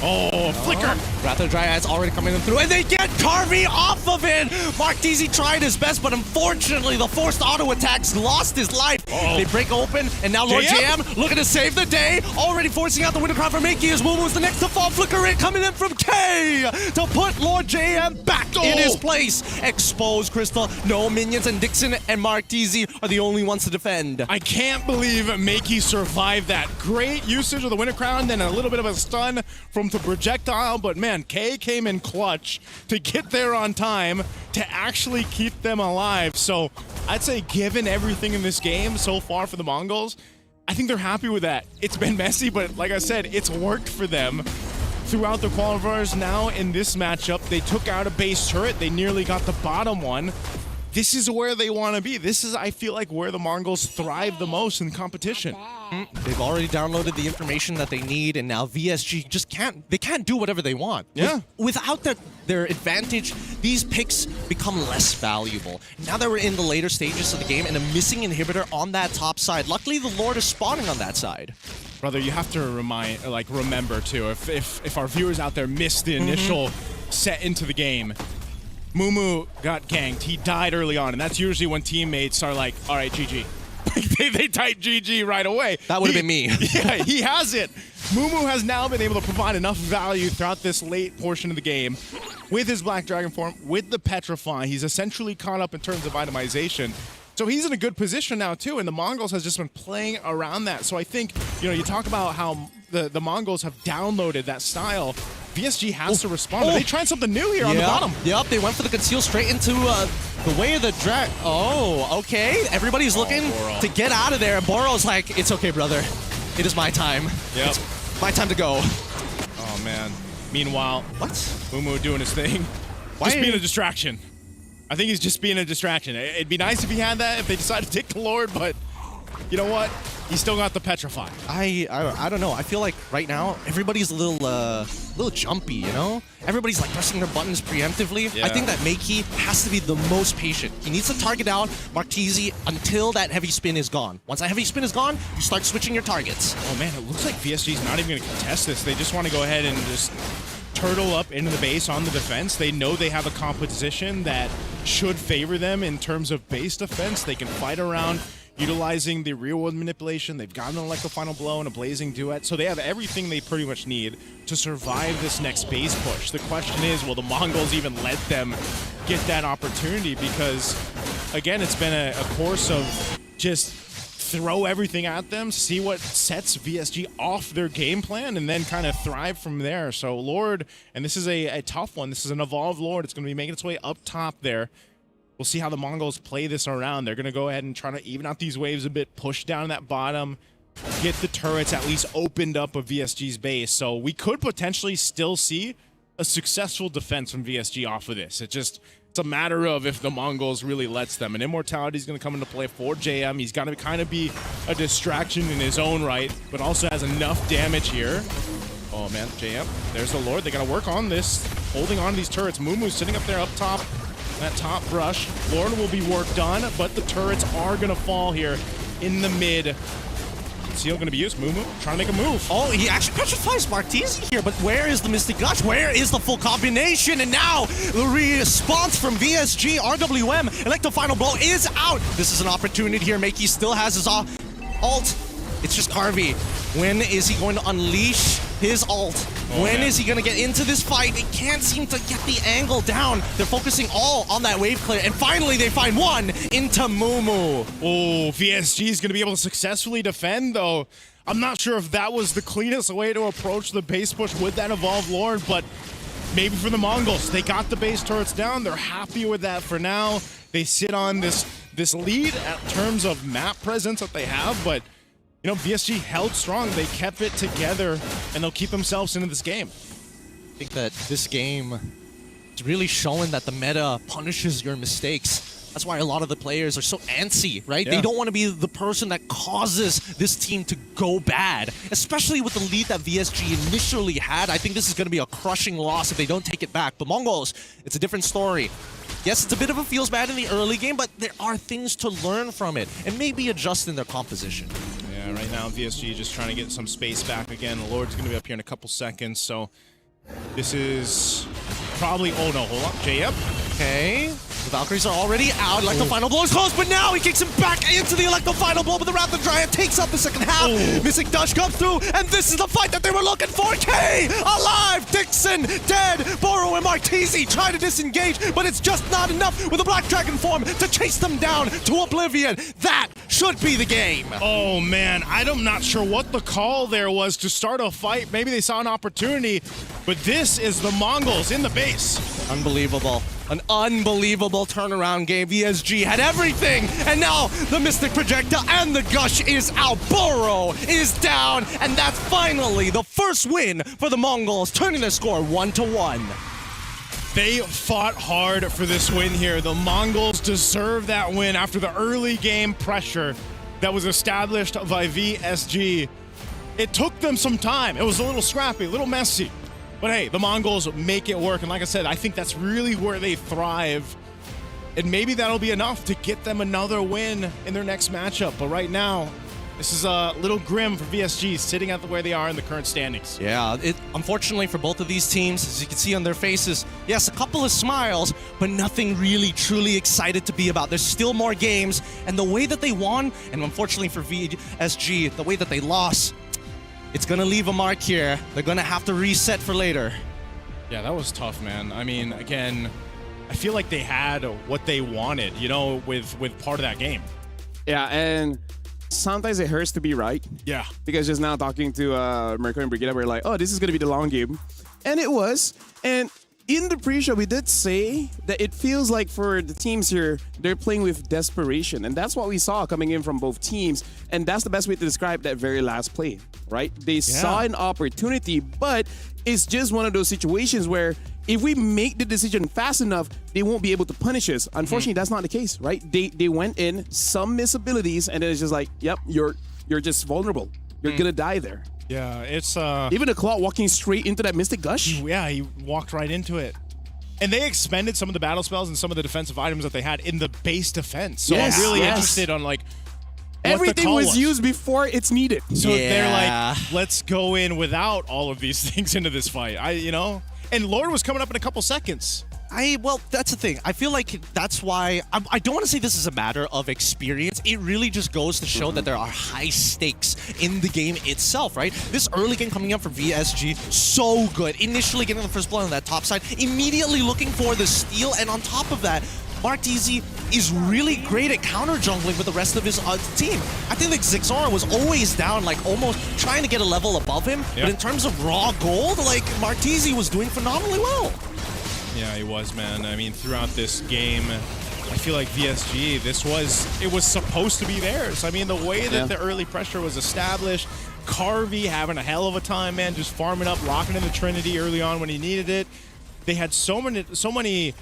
Oh, flicker! Rather Dryad's already coming in through, and they get Carvey off of it! Martese tried his best, but unfortunately, the forced auto attacks lost his life. They break open, and now Lord JM looking to save the day, already forcing out the window crowd for Makey as Moomoo's the next to fall. Flicker in, coming in from K to put Lord JM back in his place. Expose Crystal, no minions, and Dixon and Martese are the only ones to defend. I can't believe Makey survived that. Great usage of the winter crown, then a little bit of a stun from the projectile, but man, K came in clutch to get there on time to actually keep them alive. So I'd say given everything in this game so far for the Mongols, I think they're happy with that. It's been messy, but like I said, it's worked for them throughout the qualifiers. Now in this matchup, they took out a base turret. They nearly got the bottom one. This is where they want to be. This is, I feel like, where the Mongols thrive the most in competition. They've already downloaded the information that they need, and now VSG just can't do whatever they want. Yeah. Without their advantage, these picks become less valuable. Now that we're in the later stages of the game and a missing inhibitor on that top side, luckily the Lord is spawning on that side. Brother, you have to remember too, if our viewers out there missed the initial set into the game, Moomoo got ganked. He died early on, and that's usually when teammates are like, all right, GG. they type GG right away. That would have been me. Yeah, he has it. Moomoo has now been able to provide enough value throughout this late portion of the game with his Black Dragon form, with the Petrify. He's essentially caught up in terms of itemization. So he's in a good position now, too, and the Mongols has just been playing around that. So I think, you talk about how the Mongols have downloaded that style. VSG has to respond. Are they trying something new here on the bottom? Yep, they went for the conceal straight into the way of the drag. Oh, okay. Everybody's looking to get out of there. And Boro's like, it's okay, brother. It is my time. Yep. It's my time to go. Oh, man. Meanwhile, what? Moomoo doing his thing. Just being a distraction. I think he's just being a distraction. It'd be nice if he had that, if they decided to take the Lord, but you know what? He's still got the Petrify. I don't know. I feel like right now everybody's a little jumpy, Everybody's like pressing their buttons preemptively. Yeah. I think that Makey has to be the most patient. He needs to target down Martese until that heavy spin is gone. Once that heavy spin is gone, you start switching your targets. Oh man, it looks like VSG's not even going to contest this. They just want to go ahead and just turtle up into the base on the defense. They know they have a composition that should favor them in terms of base defense. They can fight around utilizing the real world manipulation. They've got an Electro Final Blow and a Blazing Duet, so they have everything they pretty much need to survive this next base push. The question is, will the Mongols even let them get that opportunity? Because, again, it's been a course of just throw everything at them, see what sets VSG off their game plan, and then kind of thrive from there. So Lord, and this is a tough one. This is an evolved Lord. It's going to be making its way up top there. We'll see how the Mongols play this around. They're going to go ahead and try to even out these waves a bit, push down that bottom, get the turrets at least opened up of VSG's base. So we could potentially still see a successful defense from VSG off of this. It's a matter of if the Mongols really lets them. And Immortality is going to come into play for JM. He's got to kind of be a distraction in his own right, but also has enough damage here. Oh man, JM, there's the Lord. They got to work on this, holding on to these turrets. Moomoo's sitting up there up top. That top brush. Lord will be worked on, but the turrets are going to fall here in the mid. Seal going to be used. Moomoo trying to make a move. Oh, he actually petrifies Martese here, but where is the Mystic Gush? Where is the full combination? And now the response from VSG, RWM, Electro Final Blow is out. This is an opportunity here. Makey still has his ult. It's just Carvey. When is he going to unleash his ult? When is he going to get into this fight? They can't seem to get the angle down. They're focusing all on that wave clear, and finally they find one into Moomoo. Oh, VSG is going to be able to successfully defend, though. I'm not sure if that was the cleanest way to approach the base push with that Evolved Lord, but maybe for the Mongols, they got the base turrets down. They're happy with that for now. They sit on this lead in terms of map presence that they have, but VSG held strong. They kept it together, and they'll keep themselves into this game. I think that this game is really showing that the meta punishes your mistakes. That's why a lot of the players are so antsy, right? Yeah. They don't want to be the person that causes this team to go bad, especially with the lead that VSG initially had. I think this is going to be a crushing loss if they don't take it back. But Mongols, it's a different story. Yes, it's a bit of a feels bad in the early game, but there are things to learn from it and maybe adjust in their composition. Yeah, right Right now, VSG just trying to get some space back again. The Lord's going to be up here in a couple seconds, so this is probably... Oh, no, hold on. JM. Okay. The Valkyries are already out. Electro Final Blow is close, but now he kicks him back into the Electro Final Blow, but the Wrath of Dryad takes up the second half. Missing Dush comes through, and this is the fight that they were looking for. K alive, Dixon dead. Boro and Martese try to disengage, but it's just not enough with the Black Dragon form to chase them down to oblivion. That should be the game. Oh, man. I'm not sure what the call there was to start a fight. Maybe they saw an opportunity, but this is the Mongols in the base. Unbelievable. An unbelievable turnaround game. VSG had everything, and now the Mystic Projectile and the Gush is out. Boro is down, and that's finally the first win for the Mongols, turning their score 1-1. They fought hard for this win here. The Mongols deserve that win after the early game pressure that was established by VSG. It took them some time. It was a little scrappy, a little messy. But hey, the Mongols make it work. And like I said, I think that's really where they thrive. And maybe that'll be enough to get them another win in their next matchup. But right now, this is a little grim for VSG sitting at where they are in the current standings. Yeah, unfortunately for both of these teams, as you can see on their faces, yes, a couple of smiles, but nothing really truly excited to be about. There's still more games, and the way that they won, and unfortunately for VSG, the way that they lost, it's going to leave a mark here. They're going to have to reset for later. Yeah, that was tough, man. I mean, again, I feel like they had what they wanted, you know, with part of that game. Yeah, and sometimes it hurts to be right. Yeah. Because just now talking to Mercury and Brigida, we're like, oh, this is going to be the long game. And it was. And in the pre-show, we did say that it feels like for the teams here, they're playing with desperation. And that's what we saw coming in from both teams. And that's the best way to describe that very last play, right? They saw an opportunity, but it's just one of those situations where if we make the decision fast enough, they won't be able to punish us. Unfortunately, that's not the case, right? They went in, some miss abilities, and then it's just like, yep, you're just vulnerable. You're going to die there. Yeah, it's... Even the Claw walking straight into that Mystic Gush? He walked right into it. And they expended some of the battle spells and some of the defensive items that they had in the base defense. So I'm really interested on, like, everything was used before it's needed. So they're like, let's go in without all of these things into this fight. You know? And Lord was coming up in a couple seconds. Well, that's the thing. I feel like that's why I don't want to say this is a matter of experience. It really just goes to show that there are high stakes in the game itself, right? This early game coming up for VSG, so good. Initially getting the first blood on that top side, immediately looking for the steal, and on top of that, Martese is really great at counter jungling with the rest of his team. I think like Zixora was always down, like almost trying to get a level above him, but in terms of raw gold, like Martese was doing phenomenally well. Yeah, he was, man. I mean, throughout this game, I feel like VSG, it was supposed to be theirs. I mean, the way that the early pressure was established, Carvey having a hell of a time, man, just farming up, locking in the Trinity early on when he needed it. They had so many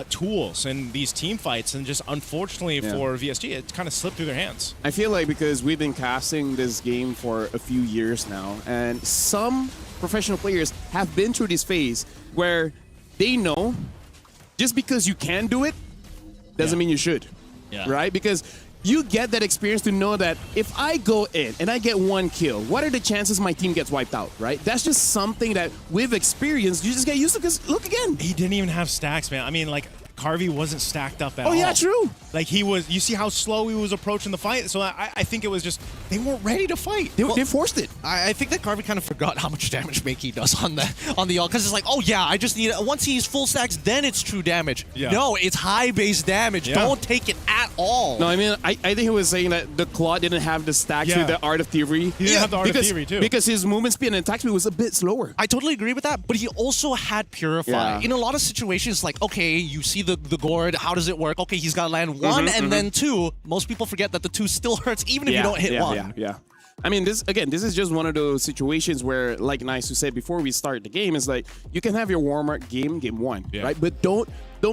tools in these team fights, and just unfortunately for VSG, it kind of slipped through their hands. I feel like because we've been casting this game for a few years now, and some professional players have been through this phase where they know just because you can do it doesn't mean you should, right? Because you get that experience to know that if I go in and I get one kill, what are the chances my team gets wiped out, right? That's just something that with experience, you just get used to, because look again. He didn't even have stacks, man. I mean, like, Carvey wasn't stacked up at all. Oh, yeah, true. Like, you see how slow he was approaching the fight? So I think it was just, they weren't ready to fight. They forced it. I think that Carvey kind of forgot how much damage Makey does on the ult, because it's like, oh yeah, I just need, once he's full stacks, then it's true damage. Yeah. No, it's high base damage. Yeah. Don't take it at all. No, I mean, I think he was saying that the Claw didn't have the stacks with the Art of Thievery. He didn't have the Art of Thievery, too. Because his movement speed and attack speed was a bit slower. I totally agree with that, but he also had Purify. Yeah. In a lot of situations, like, okay, you see the gourd, how does it work? Okay, he's got to land one and then two. Most people forget that the two still hurts even if you don't hit one. Yeah. I mean, this is just one of those situations where, like Nice who said before we start the game, is like you can have your warm-up game one, right? But don't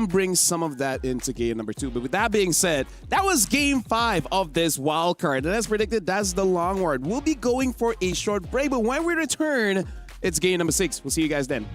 bring some of that into game number 2. But with that being said, that was game 5 of this wild card. And as predicted, that's the long word. We'll be going for a short break, but when we return, it's game number 6. We'll see you guys then.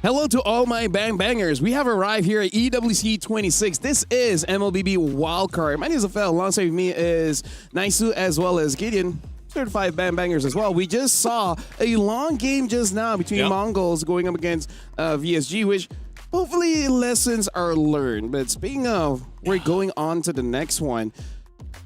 Hello to all my bang bangers. We have arrived here at EWC 26. This is MLBB Wildcard. My name is Afel. Alongside with me is Naisu as well as Gideon. Certified bang bangers as well. We just saw a long game just now between Mongols going up against VSG, which hopefully lessons are learned. But speaking of, we're going on to the next one.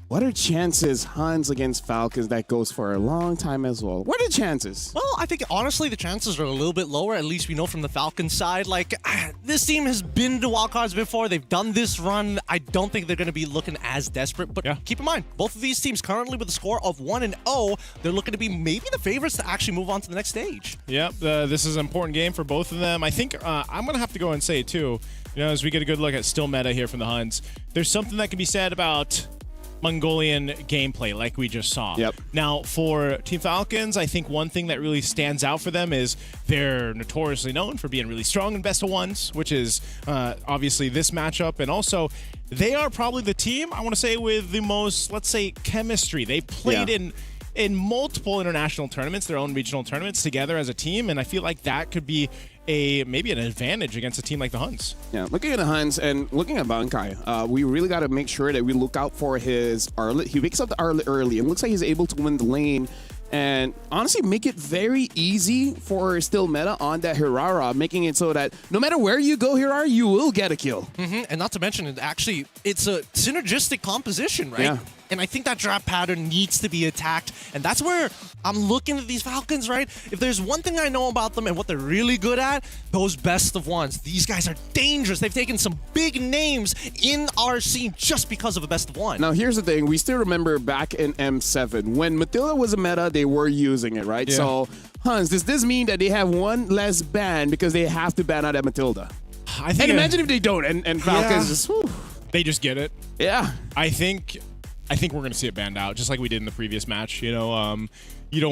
What are chances Hans against Falcons that goes for a long time as well? What are the chances? Well, I think honestly the chances are a little bit lower. At least we know from the Falcons side. Like, this team has been to wildcards before. They've done this run. I don't think they're going to be looking as desperate. But keep in mind, both of these teams currently with a score of 1-0, they're looking to be maybe the favorites to actually move on to the next stage. Yep, this is an important game for both of them. I think I'm going to have to go and say too, as we get a good look at still meta here from the Huns, there's something that can be said about Mongolian gameplay like we just saw. Now, for Team Falcons, I think one thing that really stands out for them is they're notoriously known for being really strong in best of ones, which is obviously this matchup. And also, they are probably the team, I want to say, with the most, let's say, chemistry. They played in multiple international tournaments, their own regional tournaments together as a team. And I feel like that could be maybe an advantage against a team like the Huns. Yeah, looking at the Huns and looking at Bankai, we really got to make sure that we look out for his Arlet. He wakes up the Arlet early and looks like he's able to win the lane and honestly make it very easy for still meta on that Hirara, making it so that no matter where you go, Hirara, you will get a kill. And not to mention, it's a synergistic composition, right? Yeah. And I think that draft pattern needs to be attacked. And that's where I'm looking at these Falcons, right? If there's one thing I know about them and what they're really good at, those best of ones. These guys are dangerous. They've taken some big names in our scene just because of a best of one. Now, here's the thing. We still remember back in M7, when Matilda was a meta, they were using it, right? So, Hans, does this mean that they have one less ban because they have to ban out at Matilda? I think and imagine if they don't, and Falcons just... Whew. They just get it. Yeah. I think we're going to see it banned out, just like we did in the previous match. You don't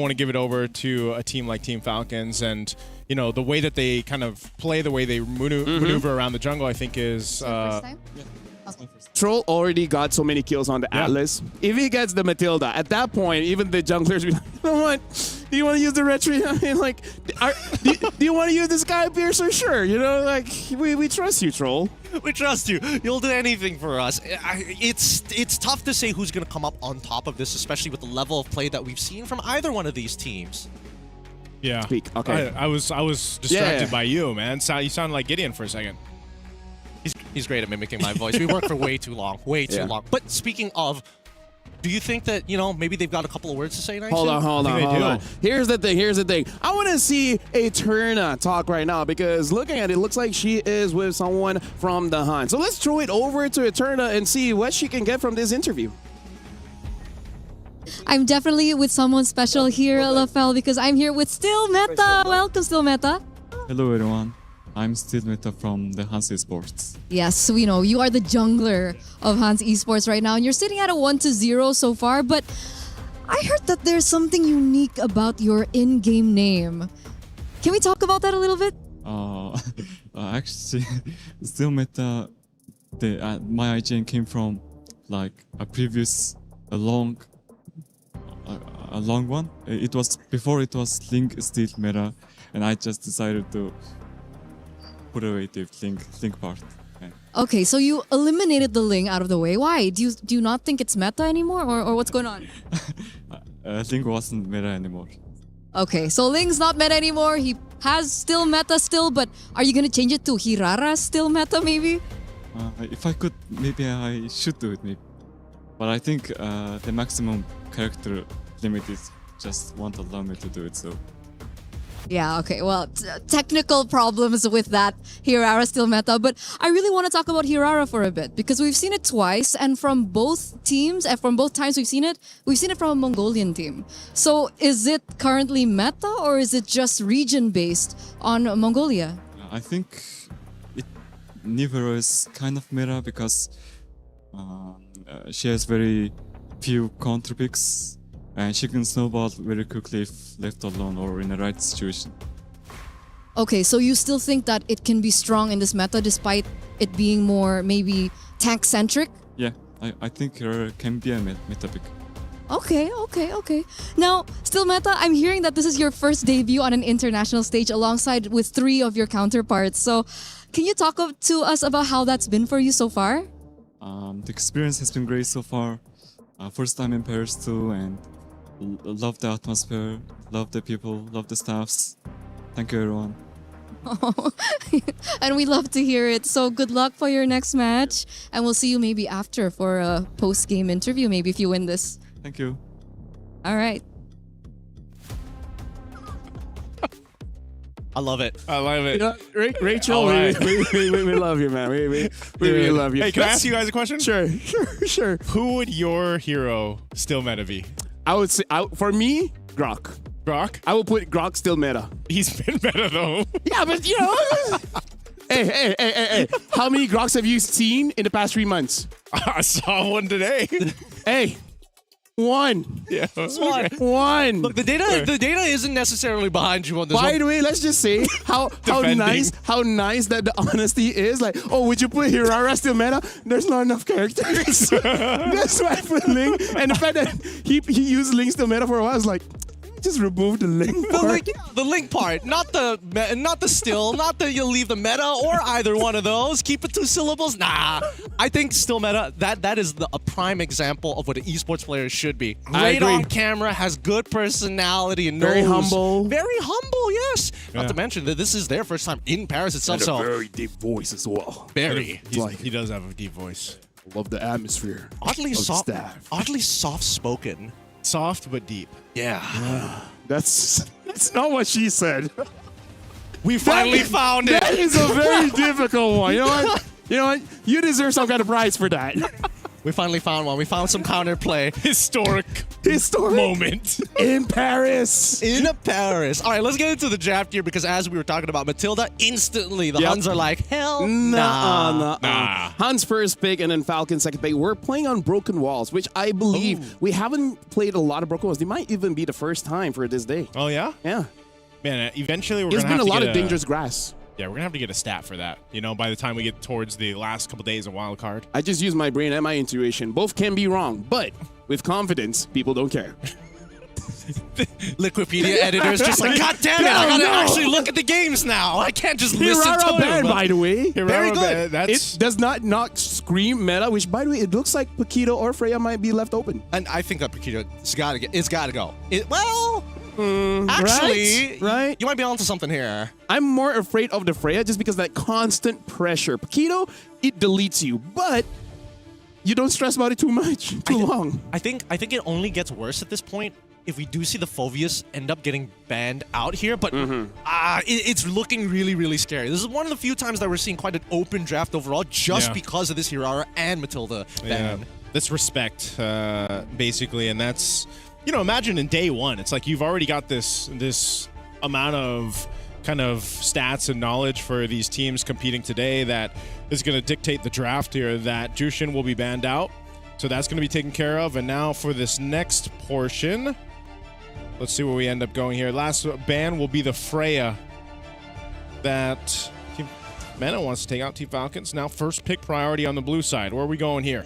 want to give it over to a team like Team Falcons, and the way that they kind of play, the way they maneuver around the jungle, I think is. Troll already got so many kills on the Atlas. If he gets the Matilda, at that point, even the junglers be like, you know what? Do you want to use the retreat? I mean, like, do you want to use the Sky Piercer? Sure. We trust you, Troll. We trust you. You'll do anything for us. It's tough to say who's going to come up on top of this, especially with the level of play that we've seen from either one of these teams. Yeah. Speak. Okay. I was distracted by you, man. You sounded like Gideon for a second. He's great at mimicking my voice. We worked for way too long. But speaking of, do you think that, maybe they've got a couple of words to say next? Hold on. Here's the thing. I want to see Eterna talk right now because looking at it, looks like she is with someone from the Hunt. So let's throw it over to Eterna and see what she can get from this interview. I'm definitely with someone special here, Lafel, because I'm here with Still Meta. Welcome, Still Meta. Hello, everyone. I'm Still Meta from the Hans Esports. Yes, we know you are the jungler of Hans Esports right now, and you're sitting at a 1-0 so far. But I heard that there's something unique about your in-game name. Can we talk about that a little bit? Actually, Still Meta, my IGN came from like a previous a long one. It was before it was Link Still Meta, and I just decided to put away the link part. Okay, so you eliminated the Ling out of the way. Why? Do you not think it's meta anymore, or what's going on? Link wasn't meta anymore. Okay, so Ling's not meta anymore. He has still meta still, but are you gonna change it to Hirara still meta maybe? If I could, maybe I should do it maybe. But I think the maximum character limit is just won't allow me to do it, so. Yeah, okay. Well, technical problems with that Hirara still meta. But I really want to talk about Hirara for a bit because we've seen it twice, and from both teams, and from both times we've seen it from a Mongolian team. So is it currently meta, or is it just region-based on Mongolia? I think Nivero is kind of meta because she has very few counter picks. And she can snowball very quickly if left alone or in the right situation. Okay, so you still think that it can be strong in this meta despite it being more maybe tank-centric? Yeah, I think her can be a meta pick. Okay. Now, still Meta, I'm hearing that this is your first debut on an international stage alongside with 3 of your counterparts. So, can you talk to us about how that's been for you so far? The experience has been great so far. First time in Paris too, and love the atmosphere, love the people, love the staffs. Thank you, everyone. And we love to hear it. So good luck for your next match, and we'll see you maybe after for a post-game interview, maybe if you win this. Thank you. All right. I love it. I love it. You know, Rachel, All right. we love you, man. We really love you. Hey, can I ask you guys a question? Sure. Who would your hero still meta be? I would say, for me, Grok. Grok? I will put Grok still meta. He's been meta though. Yeah, but you know. Hey. How many Groks have you seen in the past 3 months? I saw one today. Hey. One. Yeah. One. Look, the data isn't necessarily behind you on this. By the way, let's just say how nice that the honesty is. Like, oh, would you put Hirara still meta? There's not enough characters. That's why I put Link. And the fact that he used Link still meta for a while, I was like, just remove the Link part. The Link part, not the still, not that you'll leave the meta or either one of those. Keep it 2 syllables. Nah, I think still meta. That is a prime example of what an esports player should be. Great on camera, has good personality, and very knows. humble. Very humble, yes. Yeah. Not to mention that this is their first time in Paris itself. And a So very deep voice as well. very. He does have a deep voice. Love the atmosphere. Oddly of the soft. staff. Oddly soft spoken. Soft but deep. Yeah. That's not what she said. We finally found it. That is a very difficult one. You know what? You deserve some kind of prize for that. We finally found one. We found some counterplay. Historic moment. In Paris. In Paris. All right, let's get into the draft here because as we were talking about Matilda, instantly the Huns are like, hell nah. Huns first pick and then Falcon second pick. We're playing on Broken Walls, which I believe we haven't played a lot of Broken Walls. They might even be the first time for this day. Oh, yeah? Yeah. Man, eventually we're There's going to have been to a lot of dangerous grass. Yeah, we're going to have to get a stat for that, by the time we get towards the last couple days of Wild Card. I just use my brain and my intuition. Both can be wrong, but with confidence, people don't care. Liquipedia editors just like, God damn it, I gotta actually look at the games now. I can't just listen to Hirara banned, them. by the way. Very good. It does not scream meta, which, by the way, it looks like Paquito or Freya might be left open. And I think that Paquito's gotta go. Actually, right? You might be onto something here. I'm more afraid of the Freya just because that constant pressure. Paquito, it deletes you, but you don't stress about it too much, too long. I think it only gets worse at this point if we do see the Phoveus end up getting banned out here, but it's looking really, really scary. This is one of the few times that we're seeing quite an open draft overall just because of this Hirara and Matilda ban. Yeah. That's respect, basically, and that's, imagine in day one, it's like you've already got this amount of kind of stats and knowledge for these teams competing today that is going to dictate the draft here, that Jushin will be banned out. So that's going to be taken care of. And now for this next portion, let's see where we end up going here. Last ban will be the Freya that Team Mena wants to take out Team Falcons. Now first pick priority on the blue side. Where are we going here?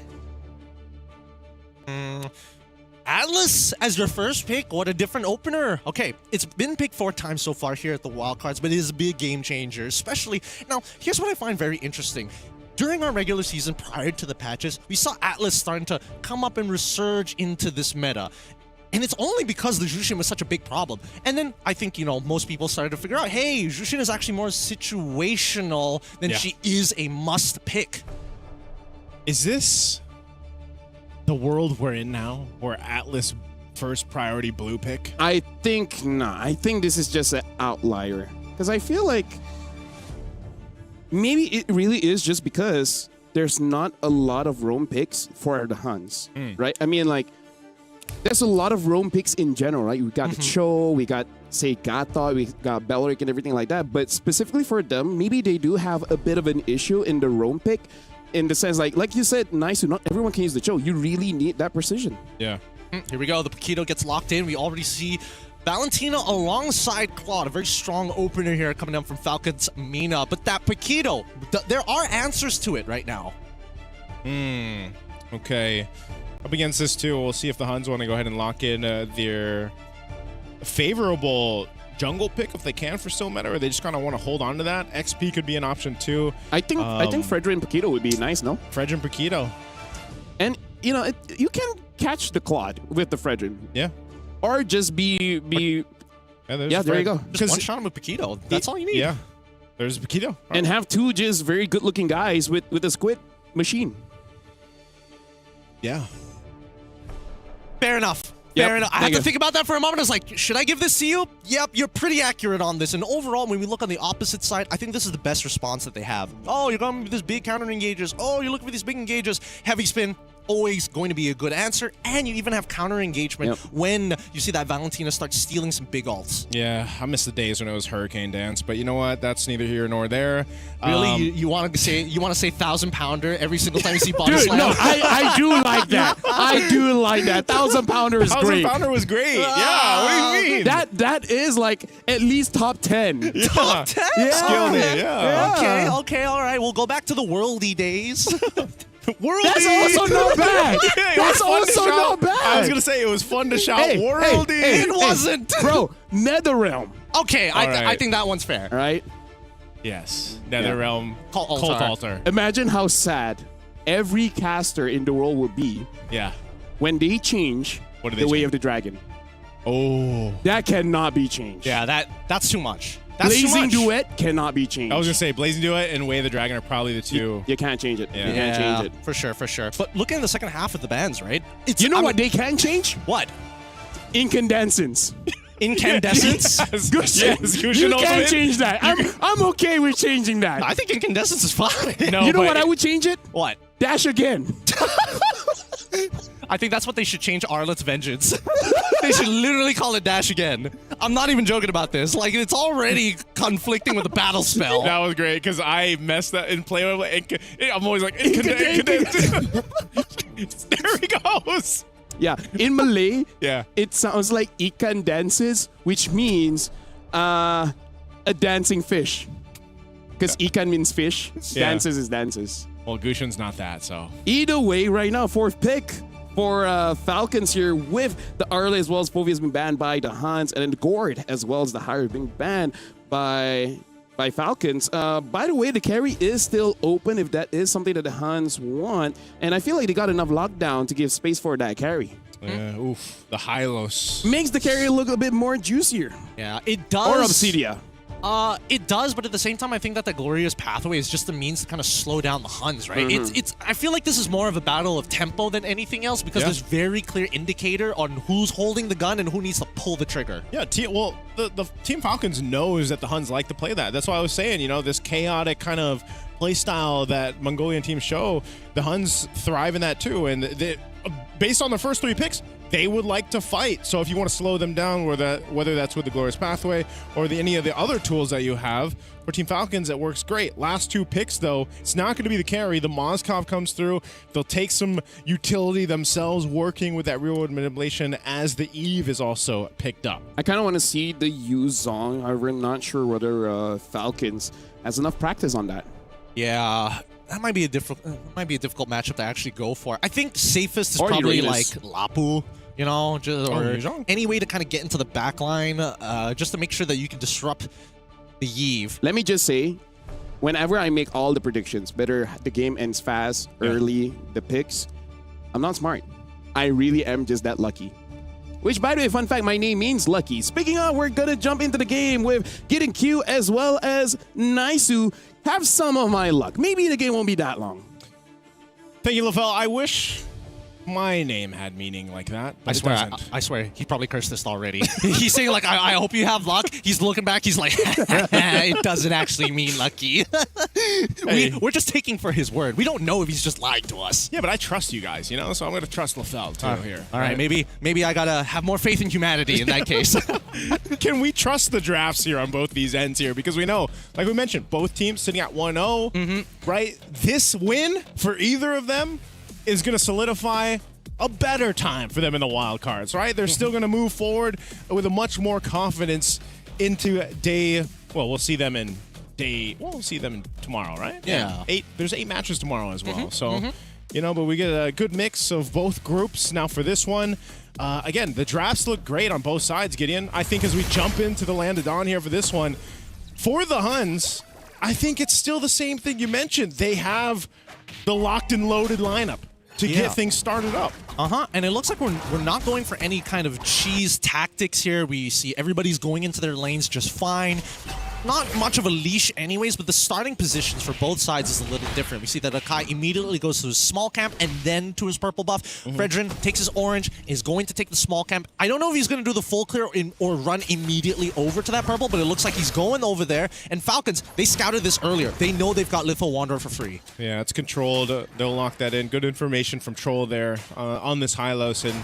Atlas as your first pick. What a different opener. Okay, it's been picked 4 times so far here at the Wildcards, but it is a big game changer, especially... Now, here's what I find very interesting. During our regular season, prior to the patches, we saw Atlas starting to come up and resurge into this meta. And it's only because the Jushin was such a big problem. And then I think, most people started to figure out, hey, Jushin is actually more situational than she is a must pick. Is this the world we're in now, where Atlas first priority blue pick? I think not. I think this is just an outlier. Because I feel like maybe it really is just because there's not a lot of roam picks for the Huns, right? I mean, like, there's a lot of roam picks in general, right? We got Cho, we got, say, Gata, we got Belric and everything like that. But specifically for them, maybe they do have a bit of an issue in the roam pick. In the sense, like you said, nice, not everyone can use the Cho. You really need that precision. Yeah. Here we go. The Paquito gets locked in. We already see Valentina alongside Claude. A very strong opener here coming down from Falcons Mina. But that Paquito, there are answers to it right now. Okay. up against this too. We'll see if the Huns want to go ahead and lock in their favorable jungle pick if they can for still meta, or they just kind of want to hold on to that. XP could be an option too. I think Fredrin and Paquito would be nice, no? Fredrin and Paquito. And, you know, you can catch the Claude with the Fredrin. Yeah. Or just be yeah, there you go. Just one shot him with Paquito. That's all you need. Yeah. There's Paquito. And have two just very good-looking guys with a squid machine. Yeah. Fair enough. Yep, Fair enough. I thank had to you. think about that for a moment. I was like, should I give this to you? Yep, you're pretty accurate on this. And overall, when we look on the opposite side, I think this is the best response that they have. Oh, you're going with this big counter engages. Oh, you're looking for these big engages. Heavy spin, always going to be a good answer. And you even have counter engagement when you see that Valentina start stealing some big ults. Yeah, I miss the days when it was Hurricane Dance, but you know what? That's neither here nor there. Really, you want to say 1,000-pounder every single time you see body Dude, slam? no, I do like that. I do like that. 1,000-pounder is great. 1,000-pounder was great. Yeah, what do you mean? That is like at least top 10. Yeah. Top 10? Yeah. Skilled it, yeah. Okay, all right. We'll go back to the worldy days. Worldy. That's also not bad. Yeah, That's also not bad. I was going to say it was fun to shout Hey, Worldy. It wasn't. Bro, Netherrealm. Okay, I think that one's fair. All right? Yes. Netherrealm. Cult Cult Altar. Altar. Imagine how sad every caster in the world would be Yeah. when they change What do they the way change? of the dragon. Oh. That cannot be changed. Yeah, that's too much. That's too Blazing much. Duet cannot be changed. I was going to say Blazing Duet and Way of the Dragon are probably the two. You can't change it. Yeah. You can't change it. For sure. But look at the second half of the bands, right? You know what they can change? What? Incandescence. Incandescence? You can't change that. I'm okay with changing that. I think incandescence is fine. No, you know but what I would change it? What? Dash again. I think that's what they should change Arlet's Vengeance. They should literally call it Dash again. I'm not even joking about this. Like, it's already conflicting with the battle spell. That was great because I messed that in play. I'm always like, incandescence. There he goes. Yeah, in Malay, Yeah. it sounds like ikan dances, which means a dancing fish. Because ikan means fish, Yeah. dances is dances. Well, Gushin's not that, so. Either way, right now, fourth pick for Falcons here with the Arle as well as Povia has been banned by the Huns, and then Gord as well as the Hire being banned by Falcons. By the way, the carry is still open if that is something that the Huns want, and I feel like they got enough lockdown to give space for that carry. Yeah, oof. The Hylos. Makes the carry look a bit more juicier. Yeah, it does. Or Obsidia. It does, but at the same time, I think that the Glorious Pathway is just a means to kind of slow down the Huns, right? It's. I feel like this is more of a battle of tempo than anything else because there's very clear indicator on who's holding the gun and who needs to pull the trigger. Yeah, the Team Falcons knows that the Huns like to play that. That's why I was saying, you know, this chaotic kind of play style that Mongolian teams show, the Huns thrive in that too. And based on the first three picks, they would like to fight. So if you want to slow them down, whether that's with the Glorious Pathway or any of the other tools that you have, for Team Falcons, it works great. Last two picks, though, it's not going to be the carry. The Mozkov comes through. They'll take some utility themselves working with that real-world manipulation as the Eve is also picked up. I kind of want to see the Yu Zong. However, I'm not sure whether Falcons has enough practice on that. Yeah, that might be a difficult matchup to actually go for. I think safest is Or probably Uranus. like Lapu, you know, just, or Yuzhong. any way to kind of get into the back line, just to make sure that you can disrupt the Yve. Let me just say, whenever I make all the predictions, whether the game ends fast, early, the picks, I'm not smart. I really am just that lucky. Which, by the way, fun fact, my name means lucky. Speaking of, we're going to jump into the game with Getting Q as well as Naisu. Have some of my luck. Maybe the game won't be that long. Thank you, LaFell. I wish my name had meaning like that, but it doesn't. I swear, he probably cursed this already. He's saying like, I hope you have luck. He's looking back. He's like, it doesn't actually mean lucky. We're just taking for his word. We don't know if he's just lying to us. Yeah, but I trust you guys, you know, so I'm going to trust LaFell too here. All right, maybe I gotta have more faith in humanity in that case. Can we trust the drafts here on both these ends here? Because we know, like we mentioned, both teams sitting at 1-0, right? This win for either of them is going to solidify a better time for them in the wild cards, right? They're still going to move forward with a much more confidence into day. Well, we'll see them in day. Well, we'll see them tomorrow, right? Yeah. There's 8 matches tomorrow as well. So you know, but we get a good mix of both groups. Now for this one, again, the drafts look great on both sides, Gideon. I think as we jump into the Land of Dawn here for this one, for the Huns, I think it's still the same thing you mentioned. They have the locked and loaded lineup to get things started up. And it looks like we're not going for any kind of cheese tactics here. We see everybody's going into their lanes just fine. Not much of a leash anyways, but the starting positions for both sides is a little different. We see that Akai immediately goes to his small camp and then to his purple buff. Fredrin takes his orange, is going to take the small camp. I don't know if he's going to do the full clear or run immediately over to that purple, but it looks like he's going over there. And Falcons, they scouted this earlier. They know they've got Lithal Wanderer for free. Yeah, it's controlled. They'll lock that in. Good information from Troll there on this Hylos. And,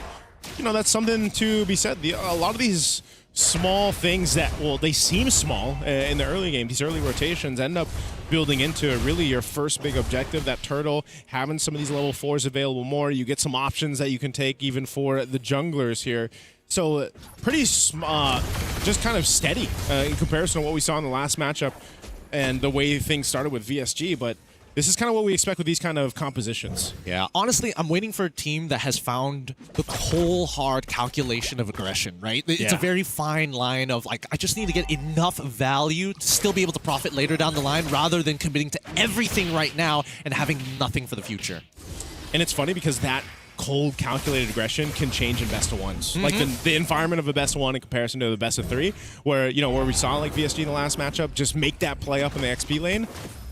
you know, that's something to be said. A lot of these small things that, well, they seem small in the early game, these early rotations end up building into really your first big objective. That turtle, having some of these level 4s available more, you get some options that you can take even for the junglers here. So pretty just kind of steady in comparison to what we saw in the last matchup and the way things started with VSG, but this is kind of what we expect with these kind of compositions. Yeah, honestly, I'm waiting for a team that has found the cold, hard calculation of aggression, right? It's a very fine line of, like, I just need to get enough value to still be able to profit later down the line rather than committing to everything right now and having nothing for the future. And it's funny because that cold, calculated aggression can change in best of ones. Like the environment of a best of one in comparison to the best of 3, where, you know, where we saw like VSG in the last matchup, just make that play up in the XP lane.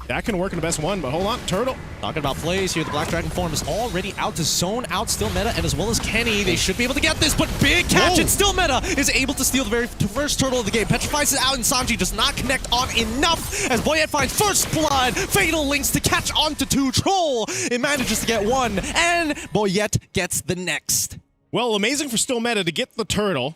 That can work in the best one, but hold on, Turtle. Talking about plays here, the Black Dragon form is already out to zone out Still Meta, and as well as Kenny, they should be able to get this, but big catch, and Still Meta is able to steal the very first turtle of the game. Petrifies it out, and Sanji does not connect on enough, as Boyette finds first blood, Fatal Links to catch onto 2, Troll, it manages to get 1, and Boyette gets the next. Well, amazing for Still Meta to get the turtle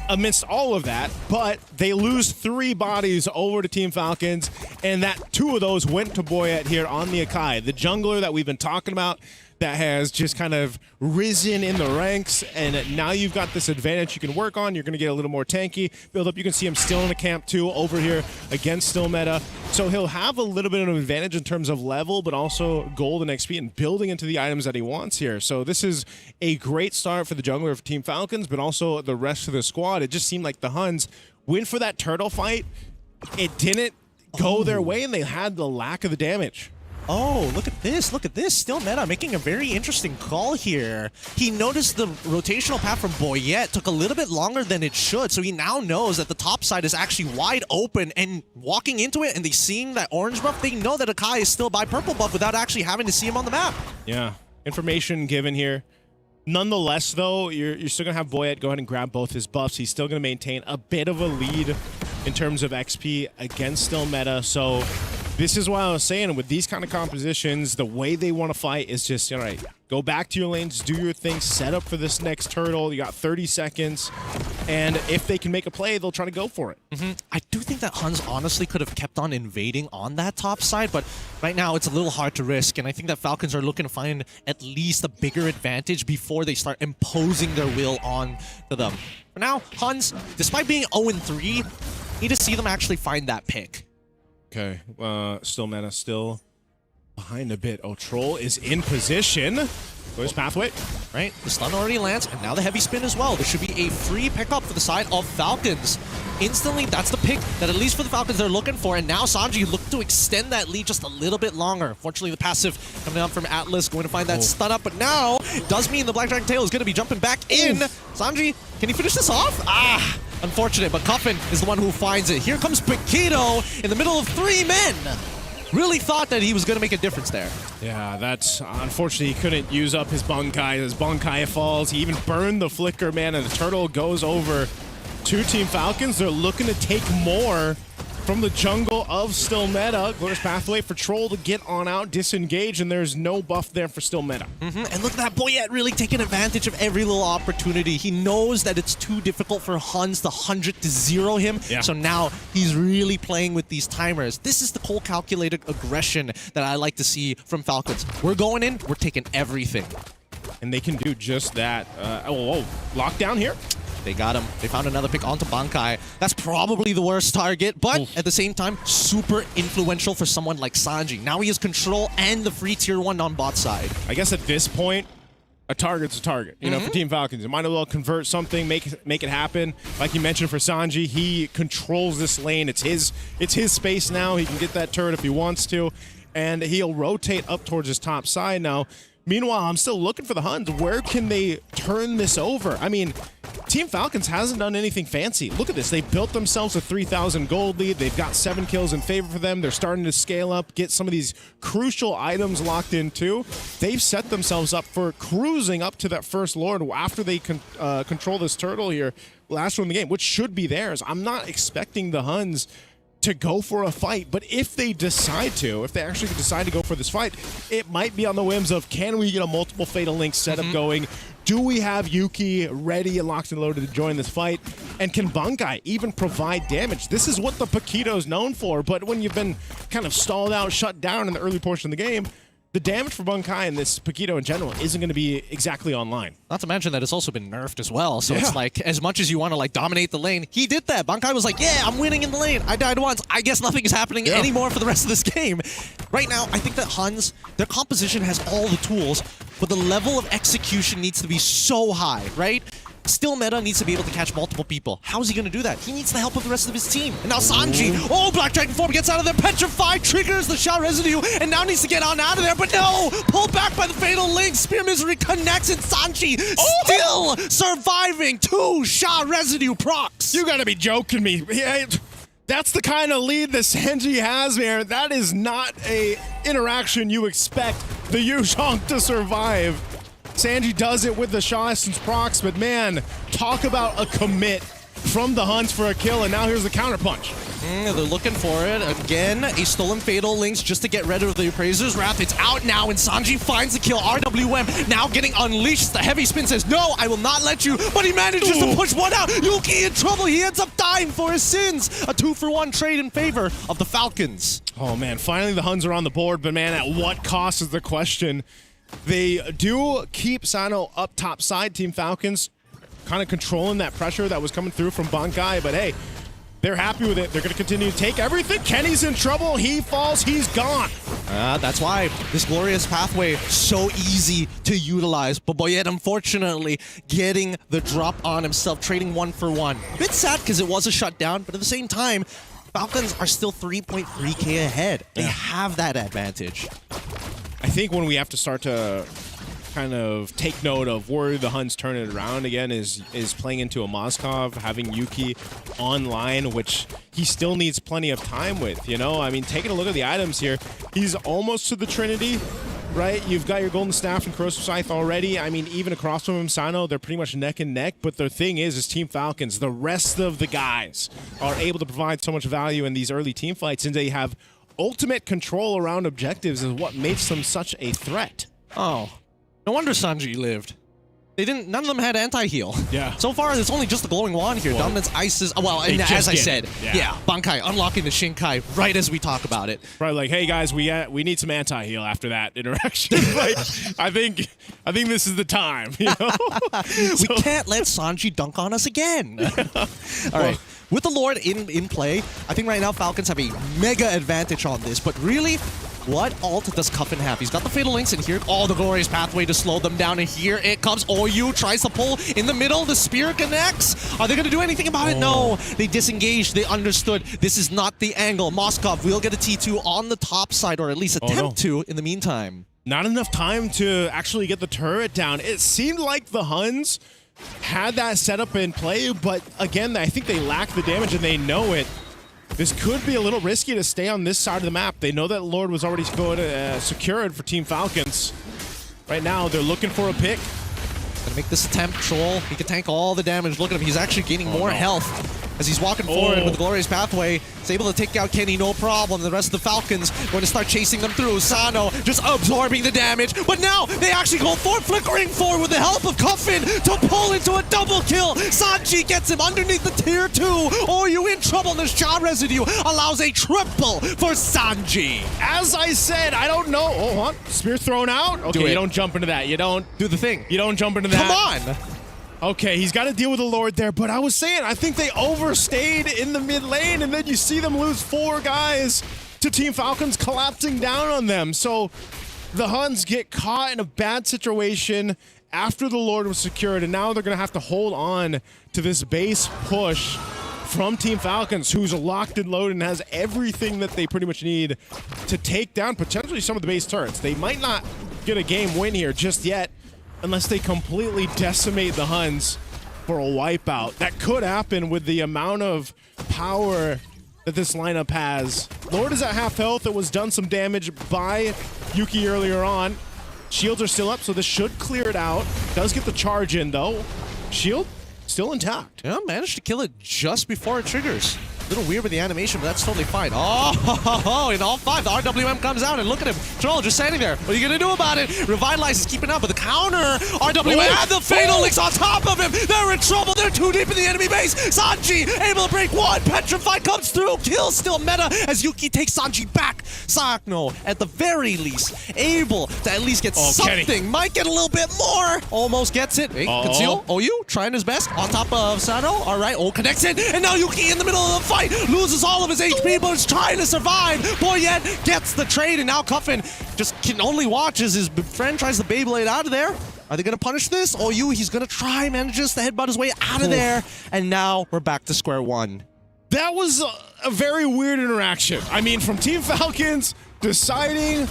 amidst all of that, but they lose 3 bodies over to Team Falcons, and that 2 of those went to Boyette here on the Akai, the jungler that we've been talking about that has just kind of risen in the ranks, and now you've got this advantage you can work on. You're going to get a little more tanky build up. You can see him still in the camp too over here against Still Meta, so he'll have a little bit of an advantage in terms of level, but also gold and XP and building into the items that he wants here. So this is a great start for the jungler of Team Falcons, but also the rest of the squad. It just seemed like the Huns went for that turtle fight. It didn't go their way, and they had the lack of the damage. Oh, look at this. Look at this. Still Meta making a very interesting call here. He noticed the rotational path from Boyette took a little bit longer than it should, so he now knows that the top side is actually wide open, and walking into it and they seeing that orange buff, they know that Akai is still by purple buff without actually having to see him on the map. Yeah, information given here. Nonetheless, though, you're still going to have Boyette go ahead and grab both his buffs. He's still going to maintain a bit of a lead in terms of XP against Still Meta, so this is why I was saying with these kind of compositions, the way they want to fight is just, all right, go back to your lanes, do your thing, set up for this next turtle. You got 30 seconds, and if they can make a play, they'll try to go for it. I do think that Huns honestly could have kept on invading on that top side, but right now it's a little hard to risk, and I think that Falcons are looking to find at least a bigger advantage before they start imposing their will on to them. For now, Huns, despite being 0-3, need to see them actually find that pick. Okay, Still Meta still behind a bit. Oh, Troll is in position. Where's Pathway? Right, the stun already lands, and now the heavy spin as well. There should be a free pickup for the side of Falcons. Instantly, that's the pick that at least for the Falcons they're looking for, and now Sanji looking to extend that lead just a little bit longer. Unfortunately, the passive coming up from Atlas, going to find that stun up, but now it does mean the Black Dragon Tail is going to be jumping back in. Sanji, can he finish this off? Ah, unfortunate, but Cuffin is the one who finds it. Here comes Paquito in the middle of 3 men. Really thought that he was going to make a difference there. Yeah, that's unfortunately he couldn't use up his Bunkai. His Bunkai falls. He even burned the Flicker, man, and the turtle goes over to Team Falcons. They're looking to take more from the jungle of Still Meta. Glorious Pathway for Troll to get on out, disengage, and there's no buff there for Still Meta. And look at that, Boyette really taking advantage of every little opportunity. He knows that it's too difficult for Huns to 100-0 him, so now he's really playing with these timers. This is the cold calculated aggression that I like to see from Falcons. We're going in, we're taking everything. And they can do just that. Lockdown here. They got him. They found another pick onto Bankai. That's probably the worst target, but at the same time, super influential for someone like Sanji. Now he has control and the free tier 1 on bot side. I guess at this point, a target's a target. You know, for Team Falcons, you might as well convert something, make it happen. Like you mentioned for Sanji, he controls this lane. It's his space now. He can get that turret if he wants to, and he'll rotate up towards his top side now. Meanwhile, I'm still looking for the Huns. Where can they turn this over? I mean, Team Falcons hasn't done anything fancy. Look at this. They built themselves a 3,000 gold lead. They've got 7 kills in favor for them. They're starting to scale up, get some of these crucial items locked in too. They've set themselves up for cruising up to that first Lord after they control this turtle here last one in the game, which should be theirs. I'm not expecting the Huns to go for a fight, but if they decide to, if they actually decide to go for this fight, it might be on the whims of, can we get a multiple Fatal Link setup going? Do we have Yuki ready and locked and loaded to join this fight? And can Bankai even provide damage? This is what the Paquito's known for, but when you've been kind of stalled out, shut down in the early portion of the game, the damage for Bankai and this Paquito in general isn't going to be exactly online. Not to mention that it's also been nerfed as well. So it's like, as much as you want to like dominate the lane, he did that. Bankai was like, yeah, I'm winning in the lane. I died once. I guess nothing is happening anymore for the rest of this game. Right now, I think that Huns, their composition has all the tools, but the level of execution needs to be so high, right? Still meta needs to be able to catch multiple people. How is he going to do that? He needs the help of the rest of his team. And now Sanji, Black Dragon form gets out of there, petrified, triggers the Shot Residue, and now needs to get on out of there, but no! Pulled back by the Fatal Link, Spear Misery connects, and Sanji still surviving 2 Shot Residue procs. You gotta be joking me. That's the kind of lead that Sanji has here. That is not a interaction you expect the Yuzhong to survive. Sanji does it with the Shaw Essence procs, but man, talk about a commit from the Huns for a kill, and now here's the counterpunch. They're looking for it. Again, a stolen Fatal Links just to get rid of the Appraiser's Wrath. It's out now, and Sanji finds the kill. RWM now getting unleashed. The heavy spin says, no, I will not let you, but he manages to push one out. Yuki in trouble. He ends up dying for his sins. A 2-for-1 trade in favor of the Falcons. Oh man, finally the Huns are on the board, but man, at what cost is the question? They do keep Sano up top side, Team Falcons, kind of controlling that pressure that was coming through from Bankai, but hey, they're happy with it. They're going to continue to take everything. Kenny's in trouble. He falls. He's gone. That's why this glorious pathway so easy to utilize. But Boyet, unfortunately, getting the drop on himself, trading 1 for 1. A bit sad because it was a shutdown, but at the same time, Falcons are still 3.3k ahead. They have that advantage. I think when we have to start to kind of take note of where the Huns turn it around again is playing into a Moskov, having Yuki online, which he still needs plenty of time with, you know? I mean, taking a look at the items here, he's almost to the Trinity, right? You've got your Golden Staff and Corrosive Scythe already. I mean, even across from him, Sano, they're pretty much neck and neck, but the thing is Team Falcons, the rest of the guys are able to provide so much value in these early team fights, and they have ultimate control around objectives is what makes them such a threat. Oh, no wonder Sanji lived. They didn't. None of them had anti-heal. Yeah. So far, it's only just the glowing wand here. Dominance Ices. Well, and as I said, Bankai unlocking the Shinkai right as we talk about it. Probably like, hey guys, we need some anti-heal after that interaction. Like, I think this is the time. You know? We can't let Sanji dunk on us again. All right. With the Lord in play, I think right now Falcons have a mega advantage on this. But really, what ult does Cuffin have? He's got the Fatal Links, and here, the glorious pathway to slow them down. And here it comes. Oyu tries to pull in the middle. The spear connects. Are they going to do anything about it? No. They disengaged. They understood this is not the angle. Moskov will get a T2 on the top side, or at least attempt to in the meantime. Not enough time to actually get the turret down. It seemed like the Huns had that setup in play, but again, I think they lack the damage and they know it. This could be a little risky to stay on this side of the map. They know that Lord was already secured for Team Falcons. Right now, they're looking for a pick. Gonna make this attempt, Troll. He can tank all the damage. Look at him. He's actually gaining more health as he's walking forward with the glorious pathway. He's able to take out Kenny, no problem. The rest of the Falcons going to start chasing them through. Sano just absorbing the damage. But now they actually go forward, flickering forward with the help of Cuffin to pull into a double kill. Sanji gets him underneath the tier 2. Oh, you in trouble. The Shot Residue allows a triple for Sanji. As I said, I don't know. Oh, what? Spear thrown out? Okay, you don't jump into that. You don't do the thing. You don't jump into that. Come on. Okay, he's got to deal with the Lord there, but I was saying, I think they overstayed in the mid lane, and then you see them lose 4 guys to Team Falcons collapsing down on them. So the Huns get caught in a bad situation after the Lord was secured, and now they're going to have to hold on to this base push from Team Falcons, who's locked and loaded and has everything that they pretty much need to take down potentially some of the base turrets. They might not get a game win here just yet unless they completely decimate the Huns for a wipeout. That could happen with the amount of power that this lineup has. Lord is at half health. It was done some damage by Yuki earlier on. Shields are still up, so this should clear it out. Does get the charge in, though. Shield still intact. Yeah, managed to kill it just before it triggers. A little weird with the animation, but that's totally fine. Oh, in all 5, the RWM comes out, and look at him. Troll just standing there. What are you going to do about it? Revitalize is keeping up, but the counter, RWM, and the Fatal Links on top of him. They're in trouble. They're too deep in the enemy base. Sanji able to break one. Petrified comes through. Kill still meta as Yuki takes Sanji back. Sakno, at the very least, able to at least get something. Kenny. Might get a little bit more. Almost gets it. Hey, Conceal. OU trying his best on top of Sano. All right, connects it. And now Yuki in the middle of the fight. Loses all of his HP, but is trying to survive. Boyet gets the trade, and now Cuffin just can only watch as his friend tries to Beyblade out of there. Are they going to punish this? OU, he's going to try, manages to headbutt his way out of there. And now we're back to square one. That was a very weird interaction. I mean, from Team Falcons deciding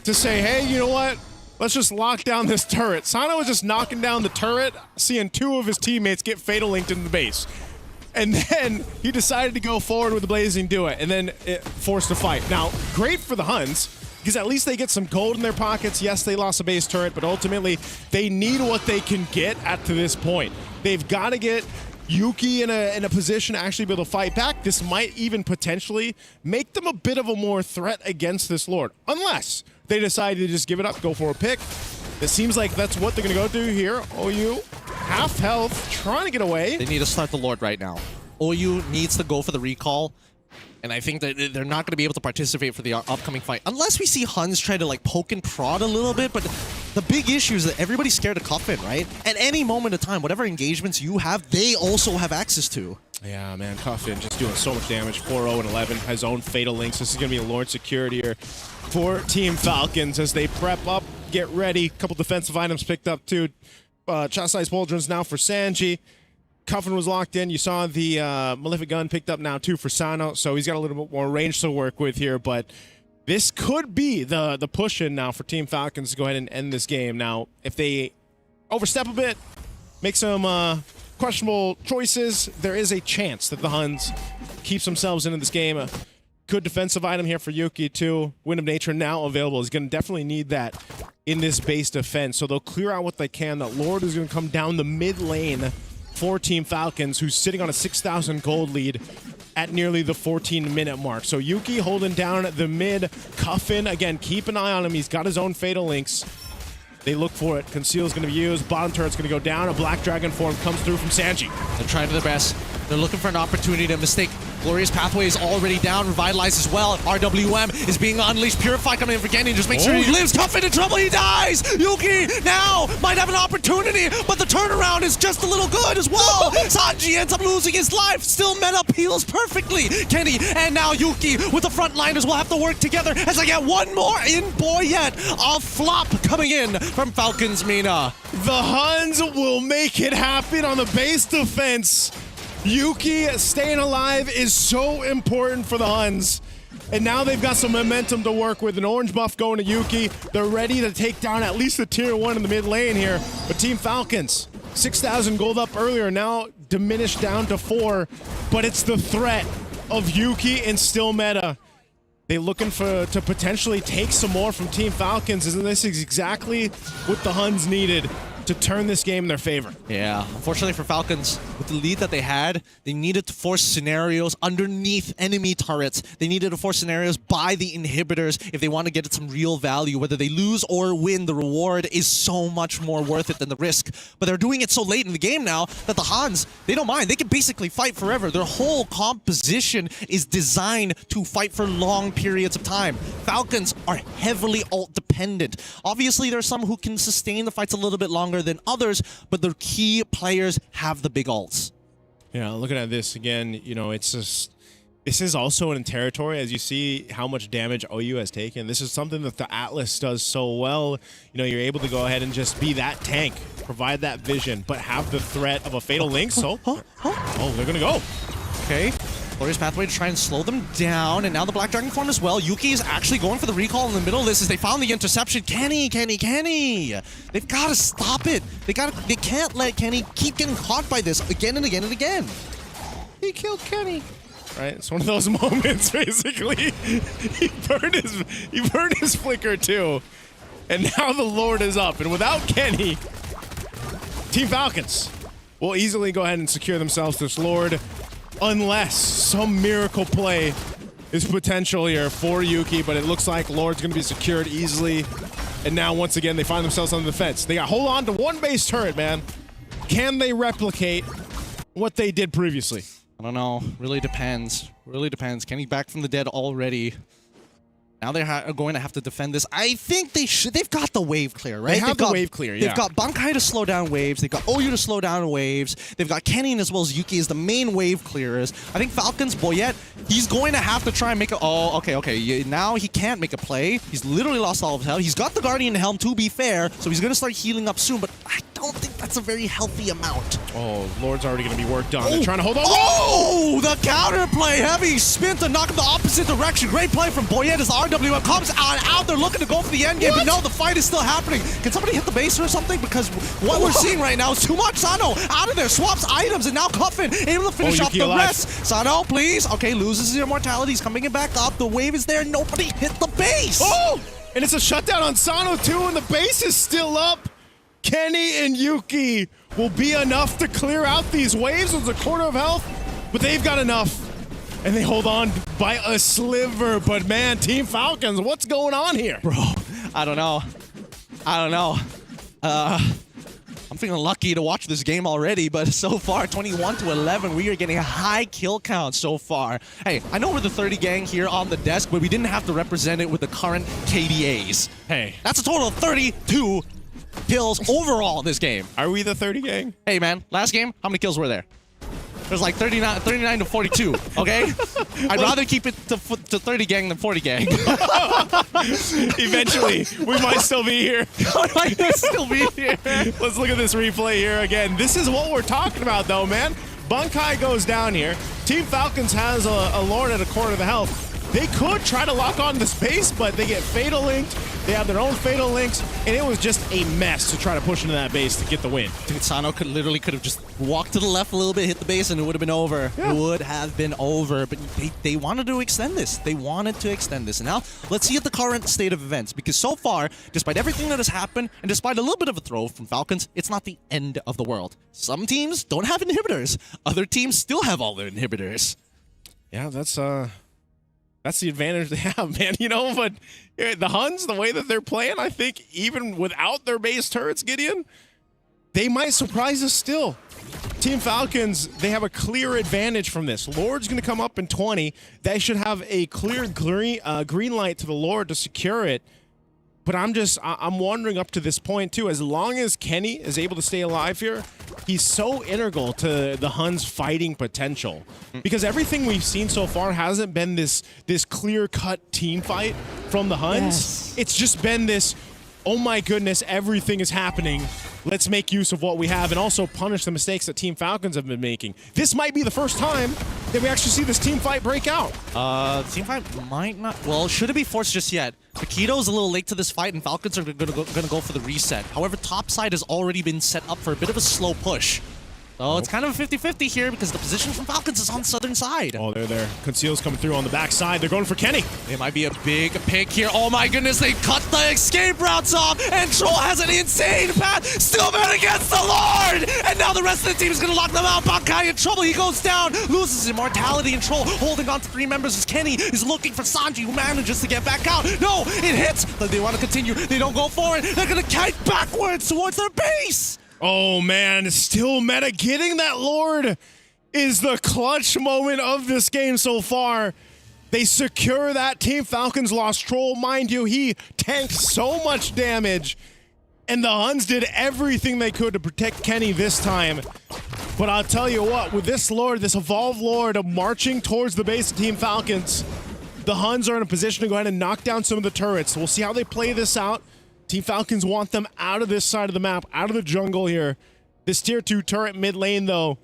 to say, hey, you know what? Let's just lock down this turret. Sano was just knocking down the turret, seeing 2 of his teammates get Fatal Linked in the base. And then he decided to go forward with the Blazing Duet, and then it forced a fight. Now, great for the Huns, because at least they get some gold in their pockets. Yes, they lost a base turret, but ultimately, they need what they can get to this point. They've got to get Yuki in a position to actually be able to fight back. This might even potentially make them a bit of a more threat against this Lord, unless they decide to just give it up, go for a pick. It seems like that's what they're going to go through here. OU, half health, trying to get away. They need to start the Lord right now. OU needs to go for the recall, and I think that they're not going to be able to participate for the upcoming fight unless we see Huns try to like poke and prod a little bit. But the big issue is that everybody's scared of Cuffin, right? At any moment of time, whatever engagements you have, they also have access to. Yeah, man, Cuffin just doing so much damage. 4-0 and 11, has own Fatal Links. This is going to be a Lord secured here for Team Falcons as they prep up, get ready. A couple defensive items picked up too. Chastised Pauldrons now for Sanji. Cuffin was locked in. You saw the Malefic Gun picked up now too for Sano, so he's got a little bit more range to work with here, but this could be the push-in now for Team Falcons to go ahead and end this game. Now, if they overstep a bit, make some questionable choices, there is a chance that the Huns keeps themselves into this game. Good defensive item here for Yuki too. Wind of Nature now available. He's going to definitely need that in this base defense, so they'll clear out what they can. That Lord is going to come down the mid lane for Team Falcons, who's sitting on a 6,000 gold lead at nearly the 14-minute mark. So Yuki holding down the mid. Cuffin, again, keep an eye on him. He's got his own Fatal Links. They look for it. Conceal's going to be used. Bottom turret's going to go down. A Black Dragon form comes through from Sanji. They're trying their best. They're looking for an opportunity to mistake. Glorious Pathway is already down, revitalized as well. RWM is being unleashed. Purify coming in for Genny. Just make sure he lives. Cuffin in trouble. He dies. Yuki now might have an opportunity, but the turnaround is just a little good as well. Sanji ends up losing his life. Still meta peels perfectly. Kenny and now Yuki with the frontliners will have to work together as I get one more in Boyet. A flop coming in from Falcons Mina. The Huns will make it happen on the base defense. Yuki staying alive is so important for the Huns. And now they've got some momentum to work with. An orange buff going to Yuki. They're ready to take down at least the tier 1 in the mid lane here. But Team Falcons, 6,000 gold up earlier, now diminished down to 4. But it's the threat of Yuki and still meta. They're looking to potentially take some more from Team Falcons. Isn't this exactly what the Huns needed to turn this game in their favor? Yeah, unfortunately for Falcons, with with the lead that they had, they needed to force scenarios underneath enemy turrets. They needed to force scenarios by the inhibitors if they want to get some real value. Whether they lose or win, the reward is so much more worth it than the risk. But they're doing it so late in the game now that the Hans, they don't mind. They can basically fight forever. Their whole composition is designed to fight for long periods of time. Falcons are heavily ult dependent. Obviously, there are some who can sustain the fights a little bit longer than others, but the key players have the big ults. Yeah, looking at this again, you know, it's just, this is also in territory, as you see how much damage OU has taken. This is something that the Atlas does so well. You know, you're able to go ahead and just be that tank, provide that vision, but have the threat of a Fatal Link. So, oh, they're gonna go. Okay. Glorious Pathway to try and slow them down, and now the Black Dragon form as well. Yuki is actually going for the recall in the middle of this as they found the interception. Kenny! They've got to stop it. They can't let Kenny keep getting caught by this again and again and again. He killed Kenny. Right, it's one of those moments, basically. He burned his flicker too, and now the Lord is up. And without Kenny, Team Falcons will easily go ahead and secure themselves this Lord, unless some miracle play is potential here for Yuki. But it looks like Lord's going to be secured easily. And now, once again, they find themselves on the fence. They got to hold on to one base turret, man. Can they replicate what they did previously? I don't know. Really depends. Really depends. Kenny back from the dead already. Now they're going to have to defend this. I think they should. They've got the wave clear, right? They have the wave clear, yeah. They've got Bankai to slow down waves. They've got OU to slow down waves. They've got Kenny as well as Yuki as the main wave clearers. I think Falcons, Boyette, he's going to have to try and make a... Oh, okay. Now he can't make a play. He's literally lost all of his health. He's got the Guardian Helm, to be fair, so he's going to start healing up soon, but I don't think that's a very healthy amount. Oh, Lord's already going to be worked on. They're trying to hold on. Oh, the counterplay. Heavy spin to knock him the opposite direction. Great play from Boyette as the RWM comes out. They're looking to go for the end game, but no, the fight is still happening. Can somebody hit the base or something? Because what we're seeing right now is too much. Sano out of there, swaps items, and now Cuffin able to finish off the rest. Sano, please. Okay, loses his immortality. He's coming back up. The wave is there. Nobody hit the base. Oh, and it's a shutdown on Sano too, and the base is still up. Kenny and Yuki will be enough to clear out these waves with a quarter of health, but they've got enough. And they hold on by a sliver. But man, Team Falcons, what's going on here? Bro, I don't know. I'm feeling lucky to watch this game already, but so far, 21-11, we are getting a high kill count so far. Hey, I know we're the 30 gang here on the desk, but we didn't have to represent it with the current KDAs. Hey. That's a total of 32 kills overall in this game. Are we the 30 gang? Hey, man, last game, how many kills were there? There's like 39 to 42, okay? I'd rather keep it to 30 gang than 40 gang. Eventually, we might still be here. Let's look at this replay here again. This is what we're talking about, though, man. Bankai goes down here. Team Falcons has a Lord at a quarter of the health. They could try to lock on the space, but they get Fatal Linked. They have their own Fatal Links, and it was just a mess to try to push into that base to get the win. Dude, Sano could have just walked to the left a little bit, hit the base, and it would have been over. Yeah. It would have been over, but they wanted to extend this. They wanted to extend this. And now, let's see at the current state of events, because so far, despite everything that has happened, and despite a little bit of a throw from Falcons, it's not the end of the world. Some teams don't have inhibitors. Other teams still have all their inhibitors. Yeah, that's the advantage they have, man. You know, but the Huns, the way that they're playing, I think even without their base turrets, Gideon, they might surprise us still. Team Falcons, they have a clear advantage from this. Lord's going to come up in 20. They should have a clear green light to the Lord to secure it. But I'm wondering up to this point, too, as long as Kenny is able to stay alive here, he's so integral to the Huns' fighting potential. Because everything we've seen so far hasn't been this clear-cut team fight from the Huns. Yes. It's just been this, oh my goodness, everything is happening. Let's make use of what we have and also punish the mistakes that Team Falcons have been making. This might be the first time that we actually see this team fight break out. Team fight might not... Well, should it be forced just yet? Paquito's a little late to this fight, and Falcons are gonna go for the reset. However, top side has already been set up for a bit of a slow push. So it's kind of a 50-50 here because the position from Falcons is on the southern side. Oh, they're there. Conceal's coming through on the backside. They're going for Kenny. It might be a big pick here. Oh my goodness, they cut the escape routes off, and Troll has an insane path. Still man against the Lord! And now the rest of the team is going to lock them out. Bankai in trouble. He goes down, loses his immortality, and Troll holding on to 3 members as Kenny is looking for Sanji, who manages to get back out. No, it hits, but they want to continue. They don't go forward. They're going to kite backwards towards their base. Oh man, still meta. Getting that Lord is the clutch moment of this game so far. They secure that. Team Falcons lost Troll. Mind you, he tanked so much damage. And the Huns did everything they could to protect Kenny this time. But I'll tell you what, with this Lord, this Evolved Lord marching towards the base of Team Falcons, the Huns are in a position to go ahead and knock down some of the turrets. We'll see how they play this out. Team Falcons want them out of this side of the map, out of the jungle here. This tier 2 turret mid lane, though.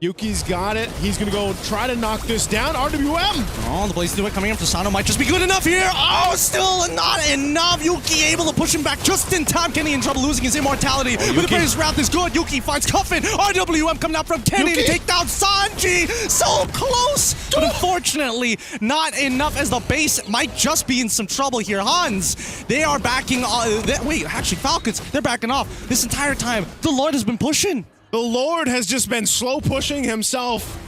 Yuki's got it. He's going to go try to knock this down. RWM! Oh, the Blaze do it coming up to Sano might just be good enough here. Oh, still not enough. Yuki able to push him back just in time. Kenny in trouble losing his immortality. But the Blaze route is good. Yuki finds Cuffin. RWM coming out from Kenny to take down Sanji. So close. But unfortunately, not enough as the base might just be in some trouble here. Huns, they are backing wait, actually, Falcons, they're backing off. This entire time, the Lord has been pushing. The Lord has just been slow pushing himself,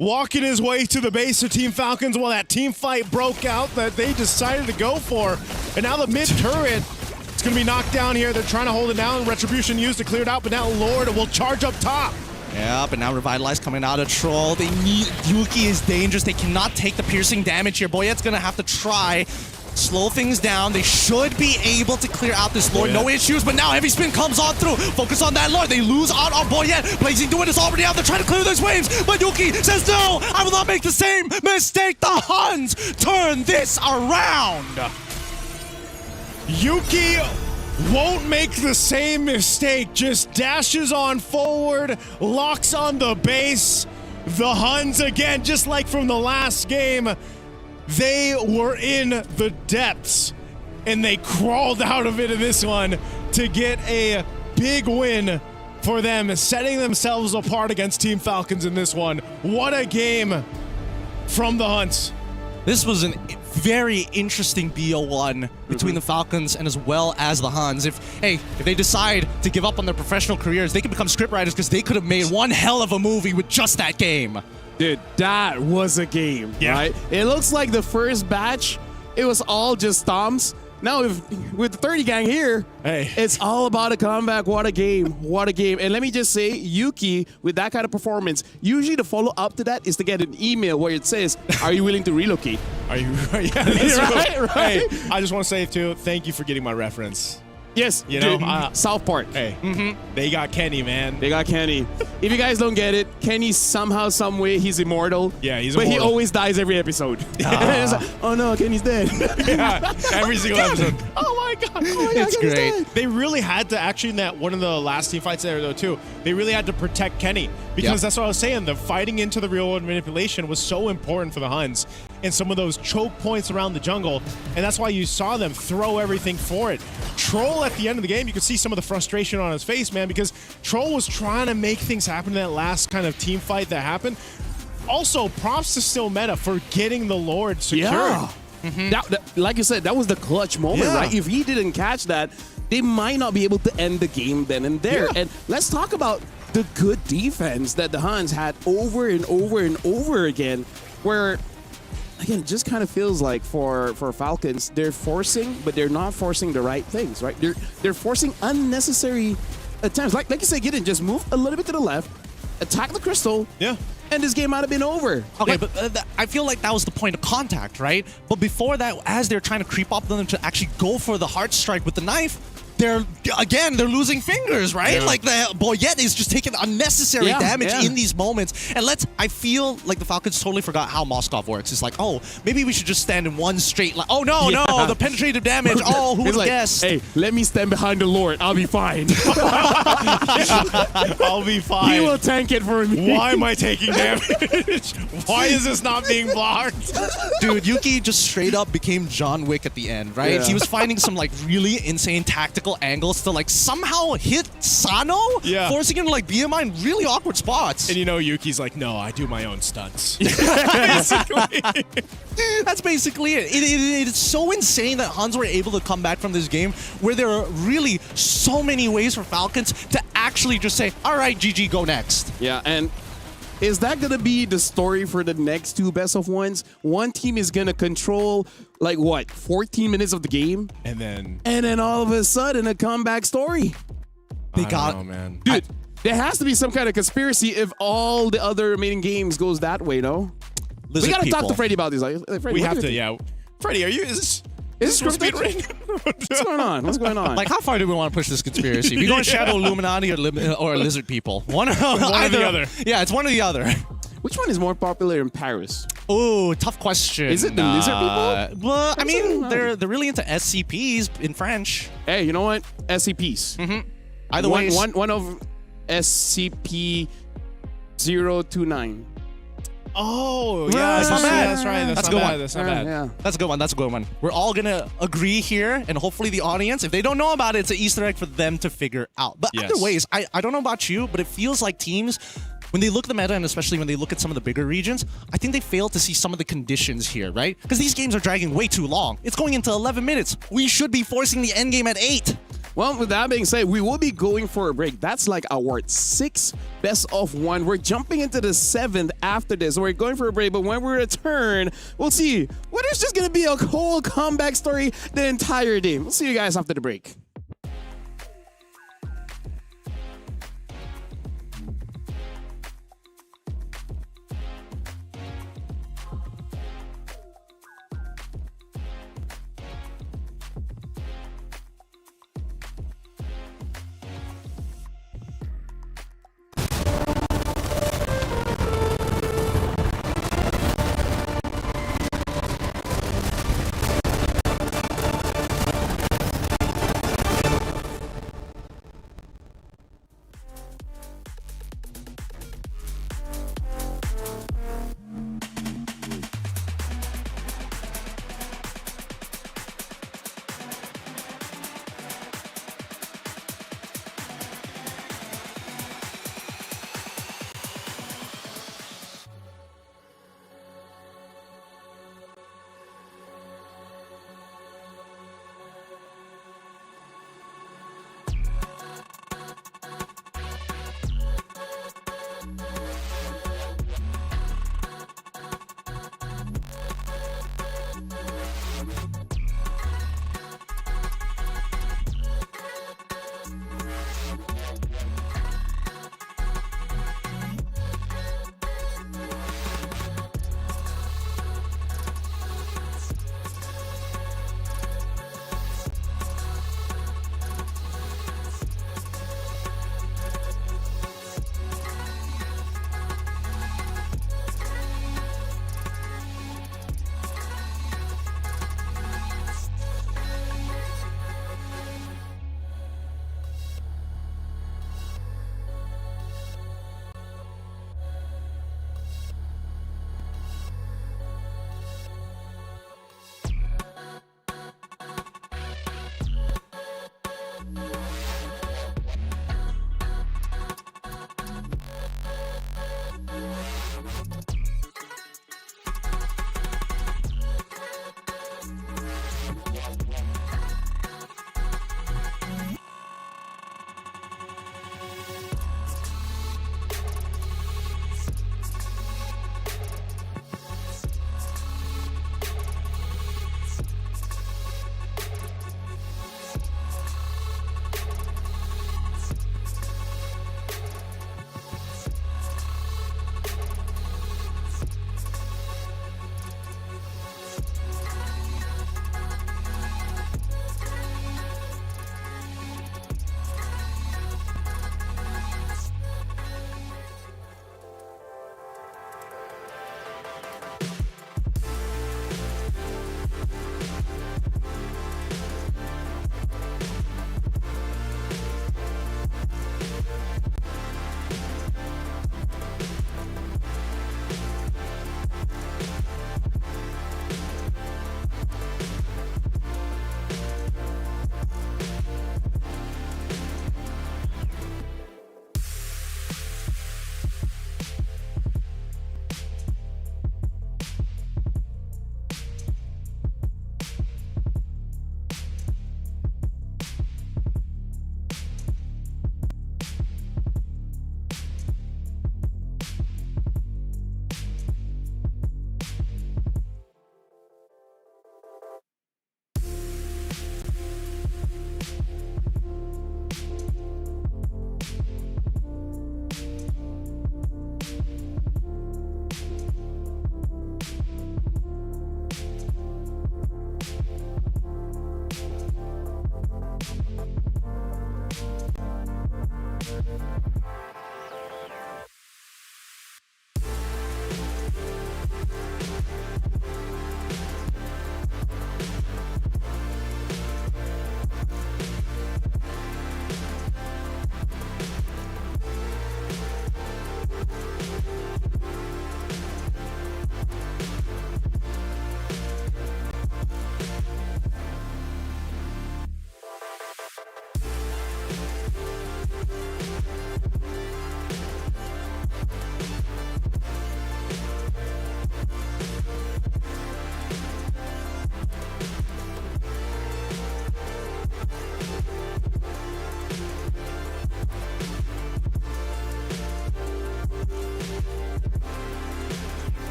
walking his way to the base of Team Falcons while that team fight broke out that they decided to go for. And now the mid turret, it's going to be knocked down here. They're trying to hold it down. Retribution used to clear it out, but now Lord will charge up top. Yeah, but now Revitalize coming out of Troll. They need, Yuki is dangerous. They cannot take the piercing damage here. Boyette's going to have to try. Slow things down. They should be able to clear out this Lord. No issues, but now Heavy Spin comes on through. Focus on that Lord. They lose out on Boyette. Blazing Doing is already out. They're trying to clear those waves, but Yuki says, no, I will not make the same mistake. The Huns turn this around. Yuki won't make the same mistake. Just dashes on forward, locks on the base. The Huns, again, just like from the last game, they were in the depths, and they crawled out of it in this one to get a big win for them, setting themselves apart against Team Falcons in this one. What a game from the Huns. This was a very interesting BO1 between the Falcons and as well as the Huns. If they decide to give up on their professional careers, they can become scriptwriters because they could have made one hell of a movie with just that game. Dude, that was a game, right? It looks like the first batch, it was all just stomps. Now with the 30 gang here, it's all about a comeback. What a game. What a game. And let me just say, Yuki, with that kind of performance, usually the follow-up to that is to get an email where it says, are you willing to relocate? Are you right? Yeah, that's right. Hey, I just want to say, too, thank you for getting my reference. Yes, you know, South Park. Hey, they got Kenny, man. They got Kenny. If you guys don't get it, Kenny somehow, some way, he's immortal. Yeah, he's immortal. But he always dies every episode. It's like, oh no, Kenny's dead. Yeah, every single episode. Oh my god. It's great. They really had to, actually, in that one of the last team fights there, though, too, they really had to protect Kenny. Because that's what I was saying. The fighting into the real world manipulation was so important for the Huns. And some of those choke points around the jungle. And that's why you saw them throw everything for it. Troll, at the end of the game, you could see some of the frustration on his face, man, because Troll was trying to make things happen in that last kind of team fight that happened. Also, props to Still Meta for getting the Lord secured. Yeah. That, like you said, that was the clutch moment, right? If he didn't catch that, they might not be able to end the game then and there. And let's talk about the good defense that the Huns had over and over and over again, where again, it just kind of feels like for Falcons, they're forcing, but they're not forcing the right things, right? They're forcing unnecessary attempts. Like you said, Gideon, just move a little bit to the left, attack the crystal, and this game might have been over. Okay, but I feel like that was the point of contact, right? But before that, as they're trying to creep up on them to actually go for the heart strike with the knife, they're losing fingers, right? Like the Boyette is just taking unnecessary damage in these moments. And I feel like the Falcons totally forgot how Moskov works. It's like, oh, maybe we should just stand in one straight line. Oh, no, the penetrative damage. Oh, who would have guessed? Hey, let me stand behind the Lord. I'll be fine. I'll be fine. He will tank it for me. Why am I taking damage? Why is this not being blocked? Dude, Yuki just straight up became John Wick at the end, right? He was finding some like really insane tactical multiple angles to like somehow hit Sano, Yeah. forcing him to like BMI in really awkward spots. And you know Yuki's like, no, I do my own stunts. That's basically it. It's so insane that Hans were able to come back from this game where there are really so many ways for Falcons to actually just say, all right, GG, go next. Yeah, and is that going to be the story for the next two best of ones? One team is going to control, like, what, 14 minutes of the game? And then all of a sudden, a comeback story. They got, man. Dude, there has to be some kind of conspiracy if all the other remaining games goes that way, no? Lizard we got to talk people. to Freddie about this. Like, Freddie, We what have do to, you yeah. Freddie, is this scripted? speed ring? What's going on? What's going on? Like, how far do we want to push this conspiracy? We going Shadow Illuminati or Lizard People? One or the other. Yeah, it's one or the other. Which one is more popular in Paris? Oh, tough question. Is it the lizard people? Well, I mean, they're really into SCPs in French. Hey, you know what? SCPs. Either way, one of SCP 029. Oh, yeah, yeah, that's not bad. That's right. That's a not good bad. one. That's not bad. Yeah. That's a good one. That's a good one. We're all gonna agree here, and hopefully the audience, if they don't know about it, it's an Easter egg for them to figure out. But Yes. either ways, I don't know about you, but it feels like teams, when they look at the meta, and especially when they look at some of the bigger regions, I think they fail to see some of the conditions here, right? Because these games are dragging way too long. It's going into 11 minutes. We should be forcing the end game at 8. Well, with that being said, we will be going for a break. That's like our 6th best of 1. We're jumping into the 7th after this. So we're going for a break, but when we return, we'll see whether it's just going to be a whole comeback story the entire day. We'll see you guys after the break.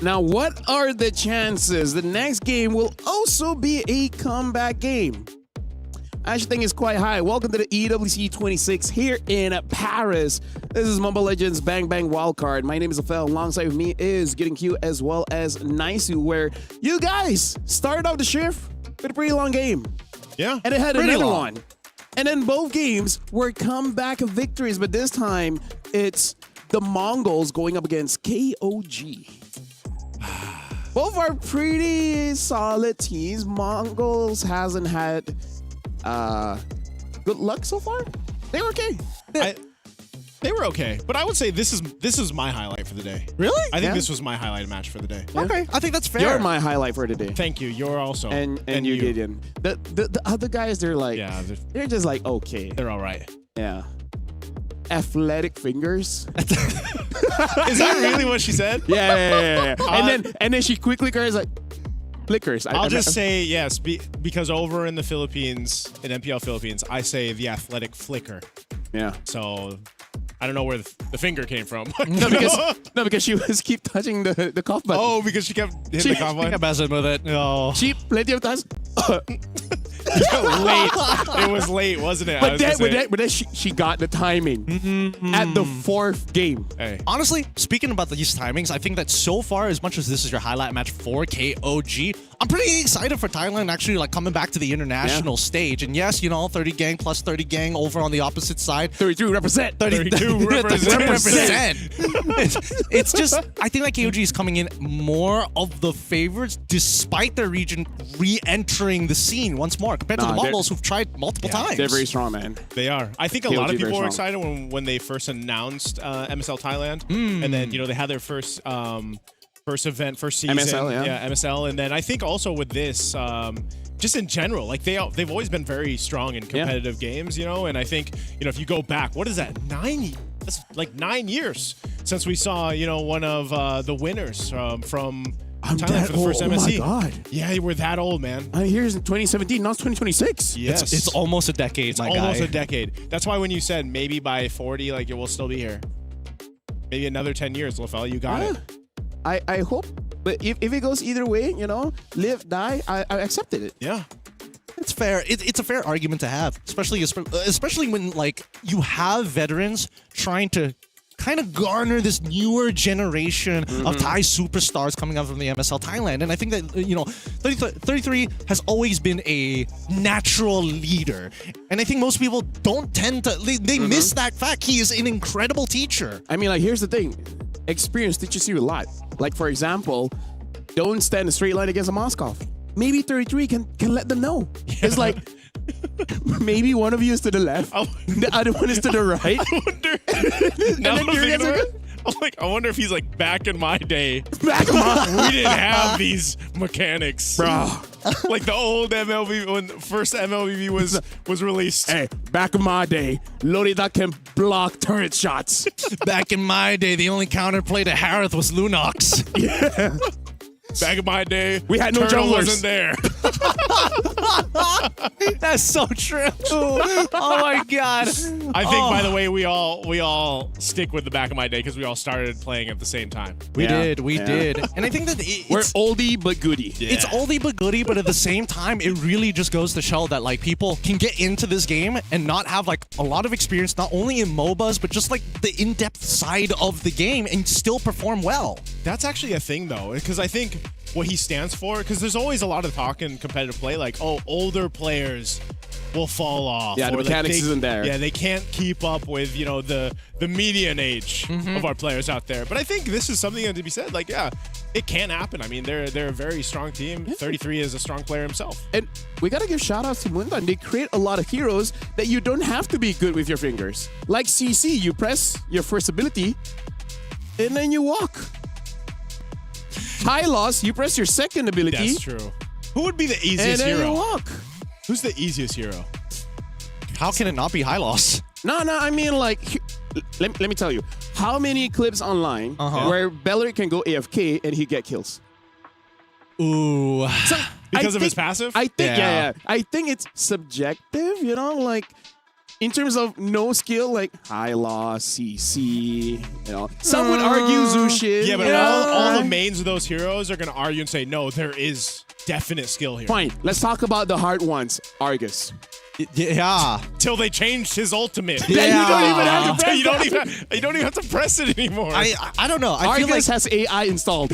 Now, what are the chances the next game will also be a comeback game? I actually think it's quite high. Welcome to the EWC 26 here in Paris. This is Mobile Legends Bang Bang Wildcard. My name is Afel. Alongside with me is Getting Q as well as Naisu, where you guys started out the shift with a pretty long game. Yeah. And it had pretty another long. one. And then both games were comeback victories, but this time it's the Mongols going up against KOG. Both are pretty solid teams. Mongols hasn't had good luck so far. They were okay. They were okay, but I would say this is my highlight for the day. Really? I think Yeah. this was my highlight match for the day. Okay, I think that's fair. You're my highlight for today. Thank you. You're also. And you, Gideon. The other guys, they're like, Yeah, they're just like, okay. they're all right. Yeah. Athletic fingers. Is that really what she said? Yeah. And then she quickly goes like, flickers. I'll just say yes, because over in the Philippines, in MPL Philippines, I say the athletic flicker. Yeah. So I don't know where the finger came from. No, because she was keep touching the cough button. Oh, because she kept hitting the cough button. I'm messing with it. No. She plenty of times. Late. It was late, wasn't it? But then she got the timing at the fourth game. Hey. Honestly, speaking about these timings, I think that so far, as much as this is your highlight match for KOG, I'm pretty excited for Thailand actually like coming back to the international stage. And yes, you know, 30 gang plus 30 gang over on the opposite side. 32 represent. 32 represent. It's just, I think that KOG is coming in more of the favorites despite their region re-entering the scene once more compared to the Mongols who've tried multiple times. They're very strong, man. They are. I think a lot of people were excited when they first announced MSL Thailand, and then they had their first event, first season. MSL, yeah. MSL, and then I think also with this, just in general, like they've always been very strong in competitive games, and I think if you go back, what is that? That's like 9 years since we saw one of the winners from Thailand for the first MSC. Oh my God. Yeah, we're that old, man. Here's in 2017, now it's 2026. Yes. It's almost a decade, It's almost a decade. That's why when you said maybe by 40, like it will still be here. Maybe another 10 years, LaFell, you got it. I hope, but if it goes either way, live, die, I accepted it. Yeah. It's fair. It's a fair argument to have, especially when like you have veterans trying to kind of garner this newer generation of Thai superstars coming out from the MSL Thailand. And I think that, 33 has always been a natural leader. And I think most people don't tend to, they miss that fact. He is an incredible teacher. I mean, like, here's the thing. Experience teaches you a lot. Like, for example, don't stand in a straight line against a Moskov. Maybe 33 can let them know. It's like, maybe one of you is to the left, the other one is to the right. I wonder if he's like, back in my day, we didn't have these mechanics, bro. Like the old MLBB, when the first MLBB was released. Hey, back in my day, Lorita can block turret shots. Back in my day, the only counterplay to Harith was Lunox. Yeah. Back in my day, we had no Turtle junglers. wasn't there. That's so true. Oh my god. I think, by the way, we all stick with the back of my day because we all started playing at the same time. We did. And I think that we're oldie but goodie. Yeah. It's oldie but goodie, but at the same time, it really just goes to show that like people can get into this game and not have like a lot of experience, not only in MOBAs, but just like the in-depth side of the game and still perform well. That's actually a thing though, because I think what he stands for, because there's always a lot of talk in competitive play, like, oh, older players will fall off. Yeah, the mechanics isn't there. Yeah, they can't keep up with, the median age of our players out there. But I think this is something to be said. Like, yeah, it can happen. I mean, they're a very strong team. 33 is a strong player himself. And we gotta give shout outs to Mundan. They create a lot of heroes that you don't have to be good with your fingers. Like CC, you press your first ability and then you walk. High loss, you press your second ability. That's true. Who would be the easiest and then hero? You walk. Who's the easiest hero? How can it not be high loss? No, I mean, like, let me tell you. How many clips online where Bellary can go AFK and he get kills? Ooh. So because of his passive? I think, yeah. I think it's subjective, like, in terms of no skill, like high loss, CC, Some would argue Zushin. Yeah, but all the mains of those heroes are going to argue and say, no, there is definite skill here. Fine, let's talk about the hard ones. Argus. Yeah. Till they changed his ultimate. Yeah. You don't even have to press you don't even have to press it anymore. I don't know. I feel like Argus has AI installed.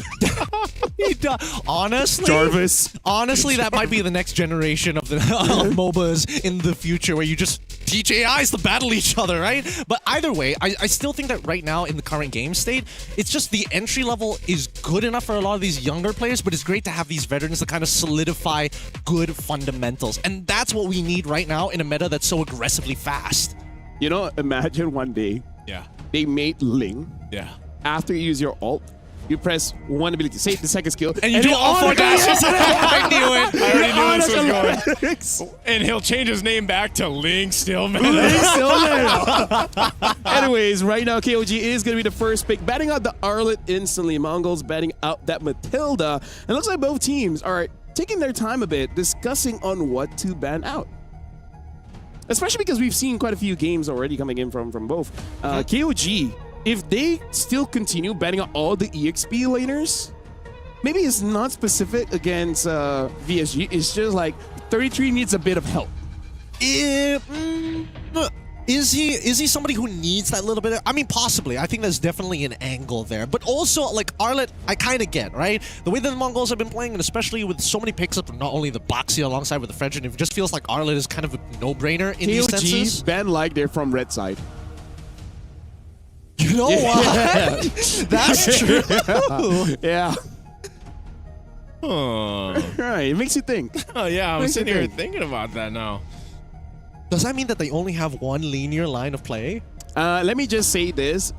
He does. Honestly, Jarvis. Honestly, that might be the next generation of the of MOBAs in the future, where you just teach AIs to battle each other, right? But either way, I still think that right now in the current game state, it's just the entry level is good enough for a lot of these younger players, but it's great to have these veterans to kind of solidify good fundamentals, and that's what we need right now in a meta that's so aggressively fast. Imagine one day. Yeah. They made Ling. Yeah. After you use your ult, you press one ability, say the second skill, and you do all four dashes. I knew it. I already knew this was going. And he'll change his name back to Ling Stillman. Anyways, right now KOG is going to be the first pick, batting out the Arlet instantly. Mongols batting out that Matilda. And it looks like both teams are taking their time a bit, discussing on what to ban out. Especially because we've seen quite a few games already coming in from both. KOG, if they still continue banning out all the EXP laners, maybe it's not specific against VSG. It's just like 33 needs a bit of help. Is he somebody who needs that little bit of, I mean, possibly. I think there's definitely an angle there. But also, like, Arlet, I kind of get, right? The way that the Mongols have been playing, and especially with so many picks up, not only the Boxy alongside with the Fredrin, it just feels like Arlet is kind of a no-brainer in these senses. KOG ban like they're from red side. You know what? That's true. Yeah. Oh. Right, it makes you think. Oh, yeah, I'm sitting here thinking about that now. Does that mean that they only have one linear line of play? Let me just say this.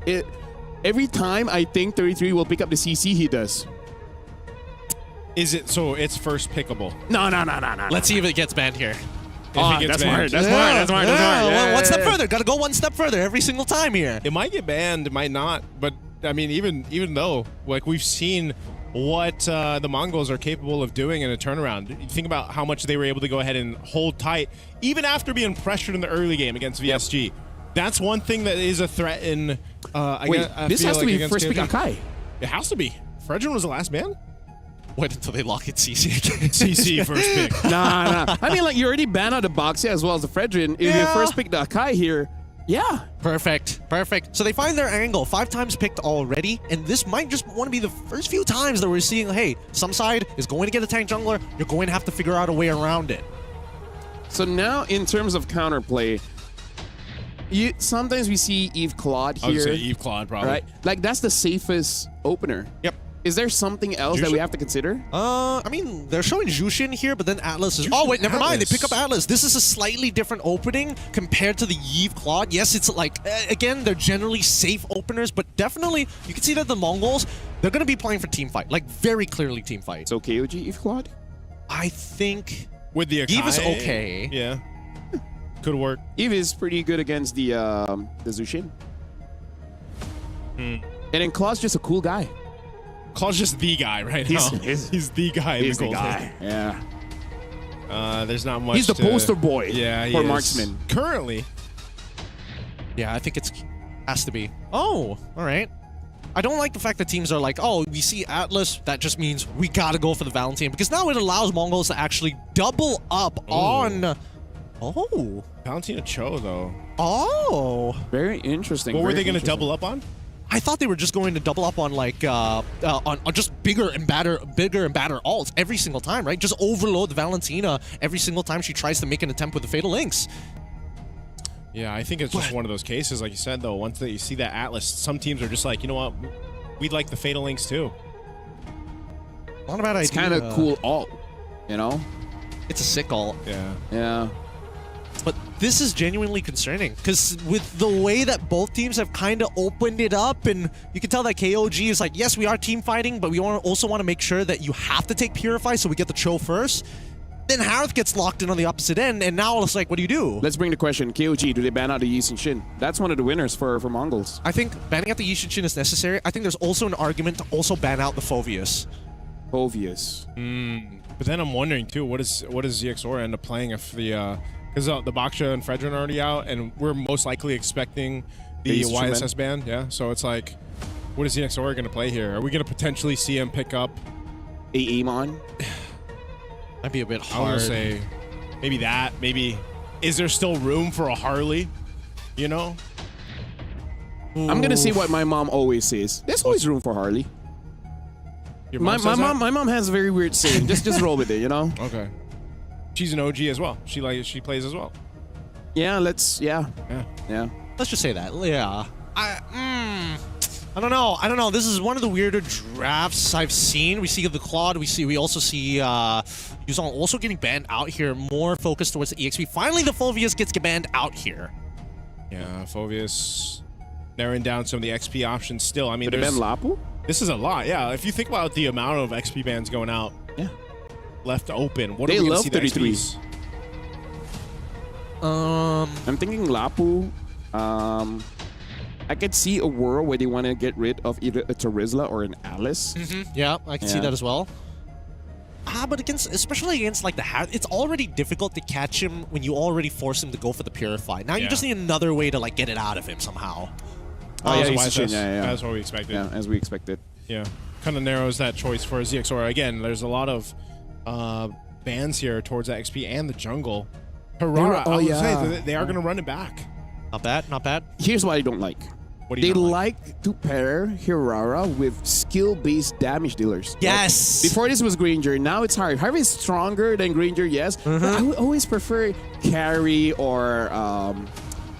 Every time I think 33 will pick up the CC, he does. Is it so it's first pickable? No. Let's see if it gets banned here. That's smart. Yeah, one step further. Gotta go one step further every single time here. It might get banned, it might not. But, I mean, even though, like, we've seen what the Mongols are capable of doing in a turnaround. You think about how much they were able to go ahead and hold tight, even after being pressured in the early game against VSG. Yep. That's one thing that is a threat in... Wait, this has to be first pick Akai. It has to be. Fredrin was the last man? Wait until they lock it CC again. CC first pick. Nah. I mean, like, you already banned out the Boxy as well as the Fredrin. If you first pick the Akai here, Yeah. Perfect. So they find their angle. 5 times picked already, and this might just want to be the first few times that we're seeing, hey, some side is going to get a tank jungler, you're going to have to figure out a way around it. So now, in terms of counterplay, sometimes we see Eve Claude here. I would say Eve Claude, probably. Right? Like, that's the safest opener. Yep. Is there something else that we have to consider? I mean, they're showing Jushin here, but then Atlas is... Oh, wait, never mind. They pick up Atlas. This is a slightly different opening compared to the Eve Claude. Yes, it's like, again, they're generally safe openers, but definitely, you can see that the Mongols, they're going to be playing for team fight. Like, very clearly team fight. So KOG Eve Claude? I think... With the Akai, Eve is okay. Yeah. Could work. Eve is pretty good against the Zushin. And then Claude's just a cool guy. Claude's just the guy right now. He's the guy. He's the guy. Yeah. There's not much. He's the poster boy for marksman. Currently. Yeah, I think it has to be. Oh, all right. I don't like the fact that teams are like, oh, we see Atlas, that just means we gotta go for the Valentine, because now it allows Mongols to actually double up on... Oh. Valentina Cho, though. Oh. Very interesting. What were they going to double up on? I thought they were just going to double up on like on just bigger and badder alts every single time, right? Just overload the Valentina every single time she tries to make an attempt with the Fatal Links. Yeah, I think it's just one of those cases, like you said, though. Once that you see that Atlas, some teams are just like, you know what, we'd like the Fatal Links too. Not a bad idea. It's kind of cool alt, you know? It's a sick alt. Yeah. Yeah. But this is genuinely concerning, because with the way that both teams have kind of opened it up, and you can tell that KOG is like, yes, we are team fighting, but we also want to make sure that you have to take Purify so we get the Cho first. Then Harith gets locked in on the opposite end, and now it's like, what do you do? Let's bring the question. KOG, do they ban out the Yi Sun Shin? That's one of the winners for Mongols. I think banning out the Yi Sun Shin is necessary. I think there's also an argument to also ban out the Phoveus. Phoveus. But then I'm wondering, too, what does ZXOR end up playing if the... Because the Baksha and Fredrin are already out, and we're most likely expecting the YSS ban. Yeah, so it's like, what is ZXOR going to play here? Are we going to potentially see him pick up a Amon? Might be a bit hard. I was going to say, maybe that. Maybe, is there still room for a Harley? You know? I'm going to say what my mom always says. There's always room for Harley. Your mom my mom has a very weird saying. just roll with it, you know? Okay. She's an OG as well. She plays as well. Yeah, yeah. Let's just say that. Yeah. I don't know. This is one of the weirder drafts I've seen. We see the Claude. We also see Yuzong also getting banned out here. More focused towards the EXP. Finally, the Phoveus gets banned out here. Yeah, Phoveus narrowing down some of the XP options still. I mean, there's Lapu? This is a lot. Yeah, if you think about the amount of XP bans going out. Yeah. Left open. What they are we love see 33s. I'm thinking Lapu. I could see a world where they want to get rid of either a Terizla or an Alice. Yeah, I can see that as well. But especially against like the Hat, it's already difficult to catch him when you already force him to go for the Purify. Now you just need another way to like get it out of him somehow. That's what we expected. Yeah, as we expected. Yeah, kind of narrows that choice for ZXOR. Again, there's a lot of bans here towards that XP and the jungle. Harara, they are going to run it back. Not bad, not bad. Here's what I don't like. What do you They like to pair Hirara with skill-based damage dealers. Yes! Like, before this was Granger, now it's Harvey. Harvey is stronger than Granger, yes. But I would always prefer Carry or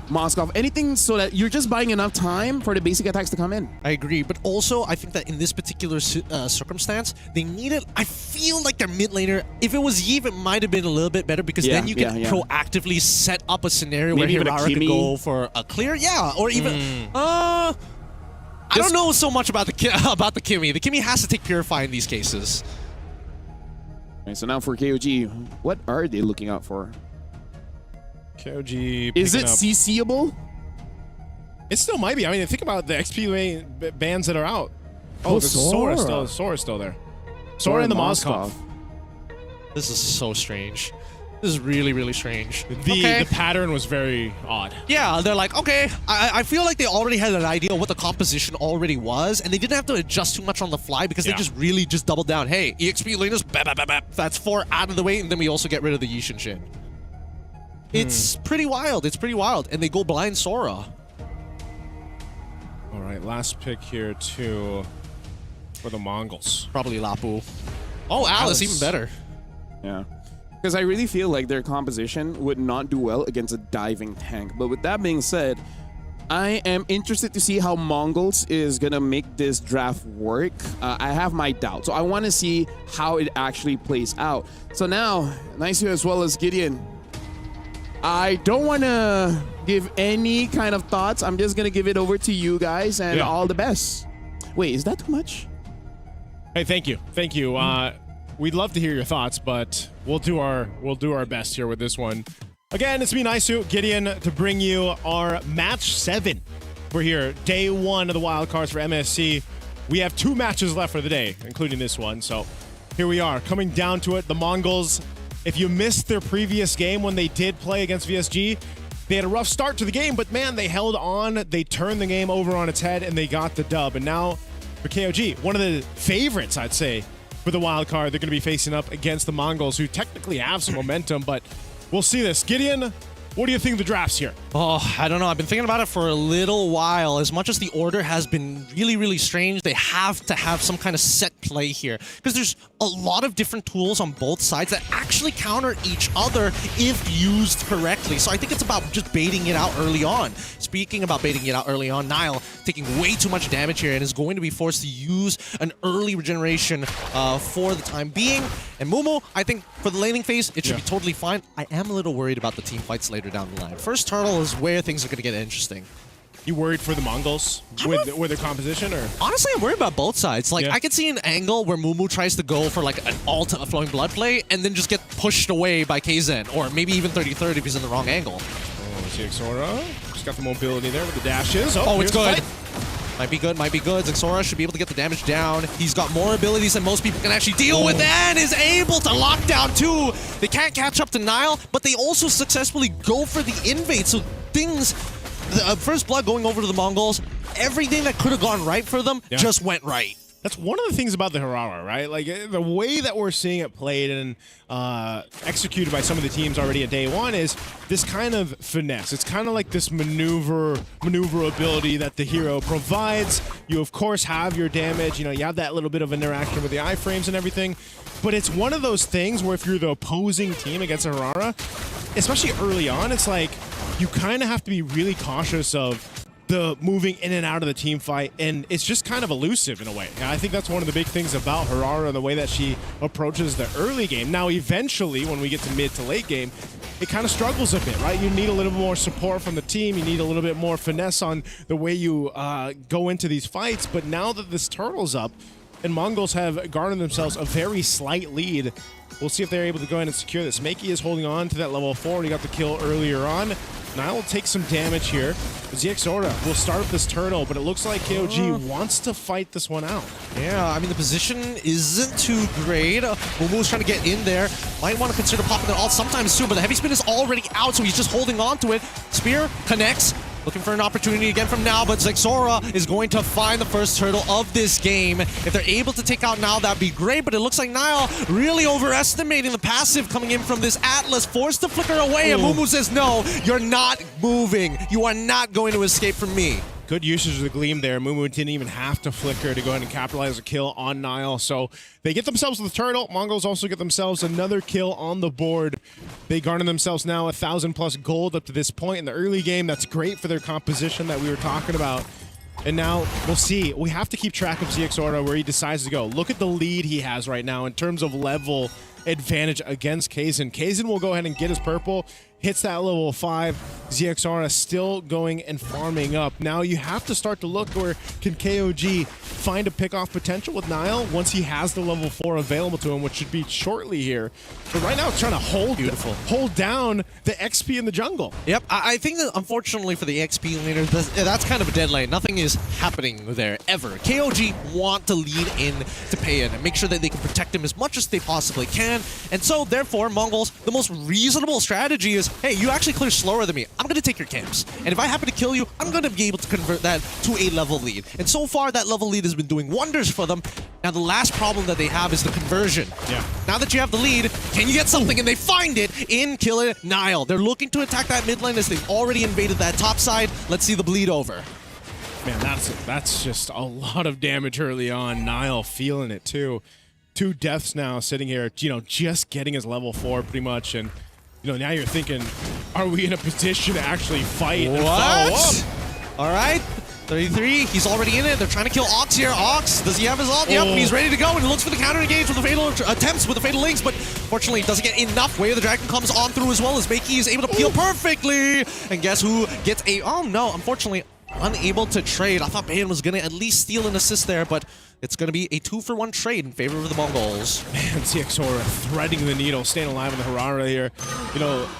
Moskov, anything so that you're just buying enough time for the basic attacks to come in. I agree, but also I think that in this particular circumstance, they needed, I feel like their mid laner, if it was Yve, it might have been a little bit better because then you can proactively set up a scenario maybe where Hirara could go for a clear, or even, I don't know so much about the Kimmy. The Kimmy has to take Purify in these cases. Okay, so now for KOG, what are they looking out for? KOG is it CCable? It still might be. I mean, think about the XP bans that are out. Oh, Sora is still there. Sora and the Moskov. This is so strange. This is really, really strange. The pattern was very odd. Yeah, they're like, okay, I feel like they already had an idea of what the composition already was, and they didn't have to adjust too much on the fly because they just really doubled down. Hey, EXP laners, that's 4 out of the way, and then we also get rid of the Yi Sun Shin. It's pretty wild. It's pretty wild. And they go blind Sora. All right, last pick here too for the Mongols. Probably Lapu. Oh, Alice, even better. Yeah. Because I really feel like their composition would not do well against a diving tank. But with that being said, I am interested to see how Mongols is going to make this draft work. I have my doubts. So I want to see how it actually plays out. So now, Nice as well as Gideon. I don't want to give any kind of thoughts. I'm just going to give it over to you guys and all the best. Wait, is that too much? Hey, thank you. Thank you. We'd love to hear your thoughts, but we'll do our best here with this one. Again, it's me, Naisu, Gideon, to bring you our match 7. We're here, day 1 of the wild cards for MSC. We have 2 matches left for the day, including this one. So here we are, coming down to it. The Mongols, if you missed their previous game when they did play against VSG, they had a rough start to the game, but man, they held on. They turned the game over on its head, and they got the dub. And now for KOG, one of the favorites, I'd say, for the wild card, they're going to be facing up against the Mongols, who technically have some momentum, but we'll see this. Gideon, what do you think of the drafts here? Oh, I don't know. I've been thinking about it for a little while. As much as the order has been really, really strange, they have to have some kind of set play here. Because there's a lot of different tools on both sides that actually counter each other if used correctly. So I think it's about just baiting it out early on. Speaking about baiting it out early on, Nile taking way too much damage here and is going to be forced to use an early regeneration for the time being. And Mumu, I think for the laning phase, it should be totally fine. I am a little worried about the team fights later down the line. First turtle is where things are going to get interesting. You worried for the Mongols with their composition, or? Honestly, I'm worried about both sides. Like, I could see an angle where Mumu tries to go for like an alt flowing blood play and then just get pushed away by Kaizen, or maybe even 30-30 if he's in the wrong angle. Oh, Zixora just got the mobility there with the dashes. Oh, it's good. Might be good, might be good. Zixora should be able to get the damage down. He's got more abilities than most people can actually deal with and is able to lock down too. They can't catch up to Nile, but they also successfully go for the invade. So things, first blood going over to the Mongols, everything that could have gone right for them just went right. That's one of the things about the Harara, right? Like, the way that we're seeing it played and executed by some of the teams already at day 1 is this kind of finesse. It's kind of like this maneuverability that the hero provides. You, of course, have your damage. You know, you have that little bit of interaction with the iframes and everything. But it's one of those things where if you're the opposing team against a Harara, especially early on, it's like you kind of have to be really cautious of the moving in and out of the team fight, and it's just kind of elusive in a way. And I think that's one of the big things about Harara, the way that she approaches the early game. Now, eventually, when we get to mid to late game, it kind of struggles a bit, right? You need a little more support from the team. You need a little bit more finesse on the way you go into these fights. But now that this turtle's up, and Mongols have garnered themselves a very slight lead, we'll see if they're able to go in and secure this. Makey is holding on to that level 4, and he got the kill earlier on. Nile will take some damage here. ZXORA will start up this turtle, but it looks like KOG wants to fight this one out. Yeah, I mean, the position isn't too great. Mumu's trying to get in there. Might want to consider popping it all sometime soon, but the heavy spin is already out, so he's just holding on to it. Spear connects. Looking for an opportunity again from now, but Zexora is going to find the first turtle of this game. If they're able to take out Nile, that'd be great, but it looks like Nile really overestimating the passive coming in from this Atlas, forced to flicker away, and Mumu says, no, you're not moving. You are not going to escape from me. Good usage of the Gleam there. Mumu didn't even have to flicker to go ahead and capitalize a kill on Nile. So they get themselves the turtle. Mongols also get themselves another kill on the board. They garner themselves now 1,000+ gold up to this point in the early game. That's great for their composition that we were talking about. And now we'll see. We have to keep track of ZXORA where he decides to go. Look at the lead he has right now in terms of level advantage against Kaizen. Kaizen will go ahead and get his purple. Hits that level 5. ZXR still going and farming up. Now you have to start to look where can KOG find a pick-off potential with Nile once he has the level 4 available to him, which should be shortly here. But right now it's trying to hold down the XP in the jungle. Yep, I think that unfortunately for the XP laner, that's kind of a dead lane. Nothing is happening there ever. KOG want to lead in to Payan and make sure that they can protect him as much as they possibly can. And so therefore, Mongols, the most reasonable strategy is is, hey, you actually clear slower than me. I'm going to take your camps. And if I happen to kill you, I'm going to be able to convert that to a level lead. And so far, that level lead has been doing wonders for them. Now, the last problem that they have is the conversion. Yeah. Now that you have the lead, can you get something? And they find it in Killer Nile. They're looking to attack that mid lane as they've already invaded that top side. Let's see the bleed over. Man, that's just a lot of damage early on. Nile feeling it too. 2 deaths now sitting here, just getting his level 4 pretty much. And, now you're thinking, are we in a position to actually fight and follow up? All right. 33, he's already in it. They're trying to kill Ox here. Ox, does he have his ult? Yep, he's ready to go, and he looks for the counter engage with the fatal attempts with the fatal links, but fortunately doesn't get enough. Way of the Dragon comes on through as well as Makey is able to peel perfectly. And guess who gets a... Oh no, unfortunately, unable to trade. I thought Bayan was going to at least steal an assist there, but it's going to be a 2-for-1 trade in favor of the Mongols. Man, CXora threading the needle, staying alive in the Harara here.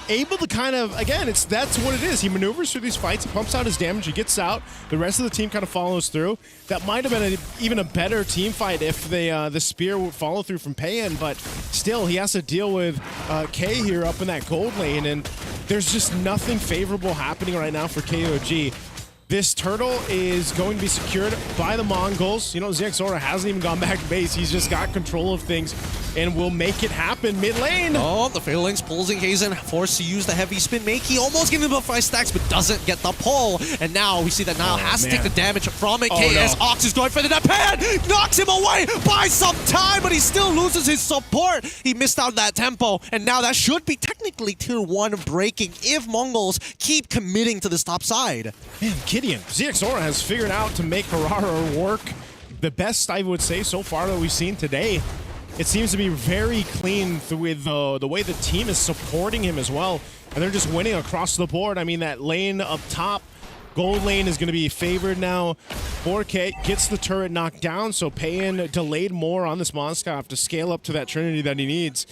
Able to kind of, again, that's what it is. He maneuvers through these fights, he pumps out his damage, he gets out. The rest of the team kind of follows through. That might have been even a better team fight if the spear would follow through from Payan, but still, he has to deal with K here up in that gold lane, and there's just nothing favorable happening right now for KOG. This turtle is going to be secured by the Mongols. ZXora hasn't even gone back to base. He's just got control of things and will make it happen mid lane. Oh, the Fatal Links pulls in Kaizen, forced to use the heavy spin. Makey almost getting about 5 stacks, but doesn't get the pull. And now we see that Nile has to take the damage from it. KS Ox is going for the Pan, knocks him away by some time, but he still loses his support. He missed out that tempo, and now that should be technically tier 1 breaking if Mongols keep committing to this top side. Man, Gideon, ZXora has figured out to make Harara work the best, I would say, so far that we've seen today. It seems to be very clean with the way the team is supporting him as well. And they're just winning across the board. I mean, that lane up top, gold lane is going to be favored now. 4K gets the turret knocked down, so Payan delayed more on this Moscow to scale up to that Trinity that he needs.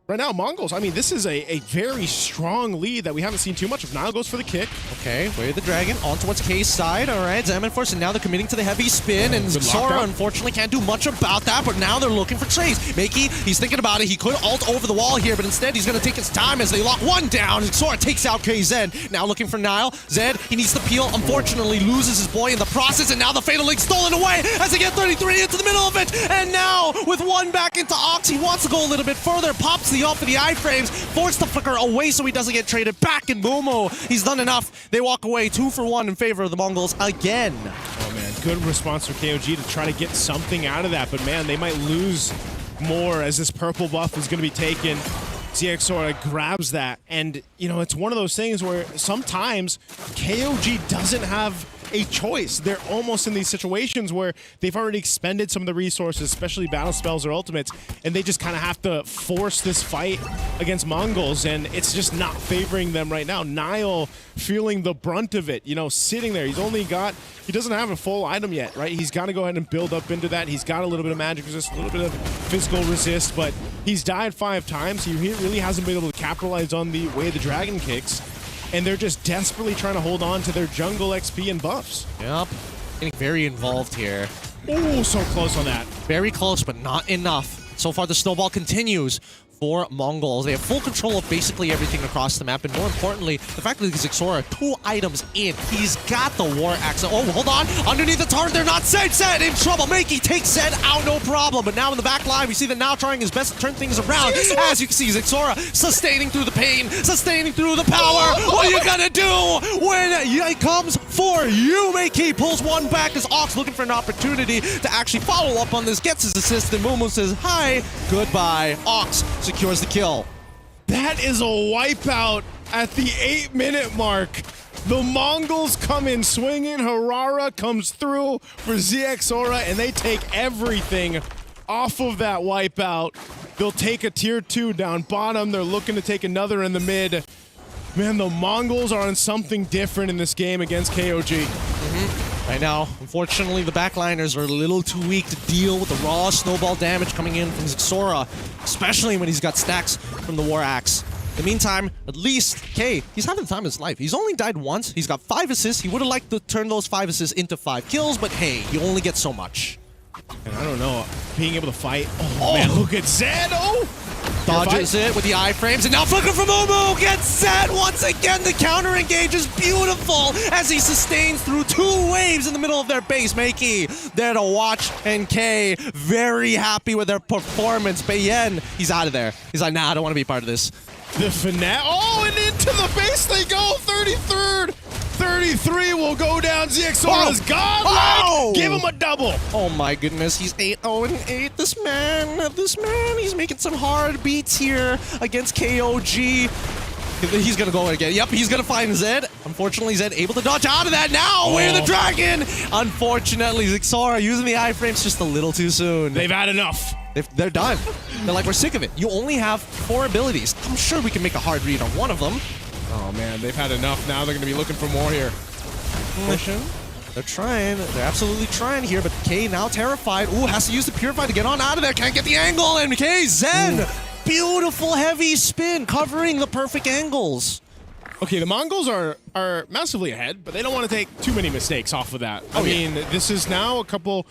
Right now, Mongols, I mean, this is a very strong lead that we haven't seen too much of. Nile goes for the kick. Okay, Way of the Dragon on towards K's side. All right, Xamenforce, and now they're committing to the heavy spin, and Zora unfortunately can't do much about that, but now they're looking for trades. Makey, he's thinking about it. He could ult over the wall here, but instead he's going to take his time as they lock one down. Zora takes out KZ. Now looking for Nile. Zed, he needs to peel. Unfortunately, loses his boy in the process, and now the Fatal Link stolen away as they get 33 into the middle of it. And now, with one back into Ox, he wants to go a little bit further, pops the ult for the iframes, forced the flicker away so he doesn't get traded back, and Momo, he's done enough. They walk away 2-for-1 in favor of the Mongols again. Oh man, good response from KOG to try to get something out of that, but man, they might lose more as this purple buff is going to be taken. ZXora grabs that, and it's one of those things where sometimes KOG doesn't have a choice. They're almost in these situations where they've already expended some of the resources, especially battle spells or ultimates, and they just kind of have to force this fight against Mongols, and it's just not favoring them right now. Nile feeling the brunt of it, sitting there. He doesn't have a full item yet, right? He's got to go ahead and build up into that. He's got a little bit of magic resist, a little bit of physical resist, but he's died 5 times. He really hasn't been able to capitalize on the Way of the Dragon kicks. And they're just desperately trying to hold on to their jungle XP and buffs. Yep. Getting very involved here. Oh, so close on that. Very close, but not enough. So far, the snowball continues for Mongols. They have full control of basically everything across the map, and more importantly, the fact that Xixora 2 items in. He's got the War Axe. Oh, hold on. Underneath the turret, they're not Zed in trouble. Makey takes Zed out, no problem. But now in the back line, we see that now trying his best to turn things around. As you can see, Xixora sustaining through the pain, sustaining through the power. What are you gonna do when it comes for you? Makey pulls one back as Ox looking for an opportunity to actually follow up on this, gets his assist, and Momo says, hi, goodbye. Ox secures the kill. That is a wipeout at the 8-minute mark. The Mongols come in swinging. Harara comes through for ZXora, and they take everything off of that wipeout. They'll take a tier 2 down bottom. They're looking to take another in the mid. Man, the Mongols are on something different in this game against KOG. Right now, unfortunately, the backliners are a little too weak to deal with the raw snowball damage coming in from Xixora, especially when he's got stacks from the War Axe. In the meantime, at least K, he's having the time of his life. He's only died once. He's got 5 assists. He would have liked to turn those 5 assists into 5 kills, but hey, you only get so much. And I don't know, being able to fight. Oh, man, look at Zed. Oh! Dodges it with the iframes, and now Flicker from Momo gets set once again. The counter engage is beautiful as he sustains through 2 waves in the middle of their base. Makey there to watch, and K very happy with their performance. Bayen, he's out of there. He's like, nah, I don't want to be part of this. The finale. Oh, and into the base they go. 33rd. 33 will go down. ZXORA's godlike. Give him a double. Oh my goodness, he's 8-0-8. This man, he's making some hard beats here against KOG. He's gonna go again. Yep, he's gonna find Zed. Unfortunately, Zed able to dodge out of that now. Way the dragon. Unfortunately, ZXORA using the iframes just a little too soon. They've had enough. They're done. They're like, we're sick of it. You only have 4 abilities. I'm sure we can make a hard read on one of them. Oh man, they've had enough. Now they're going to be looking for more here. They're trying. They're absolutely trying here, but K now terrified. Ooh, has to use the Purify to get on out of there. Can't get the angle, and K Zen. Beautiful heavy spin covering the perfect angles. Okay, the Mongols are massively ahead, but they don't want to take too many mistakes off of that. I mean, this is now a couple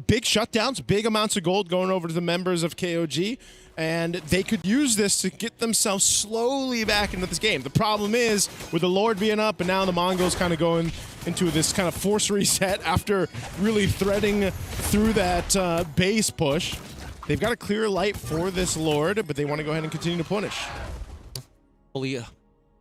big shutdowns, big amounts of gold going over to the members of KOG, and they could use this to get themselves slowly back into this game. The problem is, with the Lord being up, and now the Mongols kind of going into this kind of force reset after really threading through that base push. They've got a clear light for this Lord, but they want to go ahead and continue to punish. Fully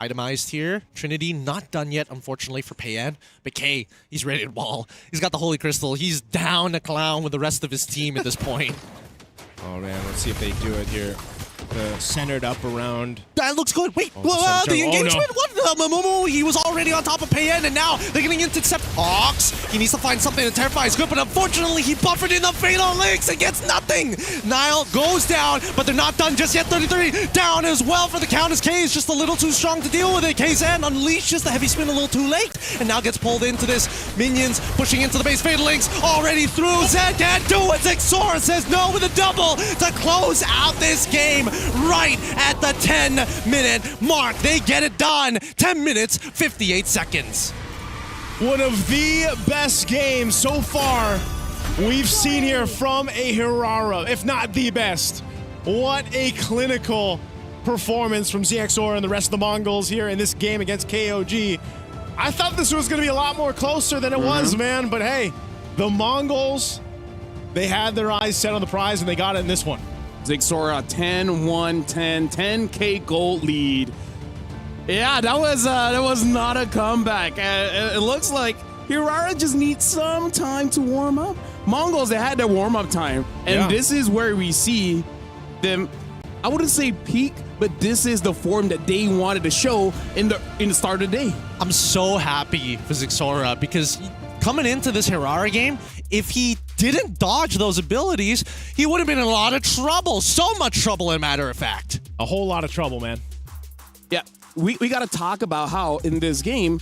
itemized here. Trinity not done yet, unfortunately, for Payan. But K, he's ready to ball. He's got the Holy Crystal. He's down a clown with the rest of his team at this point. Oh man, let's see if they do it here. Centered up around. That looks good. Wait, the engagement? What? Momo, he was already on top of Payan, and now they're going to intercept Ox. He needs to find something to terrify his good, but unfortunately, he buffered in the Fatal Links and gets nothing. Nile goes down, but they're not done just yet. 33 down as well for the count as K is just a little too strong to deal with it. K-Zan unleashes the heavy spin a little too late, and now gets pulled into this. Minions pushing into the base. Fatal Links already through. Zed can't do it. ZXORA says no with a double to close out this game. Right at the 10-minute mark. They get it done. 10 minutes, 58 seconds. One of the best games so far we've seen here from a Hirara, if not the best. What a clinical performance from ZXORA and the rest of the Mongols here in this game against KOG. I thought this was going to be a lot more closer than it was, man. But hey, the Mongols, they had their eyes set on the prize and they got it in this one. ZXORA 10-1-10, 10K gold lead. Yeah, that was not a comeback. It looks like Hirara just needs some time to warm up. Mongols, they had their warm-up time, and this is where we see them. I wouldn't say peak, but this is the form that they wanted to show in the start of the day. I'm so happy for ZXORA because coming into this Hirara game, if he didn't dodge those abilities, he would have been in a lot of trouble. So much trouble, as a matter of fact. A whole lot of trouble, man. Yeah, we got to talk about how in this game,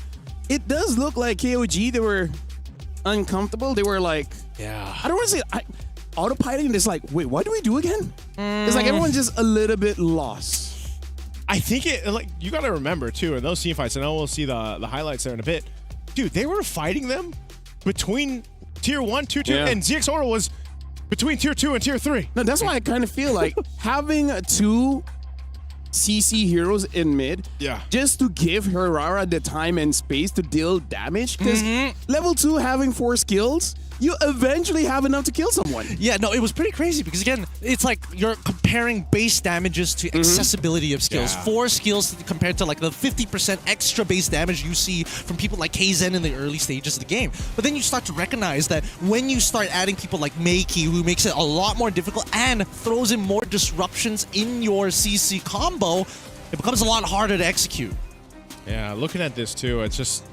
it does look like KOG, they were uncomfortable. They were like, I don't want to say, autopiloting. It's like, wait, what do we do again? It's like everyone's just a little bit lost. I think you got to remember, too, in those team fights, and I know we'll see the highlights there in a bit. Dude, they were fighting them between Tier 1, Tier 2, and ZXORA was between Tier 2 and Tier 3. No, that's why I kind of feel like having 2 CC heroes in mid, just to give Hirara the time and space to deal damage, because level 2 having 4 skills, you eventually have enough to kill someone. Yeah, no, it was pretty crazy because, again, it's like you're comparing base damages to accessibility of skills. 4 skills compared to like the 50% extra base damage you see from people like Kaizen in the early stages of the game. But then you start to recognize that when you start adding people like Meiki, who makes it a lot more difficult and throws in more disruptions in your CC combo, it becomes a lot harder to execute. Yeah, looking at this too, it's just,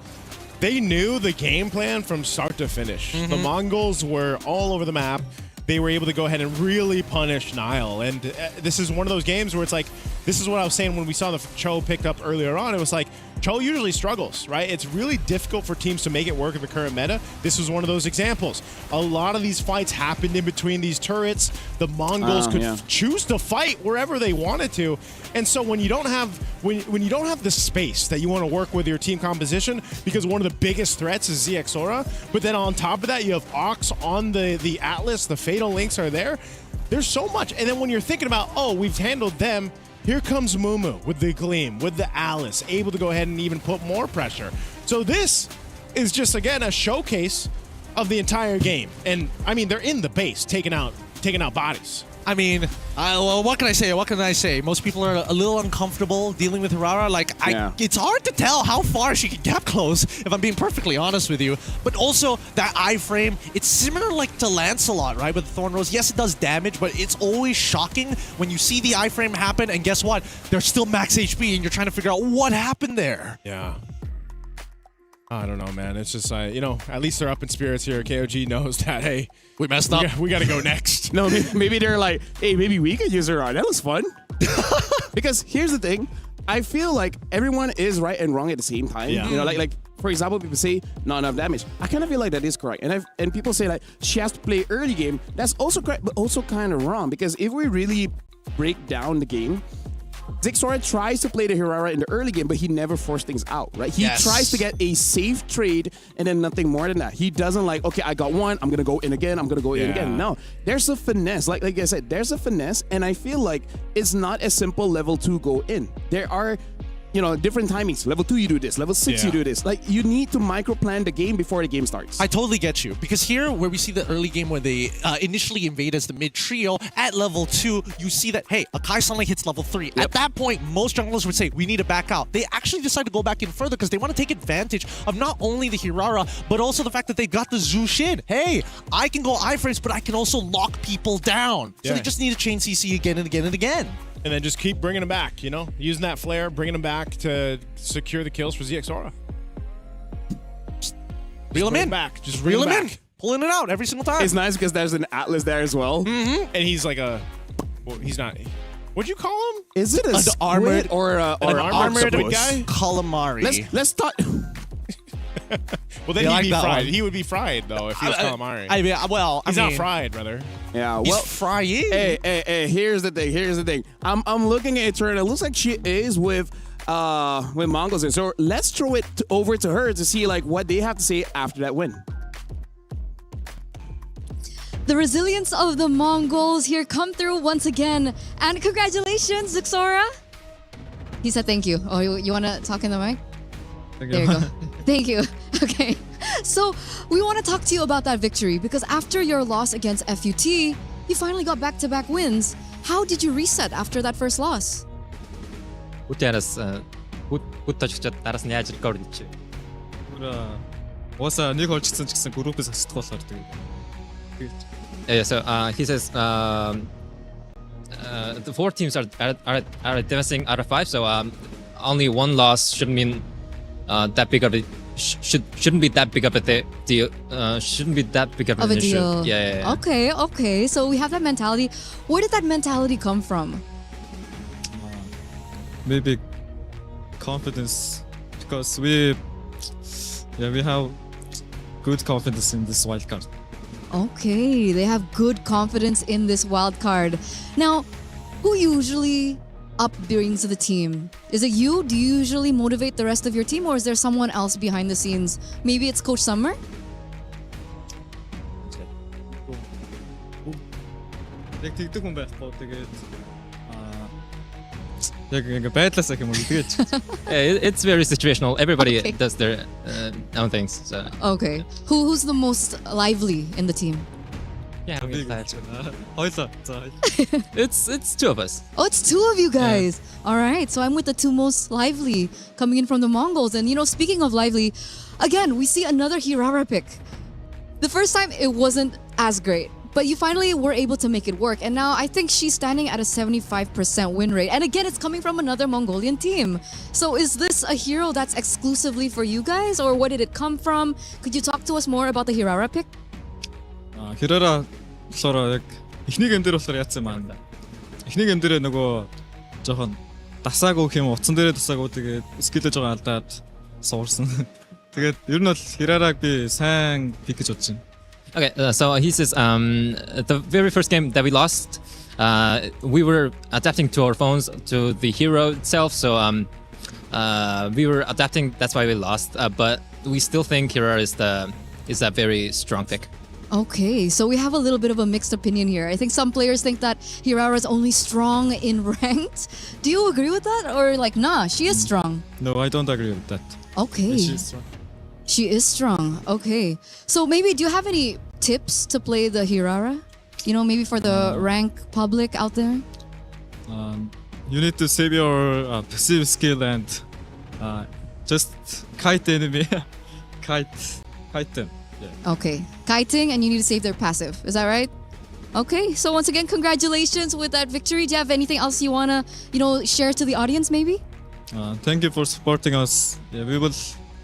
they knew the game plan from start to finish. The Mongols were all over the map. They were able to go ahead and really punish Nile. And this is one of those games where it's like, this is what I was saying when we saw the Cho picked up earlier on. It was like, Cho usually struggles, right? It's really difficult for teams to make it work in the current meta. This was one of those examples. A lot of these fights happened in between these turrets. The Mongols could choose to fight wherever they wanted to. And so when you don't have when you don't have the space that you want to work with your team composition, because one of the biggest threats is ZXORA, but then on top of that you have Ox on the Atlas, the Fatal Links are there. There's so much. And then when you're thinking about, oh, we've handled them, here comes Mumu with the Gleam, with the Alice, able to go ahead and even put more pressure. So this is just, again, a showcase of the entire game. And, I mean, they're in the base, taking out bodies. I mean, well, what can I say? What can I say? Most people are a little uncomfortable dealing with Hirara. Like, it's hard to tell how far she can gap close, if I'm being perfectly honest with you. But also, that iframe, it's similar like to Lancelot, right? With Thorn Rose. Yes, it does damage, but it's always shocking when you see the iframe happen, and guess what? They're still max HP, and you're trying to figure out what happened there. Yeah. I don't know, man. It's just, at least they're up in spirits here. KOG knows that, hey, we messed up. We got to go next. No, maybe they're like, hey, maybe we could use her on. That was fun. Because here's the thing. I feel like everyone is right and wrong at the same time. Yeah. You know, like for example, people say not enough damage. I kind of feel like that is correct. And people say like she has to play early game. That's also correct, but also kind of wrong. Because if we really break down the game, Zixora tries to play the Hirara in the early game, but he never forced things out, right? He tries to get a safe trade and then nothing more than that. He doesn't like, okay, I got one, I'm going to go in again, I'm going to go in again. No, there's a finesse. Like I said, there's a finesse, and I feel like it's not a simple level 2 go in. There are, different timings. Level 2, you do this. Level 6, you do this. Like, you need to micro-plan the game before the game starts. I totally get you. Because here, where we see the early game where they initially invade as the mid-trio, at level 2, you see that, hey, Akai suddenly hits level 3. At that point, most junglers would say, we need to back out. They actually decide to go back in further because they want to take advantage of not only the Hirara, but also the fact that they got the Zushin. Hey, I can go iframes, but I can also lock people down. So they just need to chain CC again and again and again. And then just keep bringing them back, using that flare, bringing them back to secure the kills for ZXora. Reel him in. Back. Just reel him back. in. Pulling it out every single time. It's nice because there's an Atlas there as well. Mm-hmm. And he's like he's not. What'd you call him? Is it a armored or an armored guy? Calamari. Let's talk. Well, then he'd be fried. He would be fried, though, if he was calamari. He's not fried, brother. Yeah, he's frying. Hey, here's the thing. I'm looking at her, and it looks like she is with Mongols. And so let's throw it over to her to see like what they have to say after that win. The resilience of the Mongols here come through once again. And congratulations, Zixora. He said thank you. Oh, you want to talk in the mic? There you go. Thank you. Okay. So we want to talk to you about that victory because after your loss against FUT, you finally got back-to-back wins. How did you reset after that first loss? Бүтэж дараас нь яаж рекорд хийчихэ. Уусаа нэг олжсэн ч гэсэн группээс хасдаг болохоор тэгээд. Yeah, so he says the 4 teams are advancing out of 5, so only one loss shouldn't mean that big of a shouldn't be that big of a deal. Shouldn't be that big of an issue. Deal. Yeah. Okay. So we have that mentality. Where did that mentality come from? Maybe confidence, because we have good confidence in this wild card. Okay, they have good confidence in this wild card. Now, who usually brings the team? Is it you? Do you usually motivate the rest of your team, or is there someone else behind the scenes? Maybe it's Coach Summer? Тэгдэг хүн байхгүй. Тэгээд яг ингэ байдлаасаа юм уу тэгээд. It's very situational. Everybody does their own things. So. Okay. Who's the most lively in the team? Yeah, it's 2 of us. Oh, it's 2 of you guys. Yeah. All right. So I'm with the 2 most lively coming in from the Mongols. And, speaking of lively, again, we see another Hirara pick. The first time, it wasn't as great. But you finally were able to make it work. And now I think she's standing at a 75% win rate. And again, it's coming from another Mongolian team. So is this a hero that's exclusively for you guys? Or where did it come from? Could you talk to us more about the Hirara pick? Hirara болохоор яг эхний гейм дээр болохоор яатсан маань. Эхний гейм дээр нөгөө жоохон дасаагүй юм утсан дээрээ дасаагүй тэгээд скиллэж байгаа алдаад суурсан. Тэгээд ер нь бол Hirarаг би сайн пик гэж бодож байна. Okay, so he says the very first game that we lost, we were adapting to our phones to the hero itself, so we were adapting. That's why we lost. But we still think Hirara is a very strong pick. Okay, so we have a little bit of a mixed opinion here. I think some players think that Hirara is only strong in ranked. Do you agree with that? Or like, nah, she is strong? No, I don't agree with that. Okay. She's strong. She is strong. Okay. So maybe, do you have any tips to play the Hirara? You know, maybe for the rank public out there? You need to save your passive skill and just kite the enemy. kite them. Yeah. Okay. Kiting, and you need to save their passive. Is that right? Okay. So once again, congratulations with that victory. Do you have anything else you want to, share to the audience maybe? Thank you for supporting us. Yeah, we will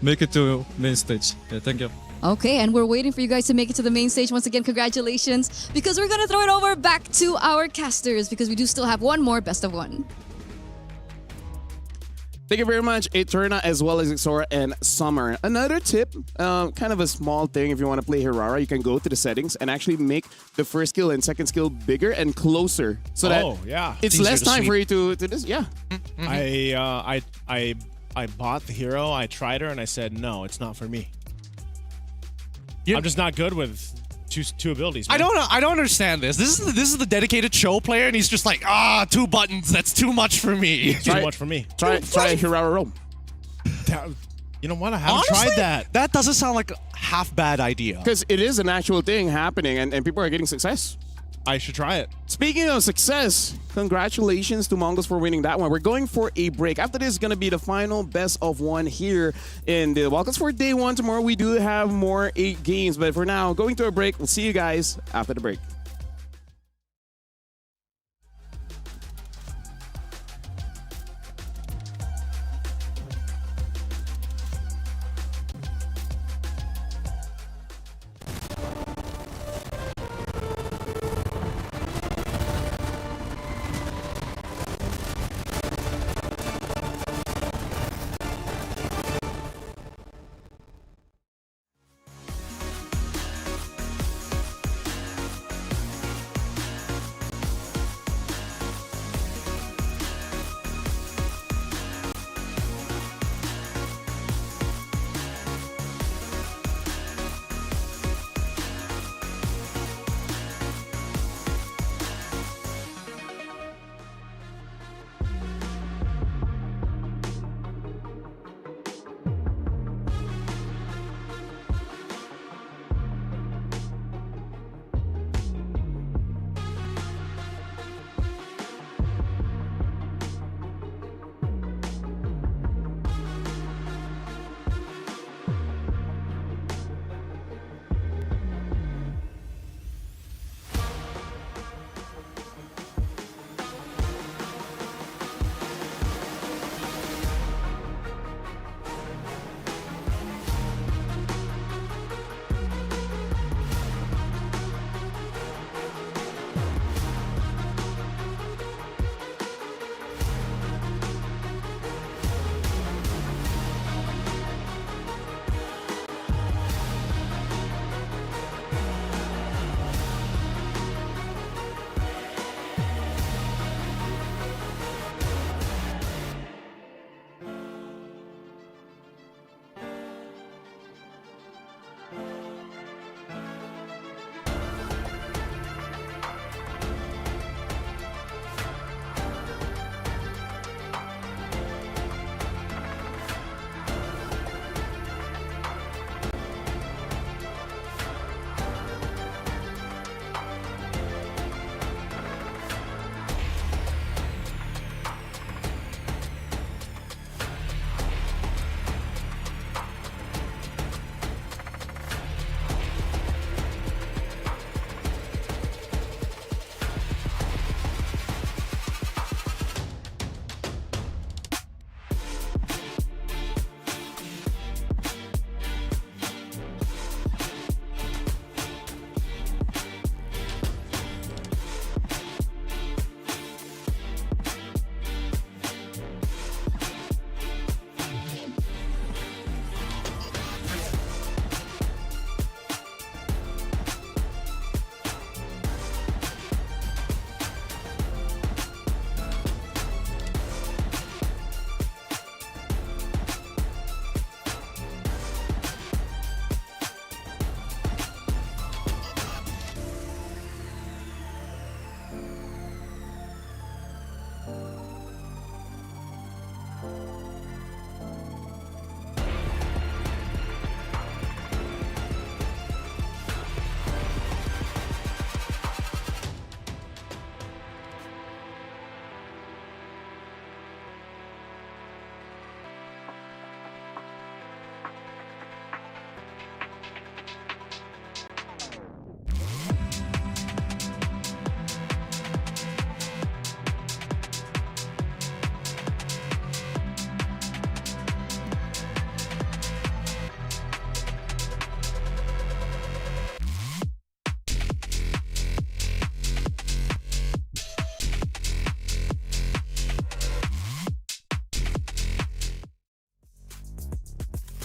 make it to main stage. Yeah, thank you. Okay, and we're waiting for you guys to make it to the main stage. Once again, congratulations, because we're going to throw it over back to our casters because we do still have one more best of one. Thank you very much, Eterna, as well as Exora and Summer. Another tip, kind of a small thing. If you want to play Hirara, you can go to the settings and actually make the first skill and second skill bigger and closer, so that it's less time for you to this. Yeah. I bought the hero. I tried her, and I said, no, it's not for me. I'm just not good with two abilities. Man. I don't understand this. This is the dedicated show player, and he's just like, 2 buttons. That's too much for me. Too much for me. Try a Hirara roam. You know what? I haven't tried that. That doesn't sound like a half bad idea. Because it is an actual thing happening, and people are getting success. I should try it. Speaking of success, congratulations to Mongols for winning that one. We're going for a break. After this is going to be the final best of one here in the Welcomes for day one. Tomorrow we do have more 8 games, but for now, going to a break. We'll see you guys after the break.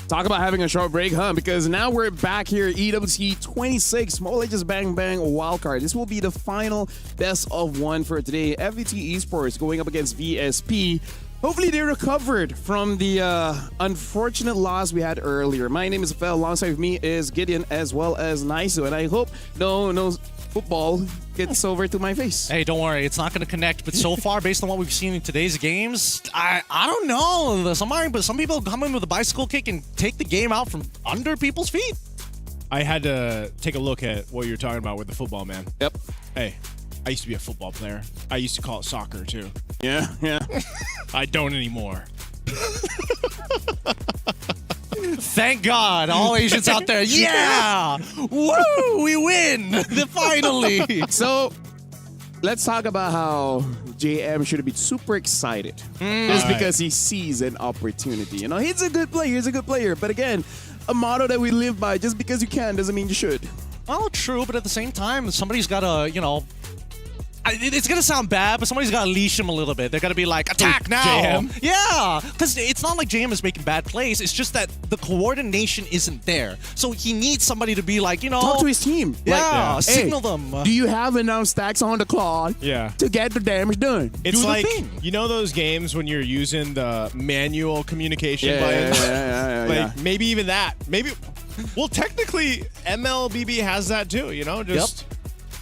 Talk about having a short break, huh? Because now we're back here, EWC 26, Mobile Legends Bang Bang Wildcard. This will be the final best of one for today. FVT Esports going up against VSP. Hopefully they recovered from the unfortunate loss we had earlier. My name is Fel. Alongside with me is Gideon as well as Naisu. And I hope no football gets over to my face. Hey, don't worry. It's not going to connect. But so far, based on what we've seen in today's games, I don't know. Some people come in with a bicycle kick and take the game out from under people's feet. I had to take a look at what you're talking about with the football, man. Yep. Hey, I used to be a football player. I used to call it soccer, too. Yeah. I don't anymore. Thank God. All Asians out there. Yeah. Woo! We win. Finally. So, let's talk about how JM should be super excited just because he sees an opportunity. You know, he's a good player. But again, a motto that we live by, just because you can doesn't mean you should. Well, true, but at the same time, somebody's got to, it's going to sound bad, but somebody's got to leash him a little bit. They're going to be like, attack now. JM? Yeah, because it's not like JM is making bad plays. It's just that the coordination isn't there. So he needs somebody to be like, talk to his team. Yeah, signal hey, them. Do you have enough stacks on the clock to get the damage done? It's like, you know those games when you're using the manual communication buttons? Yeah. Maybe even that. Well, technically, MLBB has that too,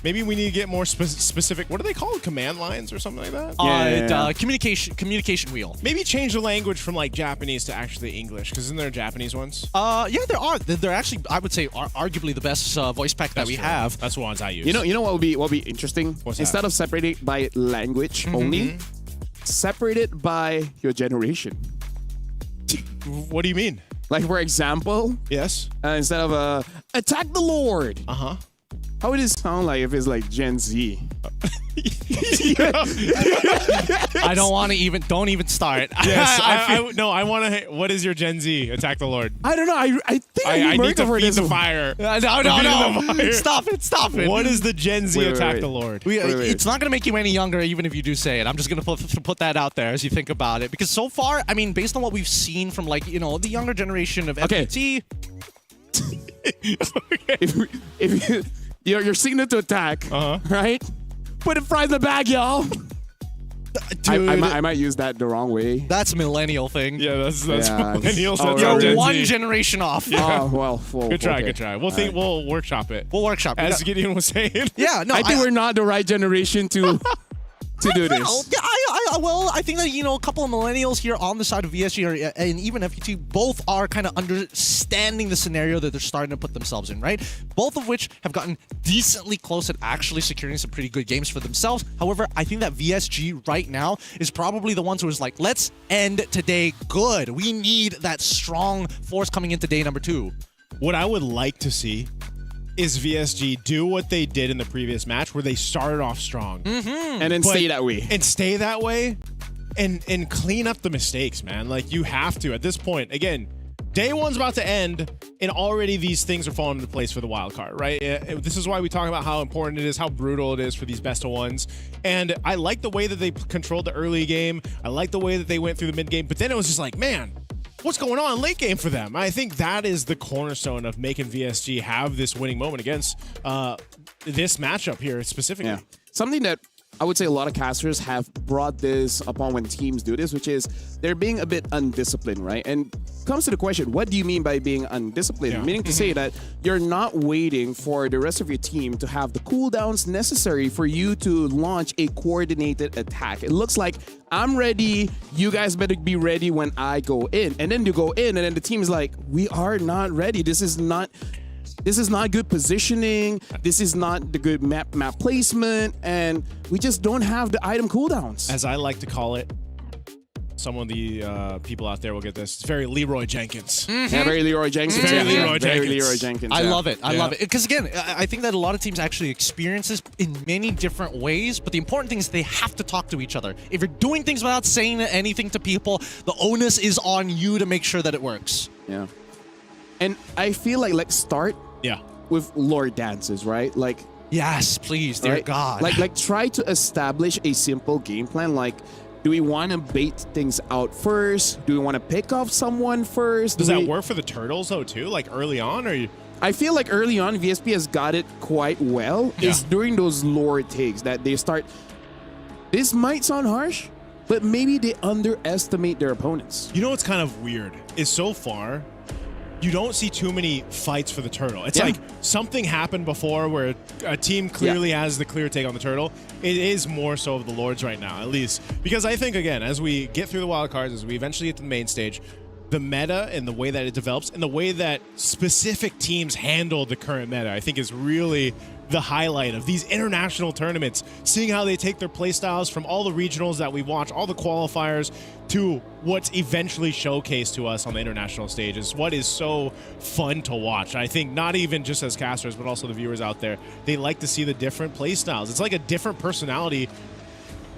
Maybe we need to get more specific. What are they called? Command lines or something like that? Communication wheel. Maybe change the language from like Japanese to actually English, because isn't there Japanese ones? Yeah, there are. They're actually, I would say, arguably the best voice pack that we have. That's the ones I use. You know what would be interesting? Instead of separating by language only, separate it by your generation. What do you mean? Like, for example, yes. Instead of attack the Lord. How would it sound like if it's like Gen Z? I don't even start. Yes, I want to. What is your Gen Z? Attack the Lord. I don't know. I think I need to feed the fire. No. Stop it. What is the Gen Z attack the Lord? It's not going to make you any younger, even if you do say it. I'm just going to put that out there as you think about it. Because so far, I mean, based on what we've seen from the younger generation of FPT. If you're signal to attack, right? Put it right in the bag, y'all. Dude, I might use that the wrong way. That's a millennial thing. Yeah, that's millennials. You're one generation off. Yeah. Well, good try. We'll workshop it. We'll workshop it. As Gideon was saying. Yeah, no. I think we're not the right generation to do this. I think that, a couple of millennials here on the side of VSG and even FPT both are kind of understanding the scenario that they're starting to put themselves in, right? Both of which have gotten decently close at actually securing some pretty good games for themselves. However, I think that VSG right now is probably the ones who is like, let's end today good. We need that strong force coming into day number 2. What I would like to see is VSG do what they did in the previous match, where they started off strong. And then stay that way. And stay that way and clean up the mistakes, man. Like, you have to. At this point, again, day one's about to end, and already these things are falling into place for the wild card, right? This is why we talk about how important it is, how brutal it is for these best of ones. And I like the way that they controlled the early game. I like the way that they went through the mid game. But then it was just like, man, what's going on late game for them? I think that is the cornerstone of making VSG have this winning moment against this matchup here specifically. Yeah. Something that I would say a lot of casters have brought this upon when teams do this, which is they're being a bit undisciplined, right? And comes to the question, what do you mean by being undisciplined? Yeah. Meaning to say that you're not waiting for the rest of your team to have the cooldowns necessary for you to launch a coordinated attack. It looks like I'm ready, you guys better be ready when I go in. And then you go in, and then the team is like, we are not ready. This is not good positioning. This is not the good map placement, and we just don't have the item cooldowns. As I like to call it, some of the people out there will get this. It's very Leroy Jenkins. Yeah, very Leroy Jenkins. Very Leroy Jenkins. I love it. I love it. Because again, I think that a lot of teams actually experience this in many different ways, but the important thing is they have to talk to each other. If you're doing things without saying anything to people, the onus is on you to make sure that it works. Yeah. And I feel like let's start with Lord dances, right? Like, yes, please, dear right? God. Like try to establish a simple game plan. Like, Do we want to bait things out first? Do we want to pick off someone first? Does that work for the Turtles though too? Like early on, or I feel like early on VSP has got it quite well. Yeah. It's during those lower takes that they start. This might sound harsh, but maybe they underestimate their opponents. You know what's kind of weird is so far, you don't see too many fights for the Turtle. It's like something happened before where a team clearly has the clear take on the Turtle. It is more so of the Lords right now, at least. Because I think, again, as we get through the wild cards, as we eventually get to the main stage, the meta and the way that it develops and the way that specific teams handle the current meta, I think is really the highlight of these international tournaments, seeing how they take their playstyles from all the regionals that we watch, all the qualifiers, to what's eventually showcased to us on the international stage is what is so fun to watch. I think not even just as casters, but also the viewers out there, they like to see the different playstyles. It's like a different personality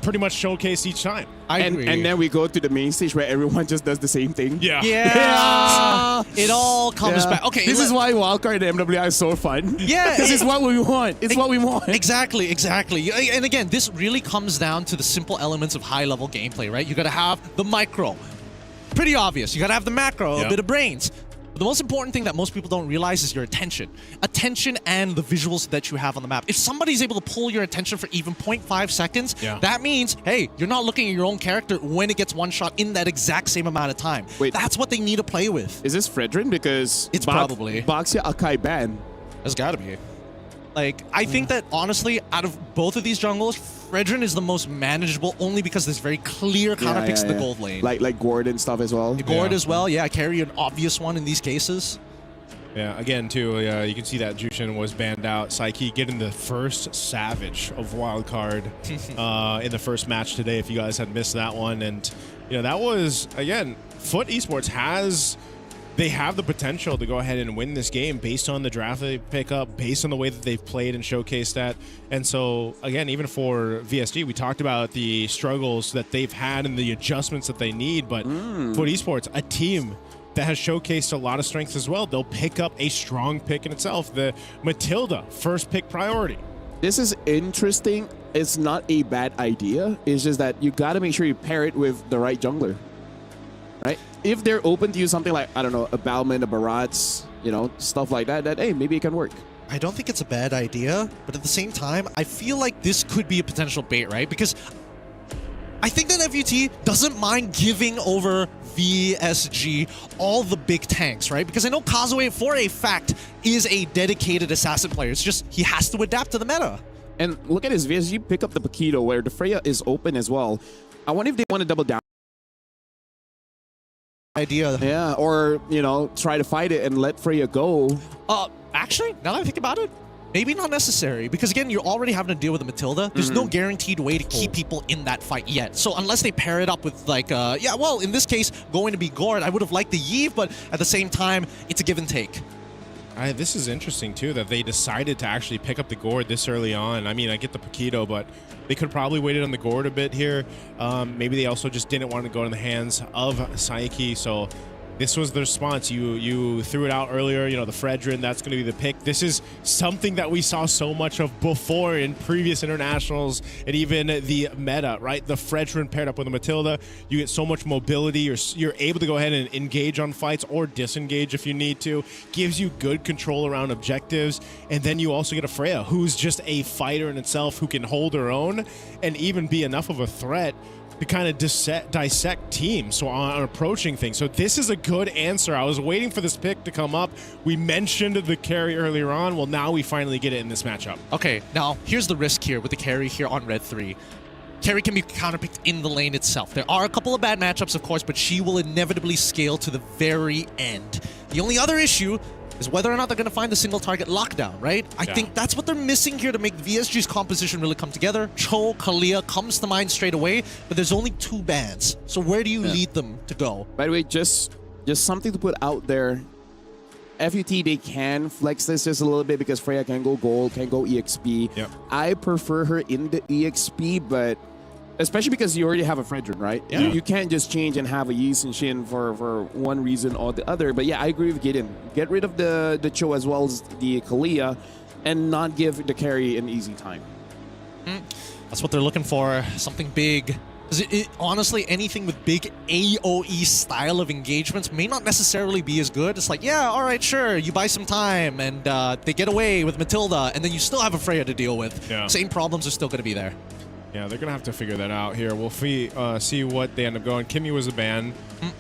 pretty much showcased each time. And then we go to the main stage where everyone just does the same thing. Yeah. It all comes back. Okay. This is why wildcard and MWI is so fun. Yeah. This is what we want. It's what we want. Exactly. And again, this really comes down to the simple elements of high-level gameplay, right? You got to have the micro. Pretty obvious. You got to have the macro, a bit of brains. But the most important thing that most people don't realize is your attention. Attention and the visuals that you have on the map. If somebody's able to pull your attention for even 0.5 seconds, that means, hey, you're not looking at your own character when it gets one shot in that exact same amount of time. Wait. That's what they need to play with. Is this Fredrin? Because it's probably Boxia Akai ban. That's got to be. Like, I think that, honestly, out of both of these jungles, Fredrin is the most manageable only because there's very clear counter picks in the gold lane. Like Gord and stuff as well. Gord as well, carry an obvious one in these cases. Yeah, again, too, you can see that Jushin was banned out. Psyche getting the first Savage of Wildcard in the first match today, if you guys had missed that one. And, that was, again, Foot Esports they have the potential to go ahead and win this game based on the draft they pick up, based on the way that they've played and showcased that. And so, again, even for VSG, we talked about the struggles that they've had and the adjustments that they need. But Foot Esports, a team that has showcased a lot of strengths as well, they'll pick up a strong pick in itself. The Matilda, first pick priority. This is interesting. It's not a bad idea. It's just that you got to make sure you pair it with the right jungler. Right? If they're open to use something like, I don't know, a Balman, a Barats, stuff like that, hey, maybe it can work. I don't think it's a bad idea, but at the same time, I feel like this could be a potential bait, right? Because I think that FUT doesn't mind giving over VSG all the big tanks, right? Because I know Kazue, for a fact, is a dedicated assassin player. It's just he has to adapt to the meta. And look at his VSG pick up the Paquito where the Freya is open as well. I wonder if they want to double down. Idea. Yeah, or, try to fight it and let Freya go. Actually, now that I think about it, maybe not necessary. Because again, you're already having to deal with a Matilda. There's no guaranteed way to keep people in that fight yet. So unless they pair it up with in this case, going to be Gord, I would have liked the Yve, but at the same time, it's a give and take. This is interesting, too, that they decided to actually pick up the Gord this early on. I mean, I get the Paquito, but they could probably waited on the Gord a bit here. Maybe they also just didn't want to go in the hands of Psyche, so this was the response. You threw it out earlier, the Fredrin, that's going to be the pick. This is something that we saw so much of before in previous internationals and even the meta, right? The Fredrin paired up with the Matilda. You get so much mobility. You're able to go ahead and engage on fights or disengage if you need to. Gives you good control around objectives. And then you also get a Freya, who's just a fighter in itself, who can hold her own and even be enough of a threat to kind of dissect teams so on approaching things. So this is a good answer. I was waiting for this pick to come up. We mentioned the carry earlier on. Well, now we finally get it in this matchup. Okay, now here's the risk here with the carry here on Red 3. Carry can be counterpicked in the lane itself. There are a couple of bad matchups, of course, but she will inevitably scale to the very end. The only other issue is whether or not they're going to find the single target lockdown, right? I think that's what they're missing here to make VSG's composition really come together. Cho, Kalia comes to mind straight away, but there's only 2 bans. So where do you lead them to go? By the way, just something to put out there. FUT, they can flex this just a little bit because Freya can go gold, can go EXP. Yep. I prefer her in the EXP, but especially because you already have a Fredrin, right? Yeah. You can't just change and have a Yi and Shin for one reason or the other. But yeah, I agree with Gideon. Get rid of the Cho as well as the Kalia and not give the carry an easy time. That's what they're looking for. Something big Honestly, anything with big AoE style of engagements may not necessarily be as good. It's like, yeah, all right, sure, you buy some time, and they get away with Matilda, and then you still have a Freya to deal with. Yeah. Same problems are still going to be there. Yeah, they're going to have to figure that out here. We'll see what they end up going. Kimmy was a ban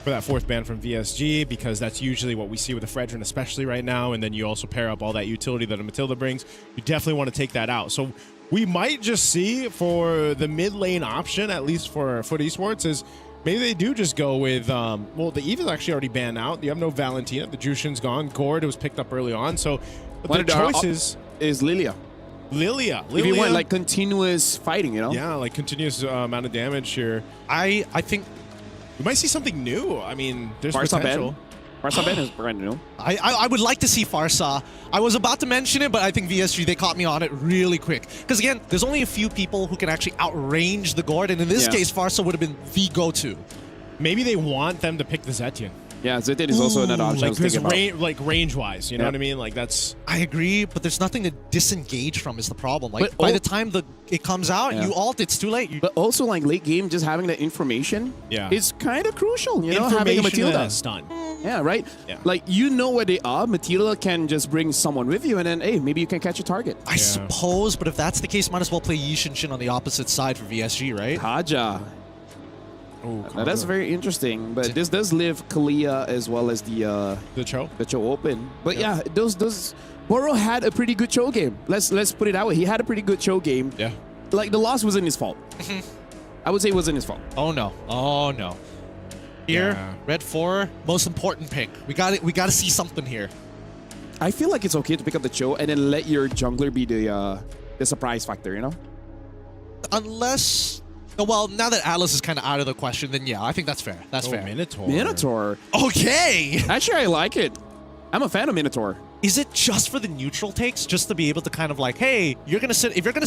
for that 4th ban from VSG because that's usually what we see with the Fredrin, especially right now, and then you also pair up all that utility that a Matilda brings. You definitely want to take that out. So we might just see for the mid lane option, at least for Foot Esports, is maybe they do just go with, well, the Eve is actually already banned out. You have no Valentina. The Jushin's gone. Gord was picked up early on. So the choices is Lilia. Lilia. If you want like continuous fighting, you know? Yeah, like continuous amount of damage here. I think we might see something new. I mean, there's Farsa potential. Farsa Ben is brand new. I would like to see Farsa. I was about to mention it, but I think VSG, they caught me on it really quick. Because again, there's only a few people who can actually outrange the Gord, and in this case, Farsa would have been the go-to. Maybe they want them to pick the Zetian. Yeah, Zetian is also another option. Like range-wise, you know what I mean? Like that's. I agree, but there's nothing to disengage from is the problem. Like by the time it comes out, you ult, it's too late. But also like late game, just having the information is kind of crucial. You know, having a Matilda. Stun. Yeah, right? Yeah. Like, you know where they are. Matilda can just bring someone with you, and then, hey, maybe you can catch a target. I suppose, but if that's the case, might as well play Yishin on the opposite side for VSG, right? Kaja. Oh, now, that's very interesting, but this does live Kalia as well as the Cho Open. But yeah, those Boro had a pretty good Cho game. Let's put it that way. He had a pretty good Cho game. Yeah. Like, the loss wasn't his fault. I would say it wasn't his fault. Oh no. Oh no. Here, Red 4, most important pick. We got to see something here. I feel like it's okay to pick up the Cho and then let your jungler be the surprise factor, you know? Unless, well, now that Atlas is kind of out of the question, then yeah, I think that's fair. That's fair. Minotaur. Okay. Actually, I like it. I'm a fan of Minotaur. Is it just for the neutral takes, just to be able to kind of like, hey, if you're gonna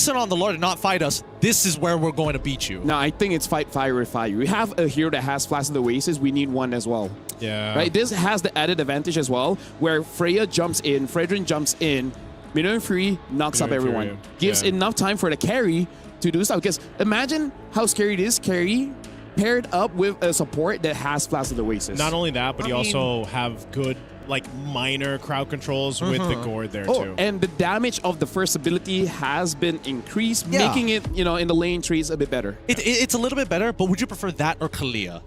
sit on the Lord and not fight us, this is where we're going to beat you? No, I think it's fight fire with fire. We have a hero that has Flash in the Oasis. We need one as well. Yeah. Right. This has the added advantage as well, where Freya jumps in, Fredrin jumps in, Mino and Free knocks up everyone, gives enough time for the carry to do stuff. Because imagine how scary it is, carry paired up with a support that has Flash in the Oasis. Not only that, but you also have good, like, minor crowd controls with the Gord there too. And the damage of the first ability has been increased, making it, you know, in the lane trees a bit better. It's a little bit better, but would you prefer that or Kalia?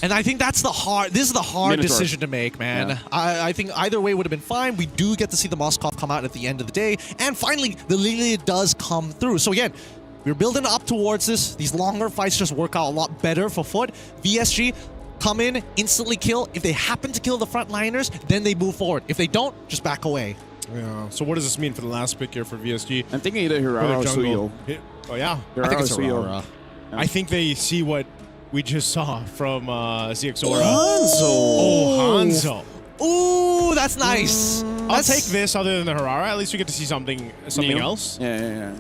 And I think this is the hard Minotaur. decision to make, man. Yeah. I think either way would have been fine. We do get to see the Moskov come out at the end of the day. And finally, the Lilia does come through. So again, we're building up towards this. These longer fights just work out a lot better for Foot. VSG, come in, instantly kill. If they happen to kill the frontliners, then they move forward. If they don't, just back away. Yeah. So what does this mean for the last pick here for VSG? I'm thinking either Hirara or Suyo. Oh yeah. I think it's Aurora. I think they see what we just saw from ZXORA. Oh, Hanzo. Ooh, that's nice. I'll take this other than the Hirara. At least we get to see something else. Yeah.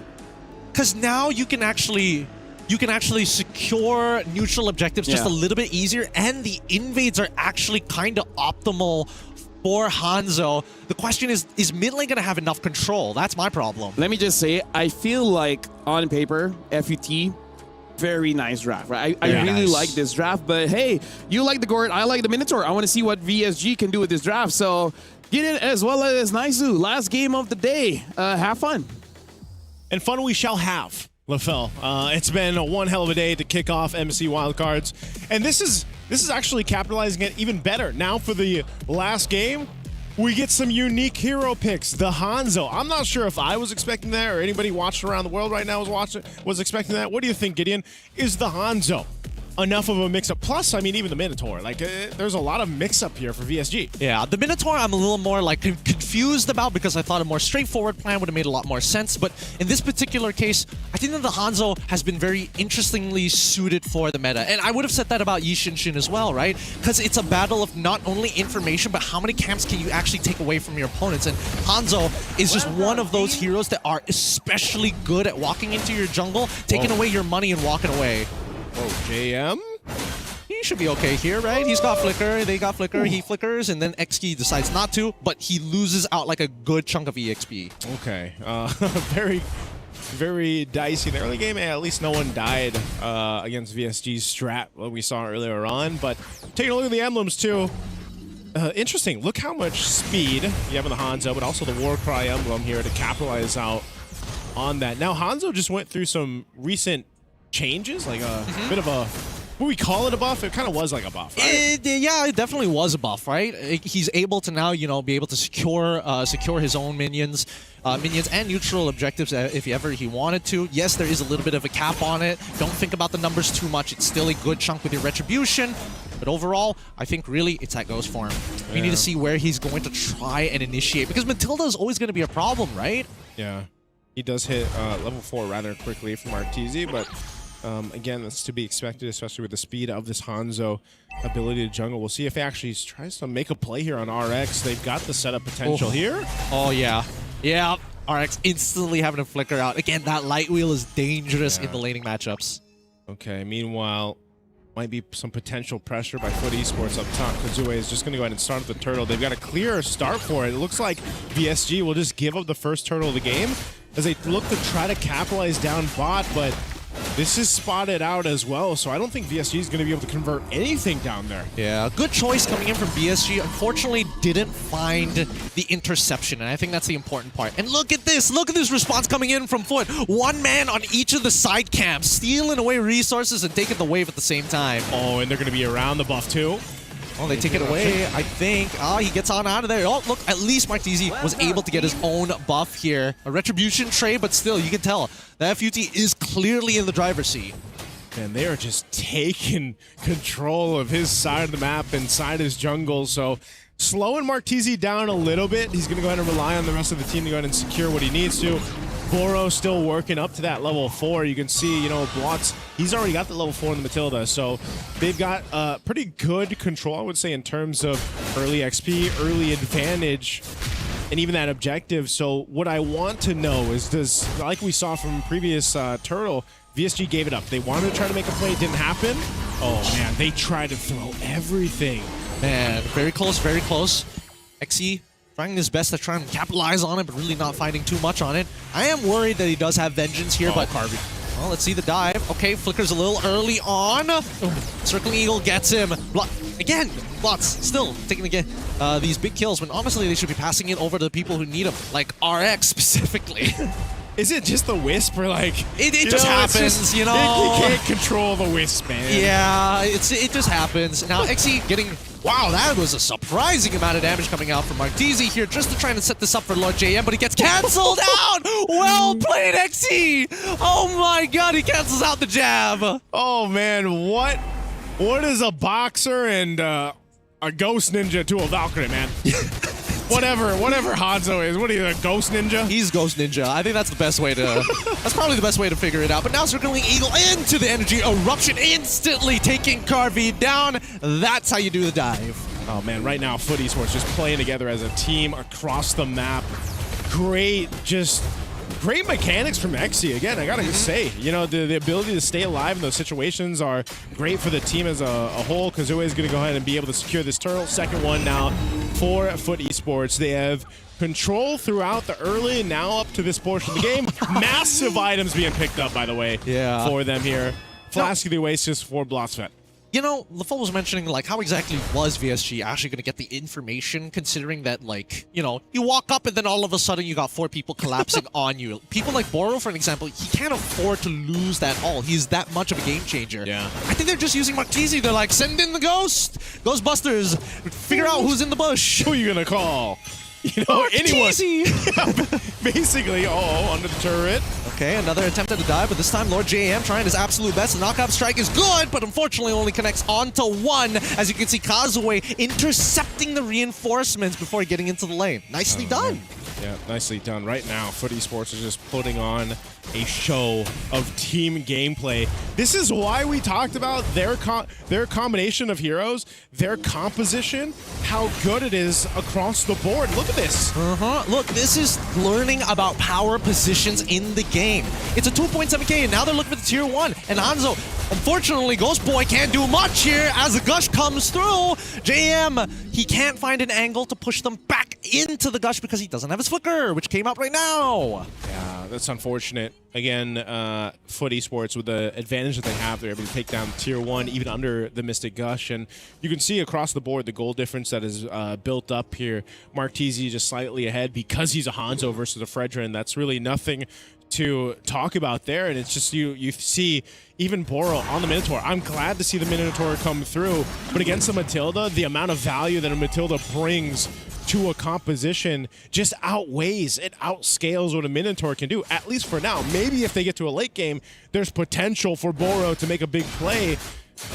Because now you can actually secure neutral objectives just a little bit easier, and the invades are actually kind of optimal for Hanzo. The question is mid lane going to have enough control? That's my problem. Let me just say, I feel like on paper, FUT, very nice draft, right? I really like this draft, but hey, you like the Gord, I like the Minotaur. I want to see what VSG can do with this draft, so get it as well as Naizu. Last game of the day. Have fun. And fun we shall have, LaFell. It's been one hell of a day to kick off MSC Wildcards, and this is actually capitalizing it even better. Now for the last game, we get some unique hero picks. The Hanzo. I'm not sure if I was expecting that or anybody watching around the world right now was expecting that. What do you think, Gideon? Is the Hanzo enough of a mix-up? Plus, I mean, even the Minotaur. Like, there's a lot of mix-up here for VSG. Yeah, the Minotaur I'm a little more, like, confused about because I thought a more straightforward plan would have made a lot more sense. But in this particular case, I think that the Hanzo has been very interestingly suited for the meta. And I would have said that about Yishin as well, right? Because it's a battle of not only information, but how many camps can you actually take away from your opponents. And Hanzo is just one of those heroes that are especially good at walking into your jungle, taking away your money and walking away. Oh, JM? He should be okay here, right? He's got Flicker, they got Flicker, he flickers, and then XG decides not to, but he loses out like a good chunk of EXP. Okay. very dicey in the early game. At least no one died against VSG's strat, what we saw earlier on. But taking a look at the emblems too. Interesting. Look how much speed you have in the Hanzo, but also the Warcry emblem here to capitalize out on that. Now Hanzo just went through some recent changes, like a bit of a, would we call it a buff? It kind of was like a buff, right? Yeah, it definitely was a buff, right? He's able to now, be able to secure his own minions and neutral objectives if ever he wanted to. Yes, there is a little bit of a cap on it. Don't think about the numbers too much. It's still a good chunk with your retribution. But overall, I think really it's that Ghost form. We need to see where he's going to try and initiate, because Matilda is always going to be a problem, right? Yeah. He does hit level 4 rather quickly from Arteezy, but again, that's to be expected, especially with the speed of this Hanzo ability to jungle. We'll see if he actually tries to make a play here on RX. They've got the setup potential here. Oh, yeah. Yeah, RX instantly having to flicker out. Again, that light wheel is dangerous in the laning matchups. Okay, meanwhile, might be some potential pressure by Foot Esports up top. Kazue is just going to go ahead and start up the turtle. They've got a clear start for it. It looks like VSG will just give up the first turtle of the game as they look to try to capitalize down bot, but this is spotted out as well, so I don't think VSG is going to be able to convert anything down there. Yeah, good choice coming in from VSG. Unfortunately, didn't find the interception, and I think that's the important part. And look at this response coming in from Foot. One man on each of the side camps, stealing away resources and taking the wave at the same time. Oh, and they're going to be around the buff too. Oh, they take it away, I think. Oh, he gets on out of there. Oh, look, at least Marteezy was able to get his own buff here. A retribution trade, but still, you can tell that FUT is clearly in the driver's seat. And they are just taking control of his side of the map inside his jungle, so slowing Marteezy down a little bit. He's going to go ahead and rely on the rest of the team to go ahead and secure what he needs to. Boro still working up to that level 4. You can see, Blotz, he's already got the level 4 in the Matilda, so they've got pretty good control, I would say, in terms of early XP, early advantage, and even that objective. So what I want to know is, like we saw from previous Turtle, VSG gave it up. They wanted to try to make a play, it didn't happen. Oh man, they tried to throw everything. Man, very close, very close. XE trying his best to try and capitalize on it, but really not finding too much on it. I am worried that he does have Vengeance here, but Carby. Well, let's see the dive. Okay, flickers a little early on. Circling Eagle gets him. Again, Blotz still taking again these big kills when honestly they should be passing it over to the people who need them, like RX specifically. Is it just the Wisp or like... It just happens, You can't control the Wisp, man. Yeah, it just happens. Now, XE getting... Wow, that was a surprising amount of damage coming out from Arteezy here just to try and set this up for Lord JM, but he gets cancelled out! Well played, XE! Oh my god, he cancels out the jab! Oh man, what is a boxer and a ghost ninja to a Valkyrie, man? Whatever Hanzo is. What are you, a ghost ninja? He's ghost ninja. I think that's the best way to... that's probably the best way to figure it out. But now circling Eagle into the energy eruption, instantly taking Carvey down. That's how you do the dive. Oh man, right now Foot Esports just playing together as a team across the map. Great mechanics from XE. Again, I gotta say, the ability to stay alive in those situations are great for the team as a whole. Kazue is gonna go ahead and be able to secure this turtle. Second one now for Foot Esports. They have control throughout the early and now up to this portion of the game. Massive items being picked up, by the way, for them here. Flask of the Oasis for Blotsvet. LaFoe was mentioning, like, how exactly was VSG actually going to get the information, considering that, like, you walk up and then all of a sudden you got 4 people collapsing on you. People like Boro, for an example, he can't afford to lose that all. He's that much of a game changer. Yeah. I think they're just using Marteezy. They're like, send in the ghost! Ghostbusters! Figure out who's in the bush! Who are you going to call? Anyone. Basically, under the turret. Okay, another attempt at the dive, but this time Lord JM trying his absolute best. The knockout strike is good, but unfortunately only connects onto 1. As you can see, Kazue intercepting the reinforcements before getting into the lane. Nicely done. Yeah, nicely done. Right now, Foot Esports is just putting on a show of team gameplay. This is why we talked about their combination of heroes, their composition, how good it is across the board. Look at this. Look, this is learning about power positions in the game. It's a 2.7K, and now they're looking for the tier 1. And Hanzo Unfortunately, Ghost Boy can't do much here as the Gush comes through. JM, he can't find an angle to push them back into the Gush because he doesn't have his flicker, which came out right now. Yeah, that's unfortunate. Again, Foot Esports, with the advantage that they have, they're able to take down Tier 1 even under the Mystic Gush. And you can see across the board the goal difference that is built up here. Martese just slightly ahead because he's a Hanzo versus a Fredrin. That's really nothing to talk about there, and it's just you see even Boro on the Minotaur. I'm glad to see the Minotaur come through, but against the Matilda, the amount of value that a Matilda brings to a composition just outweighs, it outscales what a Minotaur can do, at least for now. Maybe if they get to a late game, there's potential for Boro to make a big play,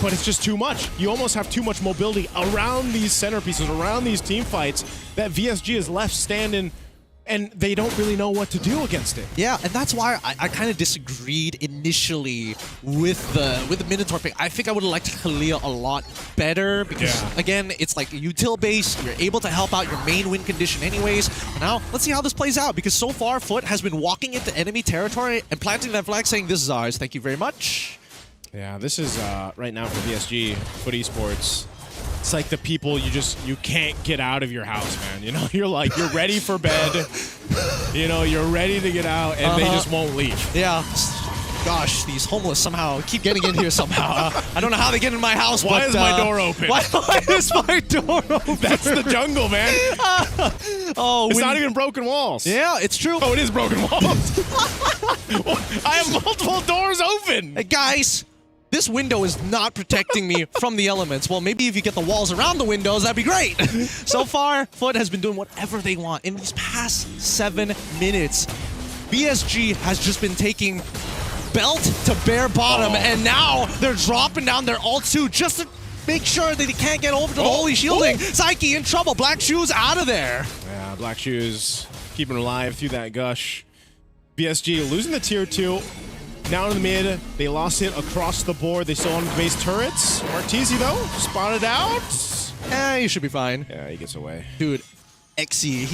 but it's just too much. You almost have too much mobility around these centerpieces, around these team fights, that VSG is left standing and they don't really know what to do against it. Yeah, and that's why I kind of disagreed initially with the Minotaur pick. I think I would have liked Kalia a lot better because, again, it's like util base. You're able to help out your main win condition anyways. But now, let's see how this plays out because so far, Foot has been walking into enemy territory and planting that flag saying, this is ours, thank you very much. Yeah, this is, right now for VSG, Foot Esports, it's like the people you can't get out of your house, man. You know, you're ready for bed. You know, you're ready to get out, and they just won't leave. Yeah. Gosh, these homeless somehow keep getting in here somehow. I don't know how they get in my house, Why but... is my door open? Why is my door open? That's the jungle, man. It's not even broken walls. Yeah, it's true. Oh, it is broken walls. I have multiple doors open. Hey, guys. This window is not protecting me from the elements. Well, maybe if you get the walls around the windows, that'd be great. So far, Foot has been doing whatever they want. In these past 7 minutes, BSG has just been taking belt to bare bottom, and now they're dropping down their ult too, just to make sure that he can't get over to the holy shielding. Psyche in trouble. Black Shoes out of there. Yeah, Black Shoes keeping alive through that Gush. BSG losing the Tier 2. Down in the mid, they lost it across the board. They still on the base turrets. Martese, though, spotted out. He should be fine. Yeah, he gets away. Dude, Xe,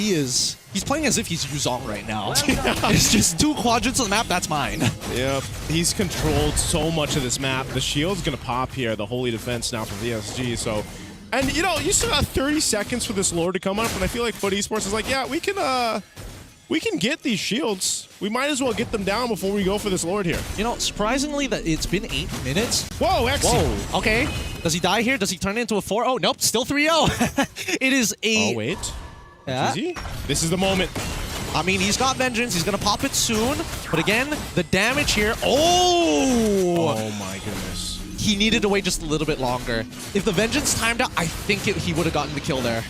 he's playing as if he's Yuzong right now. It's just 2 quadrants of the map, that's mine. Yep, he's controlled so much of this map. The shield's gonna pop here, the holy defense now for VSG, so... And, you know, you still got 30 seconds for this lore to come up, and I feel like Foot Esports is like, yeah, we can get these shields. We might as well get them down before we go for this Lord here. You know, surprisingly, that it's been 8 minutes. Whoa, Xe. Whoa, okay. Does he die here? Does he turn into a 4? Oh, nope, still 3-0. It is a... Oh, wait. Yeah. This is the moment. I mean, he's got Vengeance. He's going to pop it soon. But again, the damage here... Oh! Oh, my goodness. He needed to wait just a little bit longer. If the Vengeance timed out, I think he would have gotten the kill there.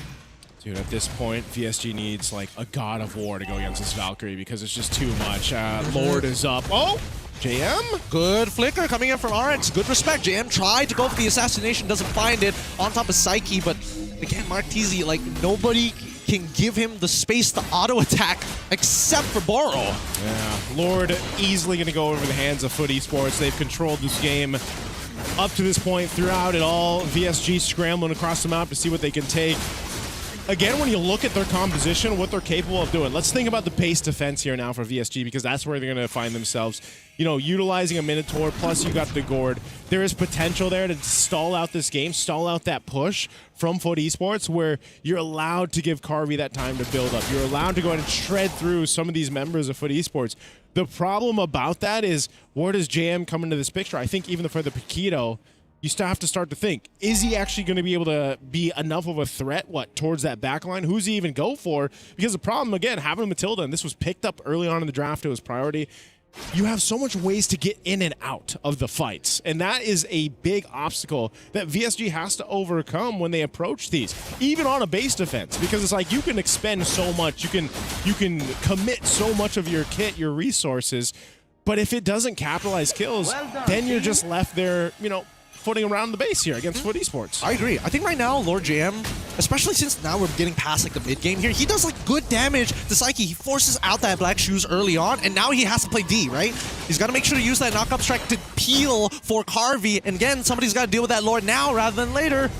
Dude, at this point, VSG needs like a God of War to go against this Valkyrie because it's just too much. Lord is up. Oh, JM. Good flicker coming in from RX. Good respect. JM tried to go for the assassination, doesn't find it. On top of Psyche, but again, Martese, like nobody can give him the space to auto-attack except for Boro. Yeah, Lord easily going to go over the hands of Foot Esports. They've controlled this game up to this point throughout it all. VSG scrambling across the map to see what they can take. Again, when you look at their composition, what they're capable of doing, let's think about the base defense here now for VSG because that's where they're going to find themselves. You know, utilizing a Minotaur, plus you got the Gourd. There is potential there to stall out this game, stall out that push from Foot Esports where you're allowed to give Carvey that time to build up. You're allowed to go ahead and shred through some of these members of Foot Esports. The problem about that is, where does JM come into this picture? I think even for the Paquito, you still have to start to think, is he actually going to be able to be enough of a threat, towards that backline? Who's he even go for? Because the problem, again, having Matilda, and this was picked up early on in the draft, it was priority, you have so much ways to get in and out of the fights. And that is a big obstacle that VSG has to overcome when they approach these, even on a base defense, because it's like you can expend so much, you can commit so much of your kit, your resources, but if it doesn't capitalize kills, then you're just left there, you know, footing around the base here against Foot Esports. I agree. I think right now, Lord JM, especially since now we're getting past like the mid game here, he does like good damage to Psyche. He forces out that Black Shoes early on, and now he has to play D, right? He's got to make sure to use that knock-up strike to peel for Carvey. And again, somebody's got to deal with that Lord now rather than later.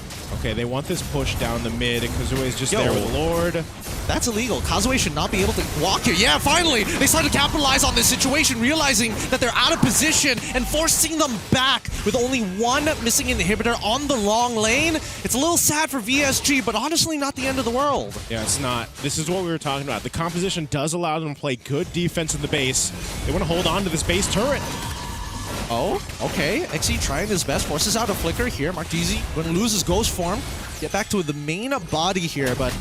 Okay, they want this push down the mid, and Kazue is just there with Lord. That's illegal. Kazuya should not be able to walk here. Yeah, finally, they started to capitalize on this situation, realizing that they're out of position and forcing them back with only one missing inhibitor on the long lane. It's a little sad for VSG, but honestly not the end of the world. Yeah, it's not. This is what we were talking about. The composition does allow them to play good defense in the base. They want to hold on to this base turret. Oh, okay. XE trying his best, forces out a flicker here. Martese going to lose his ghost form. Get back to the main body here, but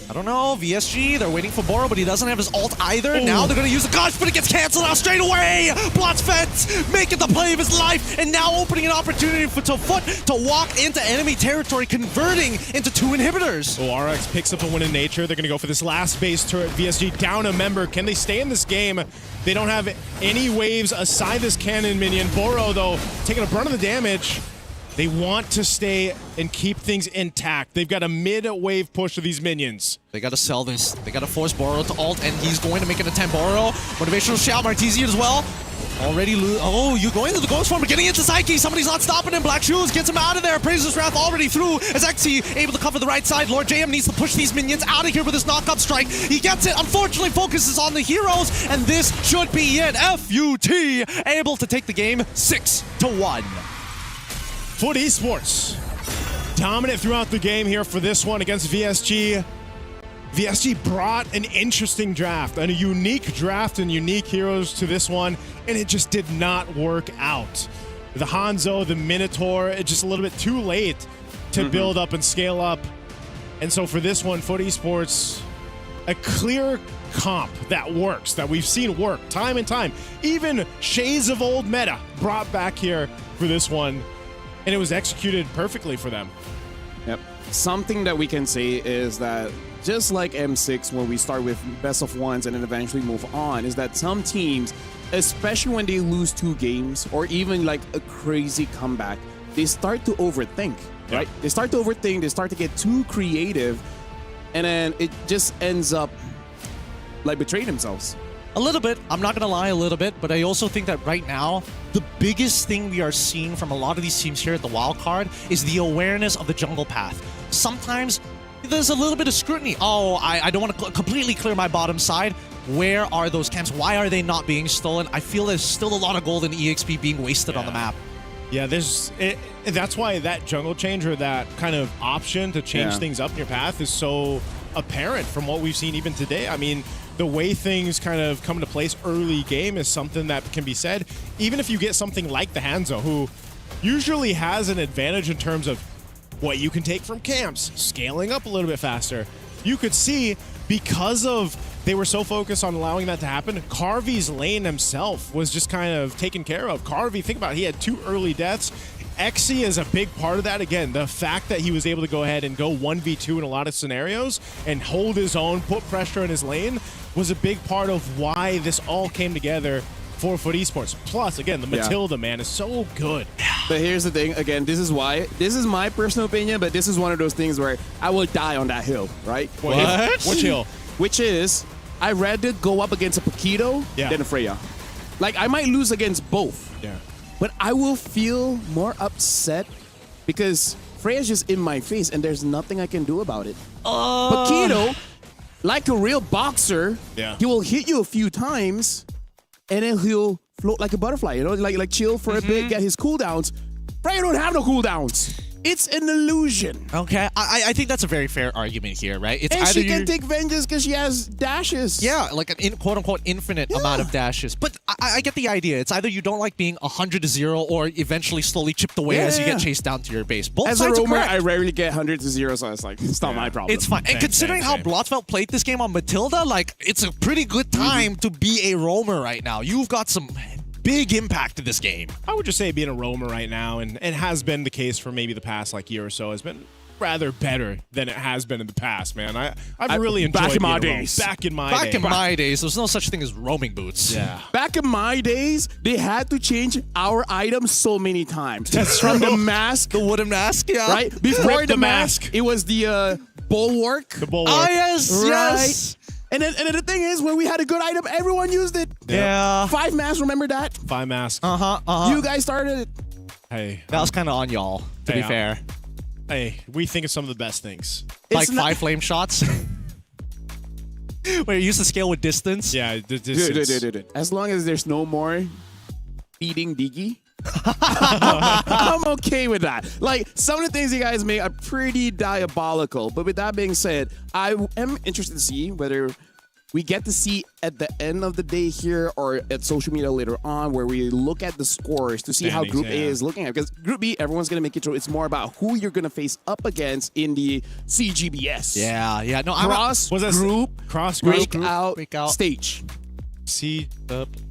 I don't know. VSG, they're waiting for Boro, but he doesn't have his ult either. Ooh. Now they're going to use the gush, but it gets canceled out straight away. Blotch Fence making the play of his life, and now opening an opportunity for Tofoot to walk into enemy territory, converting into 2 inhibitors. Oh, RX picks up a win in nature. They're going to go for this last base turret. VSG down a member. Can they stay in this game? They don't have any waves aside this cannon minion. Boro, though, taking a brunt of the damage. They want to stay and keep things intact. They've got a mid-wave push of these minions. They got to sell this. They got to force Boro to ult, and he's going to make an attempt. Boro, motivational shout, Martese as well. Already oh, you going to the ghost form, but getting into Psyche. Somebody's not stopping him. Black Shoes gets him out of there. Praises Wrath already through as XE able to cover the right side. Lord JM needs to push these minions out of here with his knock-up strike. He gets it. Unfortunately, focuses on the heroes, and this should be it. FUT able to take the game 6-1. FUT Esports dominant throughout the game here for this one against VSG. VSG brought an interesting draft, a unique draft and unique heroes to this one, and it just did not work out. The Hanzo, the Minotaur, it's just a little bit too late to build up and scale up. And so for this one, FUT Esports, a clear comp that works, that we've seen work time and time. Even shades of old meta brought back here for this one. And it was executed perfectly for them. Yep. Something that we can say is that just like M6, when we start with best of ones and then eventually move on, is that some teams, especially when they lose 2 games or even like a crazy comeback, they start to overthink, right? They start to overthink, they start to get too creative, and then it just ends up like betraying themselves. A little bit. I'm not going to lie, a little bit. But I also think that right now, the biggest thing we are seeing from a lot of these teams here at the wild card is the awareness of the jungle path. Sometimes there's a little bit of scrutiny. Oh, I don't want to completely clear my bottom side. Where are those camps? Why are they not being stolen? I feel there's still a lot of gold and EXP being wasted on the map. Yeah, that's why that jungle change or that kind of option to change things up in your path is so apparent from what we've seen even today. I mean, the way things kind of come into place early game is something that can be said. Even if you get something like the Hanzo, who usually has an advantage in terms of what you can take from camps, scaling up a little bit faster. You could see, because of they were so focused on allowing that to happen, Carvy's lane himself was just kind of taken care of. Carvy, think about it, he had 2 early deaths. XE is a big part of that. Again, the fact that he was able to go ahead and go 1v2 in a lot of scenarios and hold his own, put pressure in his lane, was a big part of why this all came together for FUT Esports. Plus, again, the Matilda, man, is so good. But here's the thing, again, this is my personal opinion, but this is one of those things where I will die on that hill, right? What? Which hill? Which is, I'd rather go up against a Paquito than a Freya. Like, I might lose against both. Yeah. But I will feel more upset because Freya's just in my face and there's nothing I can do about it. Paquito, like a real boxer, he will hit you a few times and then he'll float like a butterfly, you know, like chill for a bit, get his cooldowns. Freya don't have no cooldowns. It's an illusion. Okay, I think that's a very fair argument here, right? It's and either she can take vengeance because she has dashes. Yeah, like an quote-unquote infinite amount of dashes. But I get the idea. It's either you don't like being 100-0 or eventually slowly chipped away as you get chased down to your base. Both as sides a roamer, are correct. I rarely get 100-0, so it's like, it's not my problem. It's fine. And considering how Blotzfeld played this game on Matilda, like, it's a pretty good time to be a roamer right now. You've got some big impact to this game. I would just say being a roamer right now, and has been the case for maybe the past year or so, has been rather better than it has been in the past, man. I've really enjoyed back in my being a roamer. days. Back in my days, there's no such thing as roaming boots. Yeah. Back in my days, they had to change our items so many times. That's from true. the mask, the wooden mask, right before Rip the the mask, it was the bulwark. The bulwark. Oh yes, right? yes. And then the thing is, when we had a good item, everyone used it. Yeah. 5 masks, remember that? 5 masks. You guys started it. Hey, that was kind of on y'all, to be fair. Hey, we think of some of the best things. Like 5 flame shots. Where you used to scale with distance. Yeah, the distance. Dude. As long as there's no more feeding Diggy, I'm okay with that. Like, some of the things you guys make are pretty diabolical. But with that being said, I am interested to see whether we get to see at the end of the day here or at social media later on where we look at the scores to see how Group A is looking at. Because Group B, everyone's going to make it true. It's more about who you're going to face up against in the CGBS. Yeah. No, Cross group breakout stage.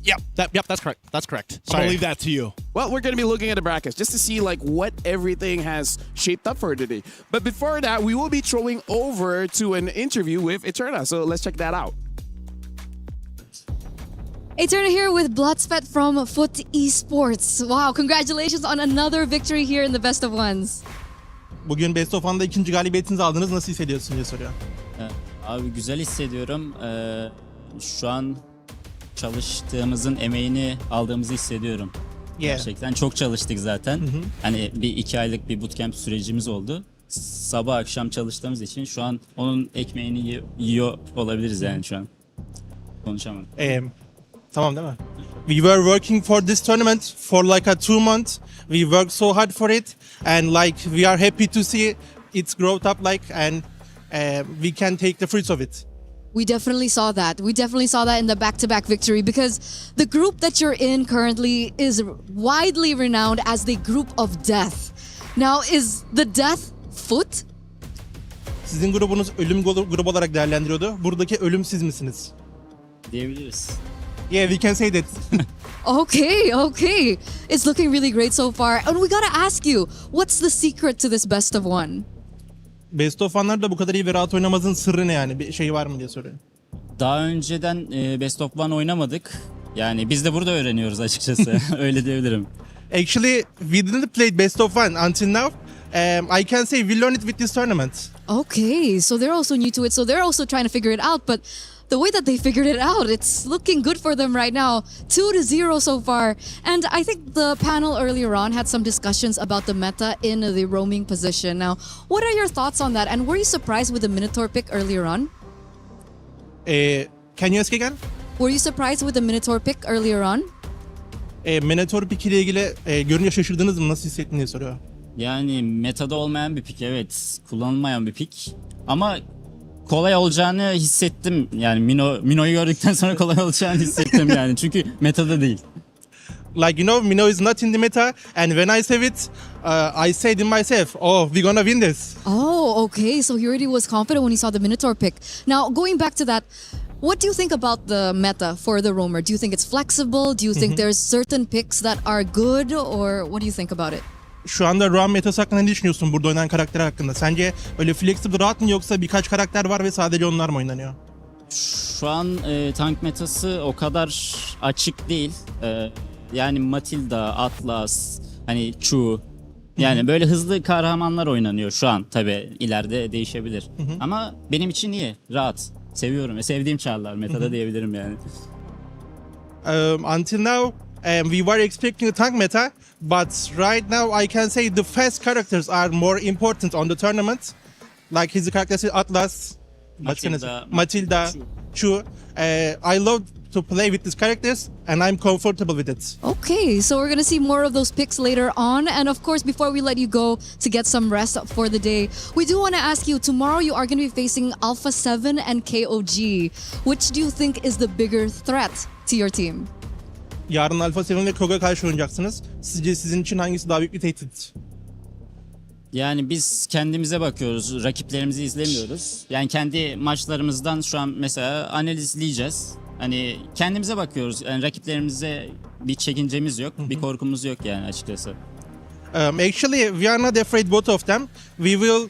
Yep, that's correct. That's correct. I'm gonna leave that to you. Well, we're going to be looking at the brackets just to see like what everything has shaped up for today. But before that, we will be throwing over to an interview with Eterna. So let's check that out. Eterna here with Bloodspat from Foot Esports. Wow, congratulations on another victory here in the best of ones. Bugün Best of One'da ikinci galibiyetinizi aldınız. Nasıl hissediyorsun diye soruyor. Abi güzel hissediyorum. Şu an çalıştığımızın emeğini aldığımızı hissediyorum. Yeah. Gerçekten çok çalıştık zaten. Hani bir 2 aylık bir bootcamp sürecimiz oldu. Sabah akşam çalıştığımız için şu an onun ekmeğini yiyor olabiliriz yani şu an. Konuşamadım. Tamam değil mi? We were working for this tournament for like 2 months. We worked so hard for it, and like we are happy to see it's growth up like, and we can take the fruits of it. We definitely saw that. We definitely saw that in the back-to-back victory because the group that you're in currently is widely renowned as the group of death. Now, is the death Foot? Sizin grubunuz ölüm grubu olarak değerlendiriyordu. Buradaki ölüm siz misiniz? Diyebiliriz. Yeah, we can say that. Okay. It's looking really great so far. And we gotta ask you, what's the secret to this best of one? Best of One'larda bu kadar iyi ve rahat oynamazın sırrı ne yani? Bir şey var mı diye soruyorum. Daha önceden Best of One oynamadık. Yani biz de burada öğreniyoruz açıkçası. Öyle diyebilirim. Actually, we didn't play Best of One until now. I can say we learned it with this tournament. Okay, so they're also new to it. So they're also trying to figure it out. But the way that they figured it out, it's looking good for them right now. 2-0 so far. And I think the panel earlier on had some discussions about the meta in the roaming position. Now, what are your thoughts on that? And were you surprised with the Minotaur pick earlier on? Can you ask again? Were you surprised with the Minotaur pick earlier on? Minotaur pick ile ilgili görünce şaşırdınız mı? Nasıl hissettiniz diye soruyor. Yani metada olmayan bir pick, evet. Kullanılmayan bir pick. Ama kolay olacağını hissettim. Yani Mino'yu gördükten sonra kolay olacağını hissettim yani. Çünkü metada değil. Like, you know, Mino is not in the meta, and when I say it, I said in myself, oh, we're gonna win this. Oh, okay. So he already was confident when he saw the Minotaur pick. Now, going back to that, what do you think about the meta for the roamer? Do you think it's flexible? Do you think there's certain picks that are good, or what do you think about it? Şu anda roam metası hakkında ne düşünüyorsun burada oynanan karakter hakkında? Sence öyle flexible rahat mı yoksa birkaç karakter var ve sadece onlar mı oynanıyor? Şu an tank metası o kadar açık değil. Yani Matilda, Atlas, hani Chu. Yani böyle hızlı kahramanlar oynanıyor şu an. Tabii ileride değişebilir. Ama benim için iyi, rahat. Seviyorum ve sevdiğim çarlar metada diyebilirim yani. Until now, we were expecting a tank meta, but right now I can say the fast characters are more important on the tournament. Like his characters Atlas, Matilda, Chu. I love to play with these characters and I'm comfortable with it. Okay, so we're going to see more of those picks later on. And of course, before we let you go to get some rest for the day, we do want to ask you, tomorrow you are going to be facing Alpha 7 and KOG. Which do you think is the bigger threat to your team? Yarın Alpha 7 ve KOG'a karşı oynayacaksınız. Sizce sizin için hangisi daha büyük bir tehdit? Yani biz kendimize bakıyoruz, rakiplerimizi izlemiyoruz. Yani kendi maçlarımızdan şu an mesela analizleyeceğiz. Hani kendimize bakıyoruz. Yani rakiplerimize bir çekincemiz yok, bir korkumuz yok yani açıkçası. Actually, we are not afraid both of them. We will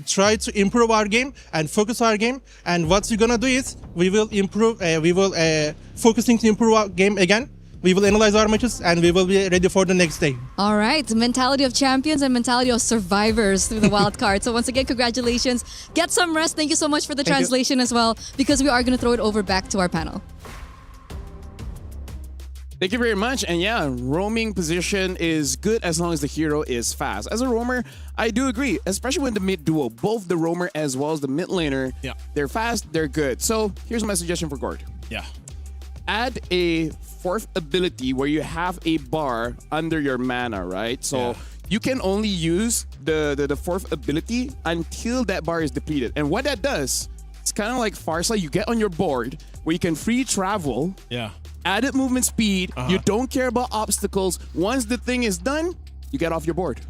try to improve our game and focus our game. And what we're gonna do is we will improve. We will focusing to improve our game again. We will analyze our matches and we will be ready for the next day. All right, mentality of champions and mentality of survivors through the wild card. So once again, congratulations. Get some rest. Thank you so much for the translation as well, because we are going to throw it over back to our panel. Thank you very much. And yeah, roaming position is good as long as the hero is fast. As a roamer, I do agree, especially when the mid duo, both the roamer as well as the mid laner, they're fast, they're good. So here's my suggestion for Gord. Yeah. Add a fourth ability where you have a bar under your mana, right? So you can only use the fourth ability until that bar is depleted. And what that does, it's kind of like Farsa. You get on your board where you can free travel. Yeah. Added movement speed. You don't care about obstacles. Once the thing is done, you get off your board.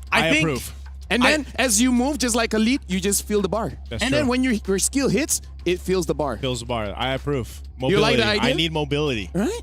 I approve. And then as you move, just like Elite, you just feel the bar. That's and true. then when your skill hits, it feels the bar. Feels the bar. I approve. Mobility. You like the idea? I need mobility. Right?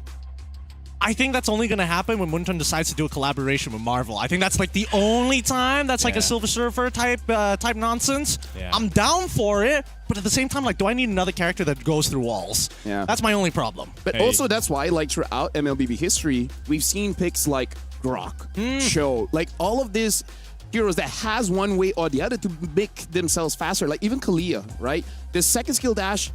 I think that's only going to happen when Moonton decides to do a collaboration with Marvel. I think that's like the only time that's like a Silver Surfer type nonsense. Yeah. I'm down for it, but at the same time, like, do I need another character that goes through walls? Yeah. That's my only problem. But also that's why, like, throughout MLBB history, we've seen picks like Grok, Cho, like all of these heroes that has one way or the other to make themselves faster. Like even Kalia, right? The second skill dash,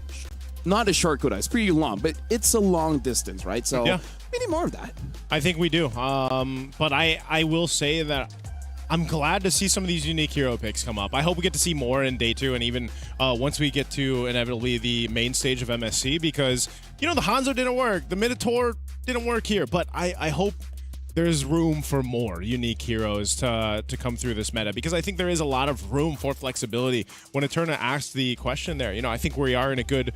not a short cooldown. It's pretty long, but it's a long distance, right? So we need more of that. I think we do. But I will say that I'm glad to see some of these unique hero picks come up. I hope we get to see more in day 2 and even once we get to inevitably the main stage of MSC because, you know, the Hanzo didn't work. The Minotaur didn't work here. But I hope there's room for more unique heroes to come through this meta because I think there is a lot of room for flexibility. When Eterna asked the question there, you know, I think we are in a good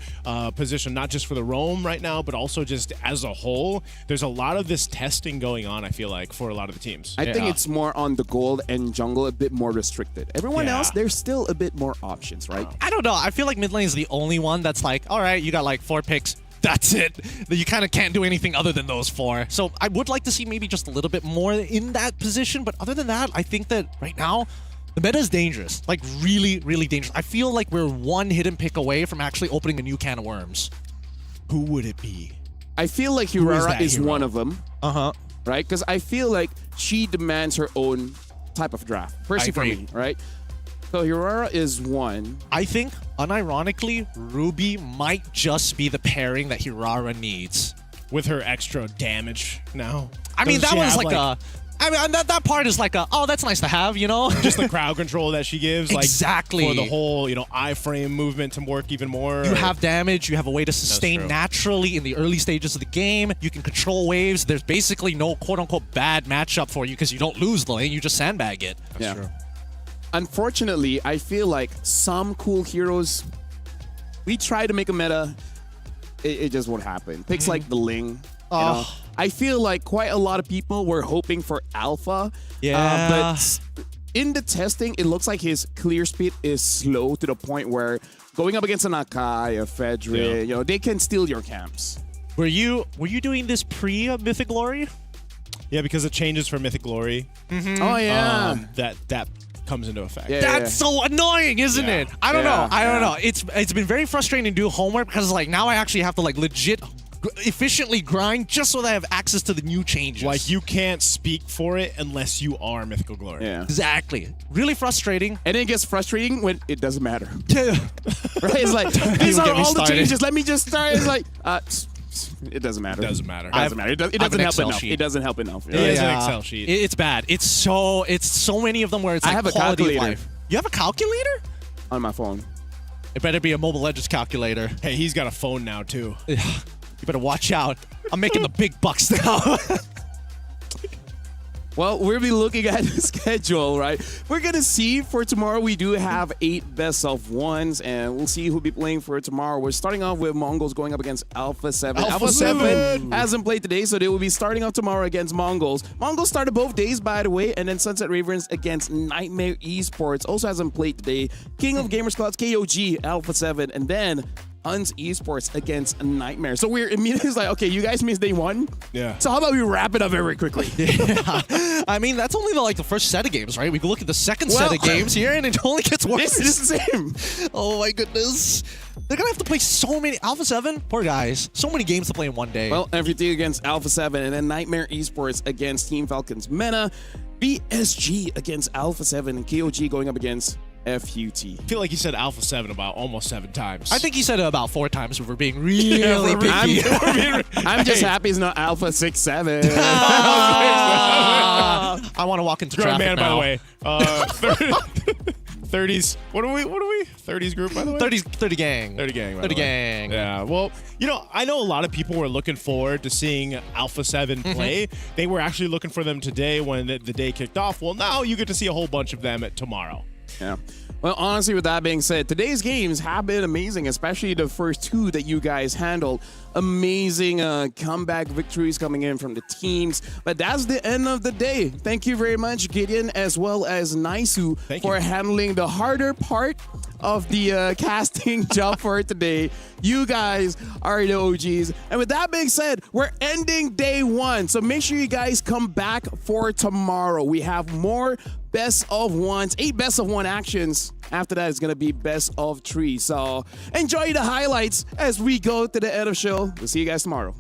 position, not just for the roam right now, but also just as a whole. There's a lot of this testing going on, I feel like, for a lot of the teams. I think it's more on the gold and jungle, a bit more restricted. Everyone else, there's still a bit more options, right? I don't know. I feel like mid lane is the only one that's like, all right, you got like 4 picks. That's it. You kind of can't do anything other than those 4. So I would like to see maybe just a little bit more in that position. But other than that, I think that right now, the meta is dangerous. Like really, really dangerous. I feel like we're one hidden pick away from actually opening a new can of worms. Who would it be? I feel like Hirara is one of them. Right? Because I feel like she demands her own type of draft. Personally for me, right? So Hirara is one. I think, unironically, Ruby might just be the pairing that Hirara needs. With her extra damage now. I mean, that one's like a... I mean, that part is like a, oh, that's nice to have, you know? Just the crowd control that she gives. Exactly. Like, for the whole, you know, iframe movement to work even more. You have damage. You have a way to sustain naturally in the early stages of the game. You can control waves. There's basically no quote-unquote bad matchup for you because you don't lose the lane. You just sandbag it. That's true. Unfortunately, I feel like some cool heroes, we try to make a meta, it just won't happen. Picks like the Ling. You know? I feel like quite a lot of people were hoping for Alpha. But in the testing, it looks like his clear speed is slow to the point where going up against an Akai, a Fedrin, you know, they can steal your camps. Were you doing this pre-Mythic Glory? Yeah, because it changes for Mythic Glory. Oh, yeah. That comes into effect. That's so annoying, isn't it? I don't know. I don't know. It's been very frustrating to do homework because like now I actually have to like legit efficiently grind just so that I have access to the new changes. Like you can't speak for it unless you are Mythical Glory. Yeah. Exactly. Really frustrating. And then it gets frustrating when it doesn't matter. Right? It's like, these are all the changes. Let me just start. It's like, it doesn't matter. It doesn't matter. It doesn't matter. It doesn't help enough. It doesn't help enough. It is an Excel sheet. It's bad. It's so many of them where it's like I have a quality of calculator. life. You have a calculator? On my phone. It better be a Mobile Legends calculator. Hey, he's got a phone now too. You better watch out. I'm making the big bucks now. Well, we'll be looking at the schedule, right? We're going to see for tomorrow. We do have 8 best of ones, and we'll see who'll be playing for tomorrow. We're starting off with Mongols going up against Alpha 7. Alpha 7 hasn't played today, so they will be starting off tomorrow against Mongols. Mongols started both days, by the way, and then Sunset Ravens against Nightmare Esports. Also hasn't played today. King of Gamers Clouds, KOG, Alpha 7, and then Uns Esports against Nightmare. So we're immediately like, okay, you guys missed day 1. Yeah. So how about we wrap it up very quickly? Yeah. I mean, that's only the first set of games, right? We can look at the second set of games here, and it only gets worse. It's the same. Oh my goodness. They're going to have to play so many. Alpha 7, poor guys. So many games to play in one day. Well, everything against Alpha 7, and then Nightmare Esports against Team Falcons Mena. BSG against Alpha 7, and KOG going up against FUT. I feel like he said Alpha 7 about almost 7 times. I think he said it about 4 times if we're being really picky. I'm just happy it's not Alpha 6-7. I want to walk into Grown traffic man, by now. the way. 30s. What are we? 30s group, by the way? 30 gang. 30 gang. by 30 the way. gang. Yeah. Well, I know a lot of people were looking forward to seeing Alpha 7 play. They were actually looking for them today when the day kicked off. Well, now you get to see a whole bunch of them tomorrow. Yeah. Well, honestly, with that being said, today's games have been amazing, especially the first 2 that you guys handled. Amazing comeback victories coming in from the teams. But that's the end of the day. Thank you very much, Gideon, as well as Naisu, for handling the harder part of the casting job for today. You guys are the OGs. And with that being said, we're ending day 1. So make sure you guys come back for tomorrow. We have more best of 1s, 8 best of 1 actions. After that, it's going to be best of 3. So enjoy the highlights as we go to the end of the show. We'll see you guys tomorrow.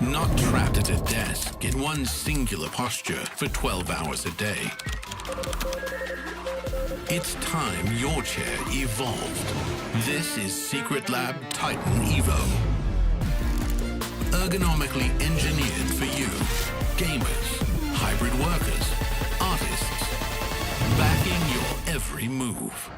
Not trapped at a desk in one singular posture for 12 hours a day. It's time your chair evolved. This is Secret Lab Titan Evo. Ergonomically engineered for you, gamers, hybrid workers, artists, backing your every move.